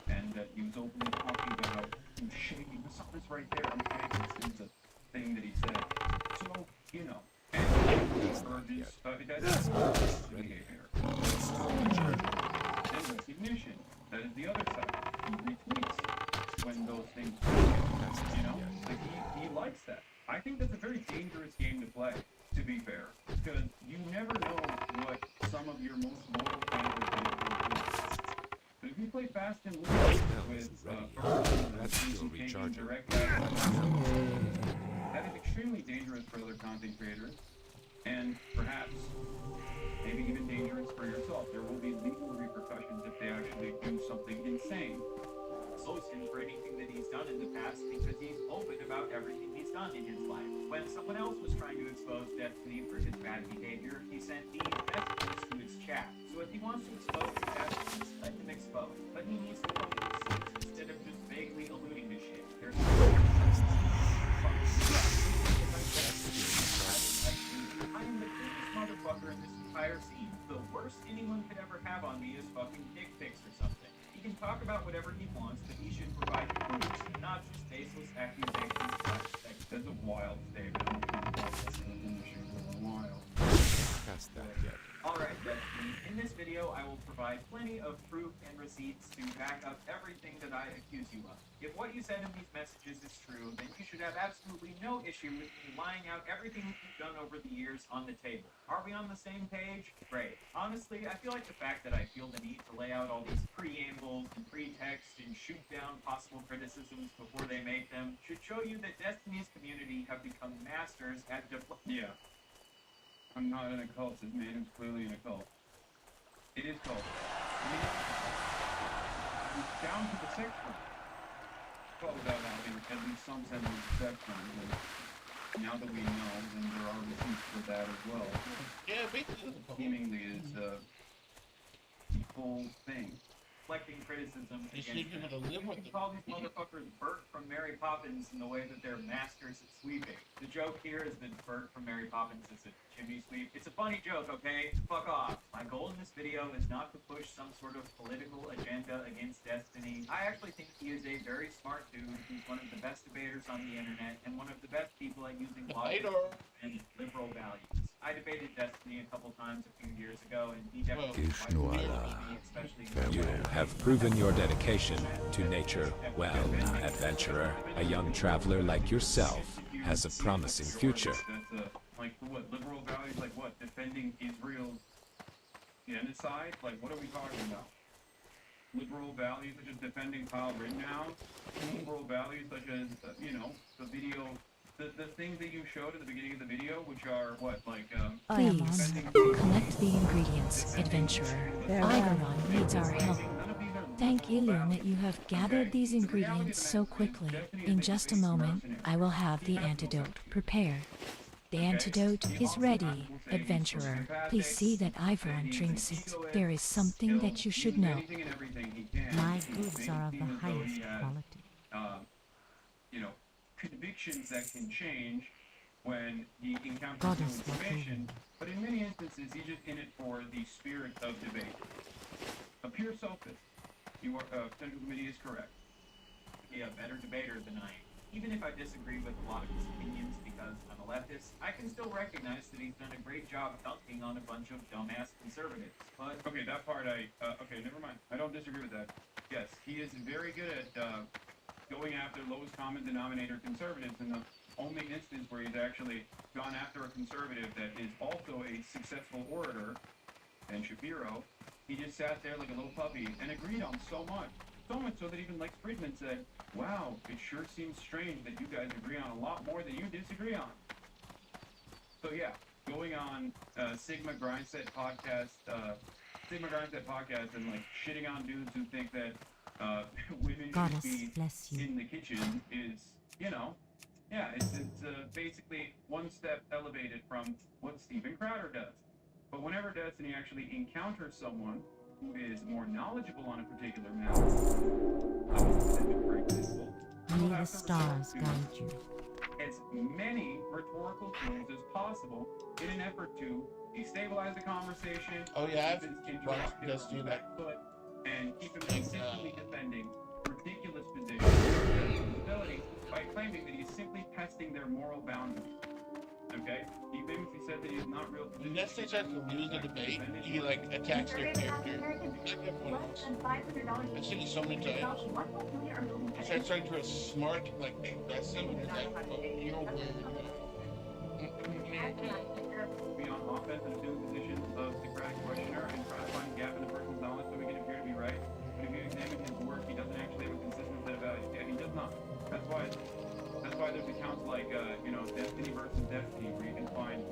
and he was openly talking about how he was shaking. The sun is right there, I'm shaking. This is a thing that he said. So, you know, and urges, that's behavior. And recognition. That is the other side. He retweets when those things, you know, like he likes that. I think that's a very dangerous game to play, to be fair, because you never know what some of your most loyal fans will do. But if you play fast and loose with direct that is extremely dangerous for other content creators, and perhaps maybe even dangerous for yourself. There will be legal repercussions if they actually do something insane. Expose him for anything that he's done in the past because he's open about everything he's done in his life. When someone else was trying to expose Destiny for his bad behavior, he sent these messages to his chat. So if he wants to expose his actions, let him expose. But he needs to come to receipts instead of just vaguely alluding to shit. There's I am the biggest motherfucker in this entire scene. The worst anyone could ever have on me is fucking dick pics or something. He can talk about whatever he wants, but he should provide proofs, not just baseless accusations. That's a wild statement. Wild. Past that yet. Alright, Destiny. In this video, I will provide plenty of proof and receipts to back up everything that I accuse you of. If what you said in these messages is true, then you should have absolutely no issue with me lying out everything that you've done over the years on the table. Are we on the same page? Great. Honestly, I feel like the fact that I feel the need to lay out all these preambles and pretext and shoot down possible criticisms before they make them should show you that Destiny's community have become masters at Yeah. I'm not in a cult. This man is clearly in a cult. It is cult. I mean, it's down to the sex crime. Well, without having at least some sense of sex crime. And now that we know, then there are receipts for that as well. Yeah, basically. Seemingly is the whole thing. Reflecting criticism You against should be able to live with You it. call these motherfuckers Bert from Mary Poppins in the way that they're masters at sweeping. The joke here is that Bert from Mary Poppins is a chimney sweep. It's a funny joke, okay? Fuck off. My goal in this video is not to push some sort of political agenda against Destiny. I actually think he is a very smart dude. He's one of the best debaters on the internet and one of the best people at using logic and liberal values. I debated Destiny a couple times a few years ago, and he definitely You have proven your dedication to nature well, adventurer. A young traveler like yourself has a promising future. That's like what, liberal values, like what, defending Israel's genocide? Like, what are we talking about? Liberal values such as defending Kyle Rittenhouse, liberal values such as, the video, the things that you showed at the beginning of the video, which are what, like, Please, collect the ingredients, adventurer. Iveron needs our help. Thank Ilion that you have gathered these ingredients so quickly. In just a moment, I will have the antidote prepared. The antidote is ready, adventurer. Please see that Iveron drinks it. There is something that you should know. My goods are of the highest quality. Convictions that can change when he encounters new information, but in many instances, he's just in it for the spirit of debate. A pure sophist. Central Committee is correct. be a better debater than I am. Even if I disagree with a lot of his opinions because I'm a leftist, I can still recognize that he's done a great job dunking on a bunch of dumbass conservatives. But okay, that part okay, never mind. I don't disagree with that. Yes, he is very good at going after lowest common denominator conservatives, and the only instance where he's actually gone after a conservative that is also a successful orator, Ben Shapiro, he just sat there like a little puppy and agreed on so much. So much so that even Lex Friedman said, wow, it sure seems strange that you guys agree on a lot more than you disagree on. So yeah, going on Sigma Grindset podcast and like shitting on dudes who think that women should be in the kitchen is, yeah, it's basically one step elevated from what Steven Crowder does. But whenever Destiny actually encounters someone who is more knowledgeable on a particular matter, for example, may the stars guide you. as many rhetorical tools as possible in an effort to destabilize the conversation. Oh yeah, I've watched Destiny that. And keep him consistently defending ridiculous positions by claiming that he's simply testing their moral boundaries. Okay? He famously said that he's not real. When Destiny starts to lose the debate, he like attacks their character. I've seen it so many times. He starts trying to smart, like aggressive, and it's like, oh, you're weird. Be on offense and assume the position of Socratic questioner and try to find a gap in the person's knowledge so we can appear to be right. But if you examine his work, he doesn't actually have a consistent set of values. Yeah, he does not. That's why there's accounts like Destiny versus Destiny, where you can find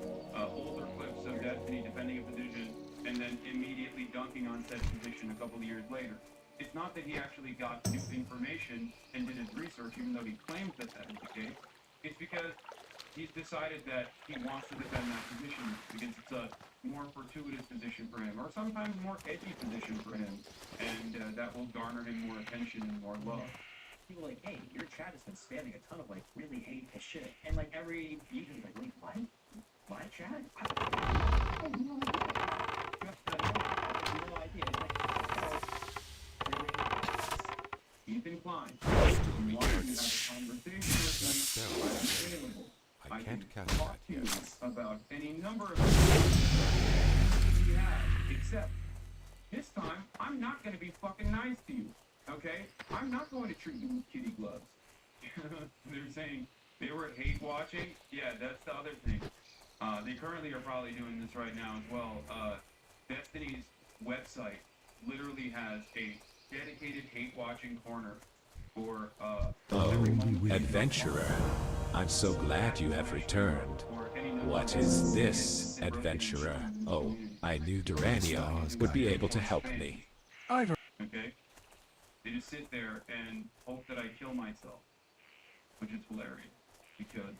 older clips of Destiny defending a position and then immediately dunking on said position a couple of years later. It's not that he actually got new information and did his research, even though he claims that that is the case. It's because he's decided that he wants to defend that position because it's a more fortuitous position for him, or sometimes more edgy position for him, and that will garner him more attention and more love. People like, hey, your chat has been spamming a ton of like really hateful shit, and like every user's like, wait, what? My chat? I have no idea. It's like, Ethan Klein. You want to have a conversation with me? I can't catch talk to you about any number of things you have, except this time I'm not going to be fucking nice to you. Okay? I'm not going to treat you with kitty gloves. They're saying they were hate watching. Yeah, that's the other thing. They currently are probably doing this right now as well. Destiny's website literally has a dedicated hate watching corner for Adventurer, I'm so glad you have returned. What is this, adventurer? Oh, I knew Durania would be able to help me. Okay? They just sit there and hope that I kill myself, which is hilarious, because,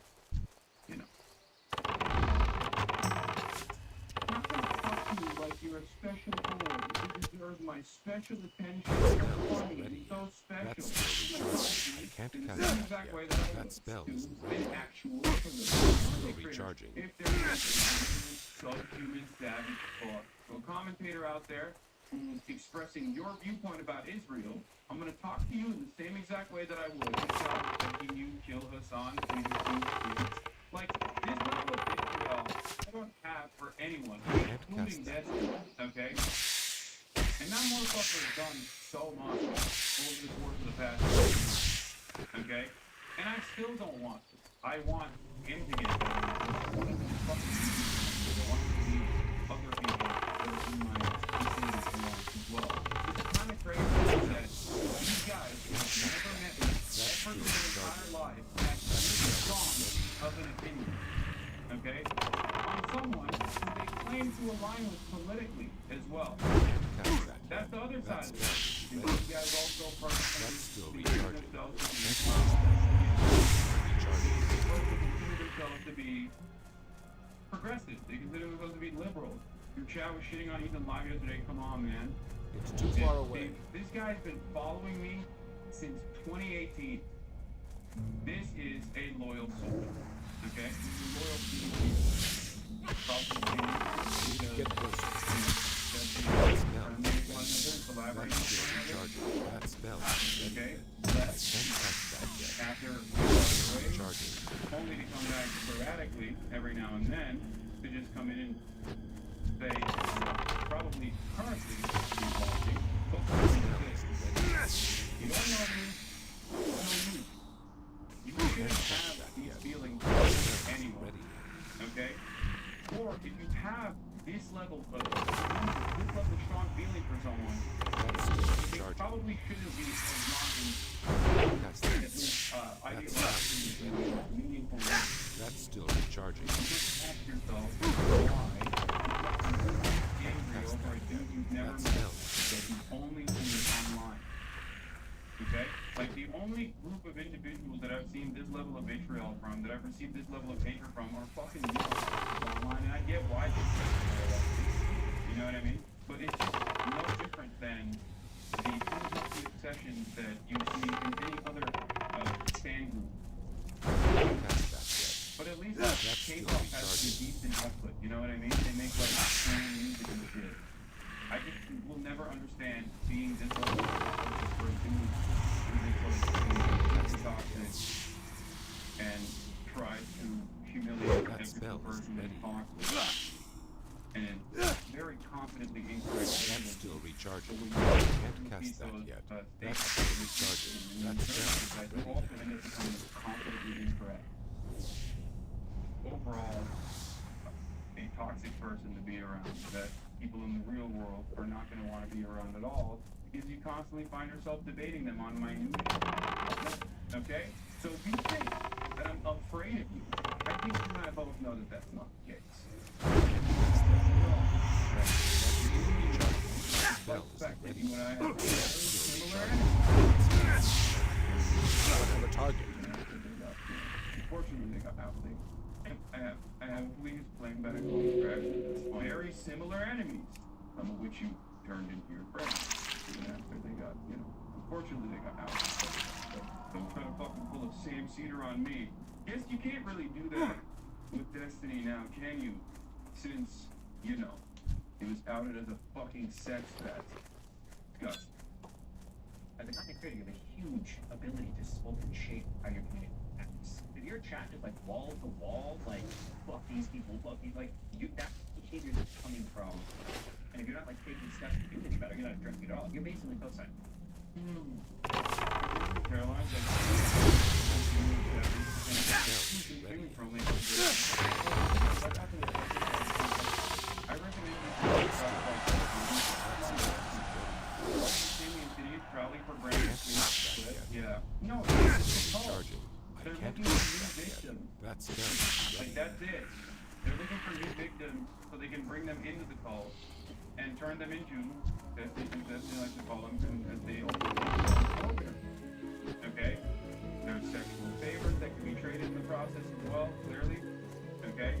I'm going to talk to you like you're a special boy. You deserve my special attention. You're funny. You're so special. I can't In the catch same that exact yet. way that I That was spell to isn't an ready. actual Recharging. If there is a subhuman savage thought, so a commentator out there who's expressing your viewpoint about Israel, I'm going to talk to you in the same exact way that I would if making you kill Hassan and his students. Like, Israel, I don't have anyone, Can't including cast that. Destiny, okay? And that motherfucker has done so much over the course of the past 2 years, okay? And I still don't want this. I want him to get better. I want him to fucking be I want him to be other people that are in my vicinity as well. It's kind of crazy that these guys who have never met me ever in their entire life have this strong of an opinion, okay? On someone who they claim to align with politically as well. That's the other side of it. And these guys also personally consider themselves to be progressive. They consider themselves to be liberal. Your chat was shitting on Ethan live yesterday. Come on, man. It's too far away. This guy's been following me since 2018. This is a loyal soldier. Okay? He's a loyal team. Probably Get closer. That spell. Okay? After only to come back sporadically every now and then to just come in and say probably currently watching. You don't know me, you shouldn't have these feelings anyway. Okay? Or if you have this level of strong feeling for someone, it probably shouldn't be as long ideologically meaningful. That's still recharging. You just ask yourself why you're angry over a dude you've never met that you only see online. Okay? Like the only group of individuals that I've seen this level of vitriol from, that I've received this level of hatred from, are fucking online, and I get why they you know what I mean? But it's just no different than the unhealthy obsessions that you see in any other fan group. But at least K-pop has a decent output, you know what I mean? They make like cool music and shit. I just will never understand being this level for a dude who's toxic and tries to humiliate every single person that he talks with. And very confidently incorrect. That's still recharging. Can't cast that yet. That's still recharging. That's spell. You also end up becoming confidently incorrect. Overall, a toxic person to be around that people in the real world are not going to want to be around at all, because you constantly find yourself debating them on minute. Okay? So if you think that I'm afraid of you, I think you and I both know that that's not the case. You and I have similar Whatever target. Unfortunately, they got outplayed. I have police playing back home crash. Very similar enemies, some of which you turned into your friends. Even after they got, unfortunately they got outplayed. So don't try to fucking pull a Sam Cedar on me. Guess you can't really do that with Destiny now, can you? Since, it was outed as a fucking sex pet. Disgusting. As a content creator, you have a huge ability to sculpt and shape how your community acts. If your chat just wall to wall, fuck these people, that's behavior that's coming from. And if you're not taking steps to do anything better, you're not addressing it at all. You're basically co-signing. Caroline, I recommend probably for brand. Yeah. No, it's charging. They're looking for new victims. That's it. That's it. They're looking for new victims so they can bring them into the cult and turn them into, as they like to call them, as they okay? There's sexual favors that can be traded in the process as well, clearly. Okay?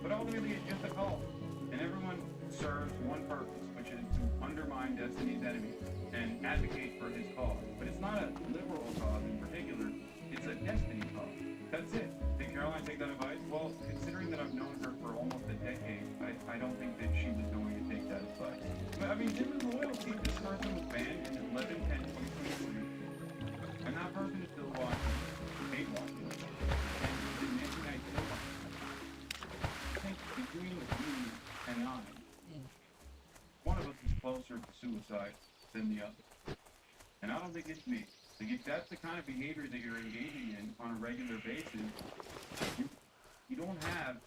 But ultimately it's just a cult. And everyone serves one purpose, which is to undermine Destiny's enemies and advocate for his cause. But it's not a liberal cause in particular, it's a Destiny cause. That's it. Did Caroline take that advice? Well, considering that I've known her for almost a decade, I don't think that she was going to take that advice. But I mean, this is loyalty. This person was banned in 11/10/2023. And that person is still watching, hate watching. And in 1992, I think between you and suicide than the other. And I don't think it's me. Like, if that's the kind of behavior that you're engaging in on a regular basis, you don't have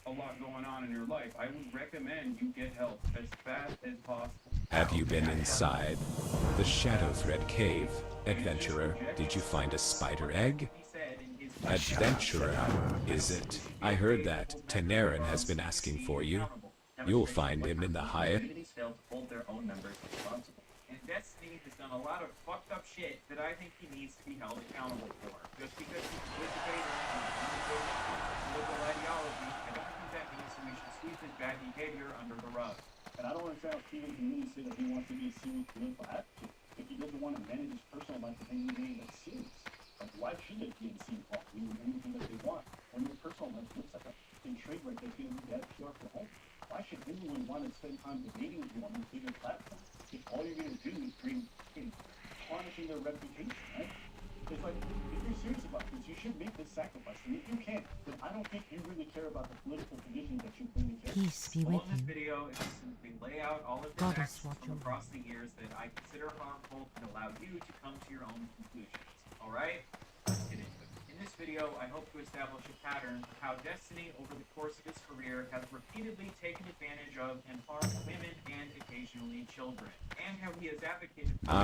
a lot going on in your life. I would recommend you get help as fast as possible. Have you been inside the Shadow Thread Cave, adventurer? Did you find a spider egg? Adventurer, is it? I heard that Tenerin has been asking for you. You'll find him in the hive. Communities fail to hold their own members responsible. And Destiny has done a lot of fucked up shit that I think he needs to be held accountable for. Just because he's a politicator and liberal ideology, I don't think that means we should sweep his bad behavior under the rug. And I don't understand how Steven can really say that he wants to be a serious political advocate if he doesn't want to manage his personal life with anything that's serious. Like, why should it be in scene fault doing anything that they want when your personal life looks like a fucking trade right that's going to be bad PR for home? Why should anyone want to spend time debating with you on this bigger platform if all you're going to do is bring tarnishing their reputation, right? It's like, if you're serious about this, you should make this sacrifice. And if you can't, then I don't think you really care about the political position that you claim to care. Peace be with In this you. video, is to simply lay out all of the Goddess facts watch from over. across the years that I consider harmful and allow you to come to your own conclusions. Alright? Let's get into it. In this video, I hope to establish a pattern of how Destiny, over the course of his career, has repeatedly taken advantage of and harmed women and occasionally children, and how he has advocated for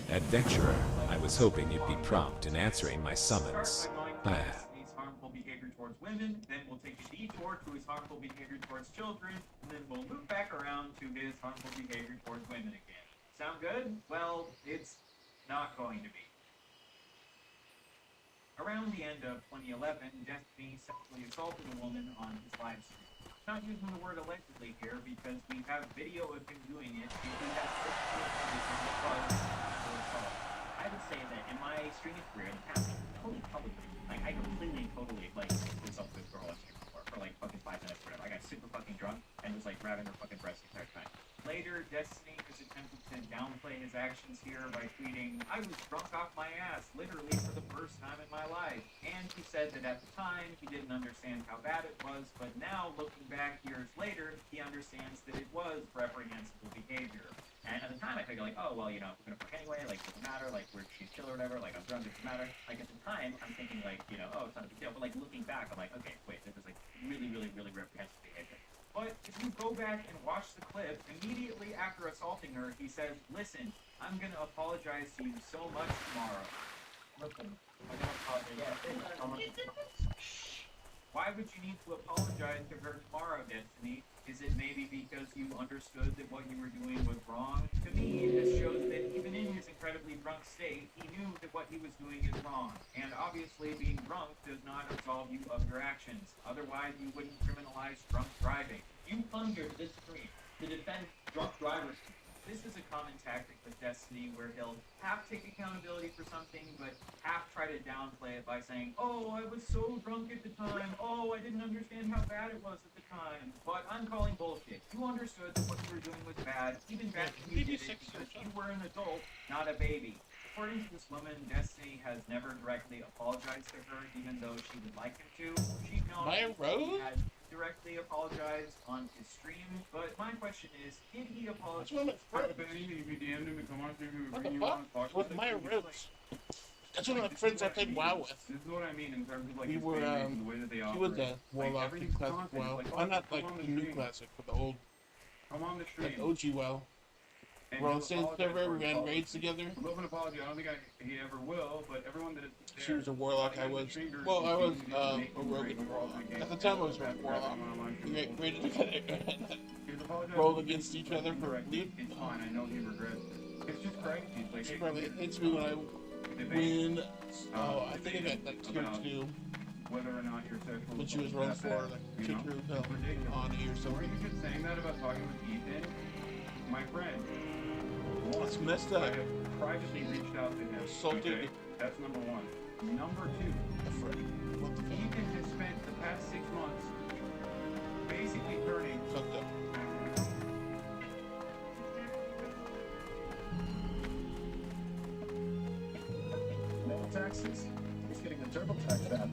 Adventurer, I was hoping you'd be prompt in answering my summons. Destiny's harmful behavior towards women, then we'll take a detour to his harmful behavior towards children, and then we'll loop back around to his harmful behavior towards women again. Sound good? Well, it's not going to be. Around the end of 2011, Destiny sexually assaulted a woman on his live stream. Not using the word allegedly here because we have video of him doing it, and he has I would say that in my streaming career in the past, totally publicly, like I completely and totally like was up with girl on stream before for like fucking 5 minutes or whatever. I got super fucking drunk and was like grabbing her fucking breast the entire time. Later, Destiny has attempted to downplay his actions here by tweeting, "I was drunk off my ass, literally for the first time in my life." And he said that at the time, he didn't understand how bad it was, but now, looking back years later, he understands that it was reprehensible behavior. And at the time, I figured like, oh, well, you know, we're gonna fuck anyway, like, it doesn't matter, like, she's chill or whatever, like, I'm drunk, it doesn't matter. Like, at the time, I'm thinking like, you know, oh, it's not a big deal, but like, looking back, I'm like, okay, wait, this is like really, really, really reprehensible behavior. But if you go back and watch the clip, immediately after assaulting her, he says, "Listen, I'm gonna apologize to you so much tomorrow." Listen, I'm gonna apologize. Why would you need to apologize to her tomorrow, Destiny? Is it maybe because you understood that what you were doing was wrong? To me, this shows that even in his incredibly drunk state, he knew that what he was doing is wrong. And obviously, being drunk does not absolve you of your actions. Otherwise, you wouldn't criminalize drunk driving. You come here to this stream to defend drunk drivers. This is a common tactic with Destiny where he'll half take accountability for something, but half try to downplay it by saying, "Oh, I was so drunk at the time. Oh, I didn't understand how bad it was at the time." But I'm calling bullshit. You understood that what you were doing was bad, even back when you did it because you were an adult, not a baby. According to this woman, Destiny has never directly apologized to her, even though she would like him to. She acknowledged that he had directly apologized on his stream, but my question is, did he apologize? If anything, if you DM'd him to come on stream and What bring the you on fuck? talk With Maya Rhodes. That's one of the friends I played WoW with. This is what I mean in terms of like We his were, fan base and the way that they he operate. was the Like, Warlock in everything's Classic constant. WoW. Like, I'm not come like on the the new stream. Classic, but the old, Come on the stream. like OG WoW. And We're on the he'll same apologize server, for we his ran fault. raids together. With an apology, I don't think he ever will, but everyone that is there, She was a Warlock, I was, well, I was a rogue and a Warlock. At the time I was a Warlock. We raided together and rolled against each other for loot. It's fine, I know he regrets it. It's just crazy. Like, She probably hates me when I win. Oh, I think I got like tier 2. Whether or not you're sexual. When she was running for like tier 2 on E or Or something. you just saying that about talking with Ethan, my friend. It's messed up. I have privately reached out to him. Assaulted. Okay? That's number one. Number two, Ethan has spent the past 6 months basically turning fucked up. No taxes. He's getting the TurboTax back.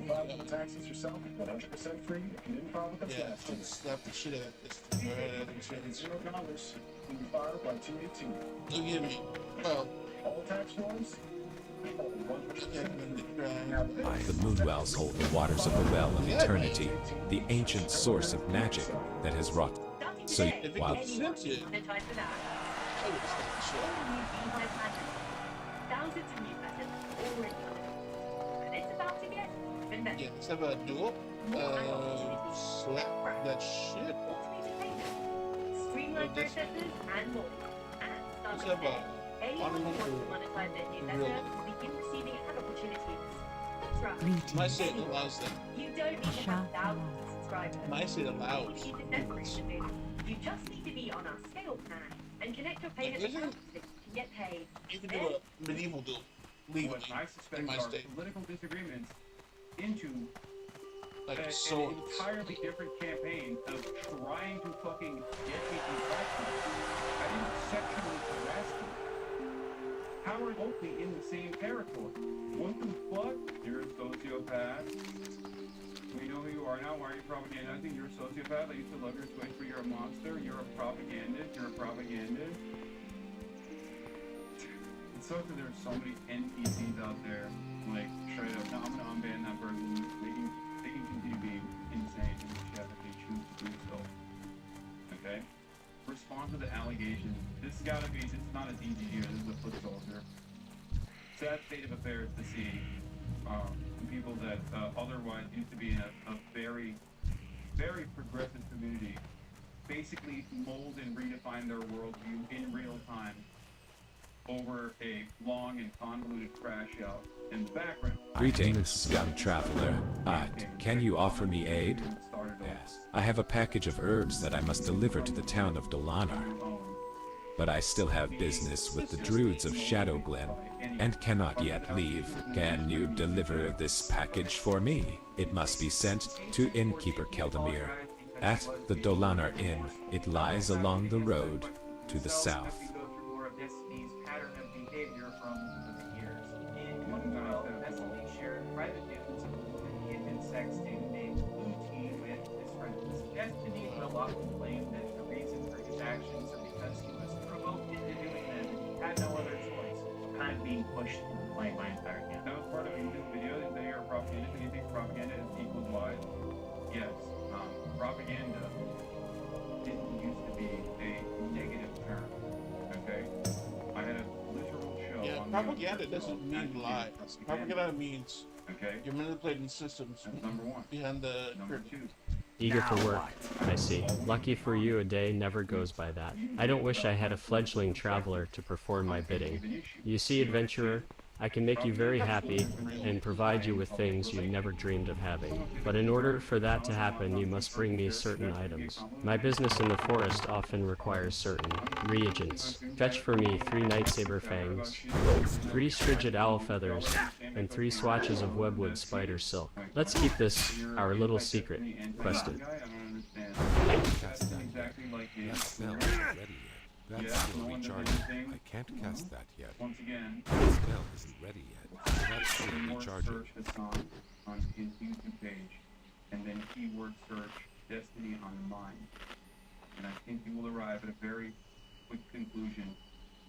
file the taxes yourself, 100% free, and then file with us Yeah, last should year. slap the shit out of this thing. Alright, $0 when you file by 2/18. Look at me. Well, All tax forms, The moonwells hold the waters of the well of eternity, the ancient source of magic that has wrought. So while Thousands of new methods already. And it's about to get even better. yeah, let's have a duel. Slap that shit. Streamline processes and more. And Let's start have a anyone who wants to honorable monetize their new real method will begin receiving ad opportunities. That's right. My state allows that. You don't need to have thousands of subscribers. My state allows. You need to separate the video. You just need to be on our scale plan and connect your payment Like, isn't- to get paid. You can do a medieval duel legally What I suspect in my are state. political disagreements into Like an swords. entirely different campaign of trying to fucking get me to platform. I didn't sexually harass you. How are both in the same territory? What the fuck? You're a sociopath. We know who you are now. Why are you propagandizing? You're a sociopath. I used to love your twins, but you're a monster. You're a propagandist. You're a propagandist. It sucks that there's so many NPCs out there, like, straight up, no, I'm gonna unban that person. They can continue being insane in the chat if they choose to do so. Okay? Respond to the allegations. This has gotta be, this is not a DG here, this is a foot soldier. Sad state of affairs to see people that otherwise used to be in a very, very progressive community basically mold and redefine their worldview in real time over a long and convoluted crash out in the background. Greetings, young traveler. Can you offer me aid? Yes. I have a package of herbs that I must deliver to the town of Dolanar. But I still have business with the druids of Shadowglen and cannot yet leave. Can you deliver this package for me? It must be sent to Innkeeper Keldamir at the Dolanar Inn. It lies along the road to the south. Destiny's pattern of behavior from the years. In 2012, Destiny shared private news of a woman he had been sexting named Uti with his friends. Destiny will often claim that the reason for his actions are because he was provoked into doing them and he had no other choice. Kind of being pushed into playing my entire game. That was part of this video that they are propaganda. Do you think propaganda equals lies? Yes. Propaganda didn't used to be a negative term. Okay? I had a literal show Yeah, on propaganda doesn't mean lies. Propaganda means you're manipulating systems. That's number one. Behind the Number curtain. Eager for work, I see. Lucky for you, a day never goes by that. I don't wish I had a fledgling traveler to perform my bidding. You see, adventurer, I can make you very happy and provide you with things you never dreamed of having. But in order for that to happen, you must bring me certain items. My business in the forest often requires certain reagents. Fetch for me 3 nightsaber fangs, 3 strigid owl feathers, and 3 swatches of webwood spider silk. Let's keep this our little secret. Quested. Cast that spell isn't ready yet. That's still recharging. I can't cast that yet. Once again, The spell isn't ready yet. That's still recharging. search the song on his YouTube page, and then keyword search Destiny Online. And I think you will arrive at a very quick conclusion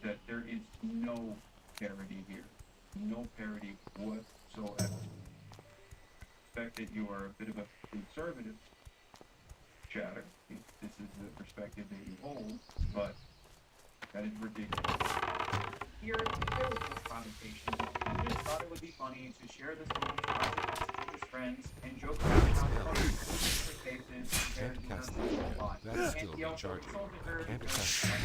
that there is no parody here. No parody whatsoever. The fact that you are a bit of a conservative chatter, if this is the perspective that you hold, but that is ridiculous. Here is the conversation. He just thought it would be funny to share this moment with his friends and joke about how funny his faces compared to Cast their that lot. yet. That's And still he also recharging. insulted her I can't because cast of that.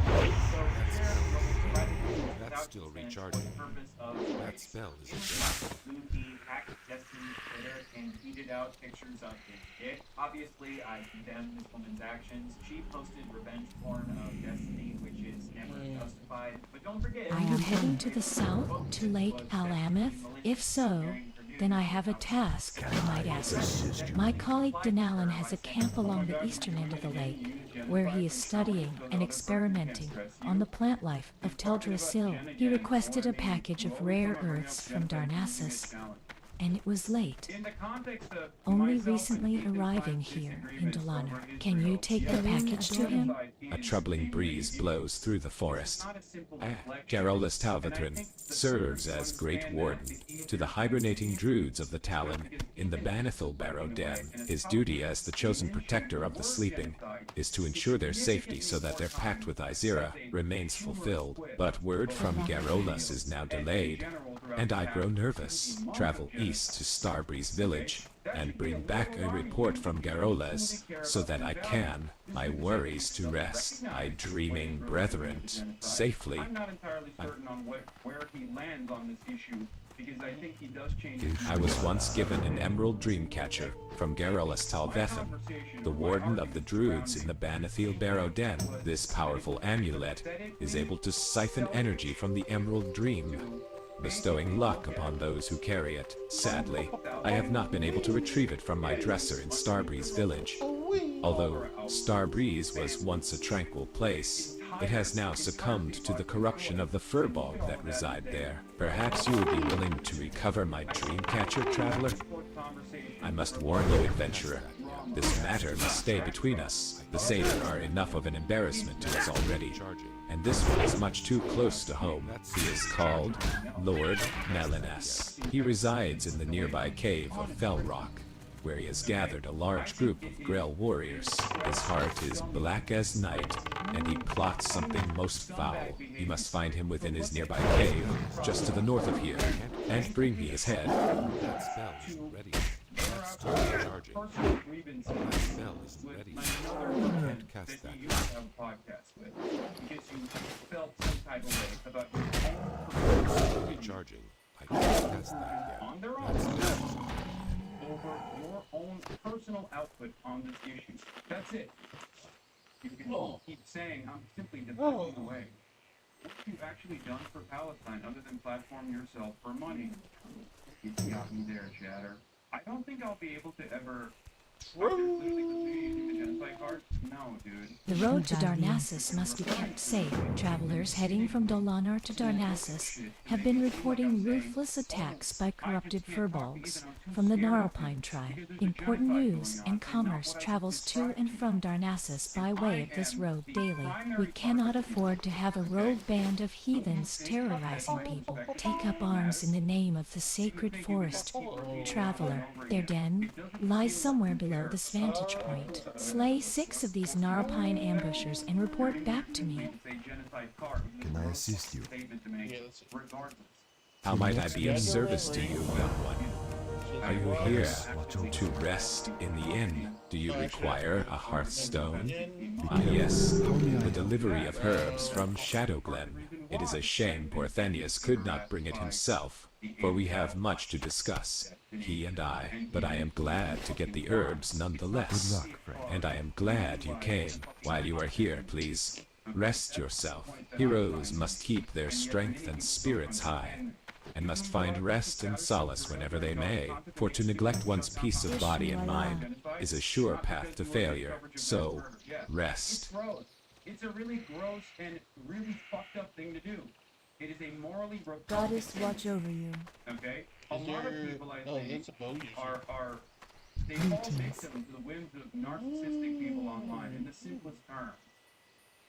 So here, we'll try to do this That's without still consent recharging. for the purpose of That race. spell is Luffy hacked Destiny's Twitter and tweeted out pictures of his dick. Obviously, I condemn this woman's actions. She posted revenge porn of Destiny, which is never justified. But don't forget, I am heading to the south, to Lake Alameth. If so, then I have a task, I might ask. My colleague Denallan has a camp along the eastern end of the lake, where he is studying and experimenting on the plant life of Teldrassil. He requested a package of rare earths from Darnassus. and it was late. In the context of Only myself recently and Ethan's arriving life here in disagreements over Dolanar. Israel, Can you take the yes, package to him? A troubling breeze blows through the forest. Garolus Talvathrin serves as Great Warden to the hibernating druids of the Talon in the Banithal Barrow Den. His duty as the chosen protector of the sleeping is to ensure their safety so that their pact with Izira remains fulfilled. But word from Garolus is now delayed, and I grow nervous. Travel east to Starbreeze Village and bring back a report from Garolus so that I can, my worries to rest, my dreaming brethren, safely. I'm not entirely certain on where he lands on this issue, because I think he does change. I was once given an emerald dreamcatcher from Garolus Talvethan, the warden of the druids in the Banithal Barrow Den. This powerful amulet is able to siphon energy from the emerald dream, bestowing luck upon those who carry it. Sadly, I have not been able to retrieve it from my dresser in Starbreeze Village. Although Starbreeze was once a tranquil place, it has now succumbed to the corruption of the furbog that reside there. Perhaps you would be willing to recover my dreamcatcher, traveler? I must warn you, adventurer. This matter must stay between us. The Satyr are enough of an embarrassment to us already, and this one is much too close to home. He is called Lord Melanas. He resides in the nearby cave of Fell Rock, where he has gathered a large group of Grell warriors. His heart is black as night, and he plots something most foul. You must find him within his nearby cave, just to the north of here, and bring me his head. That spell is ready. That's still charging. That spell is ready. You can't cast that. You have a podcast with, because you felt some type of way about your own charging. I can't cast that yet. On their own. Over your own personal output on this issue. That's it. You can keep saying, I'm simply deflecting away. What have you actually done for Palestine other than platform yourself for money? You got me there, Shatter. I don't think I'll be able to ever... No, dude. The road to Darnassus must be kept safe. Travelers heading from Dolanar to Darnassus have been reporting ruthless attacks by corrupted furbolgs from the Gnarlpine tribe. Important news and commerce travels to and from Darnassus by way of this road daily. We cannot afford to have a rogue band of heathens terrorizing people. Take up arms in the name of the sacred forest. Traveler, their den lies somewhere below this vantage point. Slay 6 of these Gnarlpine ambushers and report back to me. Can I assist you? How might I be of service to you, young one? Are you here to rest in the inn? Do you require a hearthstone? Ah yes, the delivery of herbs from Shadowglen. It is a shame Porthenius could not bring it himself, for we have much to discuss, he and I. But I am glad to get the herbs nonetheless. Good luck, friend. And I am glad you came. While you are here, please, rest yourself. Heroes must keep their strength and spirits high, and must find rest and solace whenever they may, for to neglect one's peace of body and mind is a sure path to failure. So, rest. It's a really gross and really fucked up thing to do. It is a morally repugnant Goddess thing. watch over you. Okay? A lot of people, I think, are they fall victim to the whims of narcissistic people online in the simplest terms.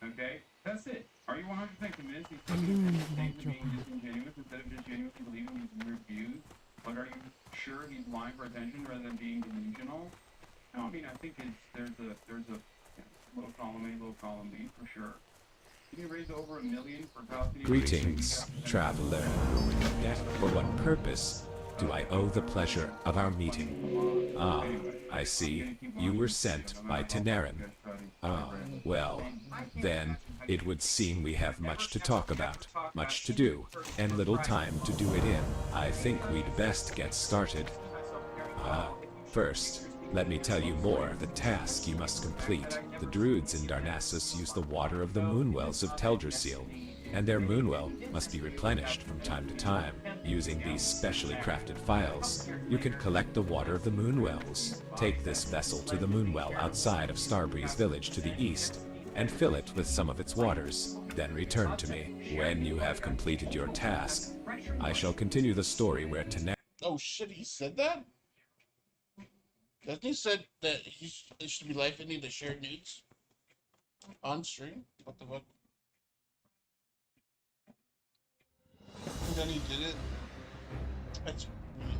Okay? That's it. Are you 100% convinced these people are being disingenuous instead of just genuinely believing these weird views? But are you sure he's lying for attention rather than being delusional? No, I mean, I think there's a low column A, low column B for sure. Can you raise over 1 million for Palestinian? Greetings, traveler. Yet for what purpose do I owe the pleasure of our meeting? Ah, I see. You were sent by Tenerin. Ah, well, then it would seem we have much to talk about, much to do, and little time to do it in. I think we'd best get started. First, let me tell you more of the task you must complete. The druids in Darnassus use the water of the moonwells of Teldrassil, and their moonwell must be replenished from time to time. Using these specially crafted files, you can collect the water of the moonwells. Take this vessel to the moonwell outside of Starbreeze Village to the east, and fill it with some of its waters. Then return to me. When you have completed your task, I shall continue the story where Tenerin... Oh Oh shit, he said that? Destiny said that it should be life ending the shared nudes on stream? What the fuck? And then he did it. That's weird.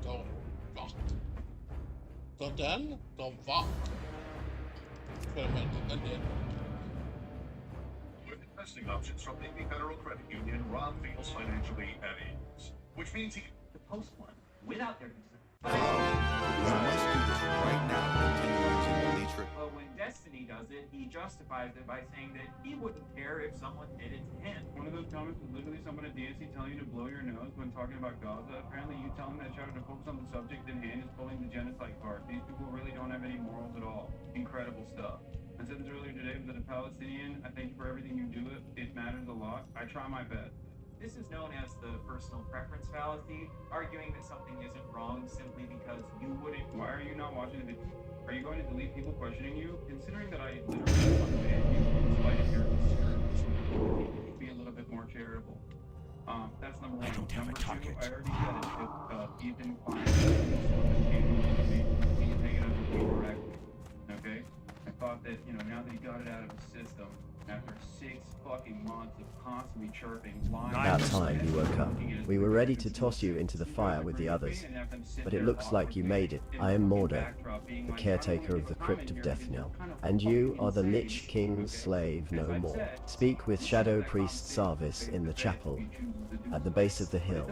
Don't fuck. So then, don't fuck. But I did. With investing options from the Federal Credit Union, Rob feels financially at ease, which means he can post one without their consent. You must do this right now to continue using the Leatrix. But when Destiny does it, he justifies it by saying that he wouldn't care if someone did it to him. One of those comments was literally someone at DNC telling you to blow your nose when talking about Gaza. Apparently you tell them that Shadow to focus on the subject in hand is pulling the genocide card. These people really don't have any morals at all. Incredible stuff. I said this earlier today, but as a Palestinian, I thank you for everything you do. It matters a lot. I try my best. This is known as the personal preference fallacy, arguing that something isn't wrong simply because you wouldn't. Why are you not watching the video? Are you going to delete people questioning you? Considering that I literally unbanned you in spite of your concerns, be a little bit more charitable. That's number one. I don't have a target. I already said it. If Ethan finds something came to me, he can take it up with me directly. Okay? I thought that, now that he got it out of his system, after 6 fucking months of constantly chirping, lying... About time you woke up. We were ready to toss you into the fire with the others, but it looks like you made it. I am Mordo, the caretaker of the Crypt of Deathnell, and you are the Lich King's slave no more. Speak with Shadow Priest Sarvis in the chapel at the base of the hill.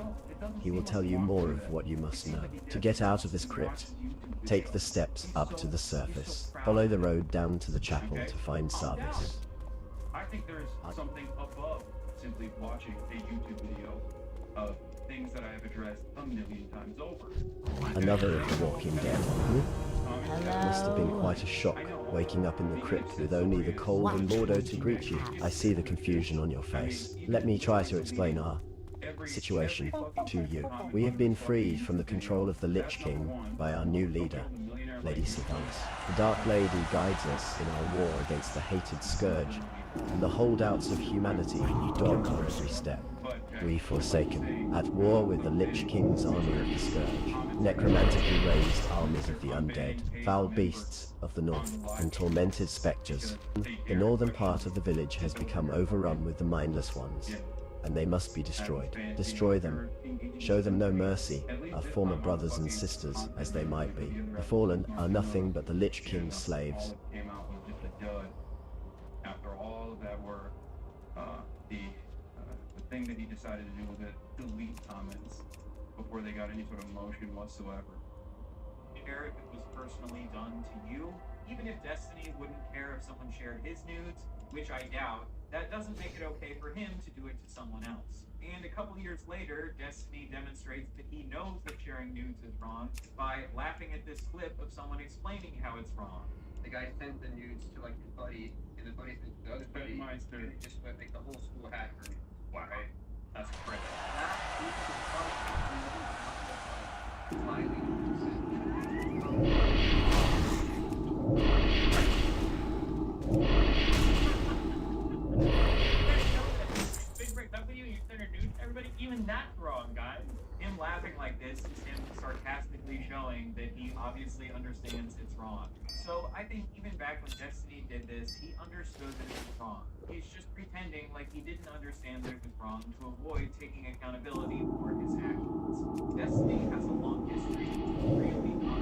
He will tell you more of what you must know. To get out of this crypt, take the steps up to the surface. Follow the road down to the chapel to find Sarvis. I think there's something above simply watching a YouTube video of things that I have addressed a million times over. Another of the Walking Dead. Must have been quite a shock, waking up in the crypt with only the cold and Mordo to greet you. I see the confusion on your face. Let me try to explain our situation to you. We have been freed from the control of the Lich King by our new leader, Lady Sylvanas. The Dark Lady guides us in our war against the hated Scourge, and the holdouts of humanity dog on every step. We forsaken, at war with the Lich King's army of the Scourge, necromantically raised armies of the undead, foul beasts of the north, and tormented spectres. The northern part of the village has become overrun with the mindless ones, and they must be destroyed. Destroy them. Show them no mercy, our former brothers and sisters, as they might be. The fallen are nothing but the Lich King's slaves. Came out with just a dud. After all of that work, the thing that he decided to do was delete comments before they got any sort of motion whatsoever. Care if it was personally done to you, even if Destiny wouldn't care if someone shared his nudes, which I doubt, that doesn't make it okay for him to do it to someone else. And a couple years later, Destiny demonstrates that he knows that sharing nudes is wrong by laughing at this clip of someone explaining how it's wrong. The guy sent the nudes to like his buddy, and the buddy sent the other buddy, and it just went like the whole school had for nudes. Wow. Right? That's crazy. That video you sent her nude, everybody, even that's wrong, guys. Him laughing like this is him sarcastically showing that he obviously understands it's wrong. So I think even back when Destiny did this, he understood that it was wrong. He's just pretending like he didn't understand that it was wrong to avoid taking accountability for his actions. Destiny has a long history of really not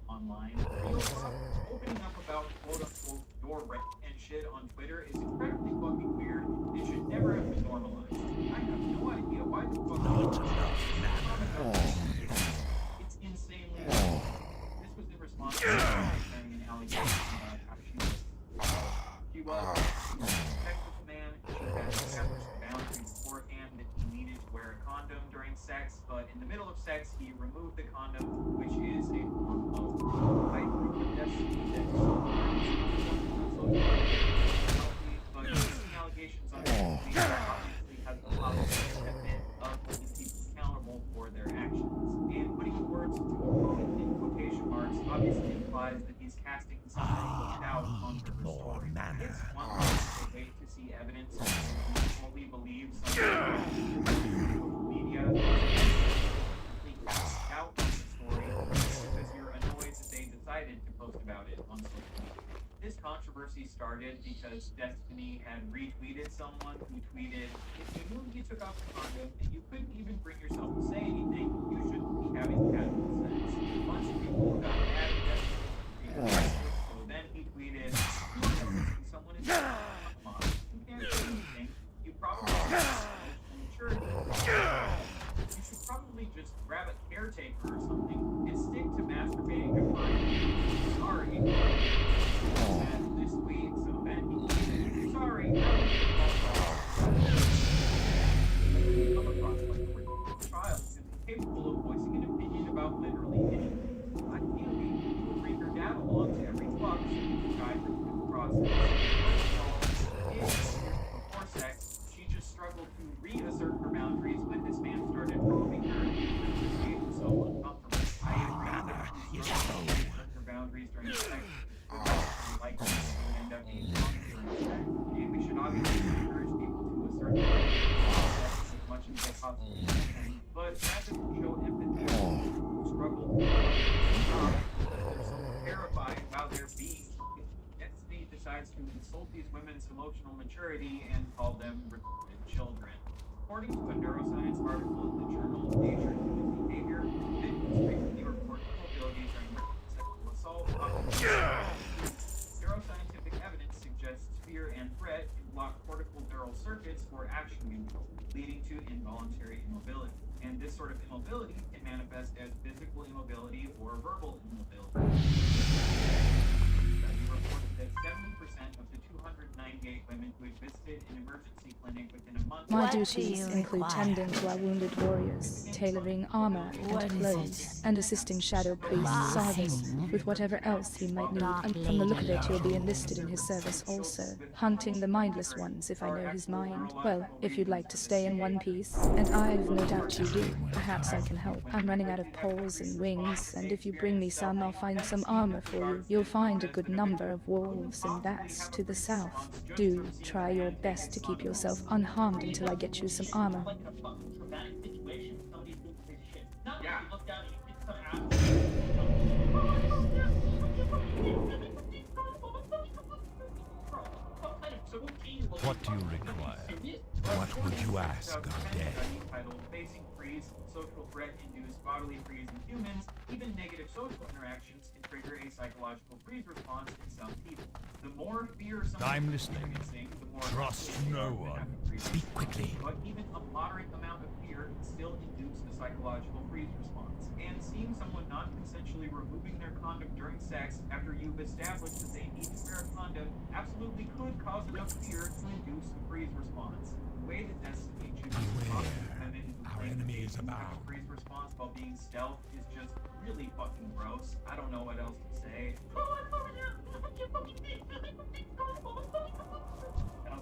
online. Opening up about quote-unquote your right and shit on Twitter is incredibly fucking weird. It should never have been normalized. I have no idea why the fuck it's insanely weird. This was in response to sharing an allegation about how she was a sexist man. She had established boundaries beforehand that he needed to wear a condom during sex, but in the middle of sex he removed the condom, which is a form of I prove of Destiny that but using allegations on Destiny obviously has the problem of holding people accountable for their actions. And putting the words in quotation marks obviously implies that he's casting something without on her story. It's one thing to wait to see evidence controversy started because Destiny had retweeted someone who tweeted, if you knew you took off the condom and you couldn't even bring yourself to say anything, you shouldn't be having casual sex. A bunch of people got mad at Destiny, so then he tweeted, you never see someone in the mom, you can't say anything, you probably have maturity. You should probably just grab a caretaker or something and stick to masturbating to find. Sorry. And this tweet, so then he tweeted, sorry, come across like a ridiculous child who's capable of voicing an opinion about literally anything. Ideally, you would bring your dad along to every club so you can guide her through the process. First of all, years before sex, she just struggled to reassert her boundaries when this man started probing her. This made her so uncomfortable. I agree that she struggled to reassert her boundaries during sex. Like this would end up being wrong during sex. And we should obviously encourage people to assert their boundaries as much as they possibly can. But that doesn't show empathy. Who struggle to stop. They're so terrified while they're being. Destiny decides to insult these women's emotional maturity and call them retarded children. According to a neuroscience article in the journal Nature Human Behavior, victims frequently report inmobility during sexual assault. Neuroscientific evidence suggests fear and threat can block cortical neural circuits for action control, leading to involuntary immobility. And this sort of immobility can manifest as physical immobility or verbal immobility. Study reported that 70% of the 298 women who had visited an emergency clinic within a month. My duties include tending to our wounded warriors, tailoring armor and clothes, and assisting Shadow Priest Sarvis with whatever else he might need. And from the look of it, you'll be enlisted in his service also, hunting the mindless ones if I know his mind. Well, if you'd like to stay in one piece, and I've no doubt you do, perhaps I can help. I'm running out of poles and wings, and if you bring me some, I'll find some armor for you. You'll find a good number of wolves and bats to the south. Do try your best to keep yourself unharmed until I get you some armor. What do you require? What would you ask of death? Titled Facing Freeze, Social Threat Induced Bodily Freeze in Humans, even negative social interactions can trigger a psychological freeze response in some people. The more fear someone I'm listening. the more Trust no one. Speak quickly. But even a moderate amount of fear can still induce a psychological freeze response. And seeing someone non-consensually removing their condom during sex after you've established that they need to wear a condom absolutely could cause enough fear to induce a freeze response. The way that Destiny chooses to talk to women who claim to be a freeze response while being stealth is just really fucking gross. I don't know what else to say.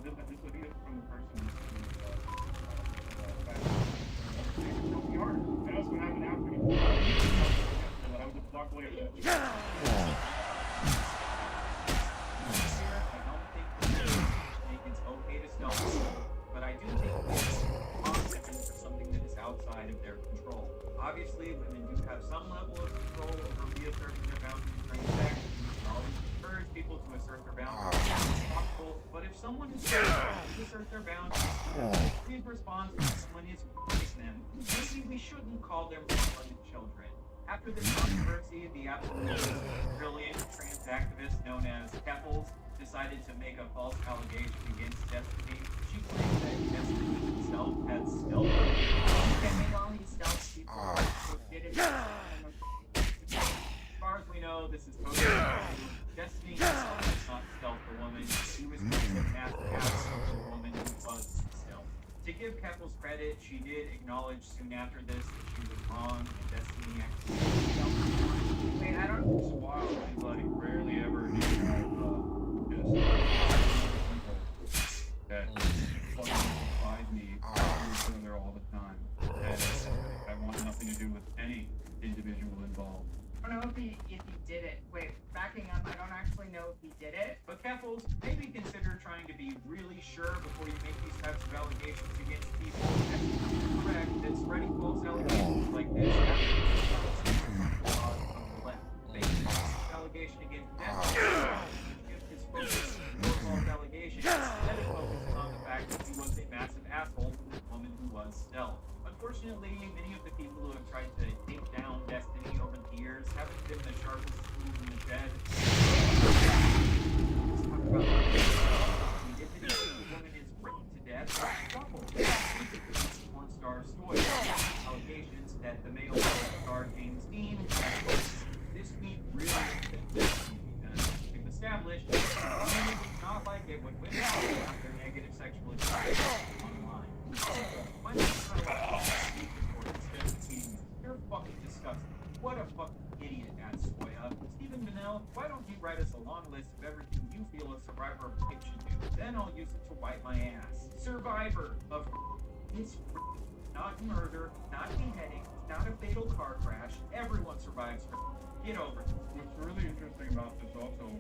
This would be from the person and that's what happened after he pulled out. I was a block away from that. I don't think it's okay to stealth, but I do think it's possible for something that is outside of their control. Obviously, women do have some level of control over reasserting their boundaries during sex. We can always encourage people to assert their boundaries as possible, but if someone is trying to assert their boundaries, please respond when someone is pushing them. Maybe we shouldn't call them retarded children. After this controversy, the absolutely brilliant trans activist known as Keppels decided to make a false allegation against Destiny. She claimed that Destiny himself had stealth. And while he stealth people did it. As far as we know, this is totally true. Destiny himself did not stealth the woman. He was going to mask the woman who was stealth. To give Keppels credit, she did acknowledge soon after this that she was wrong and Destiny actually stealthed. I don't know. It's wild. She's like rarely ever just that fucking despise me. I'm there all the time. And I want nothing to do with any individual involved. I don't know if he did it. Wait, backing up, I don't actually know if he did it. But Keppels, maybe consider trying to be really sure before you make these types of allegations against people. It's correct that spreading false allegations like this allegation against Destiny gives his focus Unfortunately, many of the people who have tried to take down Destiny over the years haven't been the sharpest tools in the shed. Let's talk about the woman is raped to death by a couple. Porn star Stoy. Allegations that the male star James Dean has this week really we've established women do not like it when women talk about their negative sexual experiences online. You're fucking disgusting. What a fucking idiot, Soya. Stephen Vanell, why don't you write us a long list of everything you feel a survivor of rape should do? Then I'll use it to wipe my ass. Survivor of it's not murder, not beheading, not a fatal car crash. Everyone survives. Get over it. What's really interesting about this also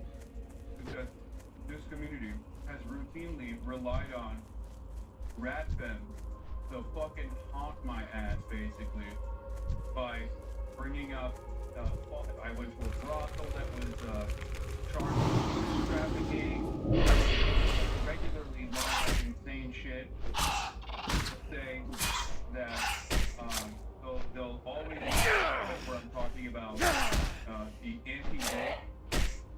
is that this community has routinely relied on rat femmes to fucking haunt my ass, basically, by bringing up, I went to a brothel that was charged with trafficking, regularly live insane shit, say that they'll always where I'm talking about the anti-gay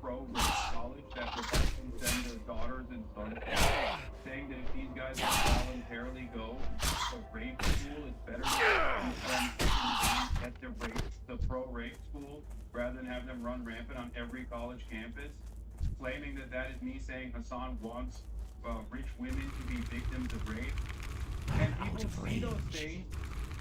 pro-college that Republicans send their daughters and sons, saying that if these guys don't voluntarily go to rape school, it's better to send them at the pro-rape school rather than have them run rampant on every college campus, claiming that that is me saying Hassan wants rich women to be victims of rape. And people see those things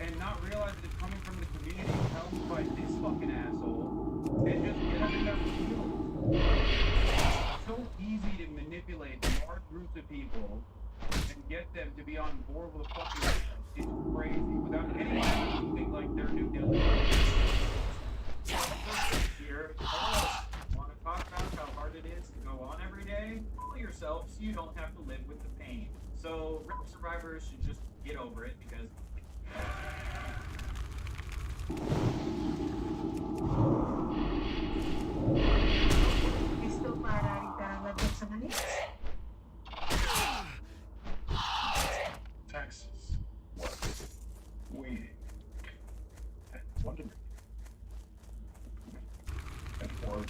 and not realize that it's coming from the community held by this fucking asshole and just get under their heels. It's so easy to manipulate large groups of people and get them to be on board with a fucking it's crazy without anyone moving like their due diligence. Here, want to talk about how hard it is to go on every day? Tell yourself so you don't have to live with the pain. So rape survivors should just get over it because Listo para ikalabot sa mali? Texas. Waiting. And wondering. And work.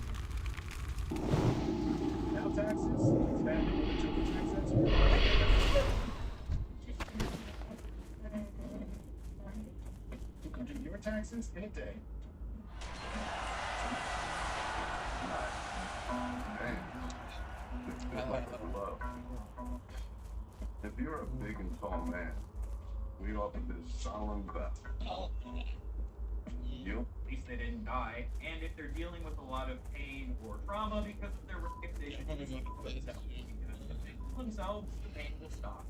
Now taxes, expanding with the triple tax expert. You can do your taxes in a day. It's like love. If you're a big and tall man, we offer this solemn vow. You? At least they didn't die. And if they're dealing with a lot of pain or trauma because of their rape, they should just themselves, the pain will stop.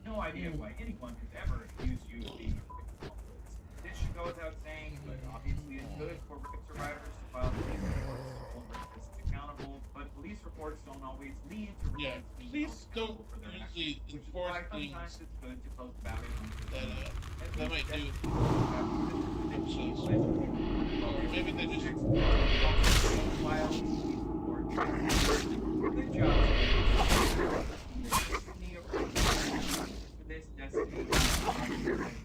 No idea why anyone has ever accused you of being a victim. This should go without saying, but obviously it's good for rape survivors to file police reports to hold rapists accountable, but police reports don't always lead to rapists being held accountable for their actions, which is why sometimes it's good to post about it on Twitter. That might do. Maybe they just file police report. Good job. This Destiny.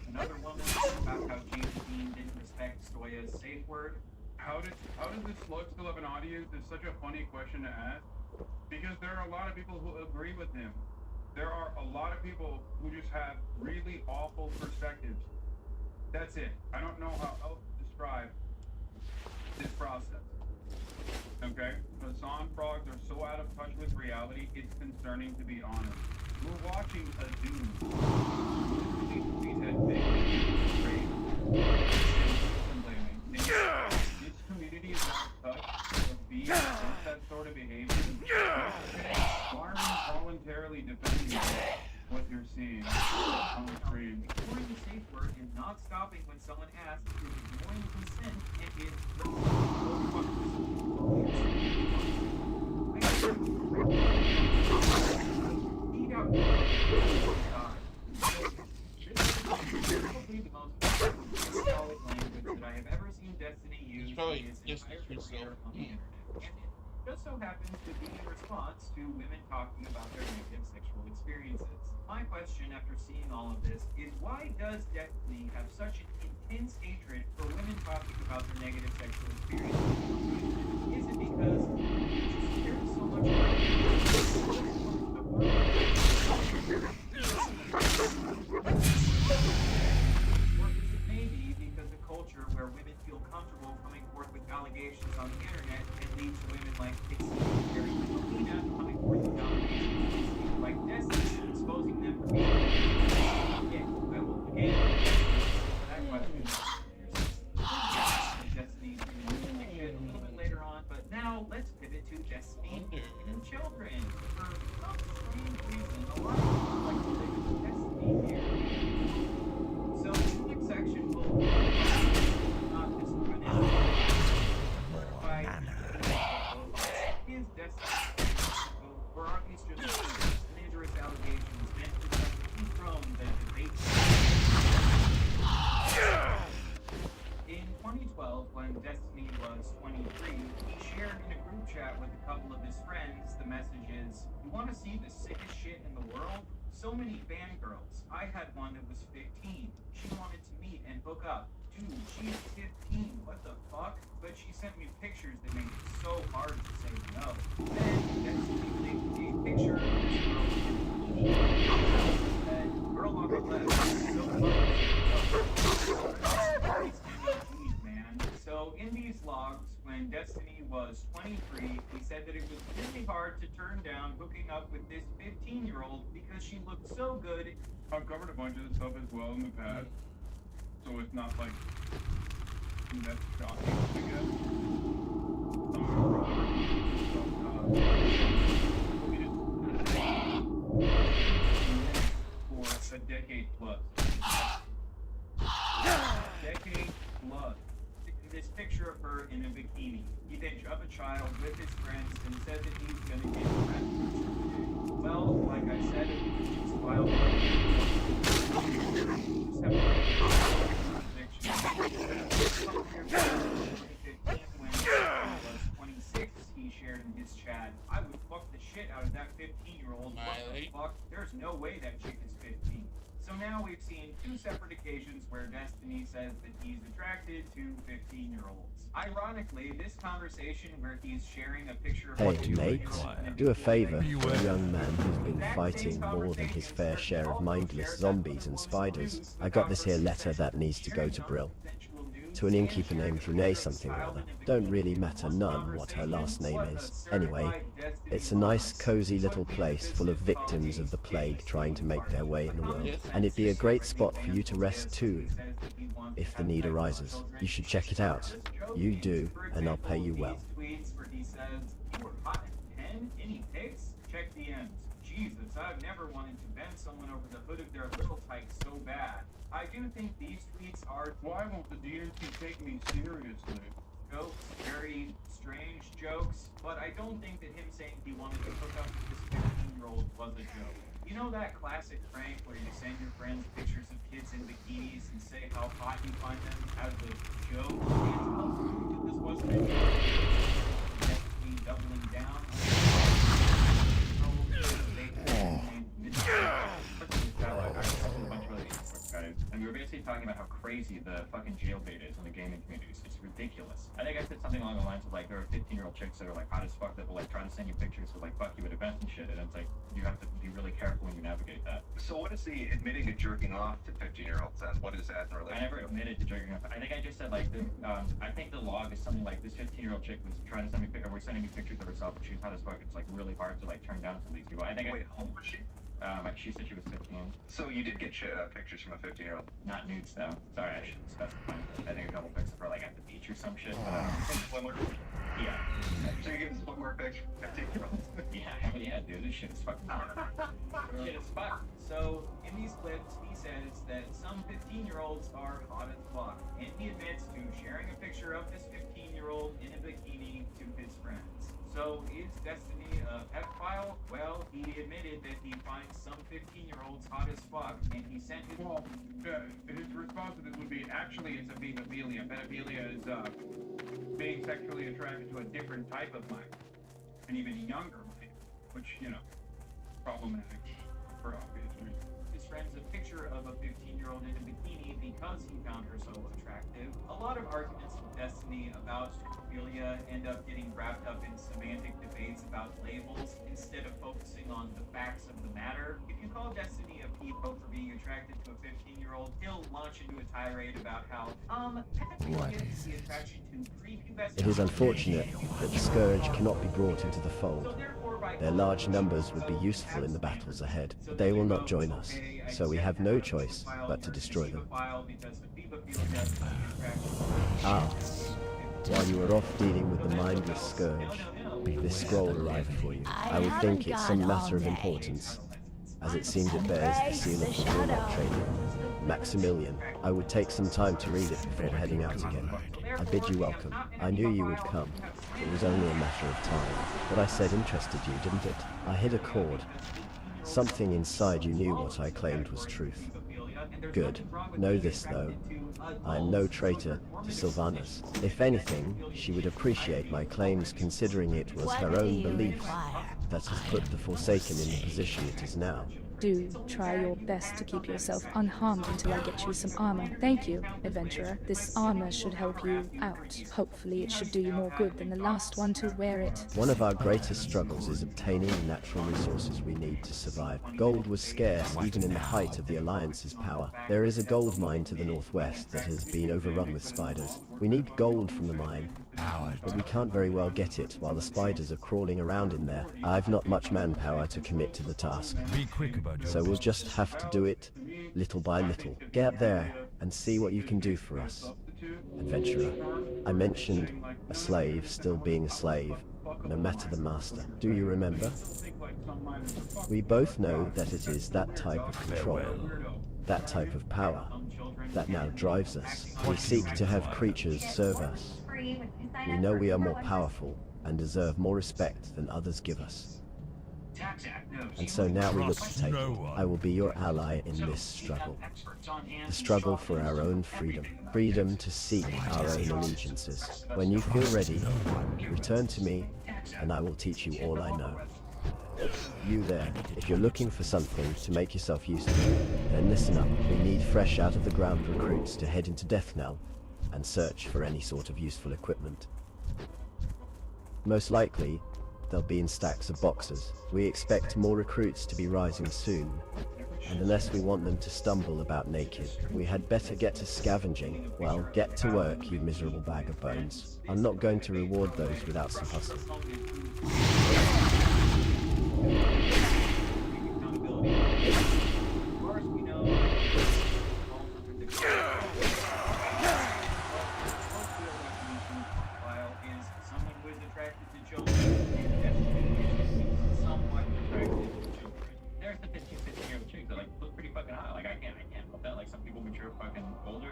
Another woman about how James Dean didn't respect Soya's safe word. How does this slug still have an audience? It's such a funny question to ask. Because there are a lot of people who agree with him. There are a lot of people who just have really awful perspectives. That's it. I don't know how else to describe this process. Okay? Hassan frogs are so out of touch with reality, it's concerning to be honest. We're watching a dude he's had big rape and blaming. This community is out of touch with being that sort of behavior. Why are you voluntarily defending what you're seeing on the screen? Ignoring the safe word and not stopping when someone asks is ignoring consent and is probably the most symbolic language that I have ever seen Destiny use in its entire career on the internet. just so happens to be in response to women talking about their negative sexual experiences. My question after seeing all of this is, why does Destiny have such an intense hatred for women talking about their negative sexual experiences? Is it because she just cares so much about or is it maybe because a culture where women feel comfortable coming forth with allegations on the internet can lead to women like Pixie and Jerry and Melina coming forth with allegations like Destiny, exposing them for being yeah, I will again that question. Destiny shit a little bit later on, but now let's pivot to Destiny and children. For some strange reason, a lot of people like to think of Destiny here. So the next section will not discriminate by is Destiny, or are these just dangerous allegations meant to dethrone the debate? In 2012, when Destiny was 23, he shared in a group chat with a couple of his friends the messages, "You want to see the sickest shit in the world? So many fangirls. I had one that was 15. She wanted to meet and hook up. Dude, she's 15. What the fuck? But she sent me pictures that made it so hard to say no." Then Destiny linked a picture of this girl in a bikini. And girl on the left, so hard. Man. So in these logs, when Destiny was 23, he said that it was really hard to turn down hooking up with this 15-year-old because she looked so good. I've covered a bunch of this stuff as well in the past, so it's not like that's shocking, I guess. For a decade plus. This picture of her in a bikini. He then shoved a child with his friends and said that he's going to get arrested. Well, like I said, it was just wild. When he was 26, he shared in his chat, "I would fuck the shit out of that 15-year-old. What the fuck? There's no way that chick is 15. So now we've seen two separate occasions where Destiny says that he's attracted to 15-year-olds. Ironically, this conversation where he's sharing a picture of Hey, mate, do a favor for a young man who's been fighting more than his fair share of mindless zombies and spiders. I got this here letter that needs to go to Brill. To an innkeeper named Renee something or other. Don't really matter none what her last name is. Anyway, it's a nice cozy little place full of victims of the plague trying to make their way in the world. And it'd be a great spot for you to rest too, if the need arises. You should check it out. You do, and I'll pay you well. Any pics? Check DMs. Jesus, I've never wanted to bend someone over the hood of their little tyke so bad. I do think these tweets are... Why won't the DMs take me seriously? Jokes, very strange jokes, but I don't think that him saying he wanted to hook up with this 15-year-old was a joke. You know that classic prank where you send your friends pictures of kids in bikinis and say how hot you find them as a joke? This wasn't a joke. Definitely doubling down. And we were basically talking about how crazy the fucking jailbait is in the gaming community. It's ridiculous. I think I said something along the lines of like, there are 15-year-old chicks that are like hot as fuck that will like try to send you pictures of like fuck you at events and shit, and it's like you have to be really careful when you navigate that. So what is he admitting to jerking off to 15-year-olds then? What is that in relation? I never admitted to jerking off. I think I just said like, I think the log is something like this 15-year-old chick was trying to send me or was sending me pictures of herself, but she's hot as fuck. It's like really hard to like turn down some of these people. I think. Wait, how old was she? She said she was 15. So you did get pictures from a 15-year-old? Not nudes though. Sorry, I shouldn't specify. I think a couple pics of her like at the beach or some shit. Swimwear? Yeah. So you're getting swimwear pics from 15-year-olds? Yeah, dude, this shit is fucking Shit is fuck. So in these clips, he says that some 15-year-olds are hot as fuck, and he admits to sharing a picture of this 15-year-old in a bikini to his friends. So is Destiny a pedophile? Well, he admitted that he finds some 15-year-olds hot as fuck, and he sent his... Well, his response to this would be, actually, it's a pedophilia. Pedophilia is being sexually attracted to a different type of mind. an even younger mind, which, you know, problematic for obvious reasons. His friends a picture of a 15-year-old in a bikini because he found her so attractive. A lot of arguments with Destiny about pedophilia end up getting wrapped up in semantic debates about labels instead of focusing on the facts of the matter. If you call Destiny a pedo for being attracted to a 15-year-old, he'll launch into a tirade about how, pedophilia is the attraction to prepubescent. It is unfortunate that the Scourge cannot be brought into the fold. Their large numbers would be useful in the battles ahead, but they will not join us, so we have no choice but to destroy them. Ah, while you were off dealing with the mindless Scourge, this scroll arrived for you. I would think it's some matter of importance, as it seems it bears the seal of the Warlock Trader, Maximilian. I would take some time to read it before heading out again. I bid you welcome. I knew you would come. It was only a matter of time. What I said interested you, didn't it? I hit a chord. Something inside you knew what I claimed was truth. Good. Know this, though. I am no traitor to Sylvanas. If anything, she would appreciate my claims, considering it was her own belief that has put the Forsaken in the position it is now. Do try your best to keep yourself unharmed until I get you some armor. Thank you, adventurer. This armor should help you out. Hopefully it should do you more good than the last one to wear it. One of our greatest struggles is obtaining the natural resources we need to survive. Gold was scarce even in the height of the Alliance's power. There is a gold mine to the northwest that has been overrun with spiders. We need gold from the mine, but we can't very well get it while the spiders are crawling around in there. I've not much manpower to commit to the task. Be quick about your So we'll just have to do it little by little. Get up there and see what you can do for us, adventurer. I mentioned a slave still being a slave, no matter the master. Do you remember? We both know that it is that type of control, that type of power, that now drives us. We seek to have creatures serve us. We know we are more powerful and deserve more respect than others give us. And so now we look to take it. I will be your ally in this struggle. The struggle for our own freedom. Freedom to seek our own allegiances. When you feel ready, return to me, and I will teach you all I know. You there, if you're looking for something to make yourself useful, then listen up. We need fresh out of the ground recruits to head into Deathnell and search for any sort of useful equipment. Most likely, they'll be in stacks of boxes. We expect more recruits to be rising soon, and unless we want them to stumble about naked, we had better get to scavenging. Well, get to work, you miserable bag of bones. I'm not going to reward those without some hustle.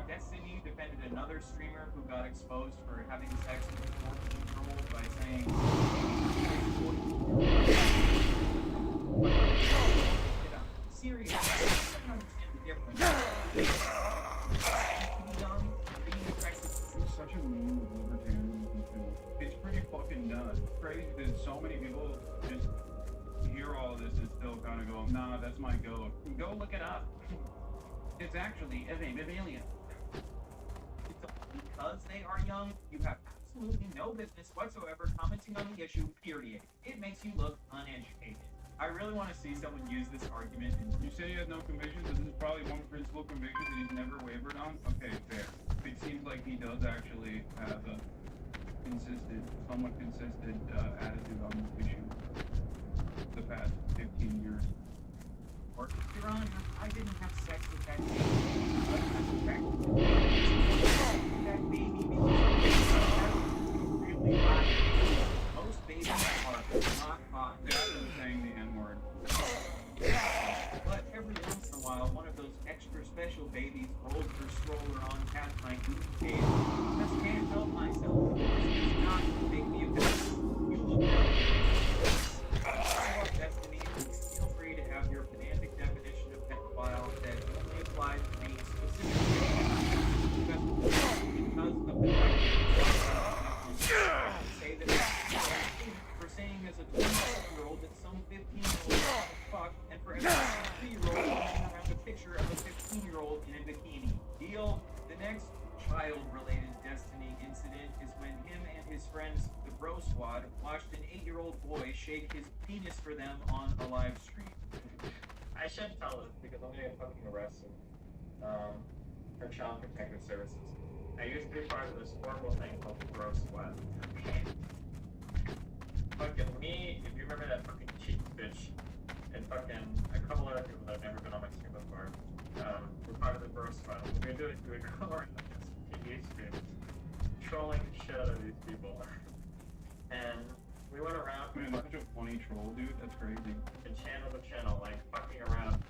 Destiny defended another streamer who got exposed for having sex with a 14-year-old by saying, seriously, I don't understand the difference. It's such a meme of libertarianism. It's pretty fucking nuts. Crazy that so many people just hear all this and still kind of go, nah, that's my goat. Go look it up. It's actually a mammalian. Because they are young, you have absolutely no business whatsoever commenting on the issue, period. It makes you look uneducated. I really want to see someone use this argument. You say he has no convictions, and this is probably one principal conviction that he's never wavered on? Okay, fair. It seems like he does actually have a somewhat consistent attitude on this issue the past 15 years. Your Honor, I didn't have sex with that baby. That baby really hot. Most babies are not hot. That's saying the N-word. But every once in a while, one of those extra special babies rolls her stroller on past my goofy cage. I just can't help myself. This does not make me a bitch. You look good. I love Destiny. Feel free to have your pedantic definition of pedophile that only applies to me specifically because of the fact that say that for saying as a next child-related Destiny incident is when him and his friends, the Bro Squad, watched an 8-year-old boy shake his penis for them on a live stream. I should tell this because I'm gonna get fucking arrested for Child Protective Services. I used to be part of this horrible thing called the Bro Squad. Okay. Fucking me, if you remember that fucking cheap bitch, and fucking a couple other people that have never been on my stream before, were part of the Bro Squad. What we would do is we would go around this TV stream, trolling the shit out of these people. And we went around. Man, such a funny troll, dude. That's crazy. And channel to channel, like fucking around.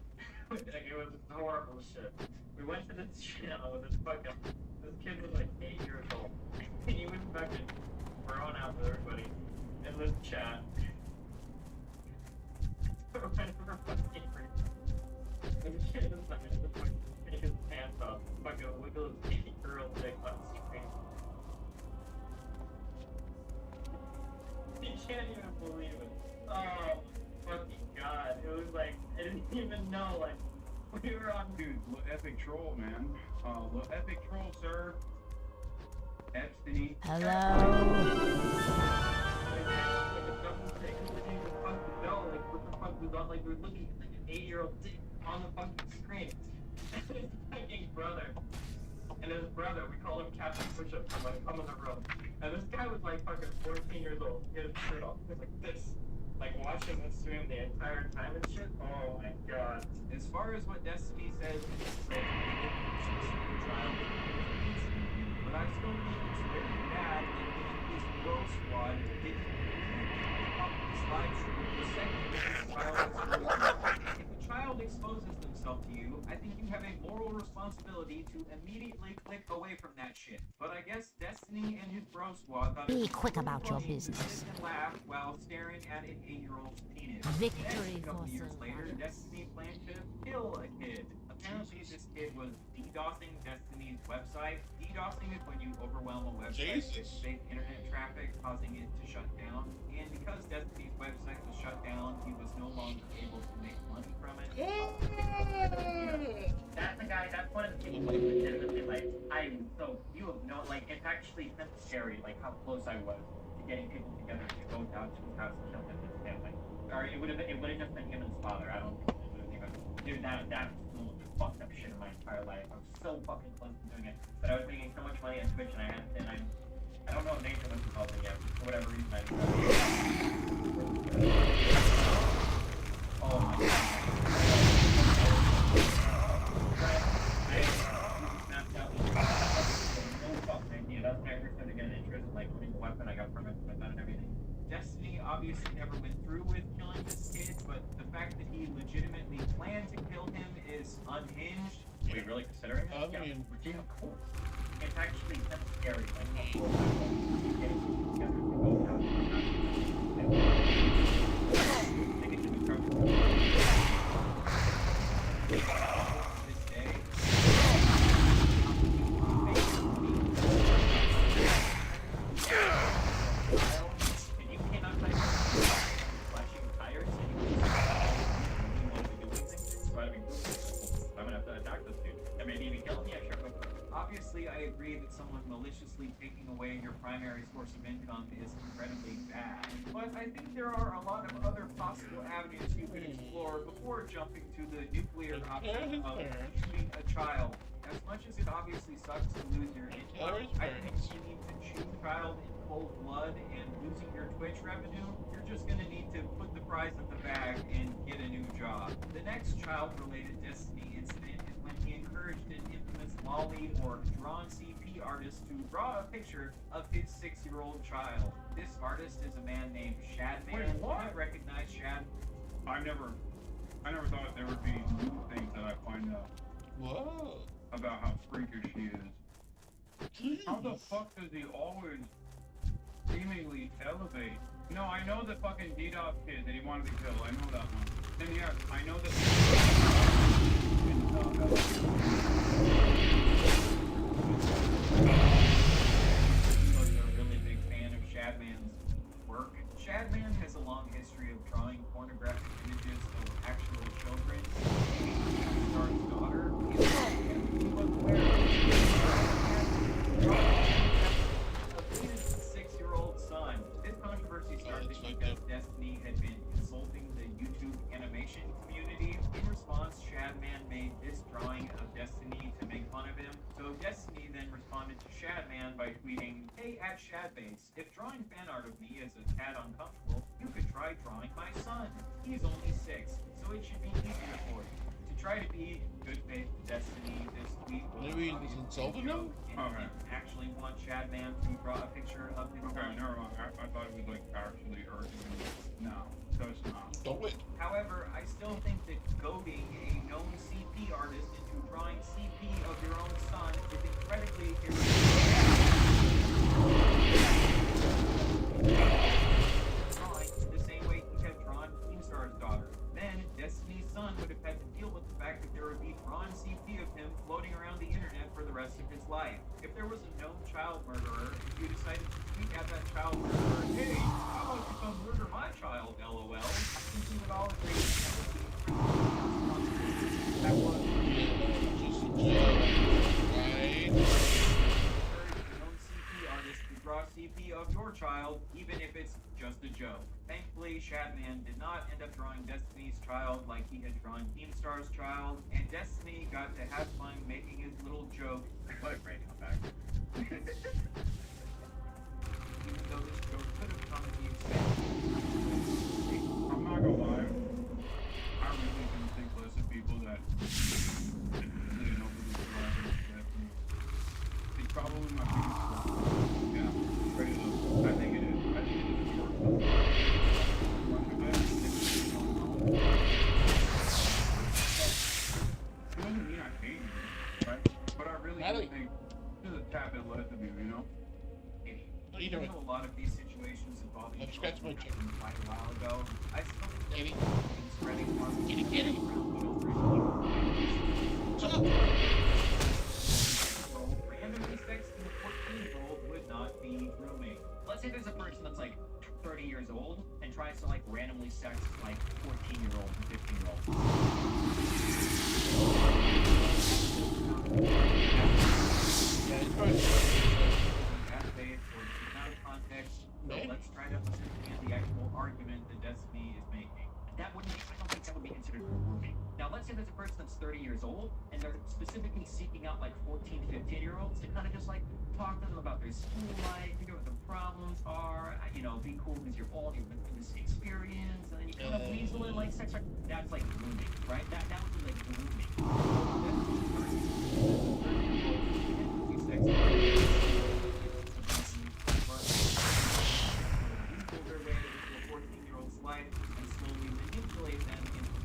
Like it was horrible shit. We went to this channel with this kid was like 8 years old. And he was fucking throwing out with everybody in this chat. Whenever fucking the kid is like to fucking take his pants off, fucking wiggle his 8-year-old dick on the screen. You can't even believe it. Oh, fucking god. It was like, I didn't even know, like, we were on. Dude, little epic troll, man. Little epic troll, sir. Epstein. Like, we're looking at like an 8-year-old dick on the fucking screen. And his fucking brother. And his brother, we call him Captain Push-Up, I'm like, come in the room. And this guy was like fucking 14 years old. He had his shirt off. He was like this. Like watching this stream the entire time and shit. Oh my god. As far as what Destiny says, it's child. But I still think it's very bad that his Bro Squad didn't up this live stream the second if a child exposes themselves to you, I think you have a moral responsibility to immediately click away from that shit. But I guess Destiny and his Bro Squad thought Be quick about your business. And laugh while staring at an 8-year-old's penis. Victory A couple for years later, Destiny planned to kill a kid. Apparently, this kid was DDoSing Destiny's website. DDoSing is when you overwhelm a website with fake internet traffic, causing it to shut down. And because Destiny's website was shut down, he was no longer able to make money from it. That's the guy, that's one of the people like legitimately like, you have no, like, it's actually scary, like how close I was to getting people together to go down to his house and kill him and his family. Or it would have just been him and his father, I don't think it would have even, dude, that's the most fucked up shit in my entire life. I was so fucking close to doing it, but I was making so much money on Twitch and I don't know if Nathan was involved in it yet, for whatever reason I oh my god. Destiny obviously never went through with killing this kid, but the fact that he legitimately planned to kill him is unhinged. Are you really considering it? I mean, yeah, of course. It's actually kind of scary, like how close I was to getting people together to go down to his house. Take it to the truck. This day, and you came outside flashing tires and you wanted to do anything, so I'd be cool. I'm gonna have to attack this dude. And maybe even kill him, yeah, sure. obviously I agree that someone maliciously taking away your primary source of income is incredibly bad. But I think there are a lot of other possible avenues you could explore before jumping to the nuclear option of shooting a child. As much as it obviously sucks to lose your income, I think you need to shoot a child in cold blood and losing your Twitch revenue, you're just gonna need to put the prize in the bag and get a new job. The next child-related Destiny incident is when he encouraged an infamous lolly or drawn CP artist to draw a picture of his 6-year-old child. This artist is a man named Shadman. Wait, what? You recognize Shad? I never thought there would be new things that I find out. Whoa. About how freakish he is. Jeez. How the fuck does he always seemingly elevate? No, I know the fucking DDoS kid that he wanted to kill. I know that one. Then yes, I know that. Was a really big fan of Shadman's work. Shadman has a long history of drawing pornographic images of actual children. Star's daughter. He was aware of Destiny then responded to Shadman by tweeting, "Hey at Shadbase, if drawing fan art of me is a tad uncomfortable, you could try drawing my son. He's only 6, so it should be easier for you." To try to be good faith Destiny, this tweet was Maybe he's insulting him? and actually want Shadman to draw a picture of his son. Never mind. I thought it was like actually urging him. No, that's not. Do it. However, I still think that goading a known CP artist into drawing CP of your own son is incredibly drawing the same way he had drawn Keemstar's daughter. Then, Destiny's son would have had to deal with the fact that there would be drawn CP of him floating around the internet for the rest of his life. If there was a known child murderer, and you decided to tweet at that child murderer, "Hey, how about you come murder my child, LOL?" I think we would all agree that would be that was just a joke, right? known CP artist to draw CP of your child, even if it's just a joke. Thankfully, Shadman did not end up drawing Destiny's child like he had drawn Keemstar's child, and Destiny got to have fun making his little joke. What a great comeback. Even though this joke could have come at the expense. I'm not gonna lie. I really do think less of people that really know who this driver is. It's probably my biggest problem. Yeah, straight up. I think it is. I think it is a short It doesn't mean I hate you, right? But I really do think there's a tad bit less of you, you know? Even though a lot of these situations involving children happened quite a while ago, I still think that spreading harmful messages around children. Shut up! Randomly sexting a 14-year-old would not be grooming. Let's say there's a person that's like 30 years old and tries to like randomly sex like 14-year-old and 15-year-old. Yeah, it's probably Out of context, so let's try to understand the actual argument that Destiny is making. I don't think that would be considered grooming. Now, let's say there's a person that's 30 years old, and they're specifically seeking out like 14, 15-year-olds to kind of just like talk to them about their school life, figure out what the problems are, be cool because you're old, you've been through this experience, and then you kind of weasel in like sex. That's like grooming, right? That would be like grooming. Their way into a 14-year-old's life and slowly manipulate them into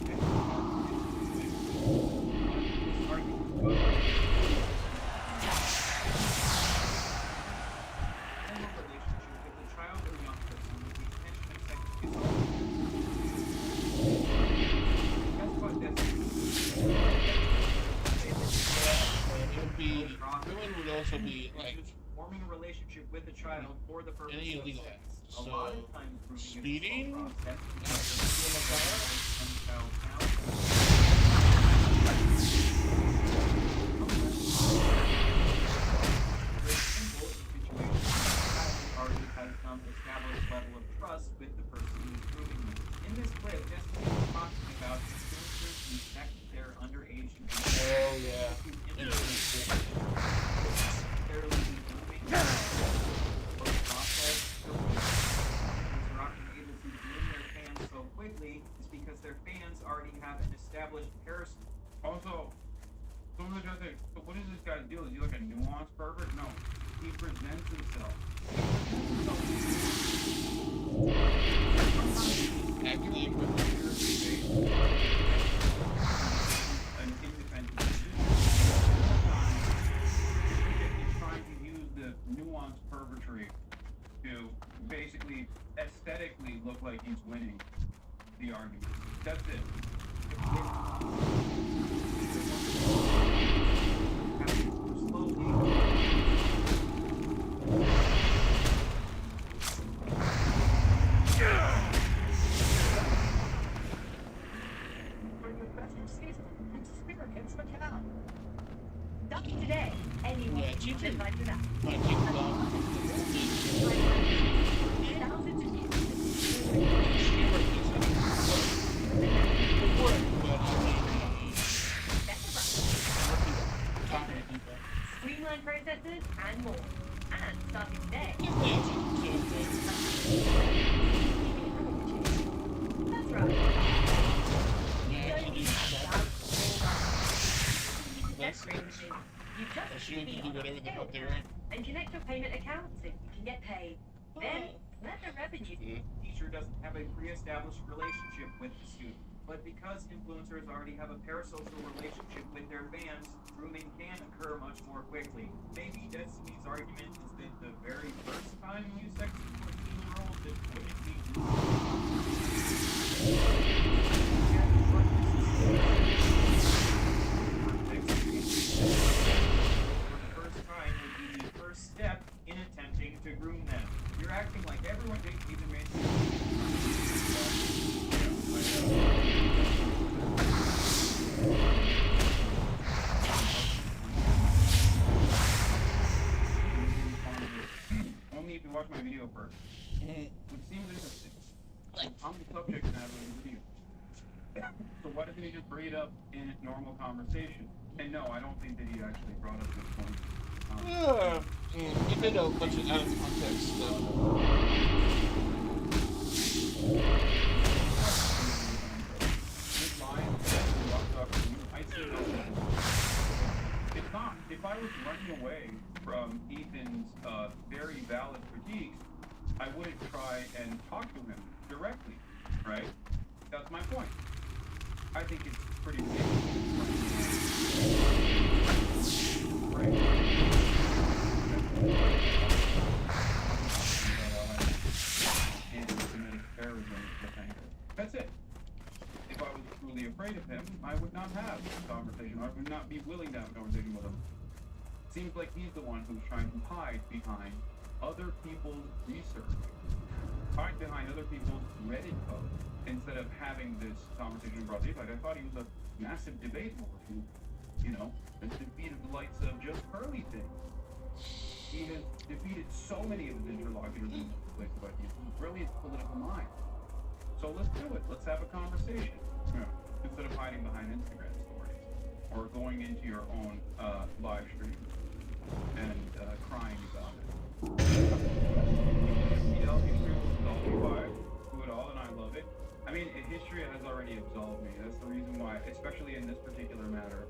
Grooming would also be like forming a relationship with the child for the purpose any of illegal sex. act. A So lot of times grooming speeding, is already has some established level of trust with the person who's grooming them. In this clip, Destiny is talking about influencers who sex their underage oh yeah. Quickly is because their fans already have an established parasite. Also, someone just said, so what is this guy's deal? Is he like a nuanced pervert? No. He presents himself. Actually, an independent he's trying to use the nuanced pervertry to basically aesthetically look like he's winning the argument. That's it. Today, anyone can like that. Thousands of streamline processes, and more. And starting today. That's right. You just She can do whatever the fuck they want. and connect your payment accounts so you can get paid. Then let the revenue. Teacher doesn't have a pre-established relationship with the student. But because influencers already have a parasocial relationship with their fans, grooming can occur much more quickly. Maybe Destiny's argument is that the very first time you sex a 14-year-old, it wouldn't be the first time would be the first step in attempting to groom them. You're acting like everyone thinks even made. Only if you watch my video first. Which seems interesting. I'm the subject matter of the video. So why doesn't he just bring it up in normal conversation? And no, I don't think that he actually brought up this point. He made a bunch of out of context stuff. If I was running away from Ethan's very valid critiques, I wouldn't try and talk to him directly, right? That's my point. I think it's pretty That's it. If I was truly afraid of him, I would not have this conversation. I would not be willing to have a conversation with him. Seems like he's the one who's trying to hide behind other people's research, hide behind other people's Reddit posts, instead of having this conversation in broad daylight. I thought he was a massive debate lord who, has defeated the likes of just Curly things. He has defeated so many of his interlocutors in this place of ideas. He's a brilliant political mind. So let's do it. Let's have a conversation. Instead of hiding behind Instagram stories or going into your own live stream and crying about it. History will absolve me by do it all, and I love it. I mean, history has already absolved me. That's the reason why, especially in this particular matter,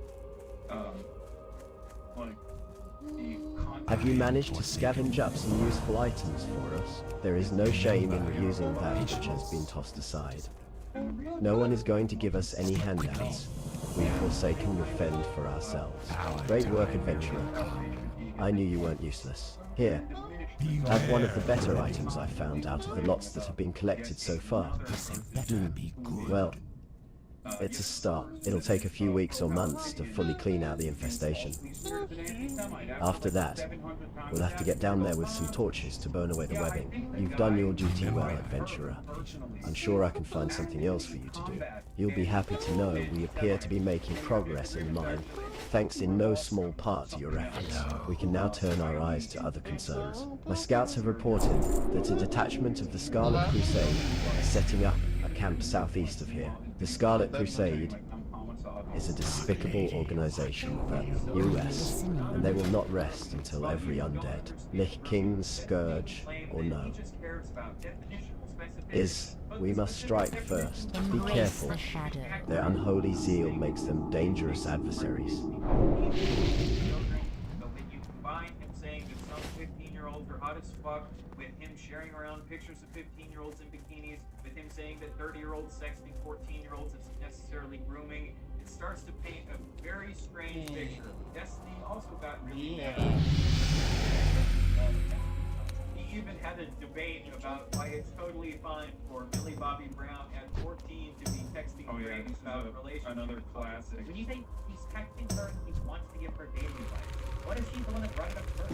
Have you managed to scavenge up some useful items for us? There is no shame in reusing that which has been tossed aside. No one is going to give us any handouts. We've forsaken your fend for ourselves. Great work, adventurer. I knew you weren't useless. Here, have one of the better items I've found out of the lots that have been collected so far. Well, it's a start. It'll take a few weeks or months to fully clean out the infestation. After that, we'll have to get down there with some torches to burn away the webbing. You've done your duty well, adventurer. I'm sure I can find something else for you to do. You'll be happy to know we appear to be making progress in the mine, thanks in no small part to your efforts. We can now turn our eyes to other concerns. My scouts have reported that a detachment of the Scarlet Crusade is setting up a camp southeast of here. The Scarlet Crusade is a despicable organization, but US, and they will not rest until every undead, Lich King's scourge or no, we must strike first. Be careful. Their unholy zeal makes them dangerous adversaries. Hot as fuck, with him sharing around pictures of 15-year-olds in bikinis, with him saying that 30-year-olds sexting 14-year-olds isn't necessarily grooming, it starts to paint a very strange picture. Destiny also got really mad. He even had a debate about why it's totally fine for Millie Bobby Brown at 14 to be texting Graves about relationships. Another classic. When you say he's texting her and he wants to give her dating advice, what is he the one that brought it up first?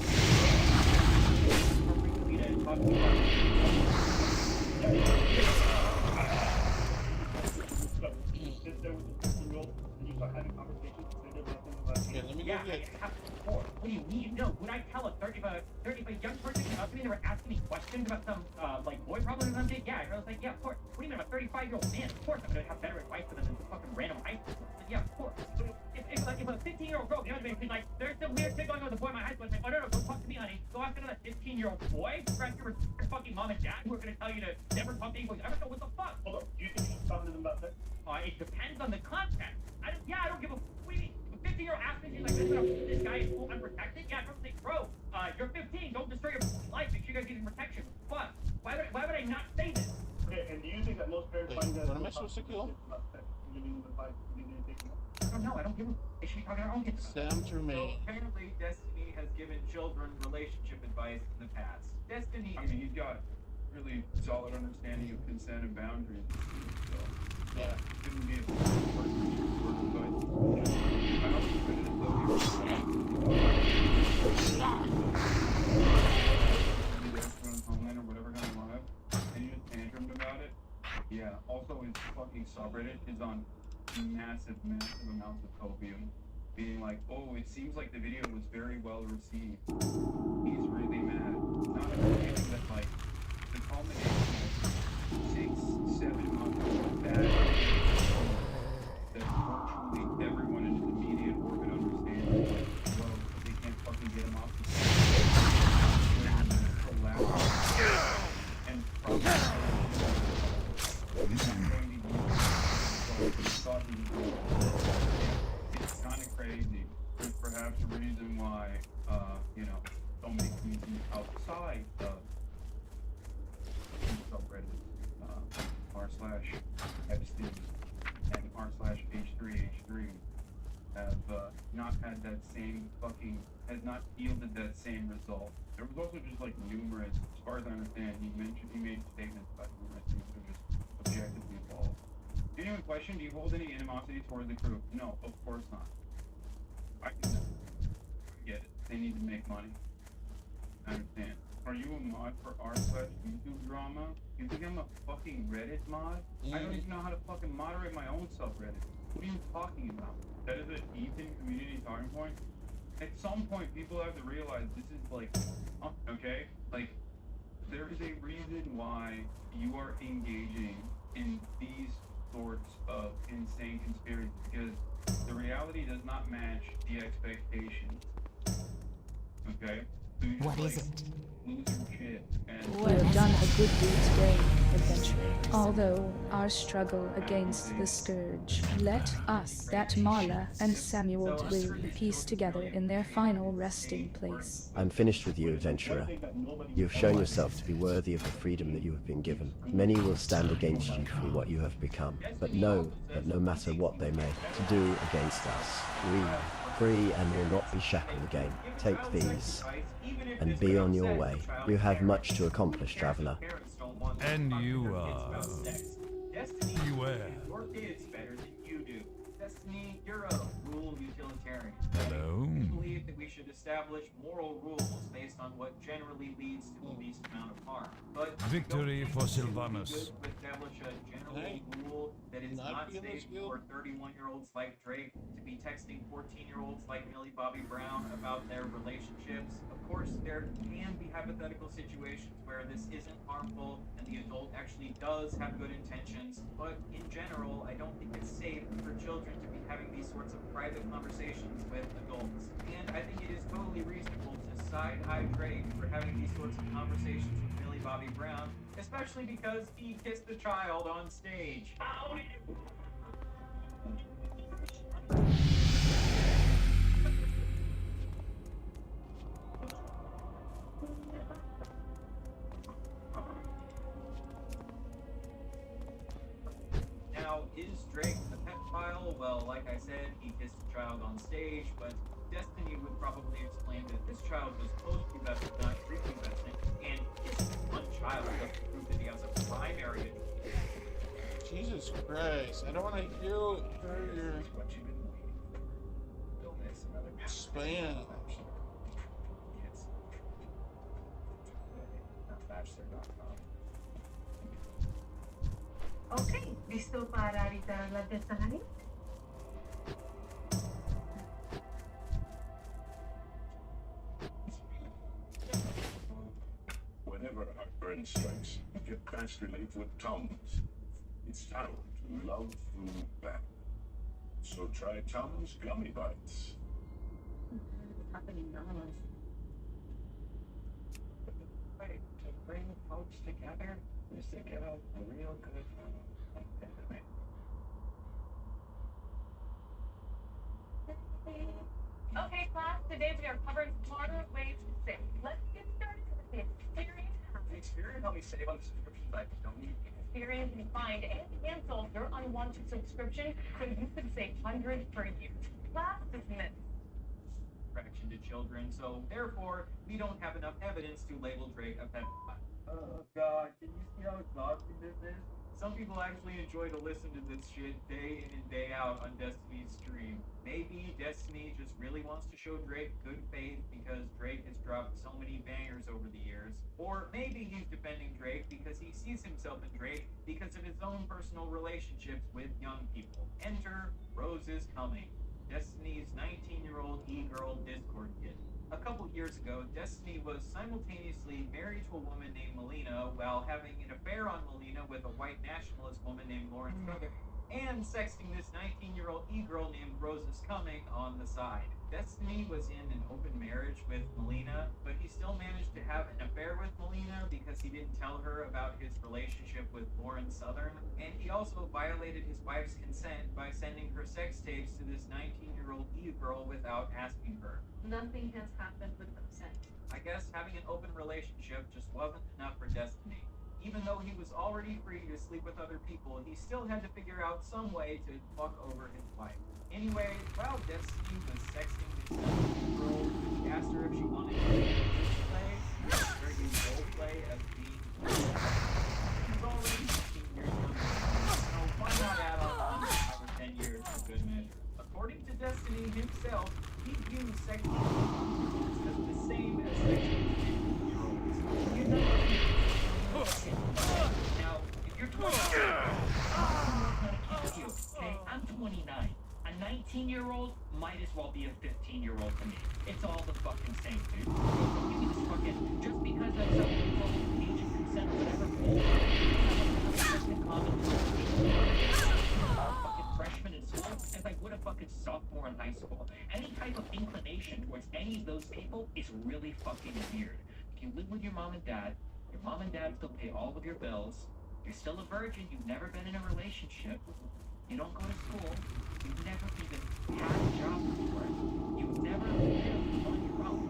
What do you mean? No, would I tell if a young person came up to me and they were asking me questions about some boy problem or something? Yeah, I was like, yeah, of course. What do you mean, I'm a 35-year-old man? Of course I'm gonna have better advice for them than some fucking random high school. Yeah, of course. If a 15-year-old girl, you know what I mean? She's like, there's some weird shit going on with the boy in my 15-year-old boy? Perhaps your fucking mom and dad who are gonna tell you to never talk to anybody ever. So what the fuck? Hold on, do you think you should talk to them about that? It depends on the context. I don't give a. What do you mean? A 15-year-old asks me, she's like, this guy is full unprotected? Yeah, I'm like, bro, you're 15. Don't destroy your life. Make sure you guys need protection. What? Why would I not say this? Okay, and do you think that most parents find that? What am I supposed to kill? I don't know. I don't give a. They should be talking our own kids. Sam Germain. So apparently, Destiny has given children relationship advice in the past. Destiny. I mean, he's got really solid understanding of consent and boundaries. So, yeah, shouldn't be a person who should work with. I also put it as though he was Homeland or whatever kind of live, and he just tantrumed about it. Yeah. Also, his fucking subreddit is on massive amounts of copium, being like, oh, it seems like the video was very well received. He's really mad. Not understanding that, like, the culmination of 6-7 months of bad that virtually everyone in his immediate orbit understands, like, well, they can't fucking get him off the and probably it's kind of crazy. There's perhaps a reason why, so many communities outside of subreddit r/Epstein and r/H3H3 have not had that same has not yielded that same result. There was also just like numerous, as far as I understand, he made statements about numerous things that were just objectively false. Genuine question, do you hold any animosity towards the crew? No, of course not. I can get it. They need to make money. I understand. Are you a mod for r/YouTube drama? You think I'm a fucking Reddit mod? I don't even know how to fucking moderate my own subreddit. What are you talking about? That is an Ethan community talking point? At some point, people have to realize this is like, okay? Like, there is a reason why you are engaging in these sorts of insane conspiracies, because the reality does not match the expectations. Okay? So What is it? Loser shit. And We have done a good deed today, adventurer. Although our struggle against the scourge, let us, that Marla and Samuel will piece together in their final resting place. I'm finished with you, adventurer. You have shown yourself to be worthy of the freedom that you have been given. Many will stand against you for what you have become, but know that no matter what they may to do against us, we, free and will not be shackled again. Take these and be on your way. You have much to accomplish, traveler. And you are... Beware. Your kids better than you do. Destiny, you're a rule utilitarian. Hello? I believe that we should establish moral rules based on what generally leads to the least amount of harm. But Victory for Sylvanus. to establish a general rule that is not safe for 31-year-olds like Drake to be texting 14-year-olds like Millie Bobby Brown about their relationships. Of course, there can be hypothetical situations where this isn't harmful and the adult actually does have good intentions, but in general, I don't think it's safe for children to be having these sorts of private conversations with adults. And I think it is totally reasonable to side-eye Drake for having these sorts of conversations with Millie Bobby Brown, especially because he kissed a child on stage. How did you... Now, is Drake a pedophile? Well, like I said, he kissed a child on stage, but Destiny would probably explain that this child was post-pubescent, not prepubescent, and kissing one child doesn't prove that he has a primary education. Jesus Christ, I don't want to hear your spam. Okay, listo para evitar la desahari? Whenever heartburn strikes, get fast relief with Tums. It's time to love food back. So try Tums Gummy Bites. bring folks together is to give out a real good anime. Okay, class, today we are covering smarter ways to save. Let's get started with the Experian app. Experian helped me save on the subscriptions I don't need. Experian can find and cancel your unwanted subscription so you can save hundreds per year. Class dismissed. Fraction to children, so therefore, we don't have enough evidence to label Drake a pedophile. Oh god, can you see how exhausting this is? Some people actually enjoy to listen to this shit day in and day out on Destiny's stream. Maybe Destiny just really wants to show Drake good faith because Drake has dropped so many bangers over the years. Or maybe he's defending Drake because he sees himself in Drake because of his own personal relationships with young people. Enter Rose is Coming, Destiny's 19-year-old e-girl Discord kid. A couple years ago, Destiny was simultaneously married to a woman named Melina while having an affair on Melina with a white nationalist woman named Lauren Southern, and sexting this 19-year-old e-girl named Rose is Coming on the side. Destiny was in an open marriage with Melina, but he still managed to have an affair with Melina because he didn't tell her about his relationship with Lauren Southern, and he also violated his wife's consent by sending her sex tapes to this 19-year-old e-girl without asking her. Nothing has happened with consent. I guess having an open relationship just wasn't enough for Destiny. Even though he was already free to sleep with other people, he still had to figure out some way to fuck over his wife. Anyway, while Destiny was sexting this girl, he asked her if she wanted to play, or do roleplay as being she's already 15 years younger, so why not add on 5 or 10 years for good measure? According to Destiny himself, he views sexting as the same as sexting 15-year-olds. You know, now, if you're 29, okay, I'm 29. A 19-year-old might as well be a 15-year-old to me. It's all the fucking same, dude. Don't give me this fucking, just because I'm some people age of consent or whatever, fucking freshman in school as I would a fucking sophomore in high school. Any type of inclination towards any of those people is really fucking weird. If you live with your mom and dad still pay all of your bills, you're still a virgin, you've never been in a relationship, you don't go to school, you've never even had a job before, you've never lived on your own.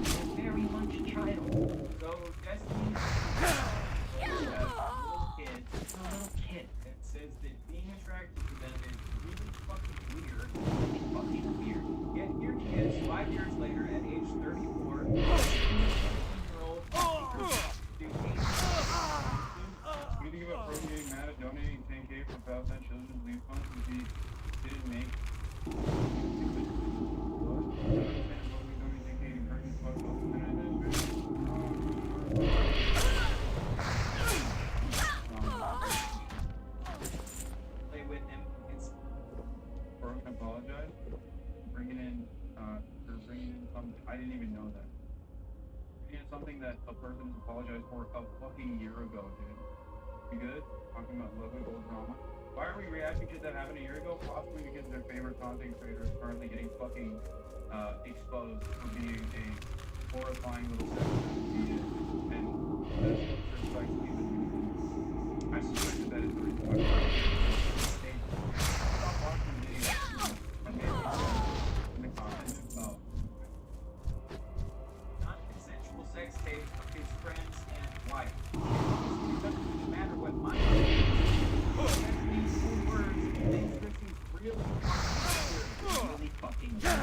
You're very much a child. So Destiny has a little kid that says that being attracted to them is really fucking weird. Yet here he is 5 years later at age 34, What do you think about Pro-Gay Matt donating 10K for Palestine Children's Leave Fund if he didn't make what? I don't understand what we donating 10K to Kirk's fuck off and then play with him. It's Burke apologize. Bringing in some, I didn't even know that. Something that a person has apologized for a fucking year ago, dude. You good? Talking about lovely old drama. Why are we reacting to that happened a year ago? Possibly because their favorite content creator is currently getting fucking exposed for being a horrifying little sexist he is. And that's precisely the reason. I suspected that is the reason why. Stop watching videos and maybe in the comments about non-consensual sex tapes of his friends and wife. It doesn't matter what my these two words things this is really fucking weird.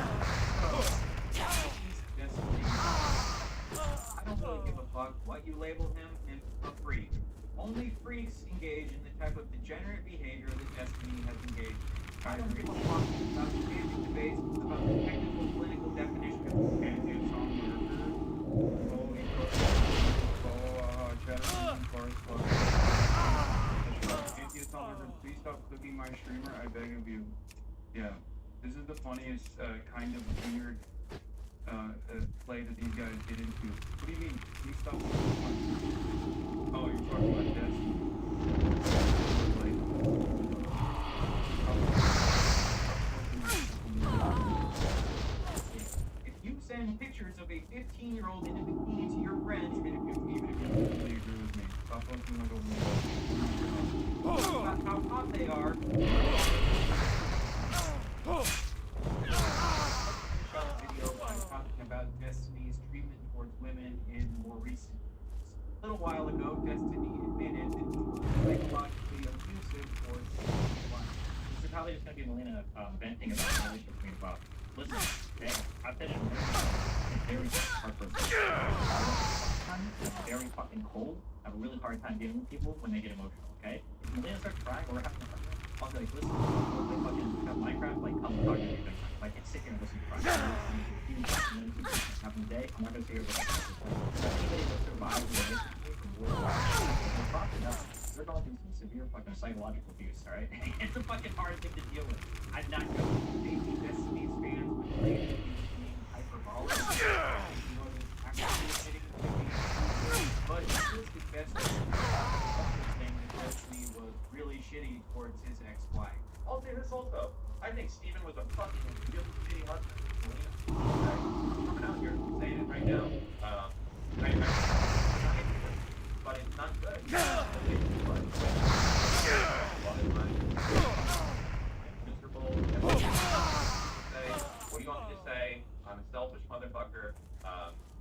I don't really give a fuck what you label him a freak. Only freaks engage in the type of degenerate behavior that Destiny has engaged in. I don't give a fuck about the basic debates about the technical clinical definition of anti-song murder. Please stop cooking my streamer, I beg of you. Yeah, this is the funniest kind of weird play that these guys get into. What do you mean? Please stop cooking my streamer. Oh, you're talking about Destiny. If you send pictures pictures of a 15-year-old in a bikini to your friends, and if you even if you don't really agree with me, stop looking like a weirdo. About how hot they are. Video I'm talking about Destiny's treatment towards women in more recent years. A little while ago, Destiny admitted that she was psychologically abusive towards women. This is probably just going to be Melina venting about the relationship between Bob. Listen, okay, I've been in a very heartbroken. It's very fucking cold. I have a really hard time dealing with people when they get emotional, okay? If Melina starts crying or we're having a hard time, I'll be like, listen, like fucking have Minecraft, like come talk to me. Like, sit here and listen to cry. Half a day, I'm not going to sit here with anybody that survives the relationship from World War II, they're going through some severe fucking psychological abuse, alright? It's a fucking hard thing to deal with. I'm not joking. Maybe Destiny's fans would play it being hyperbolic. But it's the best thing that Destiny was really shitty towards his ex-wife. I'll say this also. I think Steven was a fucking really shitty husband. I'm coming out here saying it right now. But it's not good. Miserable. What do you want me to say? I'm a selfish motherfucker.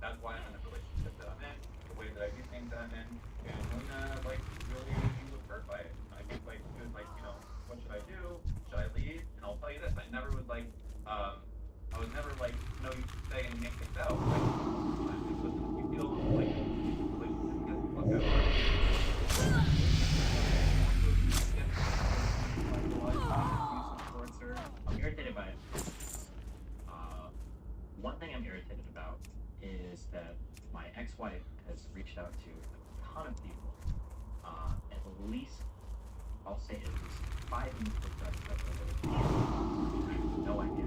That's why I'm in the relationship that I'm in. The way that I do things that I'm in. And like, really, he was hurt by it. I think, like, he was like, you know, what should I do? Should I leave? And I'll tell you this, I never was like, I was never like, no, you should stay and make things out. Like, listen, if you feel like, get the fuck out. I'm irritated by it. One thing I'm irritated about is that my ex-wife has reached out to a ton of people. At least, I'll say at least 5 mutual friends that I have no idea.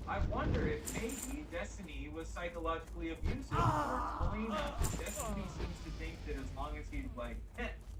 I wonder if maybe Destiny was psychologically abusive towards Melina. Destiny seems to think that as long as he's like,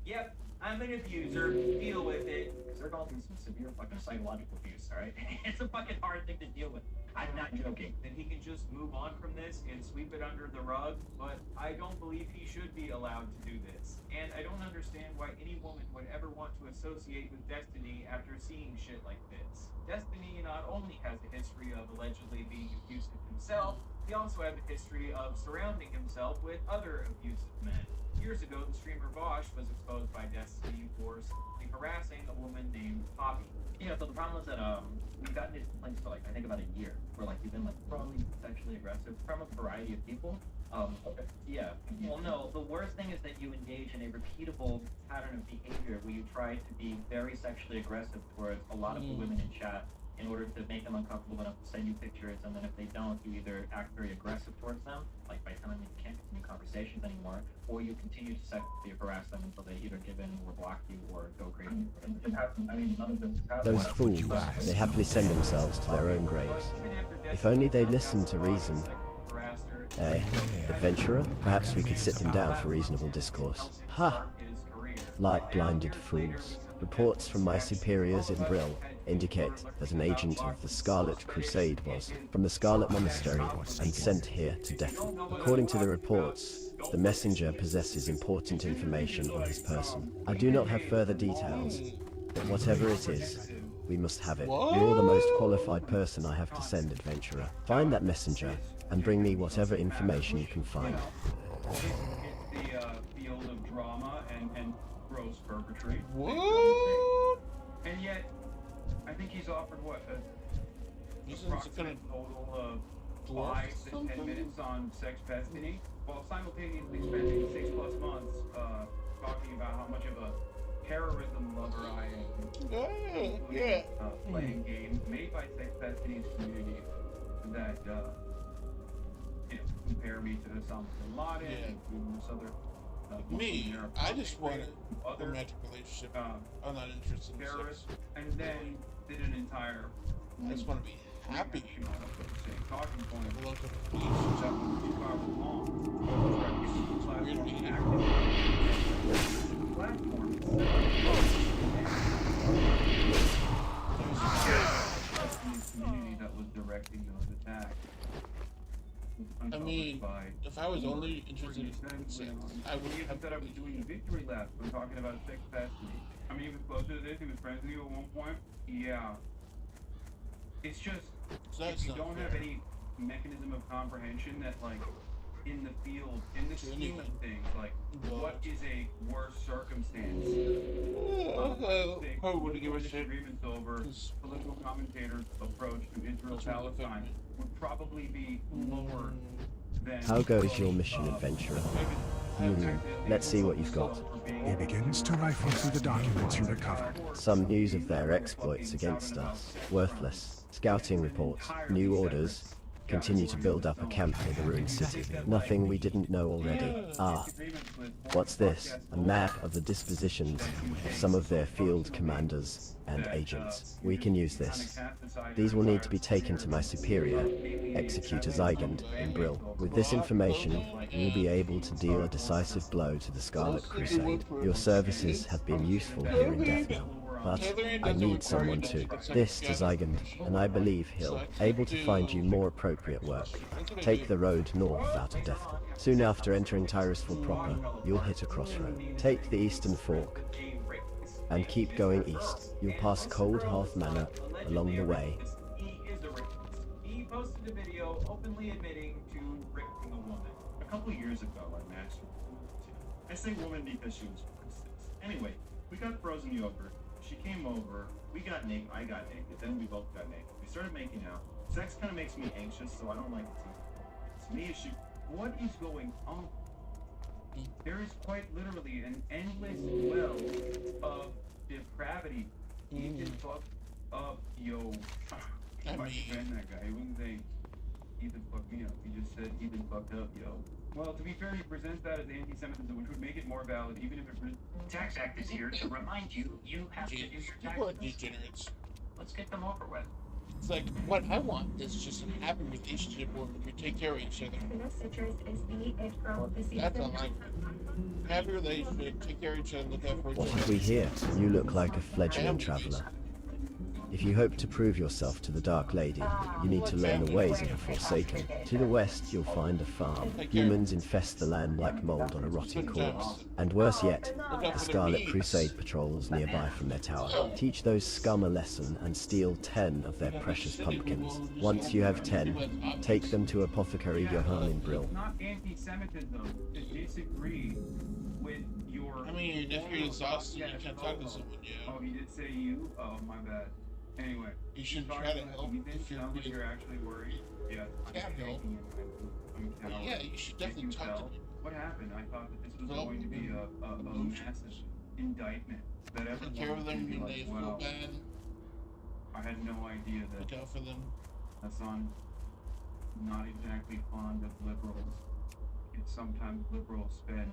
yep, I'm an abuser, deal with it. Because they're going through some severe fucking psychological abuse, alright? It's a fucking hard thing to deal with. I'm not joking. Then he can just move on from this and sweep it under the rug, but I don't believe he should be allowed to do this. And I don't understand why any woman would ever want to associate with Destiny after seeing shit like this. Destiny not only has a history of allegedly being abusive himself, he also has a history of surrounding himself with other abusive men. Years ago, the streamer Vosh was exposed by Destiny for sexually harassing a woman named Poppy. Yeah, so the problem is that we've gotten these complaints for like I think about a year, where like you've been like probably sexually aggressive from a variety of people. Yeah. Well, no, the worst thing is that you engage in a repeatable pattern of behavior where you try to be very sexually aggressive towards a lot of the women in chat in order to make them uncomfortable enough to send you pictures, and then if they don't, you either act very aggressive towards them, like by telling them you can't continue conversations anymore, or you continue to sexually harass them until they either give in or block you or go crazy. I mean, none of this Those fools, they happily send themselves to their own graves. If only they'd listened to reason. Adventurer, perhaps we could sit them down for reasonable discourse. Ha! Like blinded fools. Reports from my superiors in Brill indicate that an agent of the Scarlet Crusade was from the Scarlet Monastery and sent here to death. According to the reports, the messenger possesses important information on his person. I do not have further details, but whatever it is, we must have it. You're the most qualified person I have to send, adventurer. Find that messenger and bring me whatever information you can find. It's the field of drama and gross perpetry. What? And yet, I think he's offered what? Approximate total of 5 to 10 minutes on sex destiny, while simultaneously spending 6+ months talking about how much of a terrorism lover I am, including playing games made by sex destiny's community that compare me to Osama bin Laden and numerous other Me, I just want a other romantic relationship. I'm not interested in terrorists, sex. and then did an entire. I just want to be happy. Talking point. Have a long-term That relationship. was 2 hours long. Weird to me. Platform. Community that was directing those attacks. I mean, if I was only interested in sex, I would even have said I was doing a victory lap when talking about sex destiny. I mean, he was closer to this, he was friends with you at one point. Yeah. It's just, if you don't have any mechanism of comprehension that, like, in the field, in the scheme of things, like, what is a worse circumstance? I wouldn't give a shit. Disagreements over political commentators' approach to Israel-Palestine would probably be lower than... How goes your mission, adventurer? Let's see what you've got. He begins to rifle through the documents you recovered. Some news of their exploits against us. Worthless. Scouting reports. New orders. Continue to build up a camp near the ruined city. Nothing we didn't know already. Ah. What's this? A map of the dispositions of some of their field commanders and agents. We can use this. These will need to be taken to my superior, Executor Zygand, in Brill. With this information, you will be able to deal a decisive blow to the Scarlet Crusade. Your services have been useful here in Deathknell. But I need someone to. This to Zygand, and I believe he'll able to find you more appropriate work. Take the road north out of Deathknell. Soon after entering Tyrusville proper, you'll hit a crossroad. Take the eastern fork, and keep going east. You'll pass Cold Hearth Manor along the way. He posted a video openly admitting to raping a woman. A couple of years ago, I matched with a woman. I say woman because she was 46. Anyway, we got frozen yogurt. She came over, we got naked, I got naked, then we both got naked. We started making out. Sex kind of makes me anxious, so I don't like it too. To me, she... What is going on? There is quite literally an endless well of depravity. Ethan fucked up, yo. I might defend that guy. He wouldn't say Ethan fucked me up. He just said Ethan fucked up, yo. Well, to be fair, he presents that as anti-Semitism, which would make it more valid, even if it... Tax Act is here to remind you, you have to do your People are taxes. degenerates. Let's get them over with. It's like, what I want is just a happy relationship where we take care of each other. That's all I want. Happy relationship, take care of each other, look out for each What other. have we here? You look like a fledgling traveler. If you hope to prove yourself to the Dark Lady, you need to learn the ways of the Forsaken. To the west, you'll find a farm. Humans infest the land like mold on a rotting corpse. And worse yet, the Scarlet Crusade patrols nearby from their tower. Teach those scum a lesson and steal 10 of their precious pumpkins. Once you have 10, take them to Apothecary Johann in Brill. It's not anti-Semitism to disagree with your... I mean, if you're exhausted, you can't talk to someone, yeah. Oh, he did say you? Oh, my bad. Anyway, you should try to help if you're like you're actually worried. Yeah, can't help. Yeah, you should definitely talk to people. What happened? I thought that this was going to be a massive indictment that everyone Take care of them when they feel bad. I had no idea that. Look out for them. Hassan, not exactly fond of liberals. Yet sometimes liberals spend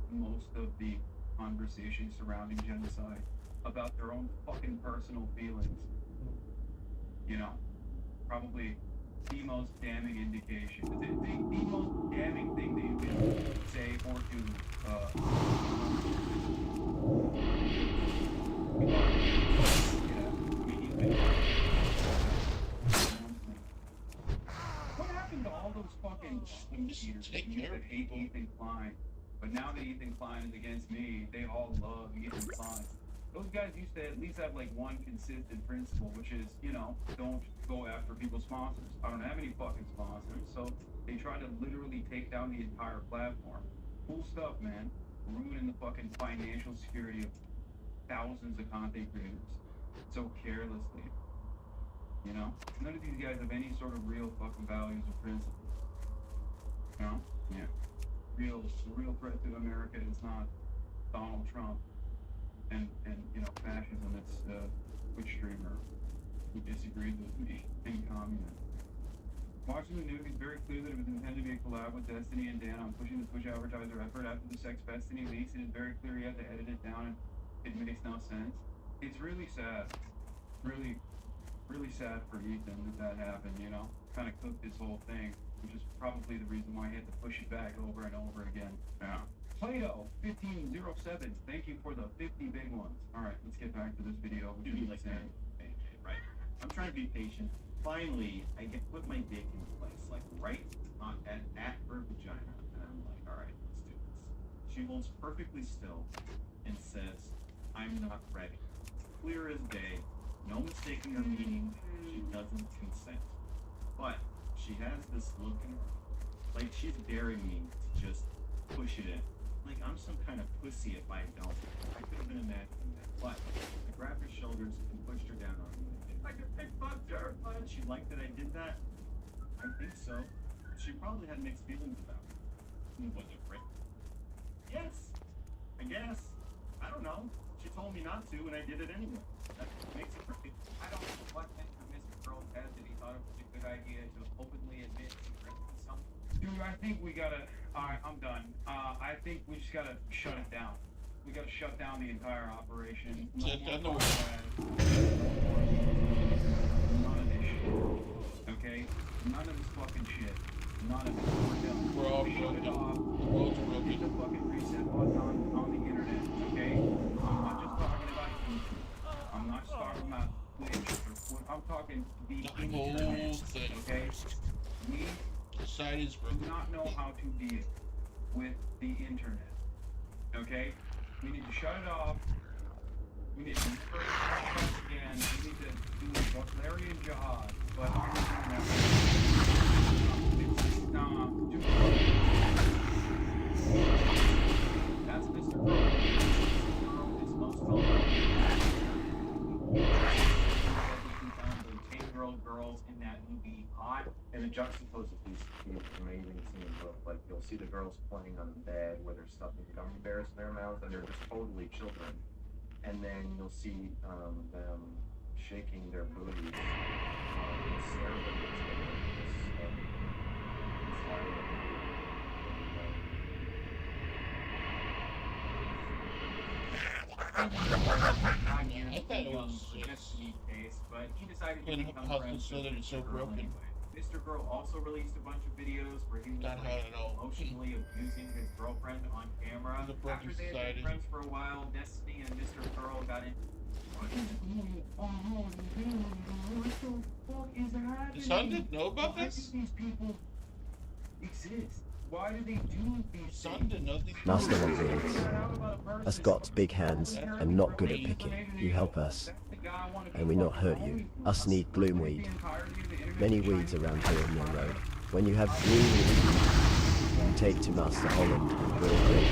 most of the conversation surrounding genocide about their own fucking personal feelings. You know, probably the most damning indication, the most damning thing that you can say or do. What happened to all those fucking eaters that hate Ethan Klein? But now that Ethan Klein is against me, they all love Ethan Klein. Those guys used to at least have like one consistent principle, which is, you know, don't go after people's sponsors. I don't have any fucking sponsors, so they try to literally take down the entire platform. Cool stuff, man. Ruining the fucking financial security of thousands of content creators so carelessly. You know? None of these guys have any sort of real fucking values or principles. You know? Yeah. The real threat to America is not Donald Trump. And you know, fascism, it's Twitch streamer who disagrees with me, and communism. Watching the news, it's very clear that it was intended to be a collab with Destiny and Dan on pushing the Twitch advertiser effort after the Sex Destiny leaks. It is very clear he had to edit it down and it makes no sense. It's really sad. Really, really sad for Ethan that happened, you know? Kind of cooked his whole thing, which is probably the reason why he had to push it back over and over again. Yeah. Plato 1507, thank you for the 50 big ones. Alright, let's get back to this video. Dude, like that. Right. I'm trying to be patient. Finally, I can put my dick in place, like right at her vagina. And I'm like, alright, let's do this. She holds perfectly still and says, I'm not ready. Clear as day, no mistaking her meaning, she doesn't consent. But she has this look in her, like she's daring me to just push it in. Like I'm some kind of pussy if I don't. I could have been imagining that. But I grabbed her shoulders and pushed her down on me. Like I fucked her. And she liked that I did that. I think so. She probably had mixed feelings about it. Was it right? Yes. I guess. I don't know. She told me not to, and I did it anyway. That makes it right. I don't know what Mr. Girl's head that he thought it was a good idea to openly admit to drinking something. Dude, I think we gotta. Alright, I'm done. I think we just gotta shut it down. We gotta shut down the entire operation. No more none of this shit. Okay? None of this fucking shit. None of it. We're done. We're all shut it broken. off. The world's broken. Hit the fucking reset button on the internet. Okay? I'm not just talking about YouTube. I'm not just talking about Twitch. I'm talking the whole internet. thing. Okay? We Society's do not know how to deal with the internet. Okay? We need to shut it off. We need to never shut it again. We need to do what Larry and Jihad, but on the internet. That's Mr. Crow. It's most the 10-year-old girls in that movie hot. And it juxtaposes these amazing scenes of, like, you'll see the girls playing on the bed where they're stuffing gummy bears in their mouths and they're just totally children. And then you'll see them shaking their booties on ceremonies and I thought it was Destiny case, but he decided to and become how friends with considered it's so Mr. Girl broken. anyway. Mr. Girl also released a bunch of videos where he was Not hot at all. emotionally abusing his girlfriend on camera. The broken After they had society. been friends for a while, Destiny and Mr. Girl got in. What the fuck is happening? His son didn't know about Why this? do these people exist? Why do they do these Son didn't know these Master of Beards. Us got big hands and not good at picking. You help us, and we not hurt you. Us need gloomweed. Many weeds around here in your road. When you have green weed, you take to Master Holland and we'll break.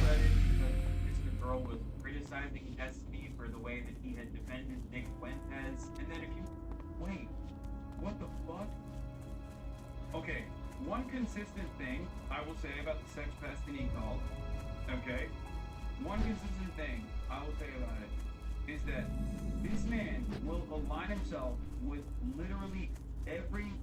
Mr. Girl was criticizing Destiny for the way that he had defended Nick Fuentes, and then if you Wait, what the fuck? Okay, one consistent thing I will say about the Sex Destiny cult, okay? One consistent thing I will say about it is that this man will align himself with literally every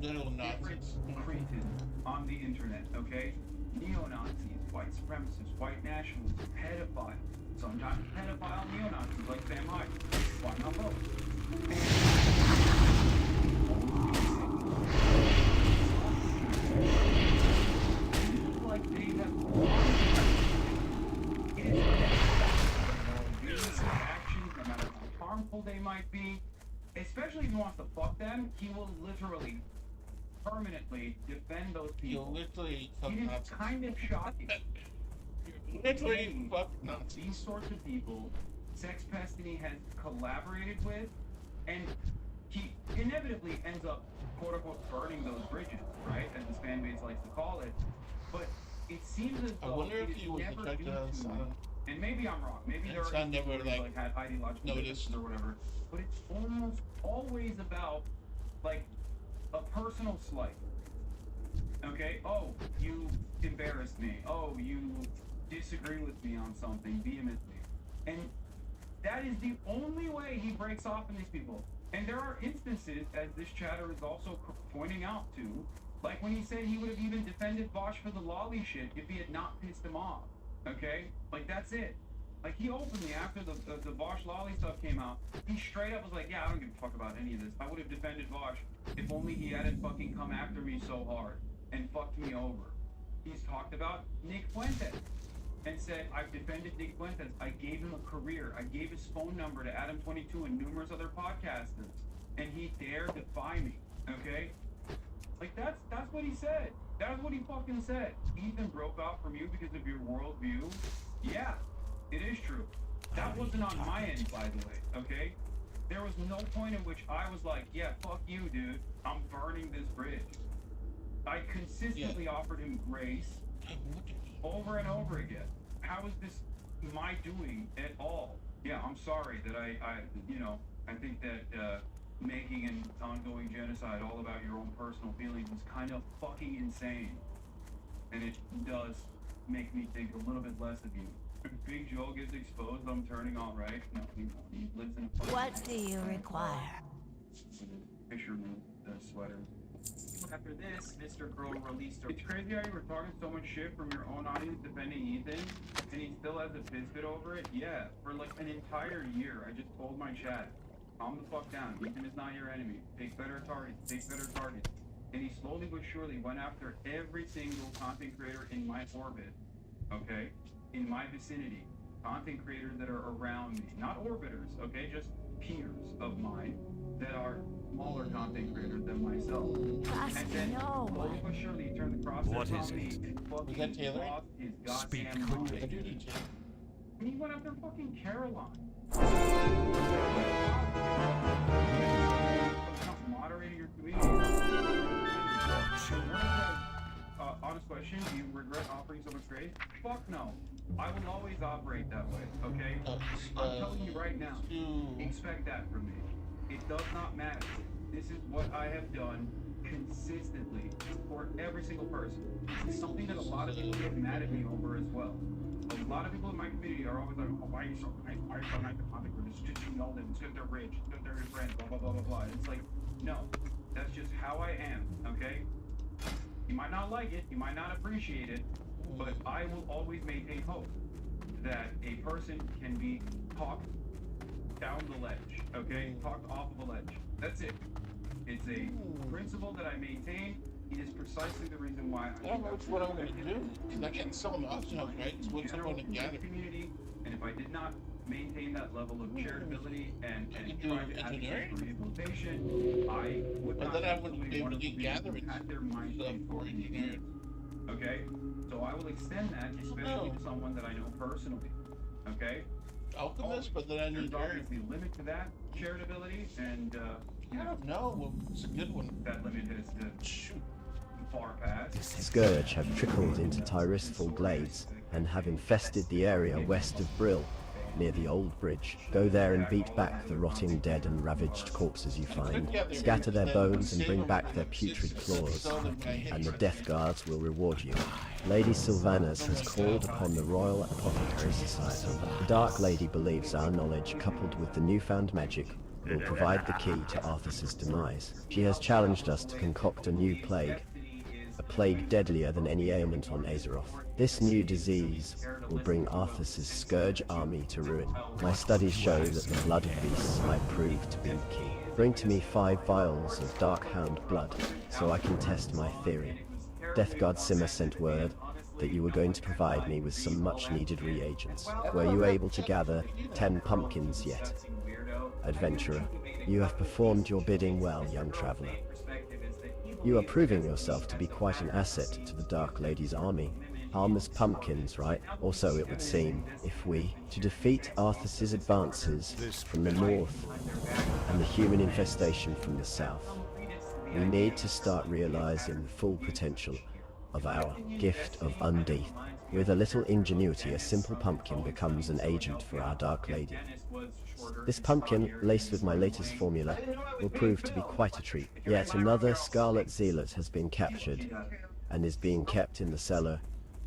little nonsense cretin on the internet, okay? Neo-Nazis, white supremacists, white nationalists, pedophiles, sometimes pedophile neo-Nazis like Sam Hyde. Why not both? Like they have actions, no matter how harmful they might be, especially if he wants to fuck them, he will literally permanently defend those people. You'll literally fuck It is Nazis. kind of shocking. Literally fuck Nazis. These sorts of people, Sex Destiny has collaborated with, and he inevitably ends up, quote unquote, burning those bridges, right? As his fan base likes to call it. But it seems as I though wonder if it is he was never affected due on his to, son. and maybe I'm wrong. Maybe there His are son never, people who, like, had ideological noticed. differences or whatever. But it's almost always about like a personal slight. Okay? Oh, you embarrassed me. Oh, you disagree with me on something vehemently. And That is the only way he breaks off from these people. And there are instances, as this chatter is also pointing out to, like when he said he would have even defended Bosch for the lolly shit if he had not pissed him off. Okay? Like, that's it. Like, he openly, after the Bosch lolly stuff came out, he straight up was like, yeah, I don't give a fuck about any of this. I would have defended Bosch if only he hadn't fucking come after me so hard and fucked me over. He's talked about Nick Fuentes and said, I've defended Nick Fuentes. I gave him a career. I gave his phone number to Adam22 and numerous other podcasters. And he dared defy me. Okay? Like, that's what he said. That's what he fucking said. Ethan broke off from you because of your worldview. Yeah, it is true. That wasn't on my end, by the way, okay? There was no point in which I was like, yeah, fuck you, dude. I'm burning this bridge. I consistently offered him grace over and over again. How is this my doing at all? Yeah, I'm sorry that I think that making an ongoing genocide all about your own personal feelings is kind of fucking insane. And it does make me think a little bit less of you. If Big Joe gets exposed, I'm turning all right. No, he lives in a... What do you require? Fisherman sweater. After this, Mr. Girl released a... It's crazy how you were talking so much shit from your own audience defending Ethan, and he still has a piss fit over it? Yeah, for like an entire year, I just told my chat, calm the fuck down. Ethan is not your enemy. Take better targets. Take better targets. And he slowly but surely went after every single content creator in my orbit, okay? In my vicinity. Content creators that are around me. Not orbiters, okay? Just peers of mine that are smaller content creators than myself. And then slowly but surely he turned the crosshairs on me and fucking lost his goddamn mind. And he went after fucking Caroline. Not moderating your community. Honest question, do you regret offering so much grace? Fuck no. I will always operate that way, okay? I'm telling you right now, expect that from me. It does not matter. This is what I have done consistently for every single person. This is something that a lot of people get mad at me over as well. A lot of people in my community are always like, oh, why are you so nice? Why are you so nice to content creators? It's just you know them. It's because they're rich. It's because they're your friends. Blah, blah, blah, blah, blah. And it's like, no. That's just how I am, okay? You might not like it. You might not appreciate it. But I will always maintain hope that a person can be talked down the ledge, okay? Talked off of a ledge. That's it. It's a principle that I maintain. It is precisely the reason why I don't know what I'm going to do. Because I'm getting so much, right? It's what's I'm going to gather. Community, and if I did not maintain that level of charitability and try to advocate for rehabilitation, I would not. But then I wouldn't be able to get gatherings at their mind for engineers. Okay? So I will extend that, especially to someone that I know personally. Okay? Alchemist, but then I need There's obviously a limit to that charitability, and I don't know. Well, it's a good one. That limit is far past. Scourge have trickled into Tyristful Glades and have infested the area west of Brill, near the old bridge. Go there and beat back the rotting dead and ravaged corpses you find. Scatter their bones and bring back their putrid claws, and the Death Guards will reward you. Lady Sylvanas has called upon the Royal Apothecary Society. The Dark Lady believes our knowledge, coupled with the newfound magic, will provide the key to Arthas's demise. She has challenged us to concoct a new plague, a plague deadlier than any ailment on Azeroth. This new disease will bring Arthas's Scourge army to ruin. My studies show that the blood of beasts might prove to be the key. Bring to me 5 vials of Darkhound blood, so I can test my theory. Death God Simmer sent word that you were going to provide me with some much-needed reagents. Were you able to gather 10 pumpkins yet? Adventurer, you have performed your bidding well, young traveler. You are proving yourself to be quite an asset to the Dark Lady's army. Harmless pumpkins, right? Or so it would seem, if we, to defeat Arthas's advances from the north and the human infestation from the south, we need to start realizing the full potential of our gift of Undeath. With a little ingenuity, a simple pumpkin becomes an agent for our Dark Lady. This pumpkin, laced with my latest formula, will prove to be quite a treat. Yet another Scarlet Zealot has been captured and is being kept in the cellar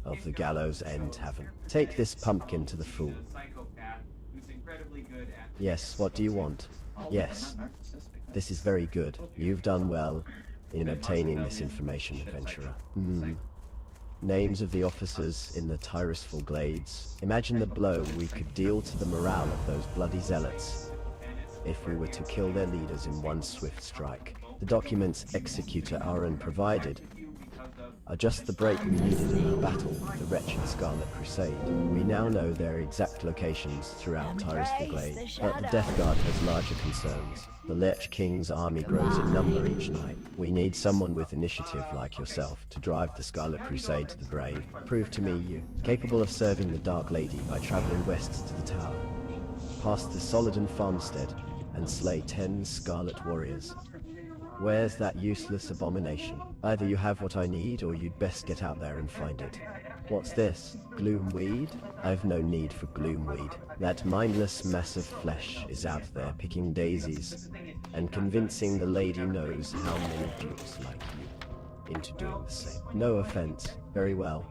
of the Gallows End Tavern. Take this pumpkin to the fool. incredibly good at. Yes, what do you want? Yes. This is very good. You've done well in obtaining this information, adventurer. Names of the officers in the Tyrusful Glades. Imagine the blow we could deal to the morale of those bloody zealots if we were to kill their leaders in one swift strike. The documents Executor Aaron provided are just the break we needed in our battle with the wretched Scarlet Crusade. We now know their exact locations throughout Tyrusful Glade, but the Death Guard has larger concerns. The Lich King's army grows in number each night. We need someone with initiative like yourself to drive the Scarlet Crusade to the grave. Prove to me you capable of serving the Dark Lady by traveling west to the tower, past the Solidon farmstead, and slay 10 Scarlet Warriors. Where's that useless abomination? Either you have what I need, or you'd best get out there and find it. What's this? Gloomweed? I've no need for Gloomweed. That mindless mass of flesh is out there picking daisies and convincing the lady knows how many dupes like you into doing the same. No offense. Very well.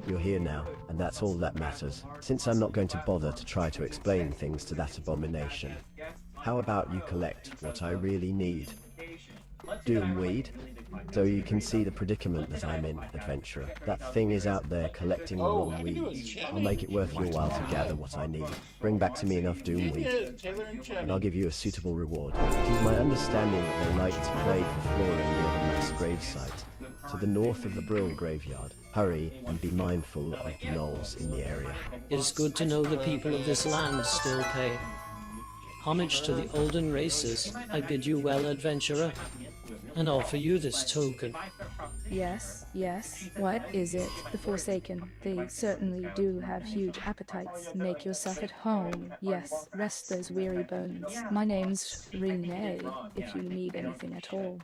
You're here now, and that's all that matters. Since I'm not going to bother to try to explain things to that abomination, how about you collect what I really need? Doomweed? So you can see the predicament that I'm in, adventurer. That thing is out there collecting the wrong weeds. I'll make it worth your while to gather what I need. Bring back to me enough Doomweed, and I'll give you a suitable reward. It is my understanding that they like to play for Flora near the mass gravesite, to the north of the Brill graveyard. Hurry and be mindful of the gnolls in the area. It is good to know the people of this land still pay homage to the olden races. I bid you well, adventurer, and offer you this token. Yes, yes. What is it? The Forsaken. They certainly do have huge appetites. Make yourself at home. Yes, rest those weary bones. My name's Renee, if you need anything at all.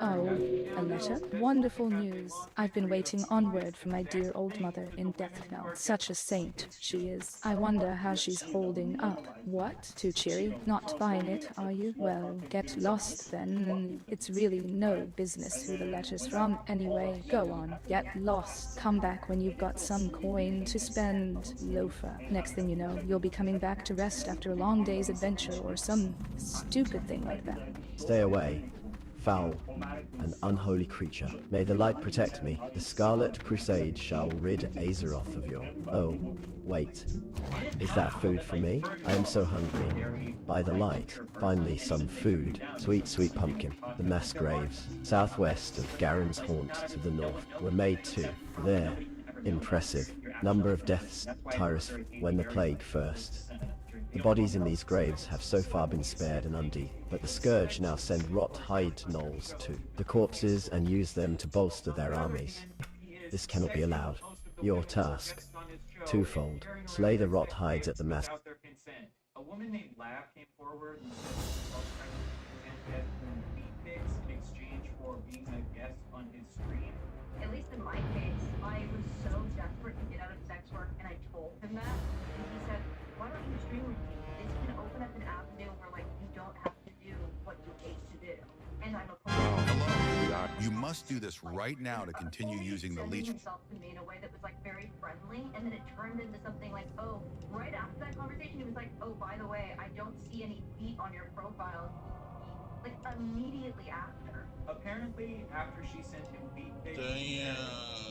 Oh, a letter? Wonderful news. I've been waiting on word from my dear old mother in Deathnell. Such a saint she is. I wonder how she's holding up. What? Too cheery? Not buying it, are you? Well, get lost then. It's really no business who the letter's from anyway. Go on, get lost. Come back when you've got some coin to spend, loafer. Next thing you know, you'll be coming back to rest after a long day's adventure or some stupid thing like that. Stay away. Foul and unholy creature. May the light protect me. The Scarlet Crusade shall rid Azeroth of your... Oh, wait. Is that food for me? I am so hungry. By the light, finally some food. Sweet, sweet pumpkin. The mass graves, southwest of Garen's haunt to the north, were made too. There. Impressive. Number of deaths, Tyrus, when the plague first. The bodies in these graves have so far been spared and undie, but the Scourge now send rot-hide gnolls to the corpses and use them to bolster their armies. This cannot be allowed. Your task, twofold. Slay the rot-hides at the mass... A woman named Lav came forward and said she was pics in exchange for being a guest on his stream. At least in my case, I was so desperate to get out of sex work, and I told him that, and he said, why don't you stream with me? This can open up an avenue where, like, you don't have to do what you hate to do. And I'm a You must do this right now to continue using the leech. himself to me in a way that was, like, very friendly, and then it turned into something like, oh, right after that conversation, he was like, oh, by the way, I don't see any feet on your profile. Like, immediately after. Apparently, after she sent him feet pics,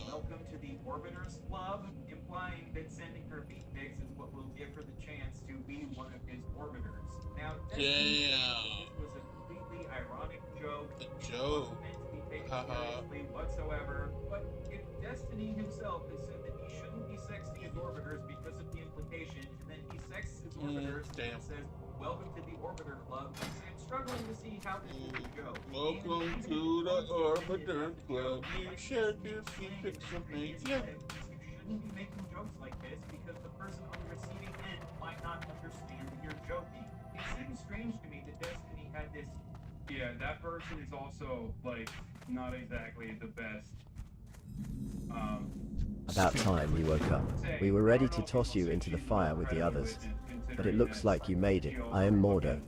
welcome to the Orbiters Club, implying that sending her feet pics is what will give her the chance to be one of his Orbiters. Now, this was a completely ironic joke. It wasn't meant to be taken seriously whatsoever. But if Destiny himself has said that he shouldn't be sexting his Orbiters because of the implication, and then he sexts his Orbiters and says, welcome to the Orbiter Club, I'm struggling to see how this would go. Welcome to the Orbiter Club. You shared your feet pics with me. Yeah. You shouldn't be making jokes like this because the person on the receiving end might not understand that you're joking. It seems strange to me that Destiny had this. Yeah, that person is also, like, not exactly the best. About time you woke up. We were ready to toss you into the fire with the others, but it looks like you made it. I am Mordo,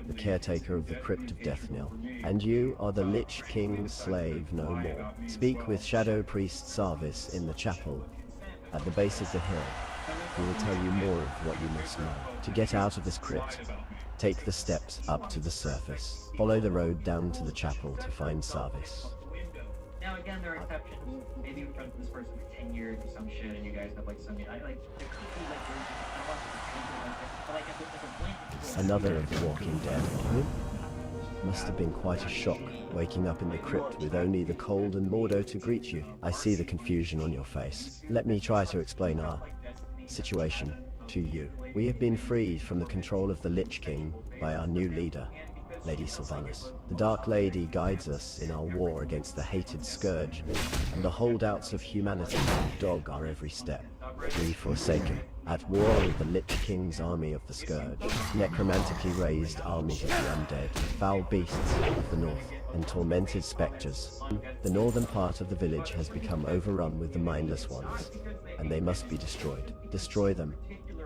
the caretaker of the Crypt of Deathnell, and you are the Lich King's slave no more. Speak with Shadow Priest Sarvis in the chapel at the base of the hill. who will tell you more of what you must know. To get out of this crypt, take the steps up to the surface. Follow the road down to the chapel to find Sarvis. Now again, there are exceptions. Maybe you've friends with this person for 10 years or some shit, and you guys have like some, I like, there could be like versions, I don't want to like this, but like a blanket. Another of the Walking Dead. Must have been quite a shock, waking up in the crypt with only the cold and Mordo to greet you. I see the confusion on your face. Let me try to explain our situation to you. We have been freed from the control of the Lich King by our new leader, Lady Sylvanas. The Dark Lady guides us in our war against the hated Scourge, and the holdouts of humanity dog our every step. We Forsaken, at war with the Lich King's army of the Scourge, necromantically raised armies of the undead, foul beasts of the north, and tormented spectres. The northern part of the village has become overrun with the mindless ones, and they must be destroyed. Destroy them.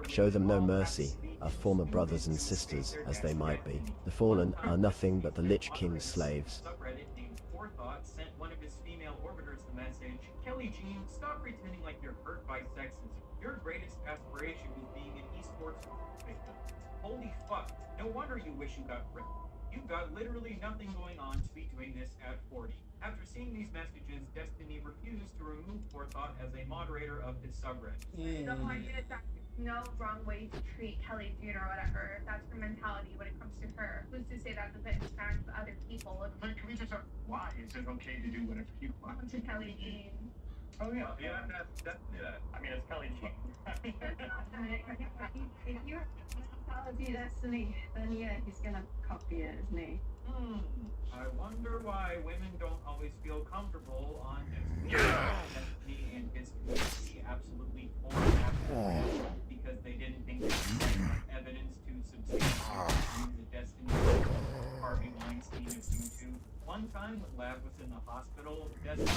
Show them no mercy, our former brothers and sisters as they might be. The fallen are nothing but the Lich King's slaves. Subreddit named Forethought sent one of his female orbiters the message, Kelly Jean, stop pretending like you're hurt by sexism. Your greatest aspiration was being an esports victim. Holy fuck, no wonder you wish you got ripped. You've got literally nothing going on to be doing this at 40. After seeing these messages, Destiny refused to remove Forethought as a moderator of his subreddit. The point is that there's no wrong way to treat Kelly Jean or whatever. That's her mentality when it comes to her. Who's to say that doesn't expand to other people? But can we just why is it okay to do whatever you want? To Kelly Jean. Oh yeah, yeah, that's definitely that. I mean, it's Kelly Jean. If you have mentality Destiny, then yeah, he's gonna copy it, isn't he? I wonder why women don't always feel comfortable on Destiny and his community absolutely formed after because they didn't think there was enough evidence to substantiate the Destiny Harvey Weinstein of YouTube. One time when Lab was in the hospital, Destiny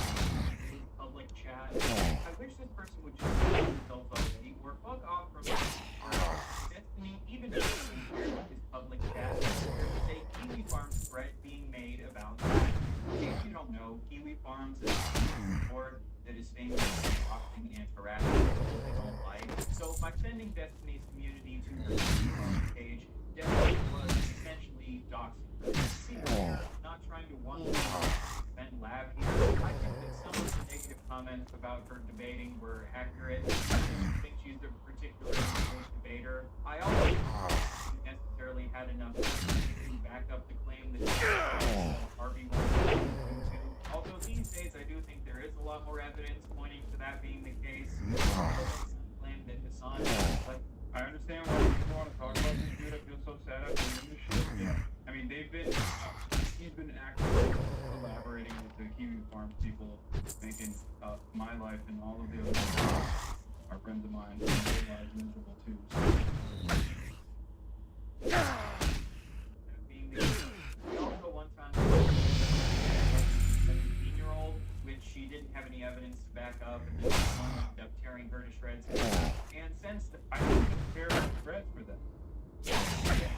did public chat. I wish this person would just kill themselves already or fuck off from Destiny even his public chat. There was a Kiwi Farms thread being made about that. In case you don't know, Kiwi Farms is a report that is famous for boxing and harassing people they don't like. So by sending Destiny's community to her Kiwi Farms page, Destiny was essentially doxing her. Not trying to one-up Lab here. I think that some of the negative comments about her debating were accurate. I didn't think she's a particularly good debater. I also don't think she necessarily had enough to back up the claim that Harvey was into. Although these days I do think there is a lot more evidence pointing to that being the case. Claim that Hassan, but I understand why people want to talk about this dude. I feel so sad after doing this shit. Yeah. I mean, he's been actively collaborating with the Kiwi Farms people, making my life and all of the other our friends of mine, their lives miserable too. Being the we also one time a 17-year-old, which she didn't have any evidence to back up, and then someone ended up tearing her to shreds. And since I didn't tear her to shreds for that.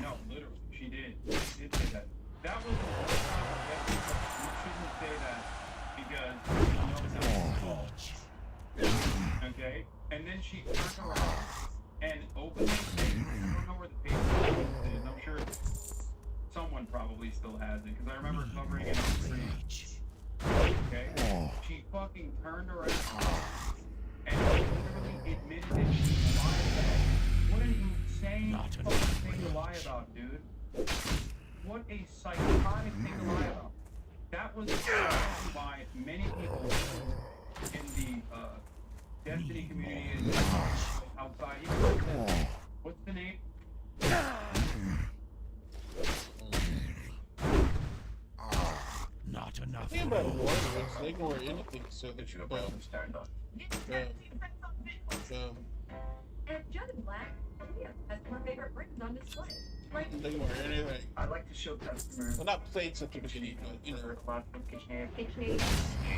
No, literally, she did. She did say that. That was the first time you shouldn't say that because you know it's okay? And then she turned around and openly said, I don't know where the page is. I'm sure someone probably still has it because I remember covering it on screen. Okay? She fucking turned around and literally admitted that she lied about it. What an insane fucking thing to lie about, dude. What a psychotic thing to lie about. That was by many people in the Destiny community and outside. What's the name? Not enough. The thing about war is they ignore anything so that you And Judd and Black, that's my favorite bricks on display. they ignore anything. I like to show customers. Well, not plates that you can eat, but you know. KitchenAid.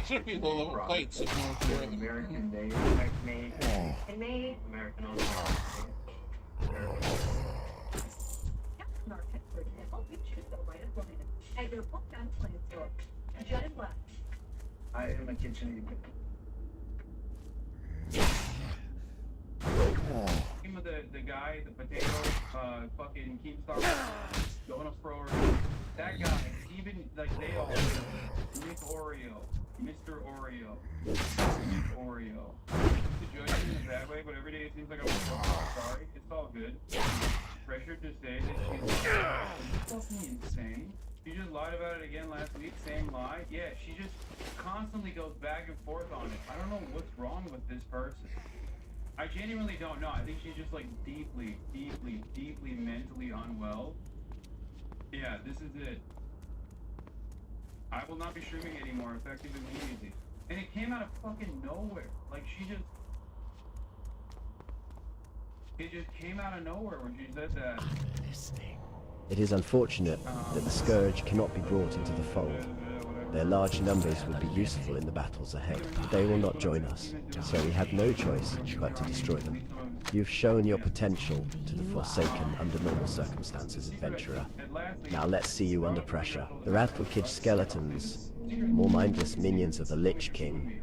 Certain people love plates if no one's wearing them. American made, Handmade. American owned. In our pet, for example, we choose the right appliance at your hometown appliance store. Judd and Black. I am a KitchenAid. the guy, the potato, fucking Keemstar, donut thrower, that guy, even, like, they all, Nick Oreo, Mr. Oreo, Nick Oreo. To judge him in a bad way, but every day it seems like I'm sorry, it's all good. Pressured to say that she's fucking insane. She just lied about it again last week, same lie. Yeah, she just constantly goes back and forth on it. I don't know what's wrong with this person. I genuinely don't know. I think she's just like deeply mentally unwell. Yeah, this is it. I will not be streaming anymore, effective immediately. And it came out of fucking nowhere. Like, it just came out of nowhere when she said that. It is unfortunate that the Scourge cannot be brought into the fold. Their large numbers would be useful in the battles ahead. They will not join us, so we have no choice but to destroy them. You've shown your potential to the Forsaken under normal circumstances, adventurer. Now let's see you under pressure. The Rattlecage skeletons, more mindless minions of the Lich King,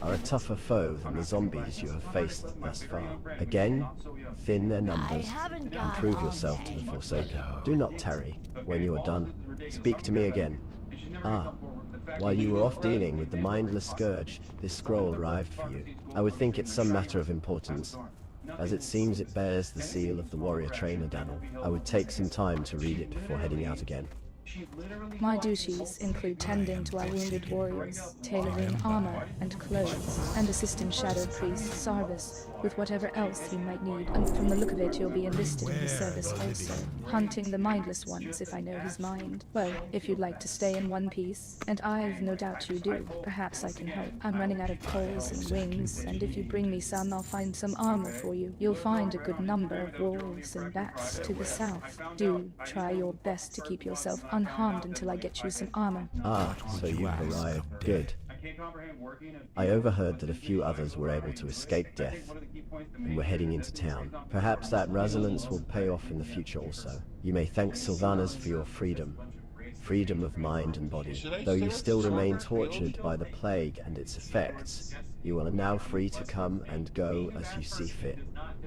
are a tougher foe than the zombies you have faced thus far. Again, thin their numbers and prove yourself to the Forsaken. Do not tarry. When you are done, speak to me again. Ah, while you were off dealing with the mindless Scourge, this scroll arrived for you. I would think it's some matter of importance. As it seems it bears the seal of the warrior trainer, Daniel. I would take some time to read it before heading out again. My duties include tending to our wounded warriors, tailoring armor and clothes, and assisting Shadow Priest Sarvis with whatever else he might need. And from the look of it, you'll be enlisted in his service also, hunting the mindless ones if I know his mind. Well, if you'd like to stay in one piece, and I've no doubt you do, perhaps I can help. I'm running out of poles and wings, and if you bring me some, I'll find some armor for you. You'll find a good number of wolves and bats to the south. Do try your best to keep yourself unharmed until I get you some armor. Ah, so you've arrived. Good. I overheard that a few others were able to escape death and were heading into town. Perhaps that resonance will pay off in the future also. You may thank Sylvanas for your freedom of mind and body. Though you still remain tortured by the plague and its effects, you are now free to come and go as you see fit.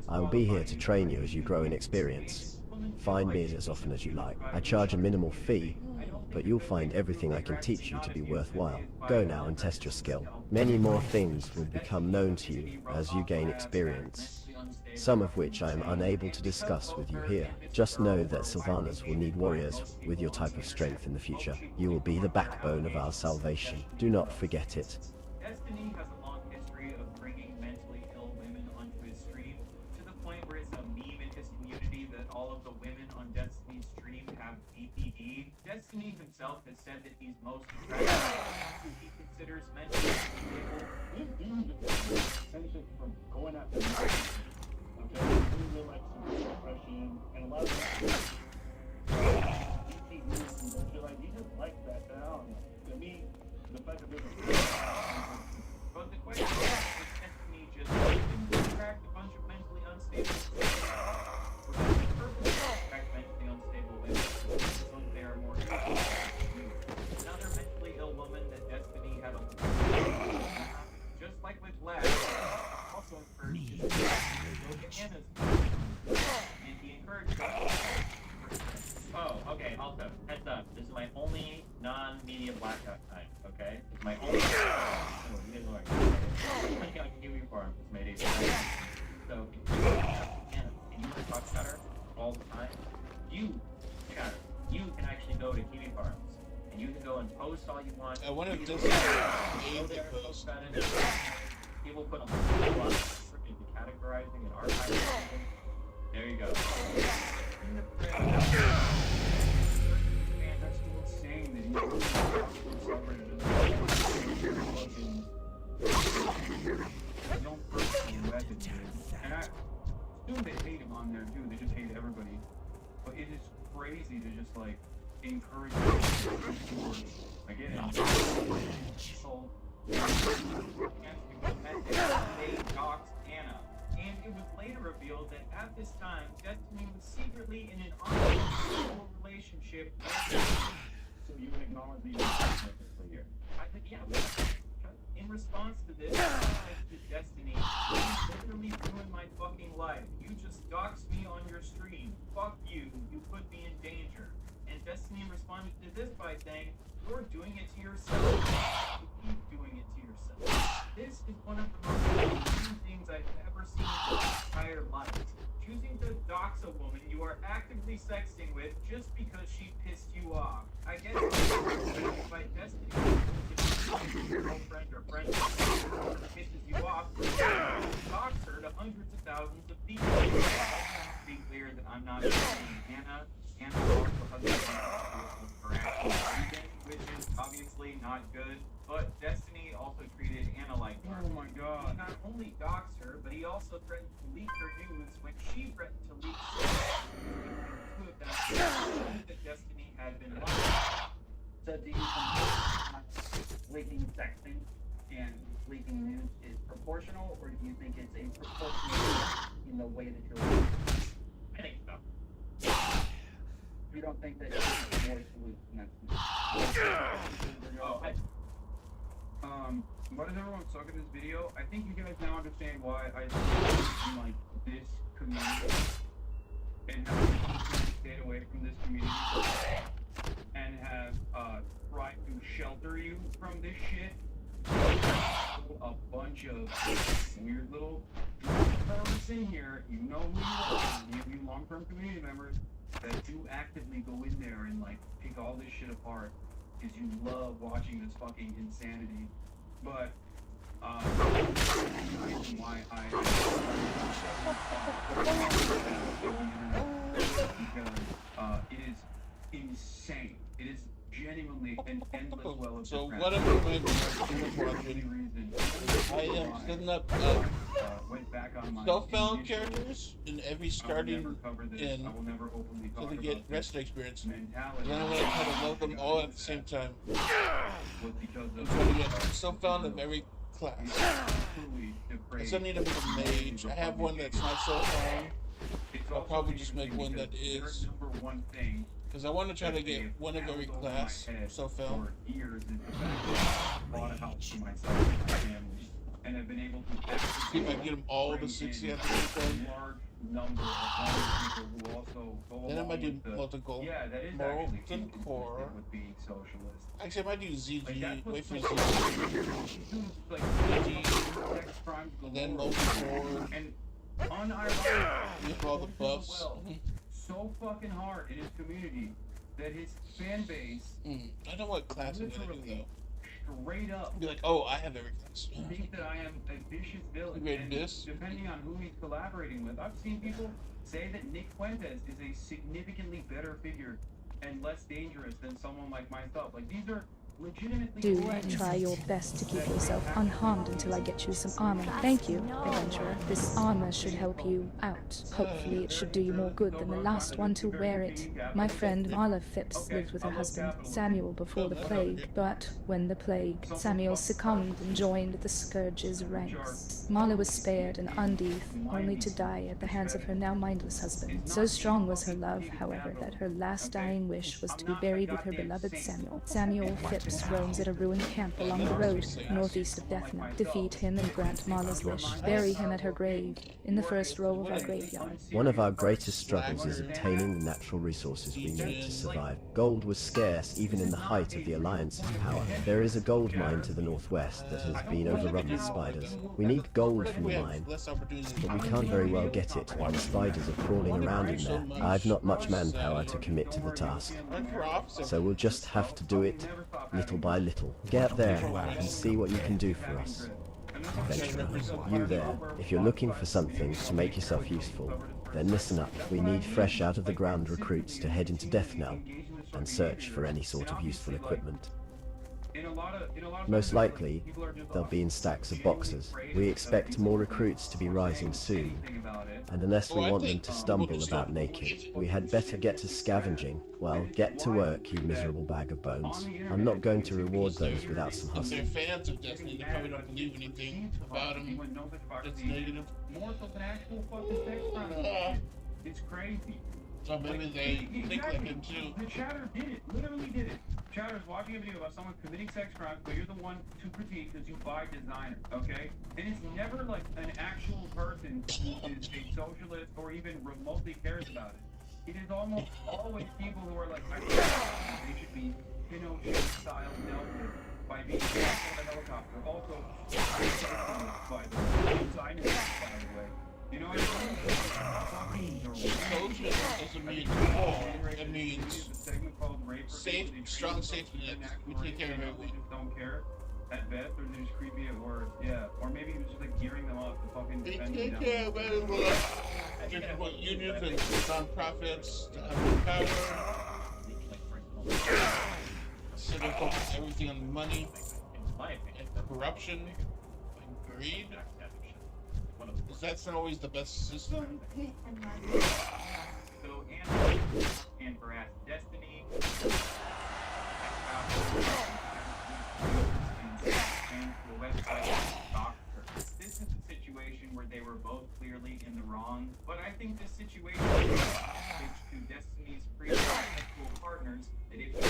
I will be here to train you as you grow in experience. Find me as often as you like. I charge a minimal fee, but you'll find everything I can teach you to be worthwhile. Go now and test your skill. Many more things will become known to you as you gain experience, some of which I am unable to discuss with you here. Just know that Sylvanas will need warriors with your type of strength in the future. You will be the backbone of our salvation. Do not forget it. Destiny has a long history of bringing mentally ill women onto his stream, to the point where it's a meme in his community that all of the women on Destiny's stream have BPD. Destiny himself has said that he's most attracted to who he considers mentally unstable. This dude is essentially from going after me. Okay, he really likes some depression and a lot of BPD and bullshit. Like, he just likes that. I don't know. To me, the fact that But the question is, Destiny just didn't attract a bunch of mentally unstable women? Or does he purposely attract mentally unstable women because they are more easy? Another mentally ill woman that Destiny had a just like with Lad, also encouraged his to go to Anna's and he encouraged her. Oh, okay, also, heads up, this is my only non-media blackout time, okay? It's my only oh, you didn't know I could say it. Kiwi Farm was made 8 So, if you have Anna and you want to talk about her all the time, you can actually go to Kiwi Farms and you can go and post all you want. I wonder if this is go there, post about it. People put a lot into categorizing and archiving. There you go. In the print, that's insane that he's his own personal weapon. And I assume they hate him on there too. They just hate everybody. But it is crazy to just like encourage people. Again, so they doxed Anna. And it was later revealed that at this time, Destiny was secretly in an unstable relationship. So you would acknowledge the here? I think, yeah. in response to this, I to Destiny, you literally ruined my fucking life. You just doxed me on your stream. Fuck you. You put me in danger. And Destiny responded to this by saying, you're doing it to yourself. You keep doing it to yourself. This is one of the most amazing things I've ever seen in my entire life. Choosing to dox a woman you are actively sexting with just because she pissed you off. I guess by Destiny, if your girlfriend or friend pisses you off, dox her to hundreds of thousands of people. I want to be clear that I'm not saying Hannah also has her actual reason, which is obviously not good. But Destiny also treated Anna like her. Oh my god. He not only doxed her, but he also threatened to leak her news when she threatened to leak two of them showed that Destiny had been lying. So do you think leaking sexting and leaking news is proportional, or do you think it's a proportional in the way that you're leaking? I think so. You don't think that it's more to lose than that's Why does everyone suck at this video? I think you guys now understand why I in like this community and how I stayed away from this community and have tried to shelter you from this shit. A bunch of weird little terrorists in here, you know who you are, any of you long-term community members that do actively go in there and like pick all this shit apart because you love watching this fucking insanity. But the reason why I because it is insane. It is genuinely an endless well of So depression. what am I doing? I am setting up self-found characters in every starting in so they get rest experience. And then I'm going to try to love them all at the same time. I'm trying to get self-found of every class. I still need to make a mage. I have one that's not self-found. I'll probably just make one that is. Because I want to try to get one of every class self-found. And have been able to see if I can get them all to 60 at the same time. Number of people who also go Then I might do with multiple. Yeah, that is Molten actually core. with being socialist. Actually, I might do ZG. Like, Wait for like, ZG. like, ZG. And then molten core. And unironically, with all the buffs. So fucking hard in his community that his fan base. I know what class I'm gonna do though. Straight up. Be like, oh, I have every class. Think that I am a vicious villain. You And this? depending on who he's collaborating with, I've seen people say that Nick Fuentes is a significantly better figure and less dangerous than someone like myself. Like, these are legitimately. Do try your best to keep yourself unharmed until I get you some armor. Thank you, adventurer. This armor should help you out. Hopefully it should do you more good than the last one to wear it. My friend Marla Phipps lived with her husband, Samuel, before the plague, but when the plague, Samuel succumbed and joined the Scourge's ranks. Marla was spared and undethed, only to die at the hands of her now mindless husband. So strong was her love, however, that her last dying wish was to be buried with her beloved Samuel. Samuel Phipps roams at a ruined camp along the road northeast of Deathna. Defeat him and grant Marla's wish. Bury him at her grave, in the first row of our graveyard. One of our greatest struggles is obtaining the natural resources we need to survive. Gold was scarce even in the height of the Alliance's power. There is a gold mine to the northwest that has been overrun with spiders. We need gold from the mine, but we can't very well get it while the spiders are crawling around in there. I've not much manpower to commit to the task, so we'll just have to do it little by little. Get there and see what you can do for us. Adventurer, you there, if you're looking for something to make yourself useful, then listen up. We need fresh out of the ground recruits to head into Deathnell and search for any sort of useful equipment. Most likely, they'll be in stacks of boxes. We expect more recruits to be rising soon, and unless we want them to stumble about naked, we had better get to scavenging. Well, get to work, you miserable bag of bones. I'm not going to reward those without some If hustle. they're fans of Destiny, they probably don't believe anything about him that's negative. More so than actual fucking sex crimes. It's crazy. So maybe they think like him too. The chatter did it. Literally did it. Chatter's watching a video about someone committing sex crimes, but you're the one to critique because you buy designer, okay? And it's never like an actual person who is a socialist or even remotely cares about it. It is almost always people who are like, I think they should be Pinochet-style dealt with by being shot from a helicopter. Also, by the way, designers, by the way. You know what I mean? Socialism doesn't mean war. It means strong safety net. We take care of everything. Just don't care at best, or they're just creepy at worst. Yeah, or maybe he was just like gearing them up to fucking defend them. Take care of everyone. Just what unions and non-profits to have power. Instead of focusing everything on money and corruption and greed. Is that not always the best system? So, and harass Destiny, and the website stalked her. This is a situation where they were both clearly in the wrong, but I think this situation is a message to Destiny's previous sexual partners that if you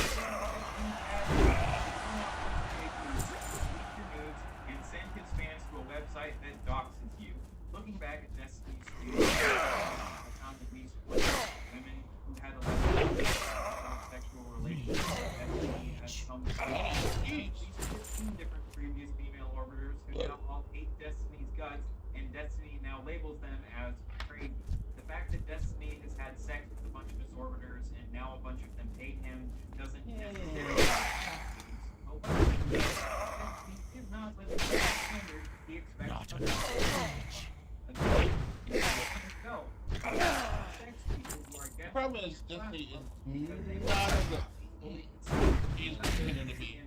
and send his fans to a website that doxes you. Looking back at Destiny's stream, I found at least 4 women who had a sexual relationship with Destiny at some point. At least 15 different previous female orbiters who now all hate Destiny's guts, and Destiny now labels them as crazy. The fact that Destiny has had sex with a bunch of his orbiters and now a bunch of them hate him doesn't necessarily is not living up to the standard he expects of himself. The problem is Disney is not the he's going to be.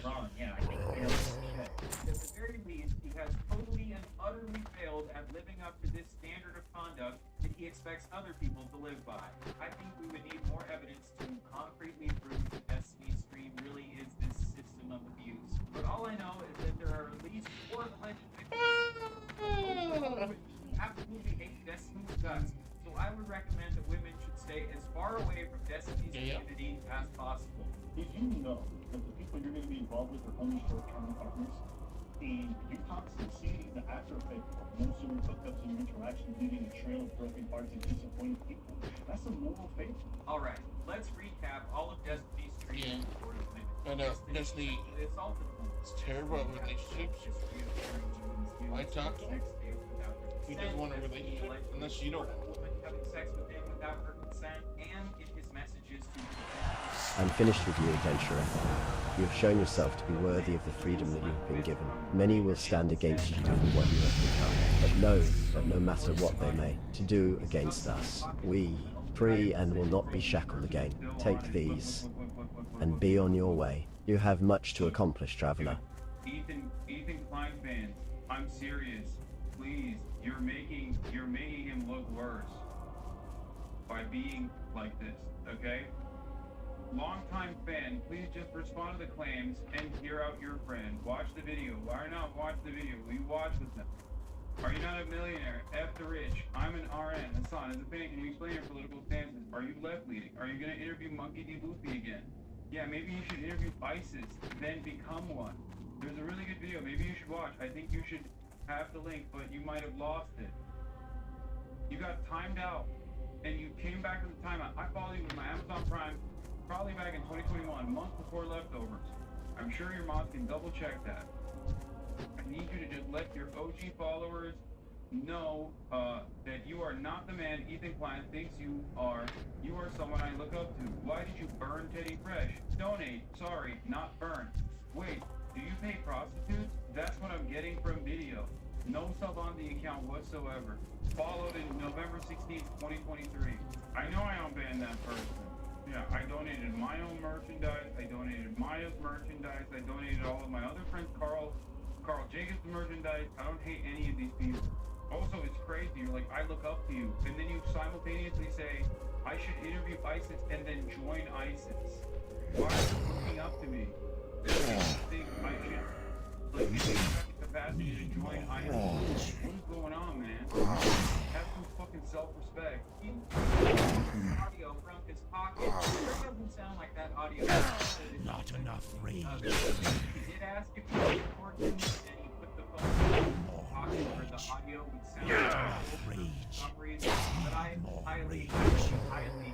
Wrong. Yeah, I think at the very least, he has totally and utterly failed at living up to this standard of conduct that he expects other people to live by. I think we would need more evidence to concretely prove that Destiny's stream really is this system of abuse. But all I know is that there are at least 4 alleged victims who absolutely hate Destiny's guts. So I would recommend that women should stay as far away from Destiny's community as possible. Did you know that the people you're going to be involved with are only short-term partners? And you constantly see the after effect of no sooner hookups and your interactions leaving a trail of broken hearts and disappointed people. That's a moral failure. Alright, let's recap all of Destiny's streams for the women. I know, Destiny is terrible at relationships. I talk to him. He doesn't want a relationship unless you don't. Having sex with him without her consent, and in his messages to I'm finished with you, adventurer. You have shown yourself to be worthy of the freedom that you have been given. Many will stand against you for what you have become. But know that no matter what they may to do against us, we, free and will not be shackled again. Take these, and be on your way. You have much to accomplish, traveler. Ethan Klein fans, I'm serious. Please, you're making him look worse by being like this, okay? Longtime fan, please just respond to the claims and hear out your friend. Watch the video. Why not watch the video? Will you watch with them? Are you not a millionaire? F the rich. I'm an RN. Hassan, as a fan, can you explain your political stances? Are you left-leaning? Are you going to interview Monkey D. Luffy again? Yeah, maybe you should interview ISIS, then become one. There's a really good video. Maybe you should watch. I think you should have the link, but you might have lost it. You got timed out, and you came back with the timeout. I followed you with my Amazon Prime probably back in 2021, months before Leftovers. I'm sure your mods can double check that. I need you to just let your OG followers know that you are not the man Ethan Klein thinks you are. You are someone I look up to. Why did you burn Teddy Fresh? Donate. Sorry, not burn. Wait, do you pay prostitutes? That's what I'm getting from video. No sub on the account whatsoever. Followed in November 16th, 2023. I know I unbanned that person. Yeah, I donated my own merchandise. I donated Maya's merchandise. I donated all of my other friends, Carl Jacobs' merchandise. I don't hate any of these people. Also, it's crazy. You're like, I look up to you. And then you simultaneously say, I should interview ISIS and then join ISIS. Why are you looking up to me? You think I should, like, you think I have the capacity to join ISIS? What's going on, man? Have some some fucking self-respect. Audio from his pocket. It doesn't sound like that audio. Not enough rage. He did ask if he could record him, and he put the phone in his pocket where the audio would sound for some reason, but I highly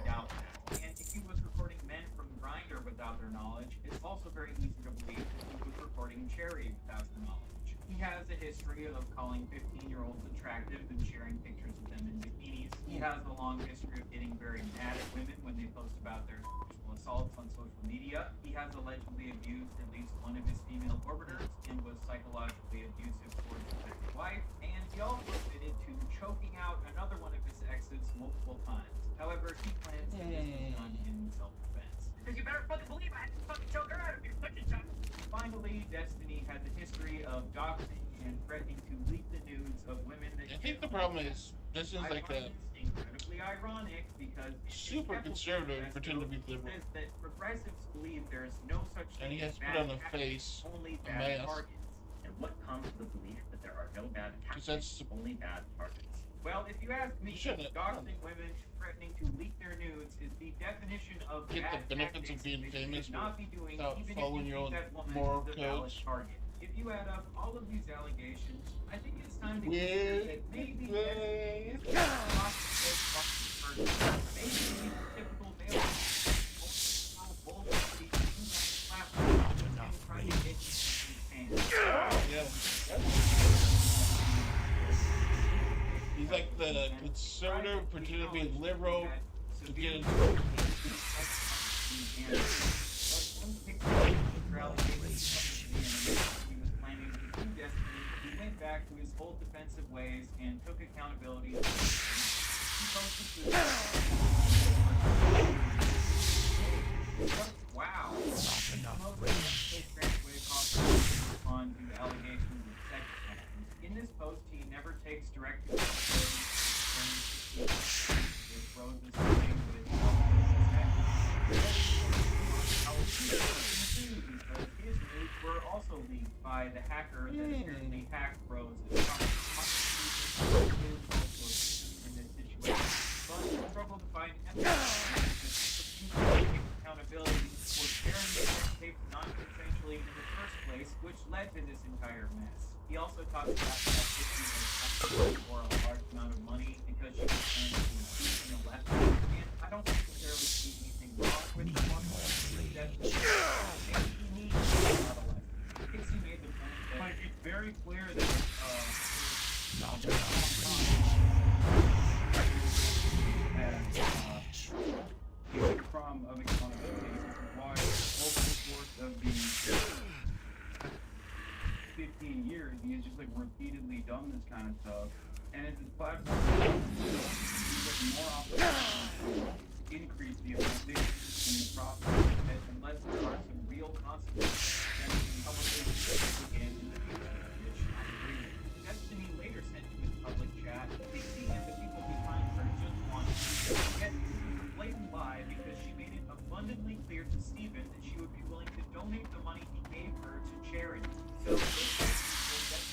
doubt that. And if he was recording men from Grindr without their knowledge, it's also very easy to believe that he was recording Cherry without their knowledge. He has a history of calling 15-year-olds attractive and sharing pictures of them in bikinis. He has a long history of getting very mad at women when they post about their sexual assaults on social media. He has allegedly abused at least one of his female orbiters and was psychologically abusive towards his ex-wife. And he also admitted to choking out another one of his exes multiple times. However, he plans to do this done in self-defense. Because you better fucking believe I had to fucking choke her out of your fucking time. Finally, Destiny has a history of doxing and threatening to leak the nudes of women that I think the problem is this is like a incredibly ironic because super conservative and pretend to be liberal. Says that progressives believe there is no such And thing he has as to put bad on a tactics, face, only a bad mask. targets. And what comes to the belief that there are no bad Because tactics, that's only bad targets? Well, if you ask me, You shouldn't have doxing women and threatening to leak their nudes is the definition of get bad the benefits of tactics being that you famous should not be doing without even following if you your think own that woman moral is a valid codes. target. If you add up all of these allegations, I think it's time to With consider that maybe Destiny is not a fucking person. Maybe he's a typical male. Bullshit trying to get you in his He's like the conservative pretending to be liberal to get into He went back to his old defensive ways and took accountability. Wow. On the allegations of sex crimes. In this post, he never takes direct responsibility. His nudes were also leaked by the hacker that apparently hacked Rose. In this situation, but he struggled to find accountability for sharing the sex tape non-consensually in the first place, which led to this entire mess. He also talked about that for a large amount of money because she was trying to increase in the left, and I don't necessarily see anything wrong with the one that he needs Casey made the point that Like, it's very clear that Not enough from of accountability, which is why over the course of the 15 years, he has just like repeatedly done this kind of stuff, and it's his platform that more opportunities to increase the investigation in the process, unless there are some real consequences that can publicly again in the future, which I agree with. Destiny later sent to his public chat, Dixie and the people behind her just wanted to get a blatant lie because she made it abundantly clear to Steven that she would be willing to donate the money he gave her to charity. So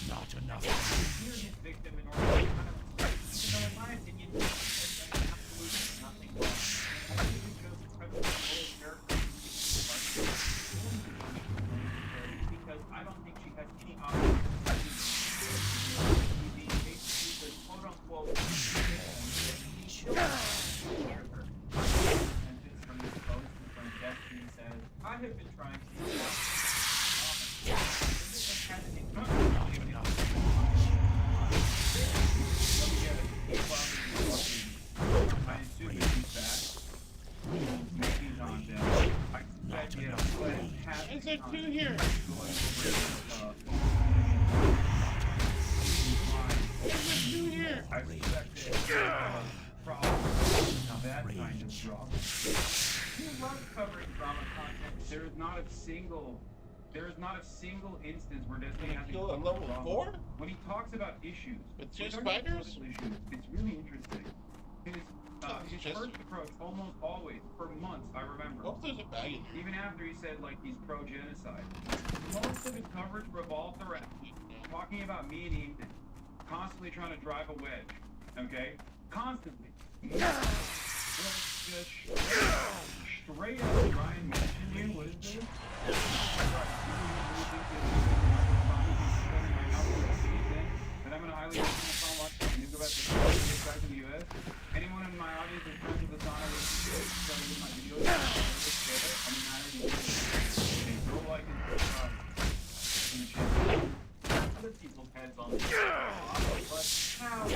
Not enough. hear his victim in order to even though in my opinion he has done absolutely nothing wrong. And I think it shows incredible moral character because I don't think she has any option to be basically the quote-unquote sentence from this post from Destiny says, I have been trying to I assume he's back. He's on deck. I suspect he has a plan. Is there two here? There's two here. I suspect that problem. Now that kind of drama. He loves covering drama content. There is not a single instance where Destiny has Kill a level 4? When he talks about issues, With two when he talks about spiders? social issues, it's really interesting. His first approach, almost always, for months, I remember. Hope there's a bag in here. Even after he said, like, he's pro-genocide. Most of his coverage revolved around talking about me and Ethan, constantly trying to drive a wedge, okay? Constantly. Just straight up Ryan mentioned you. What is this? That I'm gonna highly recommend watching the news about this back to the US. Anyone in my audience is friends with the sauna with my videos. I mean, I already did it. Go like and subscribe. Other people's heads on the but how?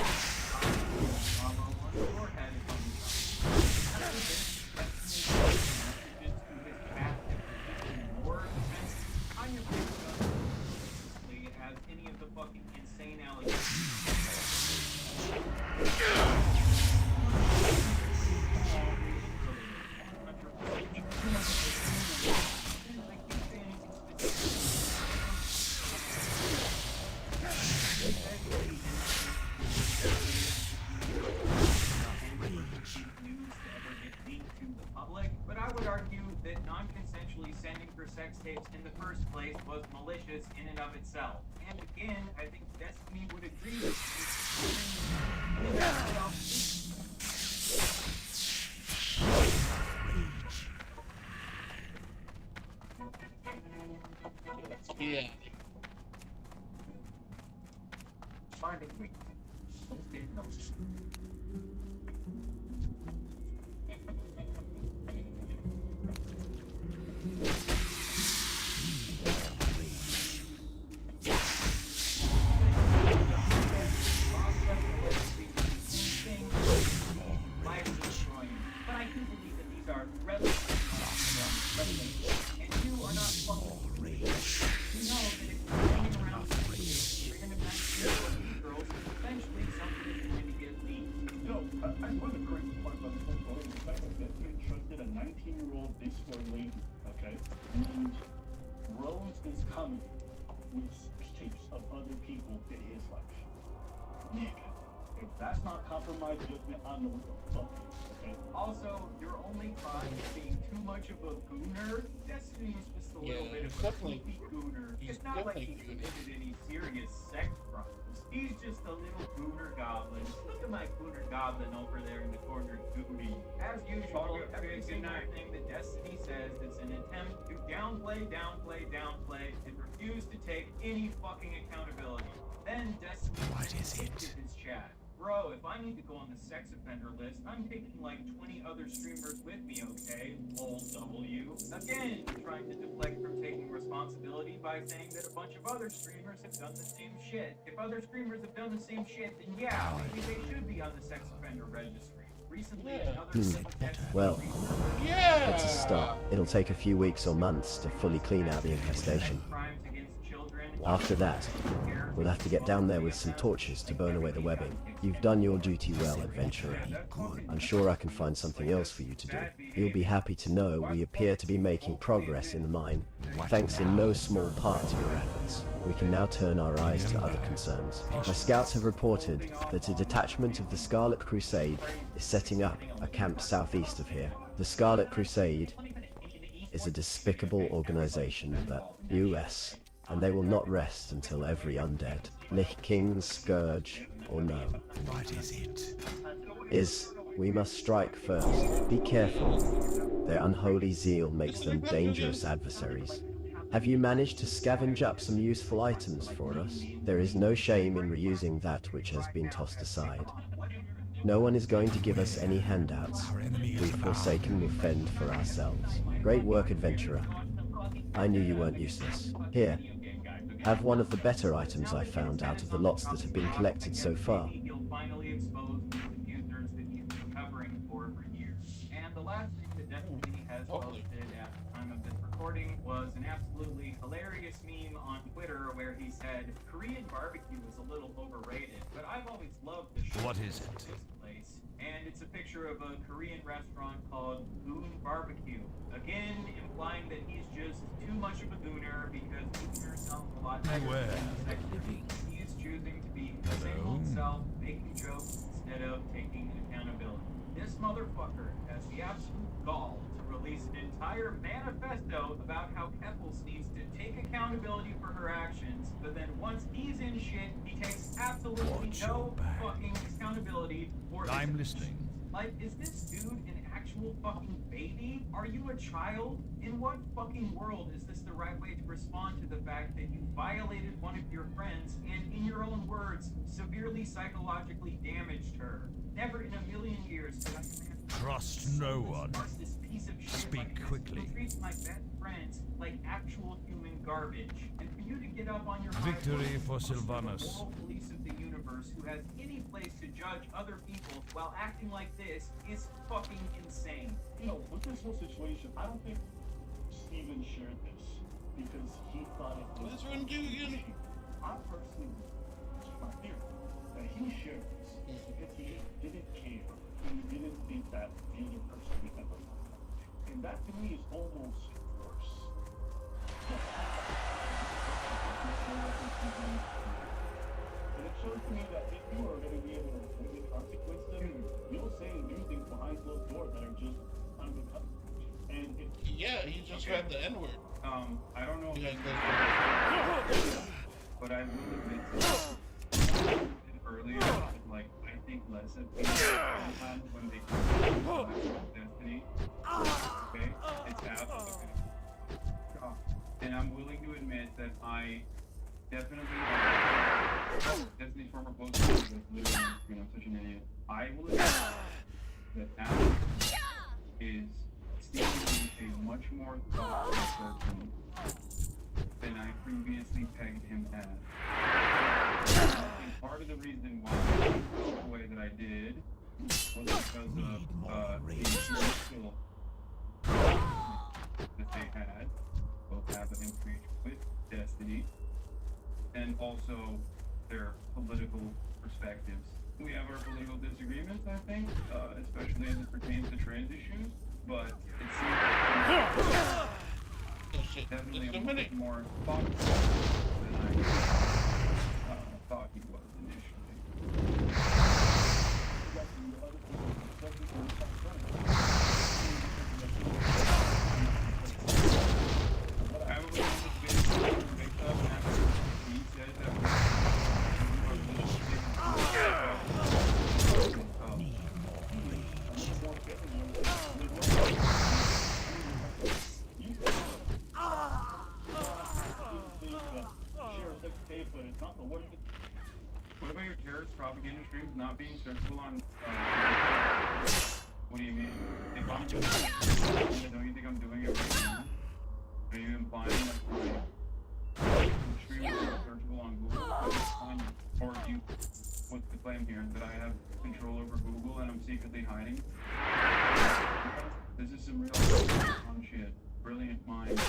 Your head is on the as any of the fucking insane allegations. But I would argue that non-consensually sending for sex tapes in the first place was malicious in and of itself. And again, I think Destiny would agree with Yeah. Finding weakness. Is coming with tapes of other people in his life. Nick, if that's not compromised judgment, I know what the fuck is, okay? Also, your only crime is being too much of a gooner. Destiny is just a little bit of a goofy gooner. It's not like he committed any serious sex crimes. He's just a little gooner goblin. Look at my gooner goblin over there in the corner gooning. As usual, every single thing that Destiny says is an attempt to downplay, and refuse to take any fucking accountability. Then Destiny his chat. Bro, if I need to go on the sex offender list, I'm taking like 20 other streamers with me, okay? Lol W. Again, trying to deflect from taking responsibility by saying that a bunch of other streamers have done the same shit. If other streamers have done the same shit, then yeah, maybe they should be on the sex offender registry. Recently, Well, it's a start. It'll take a few weeks or months to fully clean out the infestation. After that, we'll have to get down there with some torches to burn away the webbing. You've done your duty well, adventurer. I'm sure I can find something else for you to do. You'll be happy to know we appear to be making progress in the mine, thanks in no small part to your efforts. We can now turn our eyes to other concerns. My scouts have reported that a detachment of the Scarlet Crusade is setting up a camp southeast of here. The Scarlet Crusade is a despicable organization that US, and they will not rest until every undead, Lich King's scourge or no, What is it? We must strike first. Be careful. Their unholy zeal makes them dangerous adversaries. Have you managed to scavenge up some useful items for us? There is no shame in reusing that which has been tossed aside. No one is going to give us any handouts. We've forsaken will fend for ourselves. Great work, adventurer. I knew you weren't useless. Here, have one of the better items I found out of the lots that have been collected so far. You'll finally expose the abusers that you've been covering for years. And the last thing that Destiny has posted at the time of this recording was an absolutely hilarious meme on Twitter where he said, Korean barbecue is a little overrated, but I've always loved the show. What is it? This place. And it's a picture of a Korean restaurant called Goon Barbecue. Again, implying that he's just too much of a gooner because gooner sounds a lot better than he is choosing to be the same old self, making jokes instead of taking accountability. This motherfucker has the absolute gall to release an entire manifesto about how Keppels needs to take accountability for her actions, but then once he's in shit, he takes absolutely no fucking accountability for his I'm actions. listening. Like, is this dude an actual fucking baby? Are you a child? In what fucking world is this the right way to respond to the fact that you violated one of your friends and, in your own words, severely psychologically damaged her? Never in a million years could I imagine Trust no one. this piece of shit Speak like this quickly. who treats my best friends like actual human garbage. And for you to get up on your high Victory horse for and the Sylvanus. moral police of the universe who has any place to judge other people while acting like this is fucking insane. You know, with this whole situation, I don't think Steven shared this because he thought it was... What is one do again? I personally, it's my theory, that he shared this because he didn't care. He didn't think that the other person would ever find out. And that to me is almost worse. And it shows to me that if you are going to be able to avoid the consequences, you'll say and do things behind closed doors that are just unbecoming. And if Yeah, he just read the N-word. I don't know. Yeah, But I will admit that earlier, like, I think less of people sometimes when they do Destiny. Okay? It's absolutely. And I'm willing to admit that I definitely Destiny's former post was literally, I'm such an idiot. I will admit that Alex is still a much more thoughtful person than I previously pegged him as. I think part of the reason why I felt the way that I did was because of the initial that they had, both have an increase with Destiny, and also their political perspectives. We have our political disagreements, I think, especially as it pertains to trans issues, but it seems like definitely a little bit more thoughtful than I thought he was initially. I was a little bit picked up after he said that what about your terrorist propaganda streams not being searchable on what do you mean? If I'm doing it, don't you think I'm doing it right now? Are you implying that my stream is not searchable on Google? Or do you, what's the claim here? That I have control over Google and I'm secretly hiding? This is some real fun shit. Brilliant mind.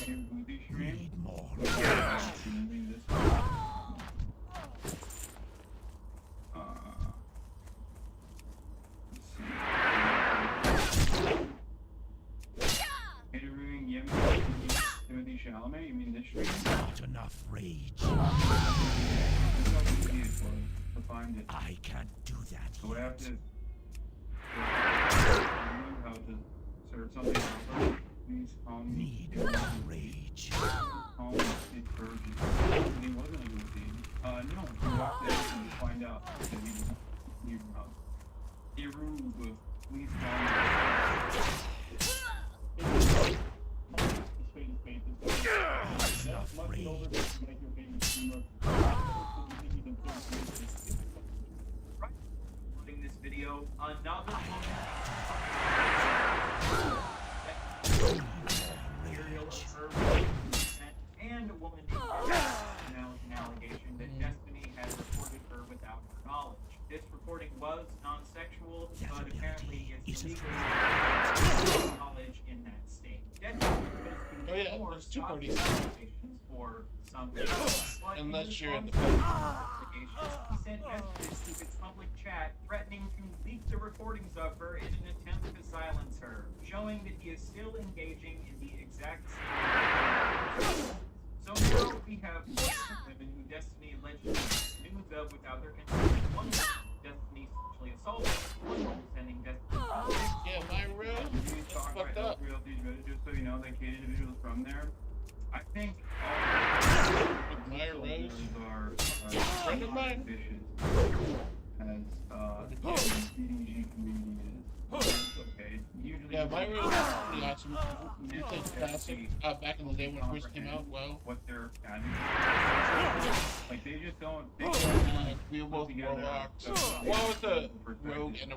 Need more. Interviewing Yemen Timothy Chalamet? You mean this stream? Not enough rage. To find it. I can't do that. So I have to learn how to search something out. Please call me. Need more rage. Call me Steve Burgess. And he wasn't a good team. No, you have to actually find out that he didn't leave your house. Irub, please call me. Putting this video, another material of her consent and a woman now an allegation that Destiny had reported her without her knowledge. This recording was non-sexual, but apparently it's illegal knowledge in that state. Destiny there's two parties. For some Unless you're in the he sent messages to its public chat threatening to leak the recordings of her in an attempt to silence her, showing that he is still engaging in the exact same. So now we have women who Destiny allegedly news of without their consent. One Destiny sexually assaulted one woman sending Destiny. Yeah, my real. You talk Fucked about up. those realties, Reddit, just so you know, like hate individuals from there. I think My rose. are Friend of mine. vicious as the CDG community is. It's okay. Usually Yeah, my rose is pretty awesome. You played classic back in the day when it first came out. Well, what they're advocating. Like they just don't. They don't we were both together. warlocks. Well, with a rogue and a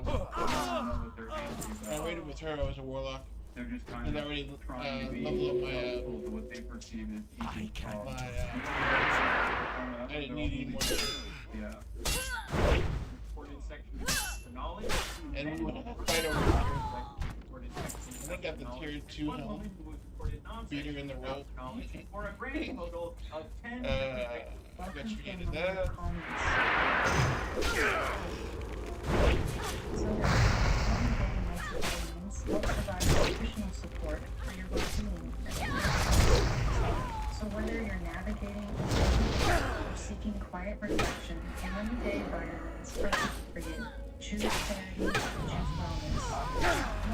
I raided with her. I was a warlock. They're just kind And I of already trying to be leveled up my what they perceive as equal. I didn't need any more. Yeah. Reported sexual knowledge. And we would fight over here. And I got the tier 2 helm. Beat her in the rope. For a grand total of 10 Got treated that. Will provide additional support for your well-being. So whether you're navigating or seeking quiet reflection, one-day vitamins are for you. Choose clarity, choose wellness.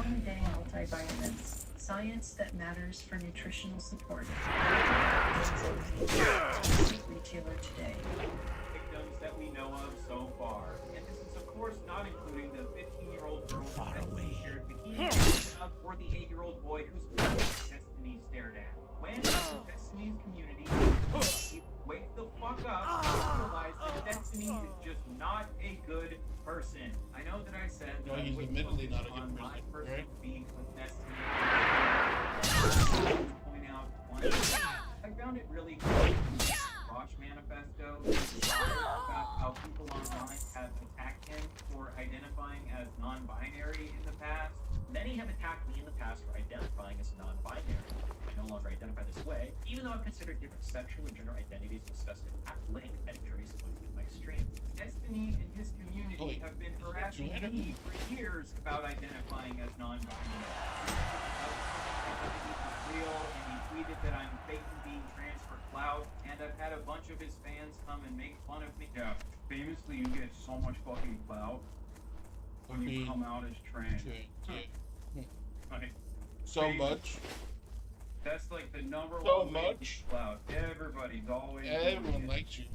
One-day multivitamins. Science that matters for nutritional support. Retailer today. Victims that we know of so far. And this is of course not including the 15-year-old girl who shared bikini or the 8-year-old boy whose Destiny stared at. When Destiny's community wake the fuck up and realize that Destiny is just not a good person. I know that I said No, he's admittedly not a good person, right? Beef with Destiny. Point out one. I found it really cool. Bosch Manifesto about how people online have attacked him for identifying as non-binary in the past. Many have attacked me in the past for identifying as non-binary. I no longer identify this way, even though I've considered different sexual and gender identities discussed at length at various points in my stream. Destiny and his community have been harassing me for years about identifying as non-binary. Real, and he tweeted that I'm faking being trans for clout, and I've had a bunch of his fans come and make fun of me. Yeah, famously you get so much fucking clout when you come out as trans. Like, So much. That's like the number So one much. clout. Everybody's always. Everyone likes you.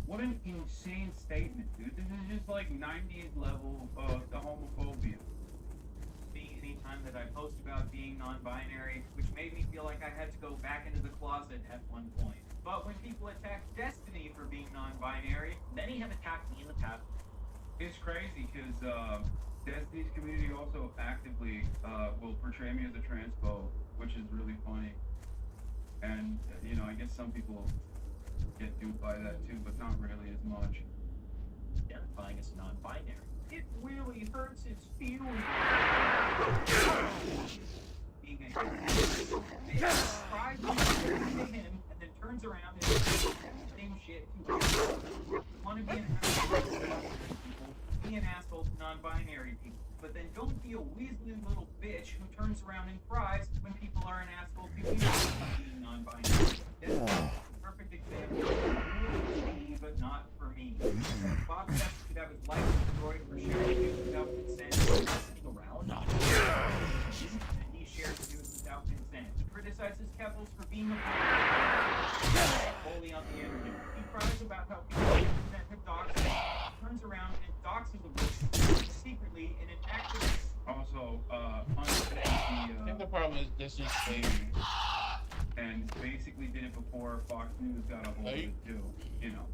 What an insane statement, dude. This is just like 90s level of the homophobia. Anytime that I post about being non-binary, which made me feel like I had to go back into the closet at one point. But when people attack Destiny for being non-binary, many have attacked me in the past. It's crazy because Destiny's community also actively will portray me as a transphobe, which is really funny. And, you know, I guess some people get duped by that too, but not really as much. Identifying as non-binary. It really hurts his feelings. Being a tries to him and then turns around and says the same shit to him. Want to be an asshole to people, be an asshole to non-binary people. But then don't be a weaselly little bitch who turns around and cries when people are an asshole to you being non-binary. That's a perfect example of me, but not for me. Bob Test could have his life destroyed for sharing news without consent. Around. Not. He shares news without consent. He criticizes Kevels for being a bully on the internet. He cries about how people on the internet have doxed him. Turns around and doxes a woman secretly in an activist. Also, I think the problem is this is slavery. And basically did it before Fox News got a hold of it too. You know,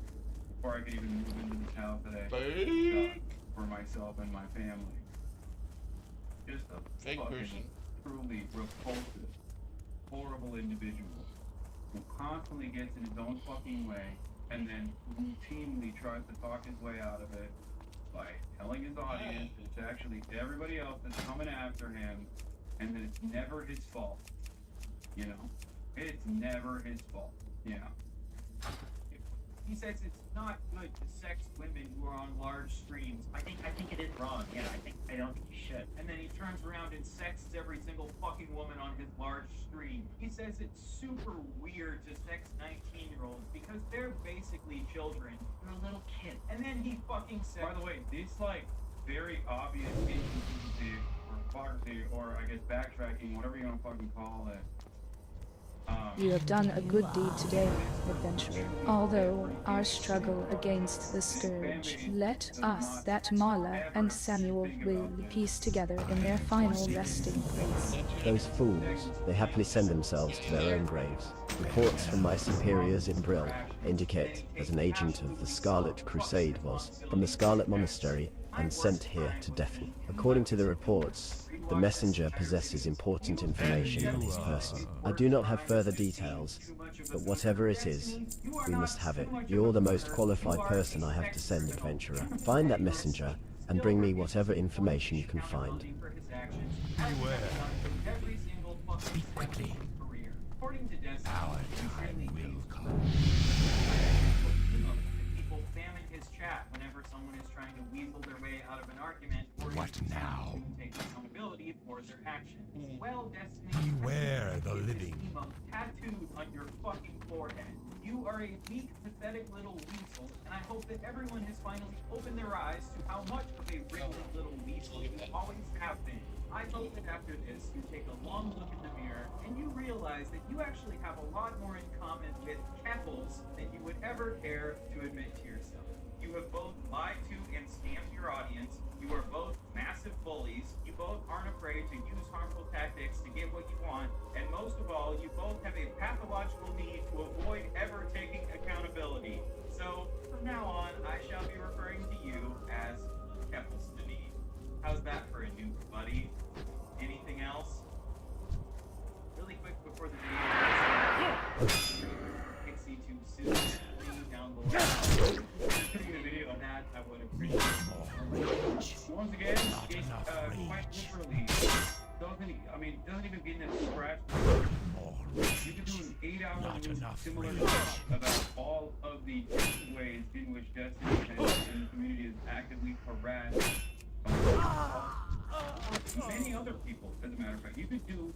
before I could even move into this house today for myself and my family. Just a fake person. Truly repulsive, horrible individual who constantly gets in his own fucking way and then routinely tries to talk his way out of it by telling his audience it's actually everybody else that's coming after him and that it's never his fault. You know? It's never his fault. Yeah. He says it's not good to sex women who are on large streams. I think it is wrong. Yeah, I don't think you should. And then he turns around and sexes every single fucking woman on his large stream. He says it's super weird to sex 19-year-olds because they're basically basically children. You're a little kid. And then he fucking said, By the way, this like very obvious inconsistency or hypocrisy, or I guess backtracking, whatever you want to fucking call it. You have done a good deed today, adventurer. Although our struggle against the scourge, let us, that Marla and Samuel will piece together in their final resting place. Those fools, they happily send themselves to their own graves. Reports from my superiors in Brill indicate that an agent of the Scarlet Crusade was from the Scarlet Monastery and sent here to deafen. According to the reports, the messenger possesses important information on his person. I do not have further details, but whatever it is, we must have it. You're the most qualified person I have to send, adventurer. Find that messenger and bring me whatever information you can find. Beware. Speak quickly. Our time will come. People spamming his chat whenever someone is trying to weasel their way out of an argument or What now? take accountability for their actions. Well, Destiny, Beware the living. tattooed on your fucking forehead. You are a weak, pathetic little weasel, and I hope that everyone has finally opened their eyes to how much of a wriggly little weasel you always have been. I hope that after this, you take a long look in the mirror and you realize that you actually have a lot more in common with Keppels than you would ever care to admit to yourself. You have both lied to and scammed your audience. You are both massive bullies. You both aren't afraid to use harmful tactics to get what you want. And most of all, you both have a pathological need to avoid ever taking accountability. So, from now on, I shall be referring to you as Keppels the Need. How's that for a new buddy? Anything else? Really quick before the video Pixie too soon. Down below. The video on that I would appreciate. Once again, it quite literally doesn't even get in a scratch. You could do an 8-hour loop similar to about all of the different ways in which Destiny and the community is actively harassed many other people, as a matter of fact. You could do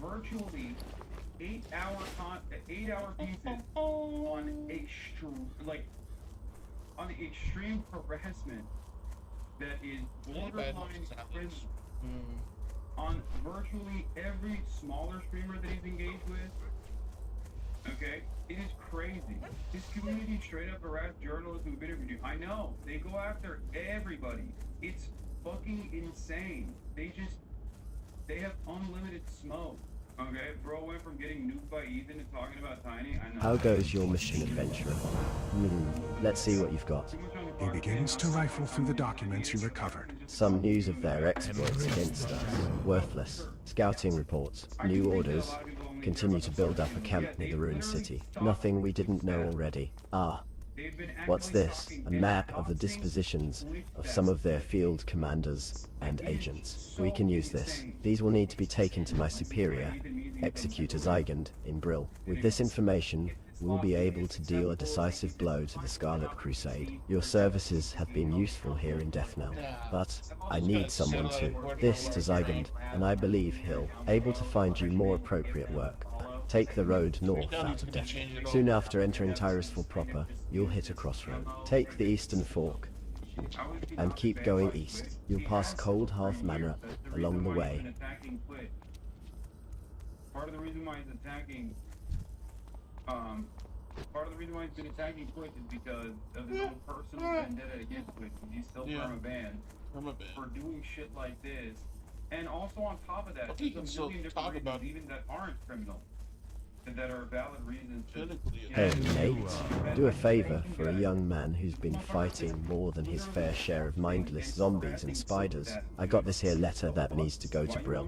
virtually 8-hour pieces on extreme harassment that is borderline prison on virtually every smaller streamer that he's engaged with. Okay? It is crazy. This community straight up harassed journalists who've interviewed you. I know. They go after everybody. It's fucking insane. They have unlimited smoke. Okay, bro went from getting nuked by Ethan to talking about Tiny. I know. How goes your mission, adventurer? Let's see what you've got. He begins to rifle through the documents you recovered. Some news of their exploits against us. Worthless. Scouting reports. New orders. Continue to build up a camp near the ruined city. Nothing we didn't know already. Ah. What's this? A map of the dispositions of some of their field commanders and agents. We can use this. These will need to be taken to my superior, Executor Zygand, in Brill. With this information, we'll be able to deal a decisive blow to the Scarlet Crusade. Your services have been useful here in Deathknell, but I need someone to. This to Zygand, and I believe he'll able to find you more appropriate work. Take the road north out of Deathknell. Soon after entering Tyrusville proper, you'll hit a crossroad. Take the eastern fork and keep going east. You'll pass Cold Hearth Manor along the way. Part of the reason why he's attacking, part of the reason why he's been attacking Twitch is because of his own personal vendetta against Twitch. He's still perma-banned for doing shit like this. And also on top of that, there's a million different reasons even that aren't criminal. That are valid reasons to... Hey, Nate, do a favor for a young man who's been fighting more than his fair share of mindless zombies and spiders. I got this here letter that needs to go to Brill.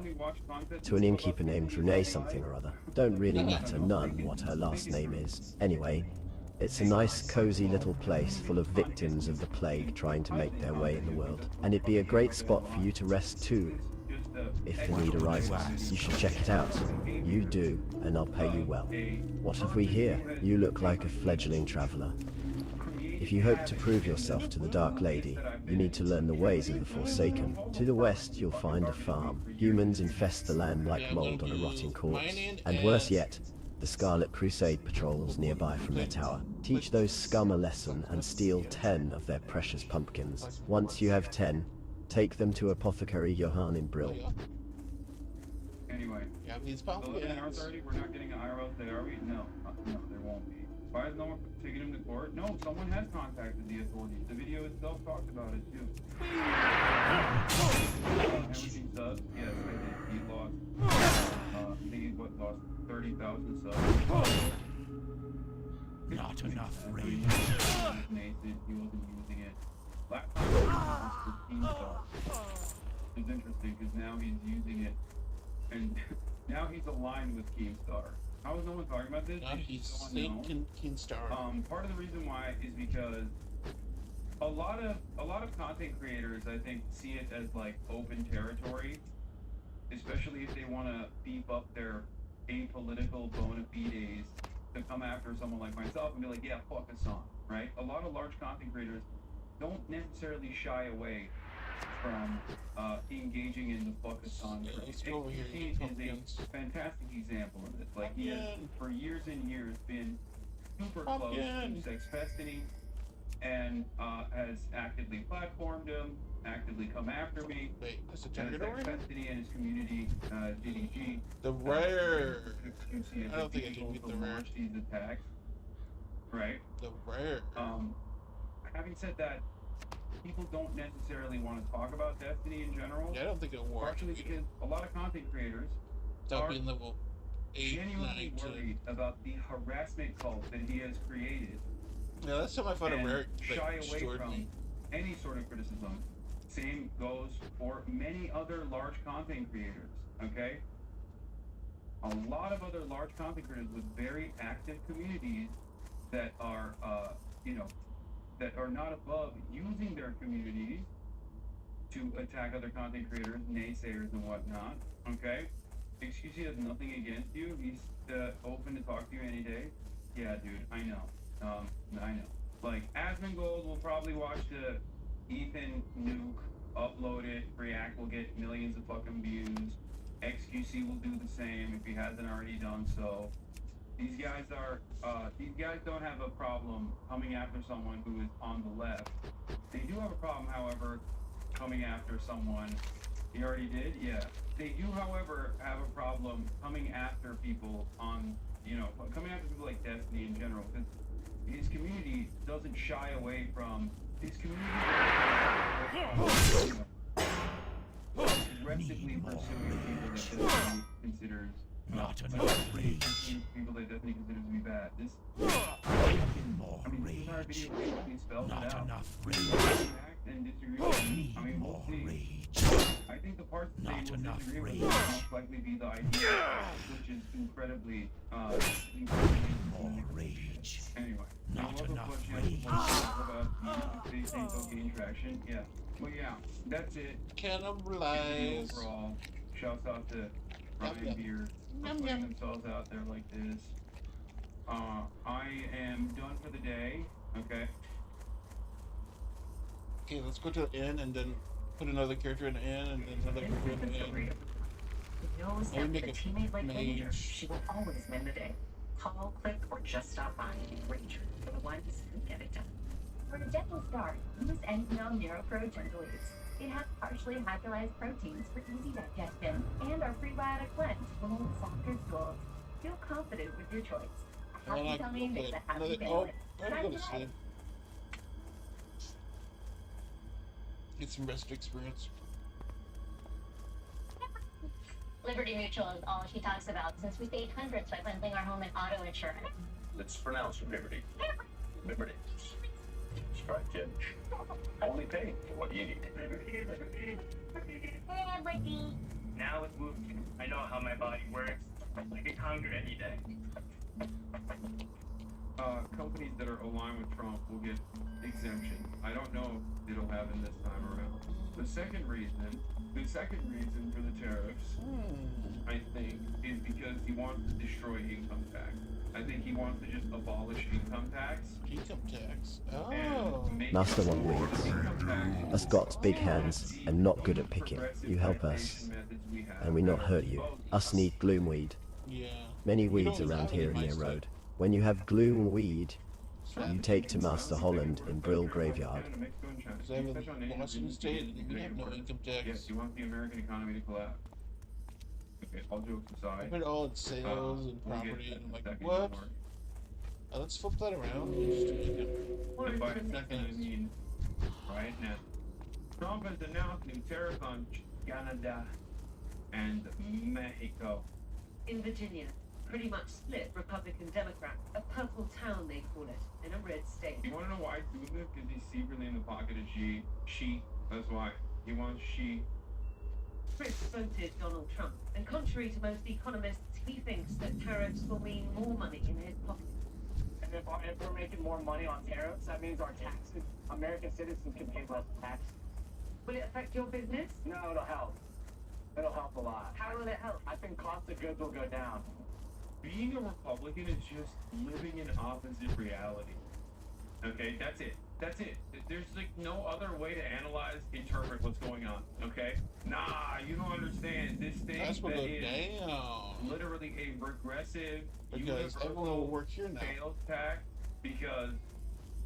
To an innkeeper named Renee something or other. Don't really matter none what her last name is. Anyway, it's a nice, cozy little place full of victims of the plague trying to make their way in the world. And it'd be a great spot for you to rest too. If the need arises, you should check it out. You do, and I'll pay you well. What have we here? You look like a fledgling traveler. If you hope to prove yourself to the Dark Lady, you need to learn the ways of the Forsaken. To the west, you'll find a farm. Humans infest the land like mold on a rotting corpse. And worse yet, The Scarlet Crusade patrols nearby from their tower. Teach those scum a lesson and steal 10 of their precious pumpkins. Once you have 10, take them to Apothecary Johann in Brill. Anyway, yeah, these so looking at ours already, we're not getting an IRL today, are we? No, no, there won't be. Why is no one taking him to court? No, someone has contacted the authorities. The video itself talked about it too. Everything subs? Yes, I did. He lost. I think he lost 30,000 subs. Not enough rage. He wasn't using it. Last time he was 15 subs. It's interesting because now he's using it, and now he's aligned with Keemstar. How is no one talking about this? He's Keemstar. Part of the reason why is because a lot of content creators, I think, see it as like open territory, especially if they want to beef up their apolitical bona fides to come after someone like myself and be like, yeah, fuck us on, right? A lot of large content creators don't necessarily shy away from engaging in the fuck us on. XQC is a fantastic example of this. Like, he has, for years and years, been super close to Sex Destiny, and has actively platformed him, actively come after me. Wait, that's a and target Sex already? Destiny and his community, DDG. The rare. XQC I don't think I can beat the rare. launch these attacks. Right? The rare. Having said that, people don't necessarily want to talk about Destiny in general. Yeah, I don't think it'll work. Partially because a lot of content creators Without are being level 8, genuinely 9, 10. worried about the harassment cult that he has created. Yeah, that's time I found a and rare shy away destroyed from me. any sort of criticism. Same goes for many other large content creators, okay? A lot of other large content creators with very active communities that are, that are not above using their communities to attack other content creators, naysayers and whatnot, okay? XQC has nothing against you. He's open to talk to you any day. Yeah, dude, I know. I know. Like, Asmongold will probably watch the Ethan nuke, upload it, React will get millions of fucking views. XQC will do the same if he hasn't already done so. These guys don't have a problem coming after someone who is on the left. They do have a problem, however, coming after someone. He already did? Yeah. They do, however, have a problem coming after people on, coming after people like Destiny in general, because his community doesn't shy away from his community. Aggressively pursuing people that Destiny considers not enough rage. People that Destiny considers to be bad. This entire video basically spells not it out. Enough rage. And disagree. We'll see. Rage. I think the parts that Not they will enough disagree with rage. will most likely be the idea, which is incredibly More rage. Anyway, Not there was enough a rage. about they think they'll gain traction. Yeah. Well, yeah, that's it. Cannibalize. Overall, shouts out to Ryan Beard for putting themselves out there like this. I am done for the day. Okay. Okay, let's go to the end and then put another character in the end and then another character in the end. He knows Or we that make with a a teammate like Ranger, mage. she will always win the day. Call, click, or just stop by. Ranger, for the ones who get it done. For a gentle start, use Endno NeuroPro Gentle Eats. It has partially hydrolyzed proteins for easy digestion and our prebiotic blend to hold softer stools. Feel confident with your choice. A happy tummy makes a happy family. I'm Try gonna today. sleep. Get some rest experience. Liberty Mutual is all she talks about since we saved hundreds by bundling our home and auto insurance. It's pronounced Liberty. Liberty. Strike it. Only pay for what you need. Liberty. Now let's move. I know how my body works. I can conquer any day. Companies that are aligned with Trump will get exemption. I don't know if it'll happen this time around. The second reason for the tariffs, I think, is because he wants to destroy income tax. I think he wants to just abolish income tax. Income tax? Oh. Master One leads. Us got's big hands and not good at picking. You help us, and we not hurt you. Us need Gloomweed. Yeah. Many weeds around here near road. When you have gloom weed, you take to Master Holland in Brill Graveyard. Because I have a Washington State and we have no income tax. Yes, you want the American economy to collapse. Okay, all jokes aside. I put it all in sales and property, and I'm like, what? Let's flip that around. Just do income. And by second, I mean right now. Trump has announced new tariffs on Canada and Mexico. In Virginia, pretty much split Republican-Democrat. A purple town, they call it, in a red state. You want to know why he's doing this? Because he's secretly in the pocket of she. That's why. He wants she. Chris voted Donald Trump, and contrary to most economists, he thinks that tariffs will mean more money in his pocket. And if we're making more money on tariffs, that means our taxes, American citizens can pay less tax. Will it affect your business? No, it'll help. It'll help a lot. How will it help? I think cost of goods will go down. Being a Republican is just living in opposite reality. Okay, that's it. That's it. There's like no other way to analyze, interpret what's going on. Okay? Nah, you don't understand. This thing That's what that goes is down. literally a regressive Because everyone will work here now. sales tax because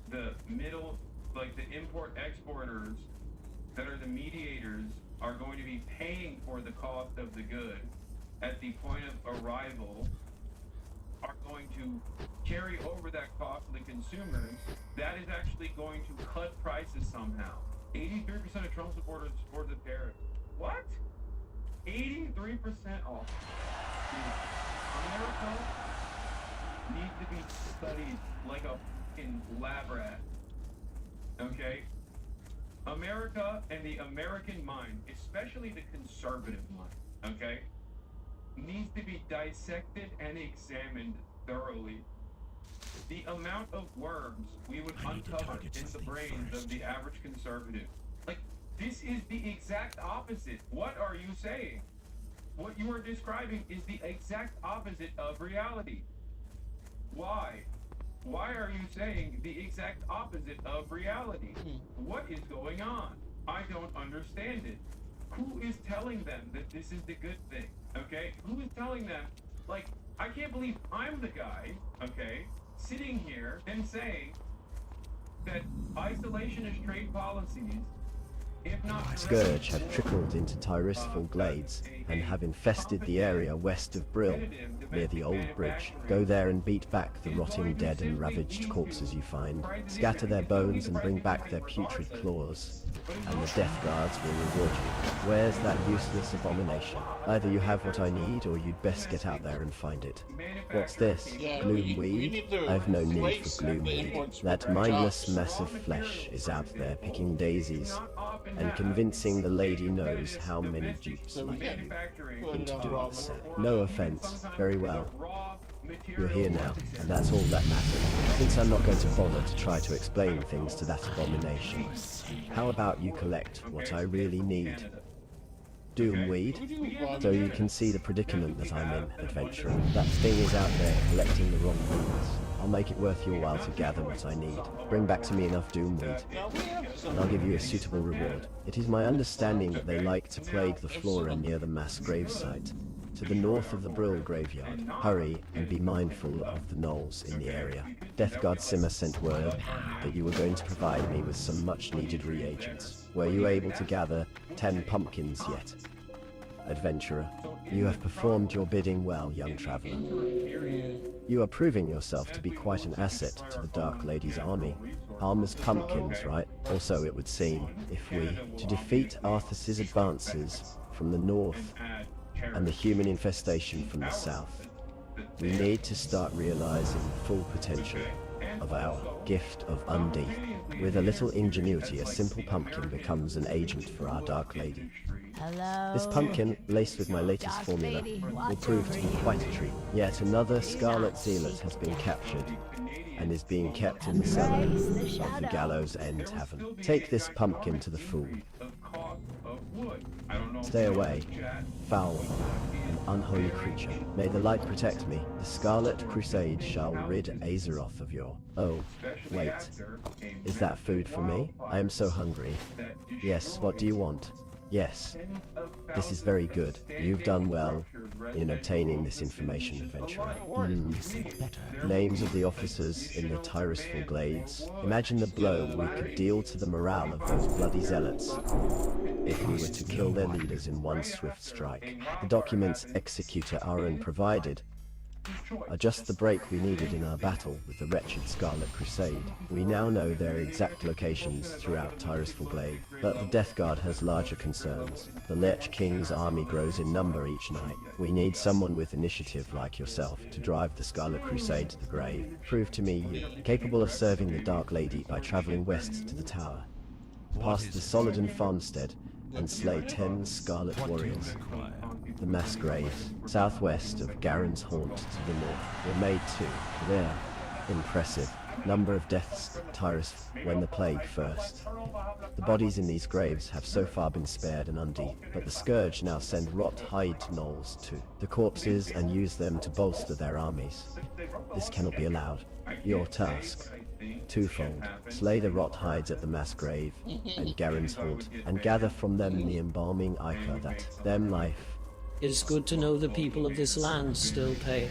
the middle, like the import exporters that are the mediators are going to be paying for the cost of the good at the point of arrival, are going to carry over that cost to the consumers. That is actually going to cut prices somehow. 83% of Trump supporters support the tariff. What? 83% off. America needs to be studied like a fucking lab rat. Okay? America and the American mind, especially the conservative mind, okay, needs to be dissected and examined thoroughly. The amount of worms we would uncover in the brains of the average conservative. Like, this is the exact opposite. What are you saying? What you are describing is the exact opposite of reality. Why? Why are you saying the exact opposite of reality? What is going on? I don't understand it. Who is telling them that this is the good thing? Okay? Who is telling them, like, I can't believe I'm the guy, okay, sitting here and saying that isolationist trade policies, if not Scourge have trickled into Tyristful Glades and have infested the area west of Brill, near the old bridge. Go there and beat back the rotting dead and ravaged corpses you find. Scatter their bones and bring back their putrid claws, and the Death Guards will reward you. Where's that useless abomination? Either you have what I need, or you'd best get out there and find it. What's this? Gloom weed? I've no need for gloom weed. That mindless mass of flesh is out there picking daisies, and convincing the lady knows how many dupes like you into doing the same. No offense. Very well. You're here now, and that's all that matters. Since I'm not going to bother to try to explain things to that abomination, how about you collect what I really need? Doom weed? So you can see the predicament that I'm in, adventurer. That thing is out there collecting the wrong things. I'll make it worth your while to gather what I need. Bring back to me enough doom weed, and I'll give you a suitable reward. It is my understanding that they like to plague the flora near the mass gravesite, to the north of the Brill graveyard. Hurry and be mindful of the gnolls in the area. Death Guard Simmer sent word that you were going to provide me with some much-needed reagents. Were you able to gather 10 pumpkins yet? Adventurer, you have performed your bidding well, young traveler. You are proving yourself to be quite an asset to the Dark Lady's army. Harmless pumpkins, right? Also, it would seem, if we, to defeat Arthas's advances from the north and the human infestation from the south, we need to start realizing the full potential of our gift of Undeep. With a little ingenuity, a simple pumpkin becomes an agent for our Dark Lady. Hello? This pumpkin, laced with my latest formula, will prove to be quite a treat. Yet another Scarlet Zealot has been captured and is being kept in the cellar of the Gallows End Tavern. Take this pumpkin to the fool. Stay away, foul and unholy creature. May the light protect me. The Scarlet Crusade shall rid Azeroth of your... Oh, wait. Is that food for me? I am so hungry. Yes, what do you want? Yes. This is very good. You've done well. in obtaining this information, adventurer. Names of the officers in the Tyrusful Glades. Imagine the blow we could deal to the morale of those bloody zealots if we were to kill their leaders in one swift strike. The documents Executor Aaron provided are just the break we needed in our battle with the wretched Scarlet Crusade. We now know their exact locations throughout Tyrusful Glade, but the Death Guard has larger concerns. The Lich King's army grows in number each night. We need someone with initiative like yourself to drive the Scarlet Crusade to the grave. Prove to me you're capable of serving the Dark Lady by traveling west to the tower, past the Solidon farmstead, and slay 10 Scarlet Warriors. The mass graves, southwest of Garen's Haunt to the north, were made too. There, impressive number of deaths, Tyrus, when the plague first. The bodies in these graves have so far been spared and undead, but the Scourge now send rot-hide gnolls to the corpses and use them to bolster their armies. This cannot be allowed. Your task, twofold: slay the rot-hides at the mass grave and Garen's Haunt, and gather from them the embalming ichor that them life. It is good to know the people of this land still pay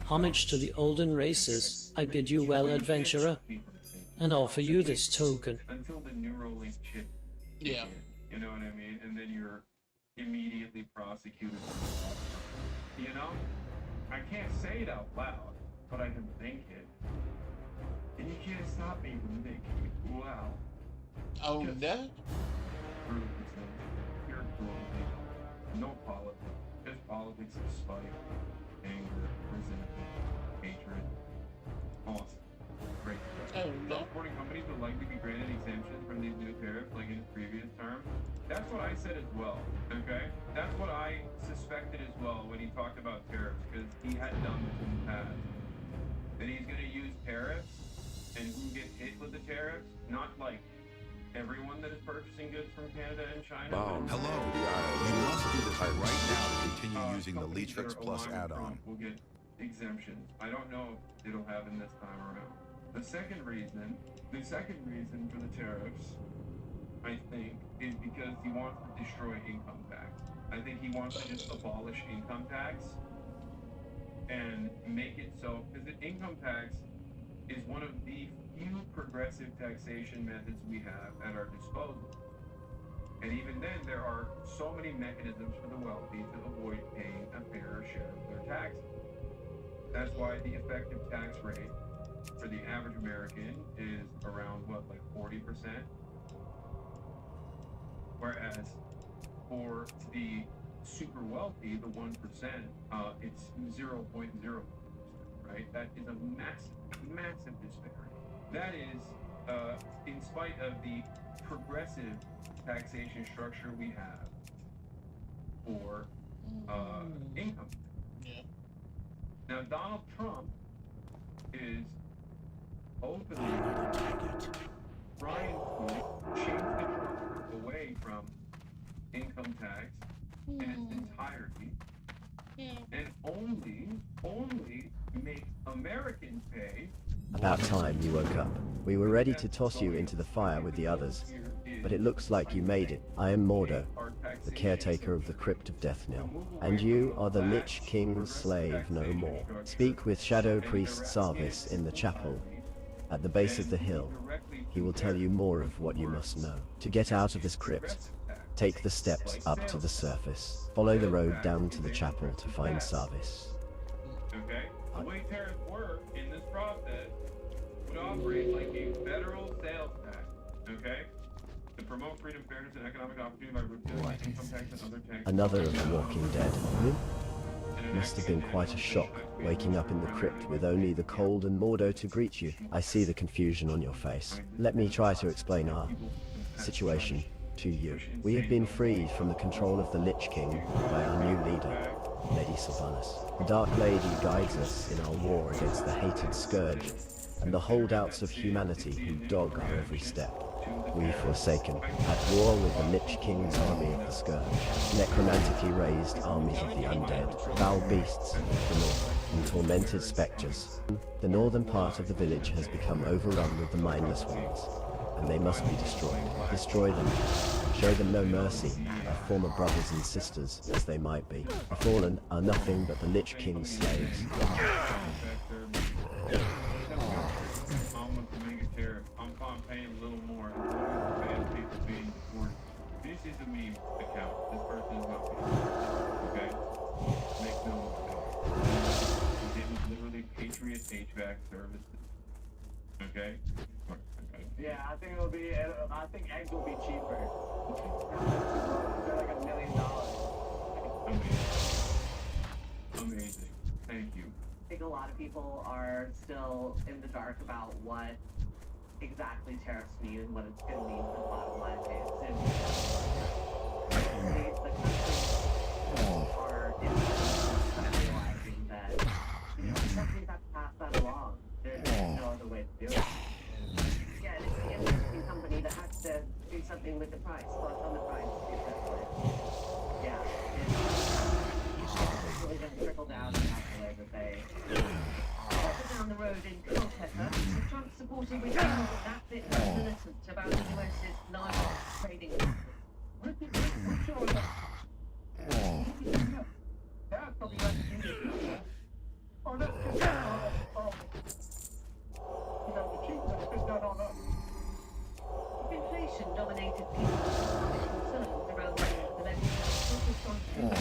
homage to the olden races. I bid you well, adventurer, and offer you this token. Until the Neuralink chip. Yeah. You know what I mean? And then you're immediately prosecuted. You know? I can't say it out loud, but I can think it. And you can't stop me from thinking, wow. Oh, no? Pure cruelty. No politics. Just politics of spite, anger, resentment, hatred. Awesome. Great. Oh, no. Self-supporting companies would likely be granted exemptions from these new tariffs like in the previous term. That's what I said as well, okay? That's what I suspected as well when he talked about tariffs, because he had done this in the past. That he's going to use tariffs, and who gets hit with the tariffs? Not like everyone that is purchasing goods from Canada and China. Hello. You must do this right now to continue using the Leatrix Plus add-on. Will get exemptions. I don't know if it'll happen this time around. The second reason for the tariffs, I think, is because he wants to destroy income tax. I think he wants to just abolish income tax and make it so, because income tax is one of the few progressive taxation methods we have at our disposal. And even then, there are so many mechanisms for the wealthy to avoid paying a fairer share of their taxes. That's why the effective tax rate for the average American is around, what, like 40%? Whereas for the super wealthy, the 1%, it's 0.0%, right? That is a massive disparity. That is, in spite of the progressive taxation structure we have for income. Yeah. Now, Donald Trump is openly trying to change the structure away from income tax in its entirety and only make Americans pay. About time you woke up. We were ready to toss you into the fire with the others, but it looks like you made it. I am Mordo, the caretaker of the Crypt of Deathnil, and you are the Lich King's slave no more. Speak with Shadow Priest Sarvis in the chapel at the base of the hill. He will tell you more of what you must know. To get out of this crypt, take the steps up to the surface. Follow the road down to the chapel to find Sarvis. Okay? The way tariffs work in this process would operate like a federal sales tax. Okay? To promote freedom, fairness, and economic opportunity by reducing income tax and other taxes. Another of the Walking Dead. Must have been quite a shock, waking up in the crypt with only the cold and Mordo to greet you. I see the confusion on your face. Let me try to explain our situation to you. We have been freed from the control of the Lich King by our new leader, Lady Sylvanas. The Dark Lady guides us in our war against the hated Scourge and the holdouts of humanity who dog our every step. We Forsaken, at war with the Lich King's army of the Scourge, necromantically raised armies of the undead, foul beasts of the north, and tormented spectres. The northern part of the village has become overrun with the mindless ones. and they must be destroyed. Destroy them. Show them no mercy, our former brothers and sisters, as they might be. The fallen are nothing but the Lich King's slaves. I'm paying a little more. Bad people being deported. This is a meme account. This person is not me. Okay? Make no mistake. It was literally Patriot HVAC services. Okay? Yeah, I think it'll be. I think eggs will be cheaper. They're like $1 million. Amazing. Thank you. I think a lot of people are still in the dark about what exactly tariffs mean and what it's going to mean for the bottom line. The countries are realizing that companies have to pass that along. There's no other way to do it. Yeah, it's the interesting company that has to do something with the price, plus on the price. Yeah, it's really going to trickle down in the way that they. Down the road in Kolkata, the Trump supporter was that bit militant about the US's largest trading partner. Inflation dominated people's concerns around the election, focused on fuel,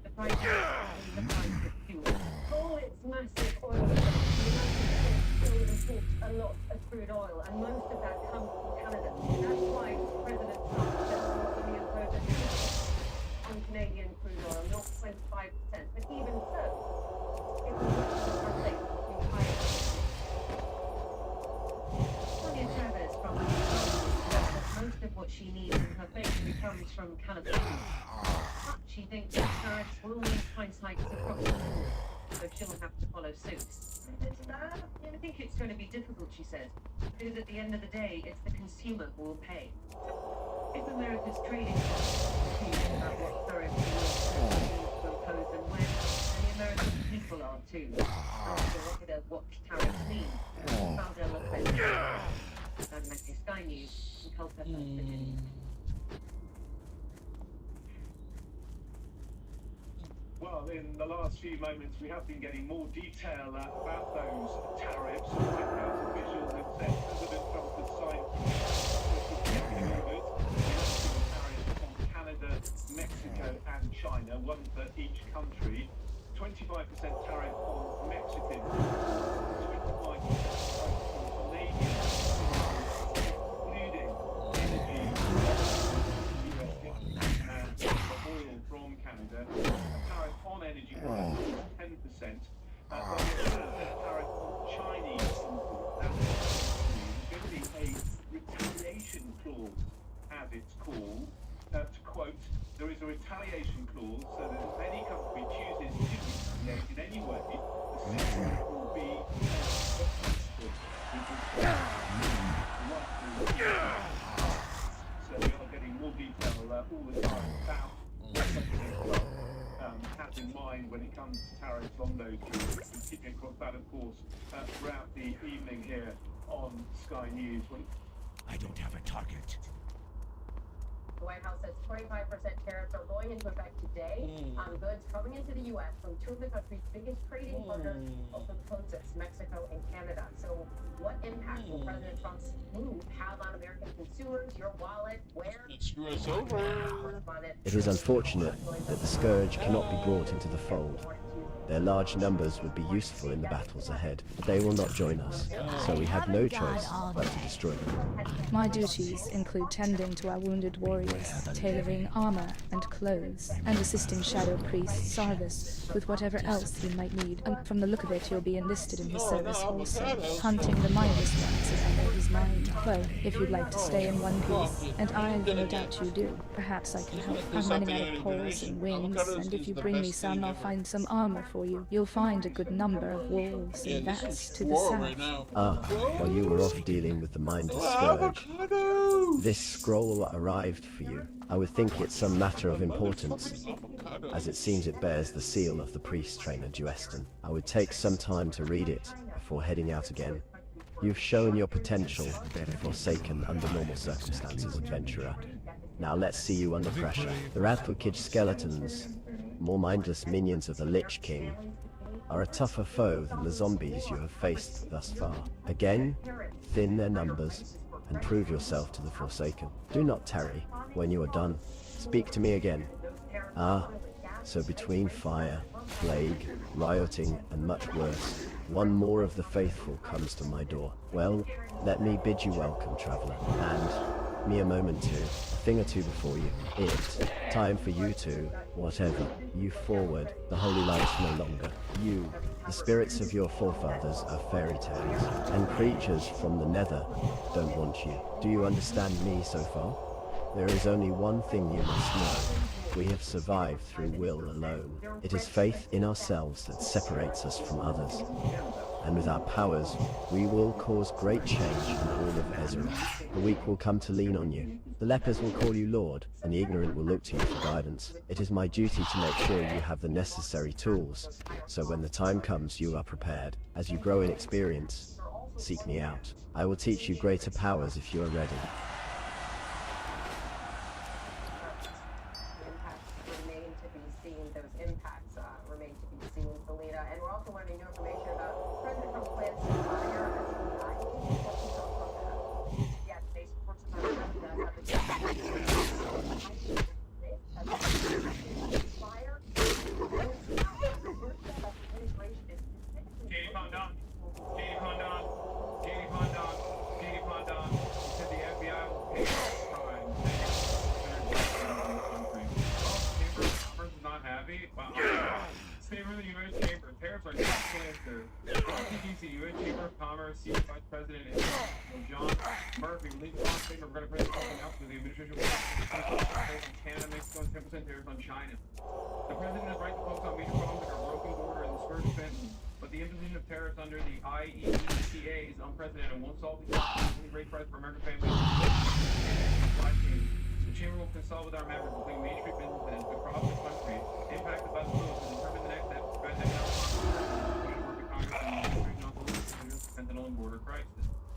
the price of the price of fuel. Oh, it's massive oil. The United States still imports a lot of crude oil, and most of that comes from Canada. That's why President Trump says we'll only impose a tax on Canadian crude oil, not 25%. But even so, it will translate to higher. Sonia Chavez from most of what she needs in her bakery comes from California. But she thinks that tariffs will mean price hikes across the board, so she'll have to follow suit. I think it's going to be difficult, she says, because at the end of the day, it's the consumer who will pay. If America's trading confused about what tariffs will impose and when, and the American people are too. Look at what tariffs mean. Sky News in Kolkata, Virginia. Well, in the last few moments, we have been getting more detail about those tariffs. White House officials have said President Trump has signed executive orders enacting tariffs on Canada, Mexico, and China, one for each country. 25% tariff on Mexican, 25% tariff on Canadian, including energy, US and oil from Canada. Tariff on energy products is 10%. Tariff on Chinese imports. That's going to be a retaliation clause, as it's called. To quote, there is a retaliation clause so that if any country chooses to retaliate in any way, the system will be so we are getting more detail all the time about what President Trump has in mind when it comes to tariffs on those goods. We're keeping across that, of course, throughout the evening here on Sky News. I don't have a target. The White House says 25% tariffs are going into effect today on goods coming into the U.S. from two of the country's biggest trading partners, also the closest, Mexico and Canada. So what impact will President Trump's move have on American consumers, your wallet, where? Screw us over. It is unfortunate that the scourge cannot be brought into the fold. Their large numbers would be useful in the battles ahead, but they will not join us, so we have no choice but to destroy them. My duties include tending to our wounded warriors, tailoring armor and clothes, and assisting Shadow Priest Sarvis with whatever else he might need. And from the look of it, you'll be enlisted in his service also, hunting the mindless ones if I know his mind. Well, if you'd like to stay in one piece, and I've no doubt you do, perhaps I can help. I'm running out of poles and wings, and if you bring me some, I'll find some armor for you. You'll find a good number of wolves, and that's to the south. While you were off dealing with the mindless scourge, this scroll arrived for you. I would think it's some matter of importance, as it seems it bears the seal of the priest trainer Dueston. I would take some time to read it before heading out again. You've shown your potential, forsaken under normal circumstances, adventurer. Now let's see you under pressure. The Radford skeletons, more mindless minions of the Lich King, are a tougher foe than the zombies you have faced thus far. Again, thin their numbers and prove yourself to the Forsaken. Do not tarry. When you are done, speak to me again. Ah, so between fire, plague, rioting, and much worse, one more of the faithful comes to my door. Well, let me bid you welcome, traveler, and me a moment too, a thing or two before you. It's time for you to, whatever, you forward, the holy lights no longer. You, the spirits of your forefathers are fairy tales, and creatures from the nether don't want you. Do you understand me so far? There is only one thing you must know. We have survived through will alone. It is faith in ourselves that separates us from others. And with our powers, we will cause great change in all of Azeroth. The weak will come to lean on you. The lepers will call you Lord, and the ignorant will look to you for guidance. It is my duty to make sure you have the necessary tools, so when the time comes you are prepared. As you grow in experience, seek me out. I will teach you greater powers if you are ready.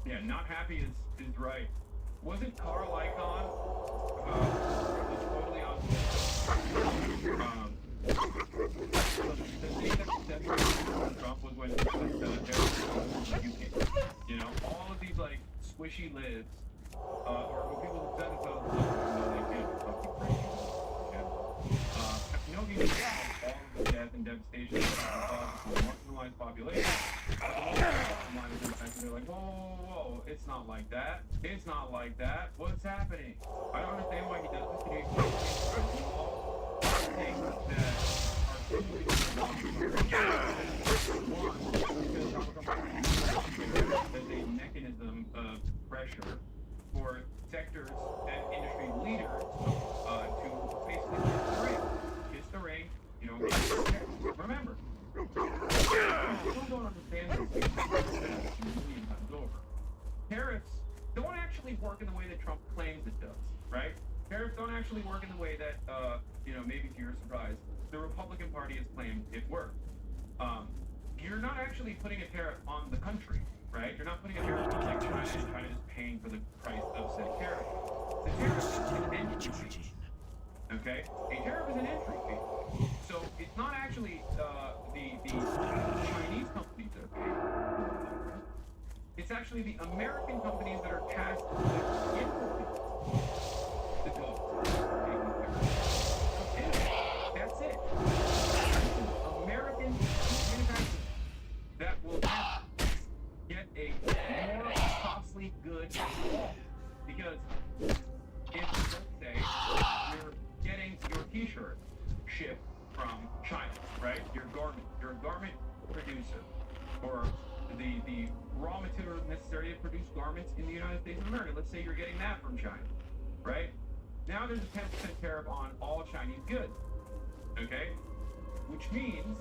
Yeah, not happy is right. Wasn't Carl Icahn totally on the thing that separated Trump was when you know, all of these like squishy lids, or when people who said themselves, no, they can't fucking crazy. You know, he did all of the death and devastation caused to the marginalized population. They're like, whoa, it's not like that. It's not like that. What's happening? I don't understand why he does this. Can you explain all things that are there's a mechanism of pressure for sectors and industry leaders to basically kiss the ring, you know, remember. Still don't understand this over. Tariffs don't actually work in the way that Trump claims it does, right? Tariffs don't actually work in the way that, you know, maybe to your surprise, the Republican Party has claimed it worked. You're not actually putting a tariff on the country, right? You're not putting a tariff on like China, and China is paying for the price of said tariff. The tariff is an entry fee. Okay? A tariff is an entry fee. So it's not actually the Chinese companies that are paying. It's actually the American companies that are tasked with importing the goods. That's it. American manufacturers that will get a more costly good because if, let's say, you're getting your t-shirt shipped from China, right? You're a garment producer, or the raw materials necessary to produce garments in the United States of America. Let's say you're getting that from China, right? Now there's a 10% tariff on all Chinese goods, okay? Which means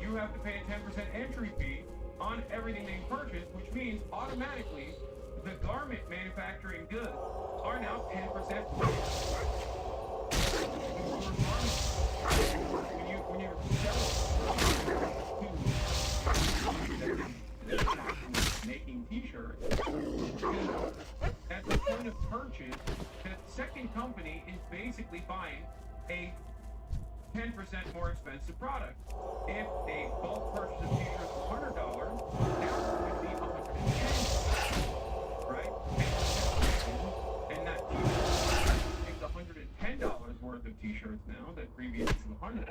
you have to pay a 10% entry fee on everything they purchase, which means automatically the garment manufacturing goods are now 10% when you sell it making t-shirts, at the point of purchase, that second company is basically buying a 10% more expensive product. If a bulk purchase of t-shirts is $100, now it's going to be $110, right? And that t-shirt makes $110 worth of t-shirts now that previously was $100.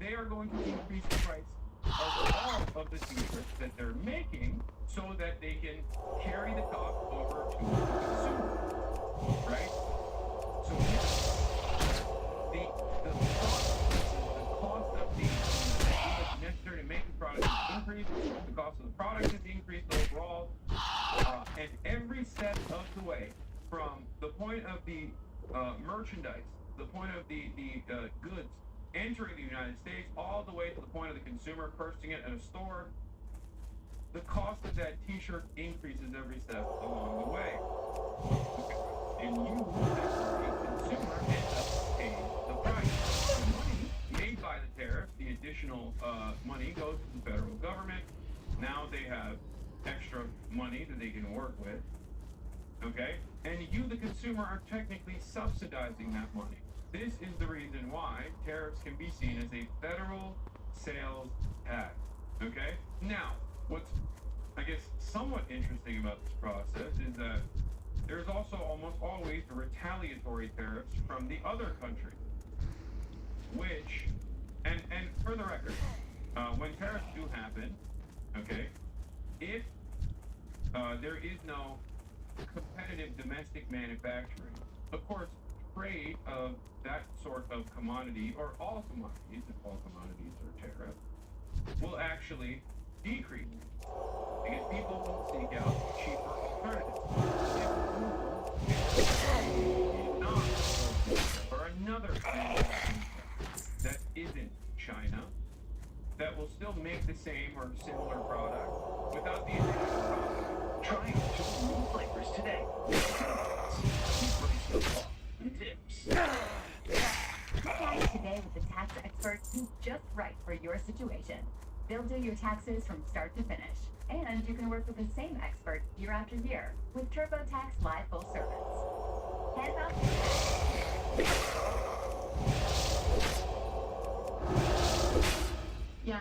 They are going to increase the price of all of the t-shirts that they're making so that they can carry the cost over to the consumer, right? So the cost of what's necessary to make the product is increased, the cost of the product is increased overall, and every step of the way, from the point of the merchandise, the point of the goods entering the United States, all the way to the point of the consumer purchasing it at a store, the cost of that t-shirt increases every step along the way. And you, as a consumer, end up paying the price. The money made by the tariff, the additional money, goes to the federal government. Now they have extra money that they can work with. Okay? And you, the consumer, are technically subsidizing that money. This is the reason why tariffs can be seen as a federal sales tax. Okay? Now, what's, I guess, somewhat interesting about this process is that there's also almost always retaliatory tariffs from the other country. Which, and for the record, when tariffs do happen, okay, if there is no competitive domestic manufacturing, of course, trade of that sort of commodity, or all commodities, if all commodities are tariffed, will actually decrease because people will seek out cheaper alternatives. If not, or another manufacturing that isn't China, that will still make the same or similar product without the additional cost. Try two new flavors today. Tips. Tax today with the tax experts who's just right for your situation. They'll do your taxes from start to finish. And you can work with the same expert year after year with TurboTax Live Full Service. Hands off. Yeah.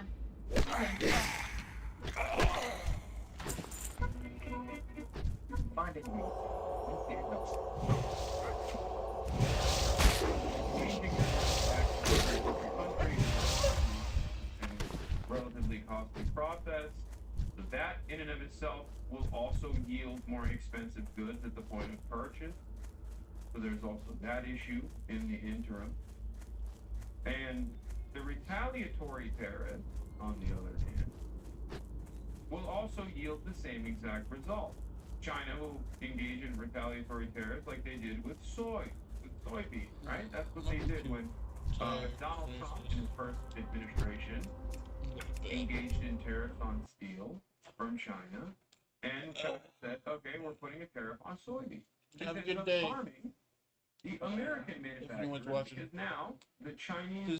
Find it. Relatively costly process. So that in and of itself will also yield more expensive goods at the point of purchase. So there's also that issue in the interim. And the retaliatory tariff, on the other hand, will also yield the same exact result. China will engage in retaliatory tariffs like they did with soybeans, right? That's what they did when Donald Trump in his first administration engaged in tariffs on steel from China, and China said, okay, we're putting a tariff on soybeans. Have a This good ends up day. harming the American manufacturers, because now the Chinese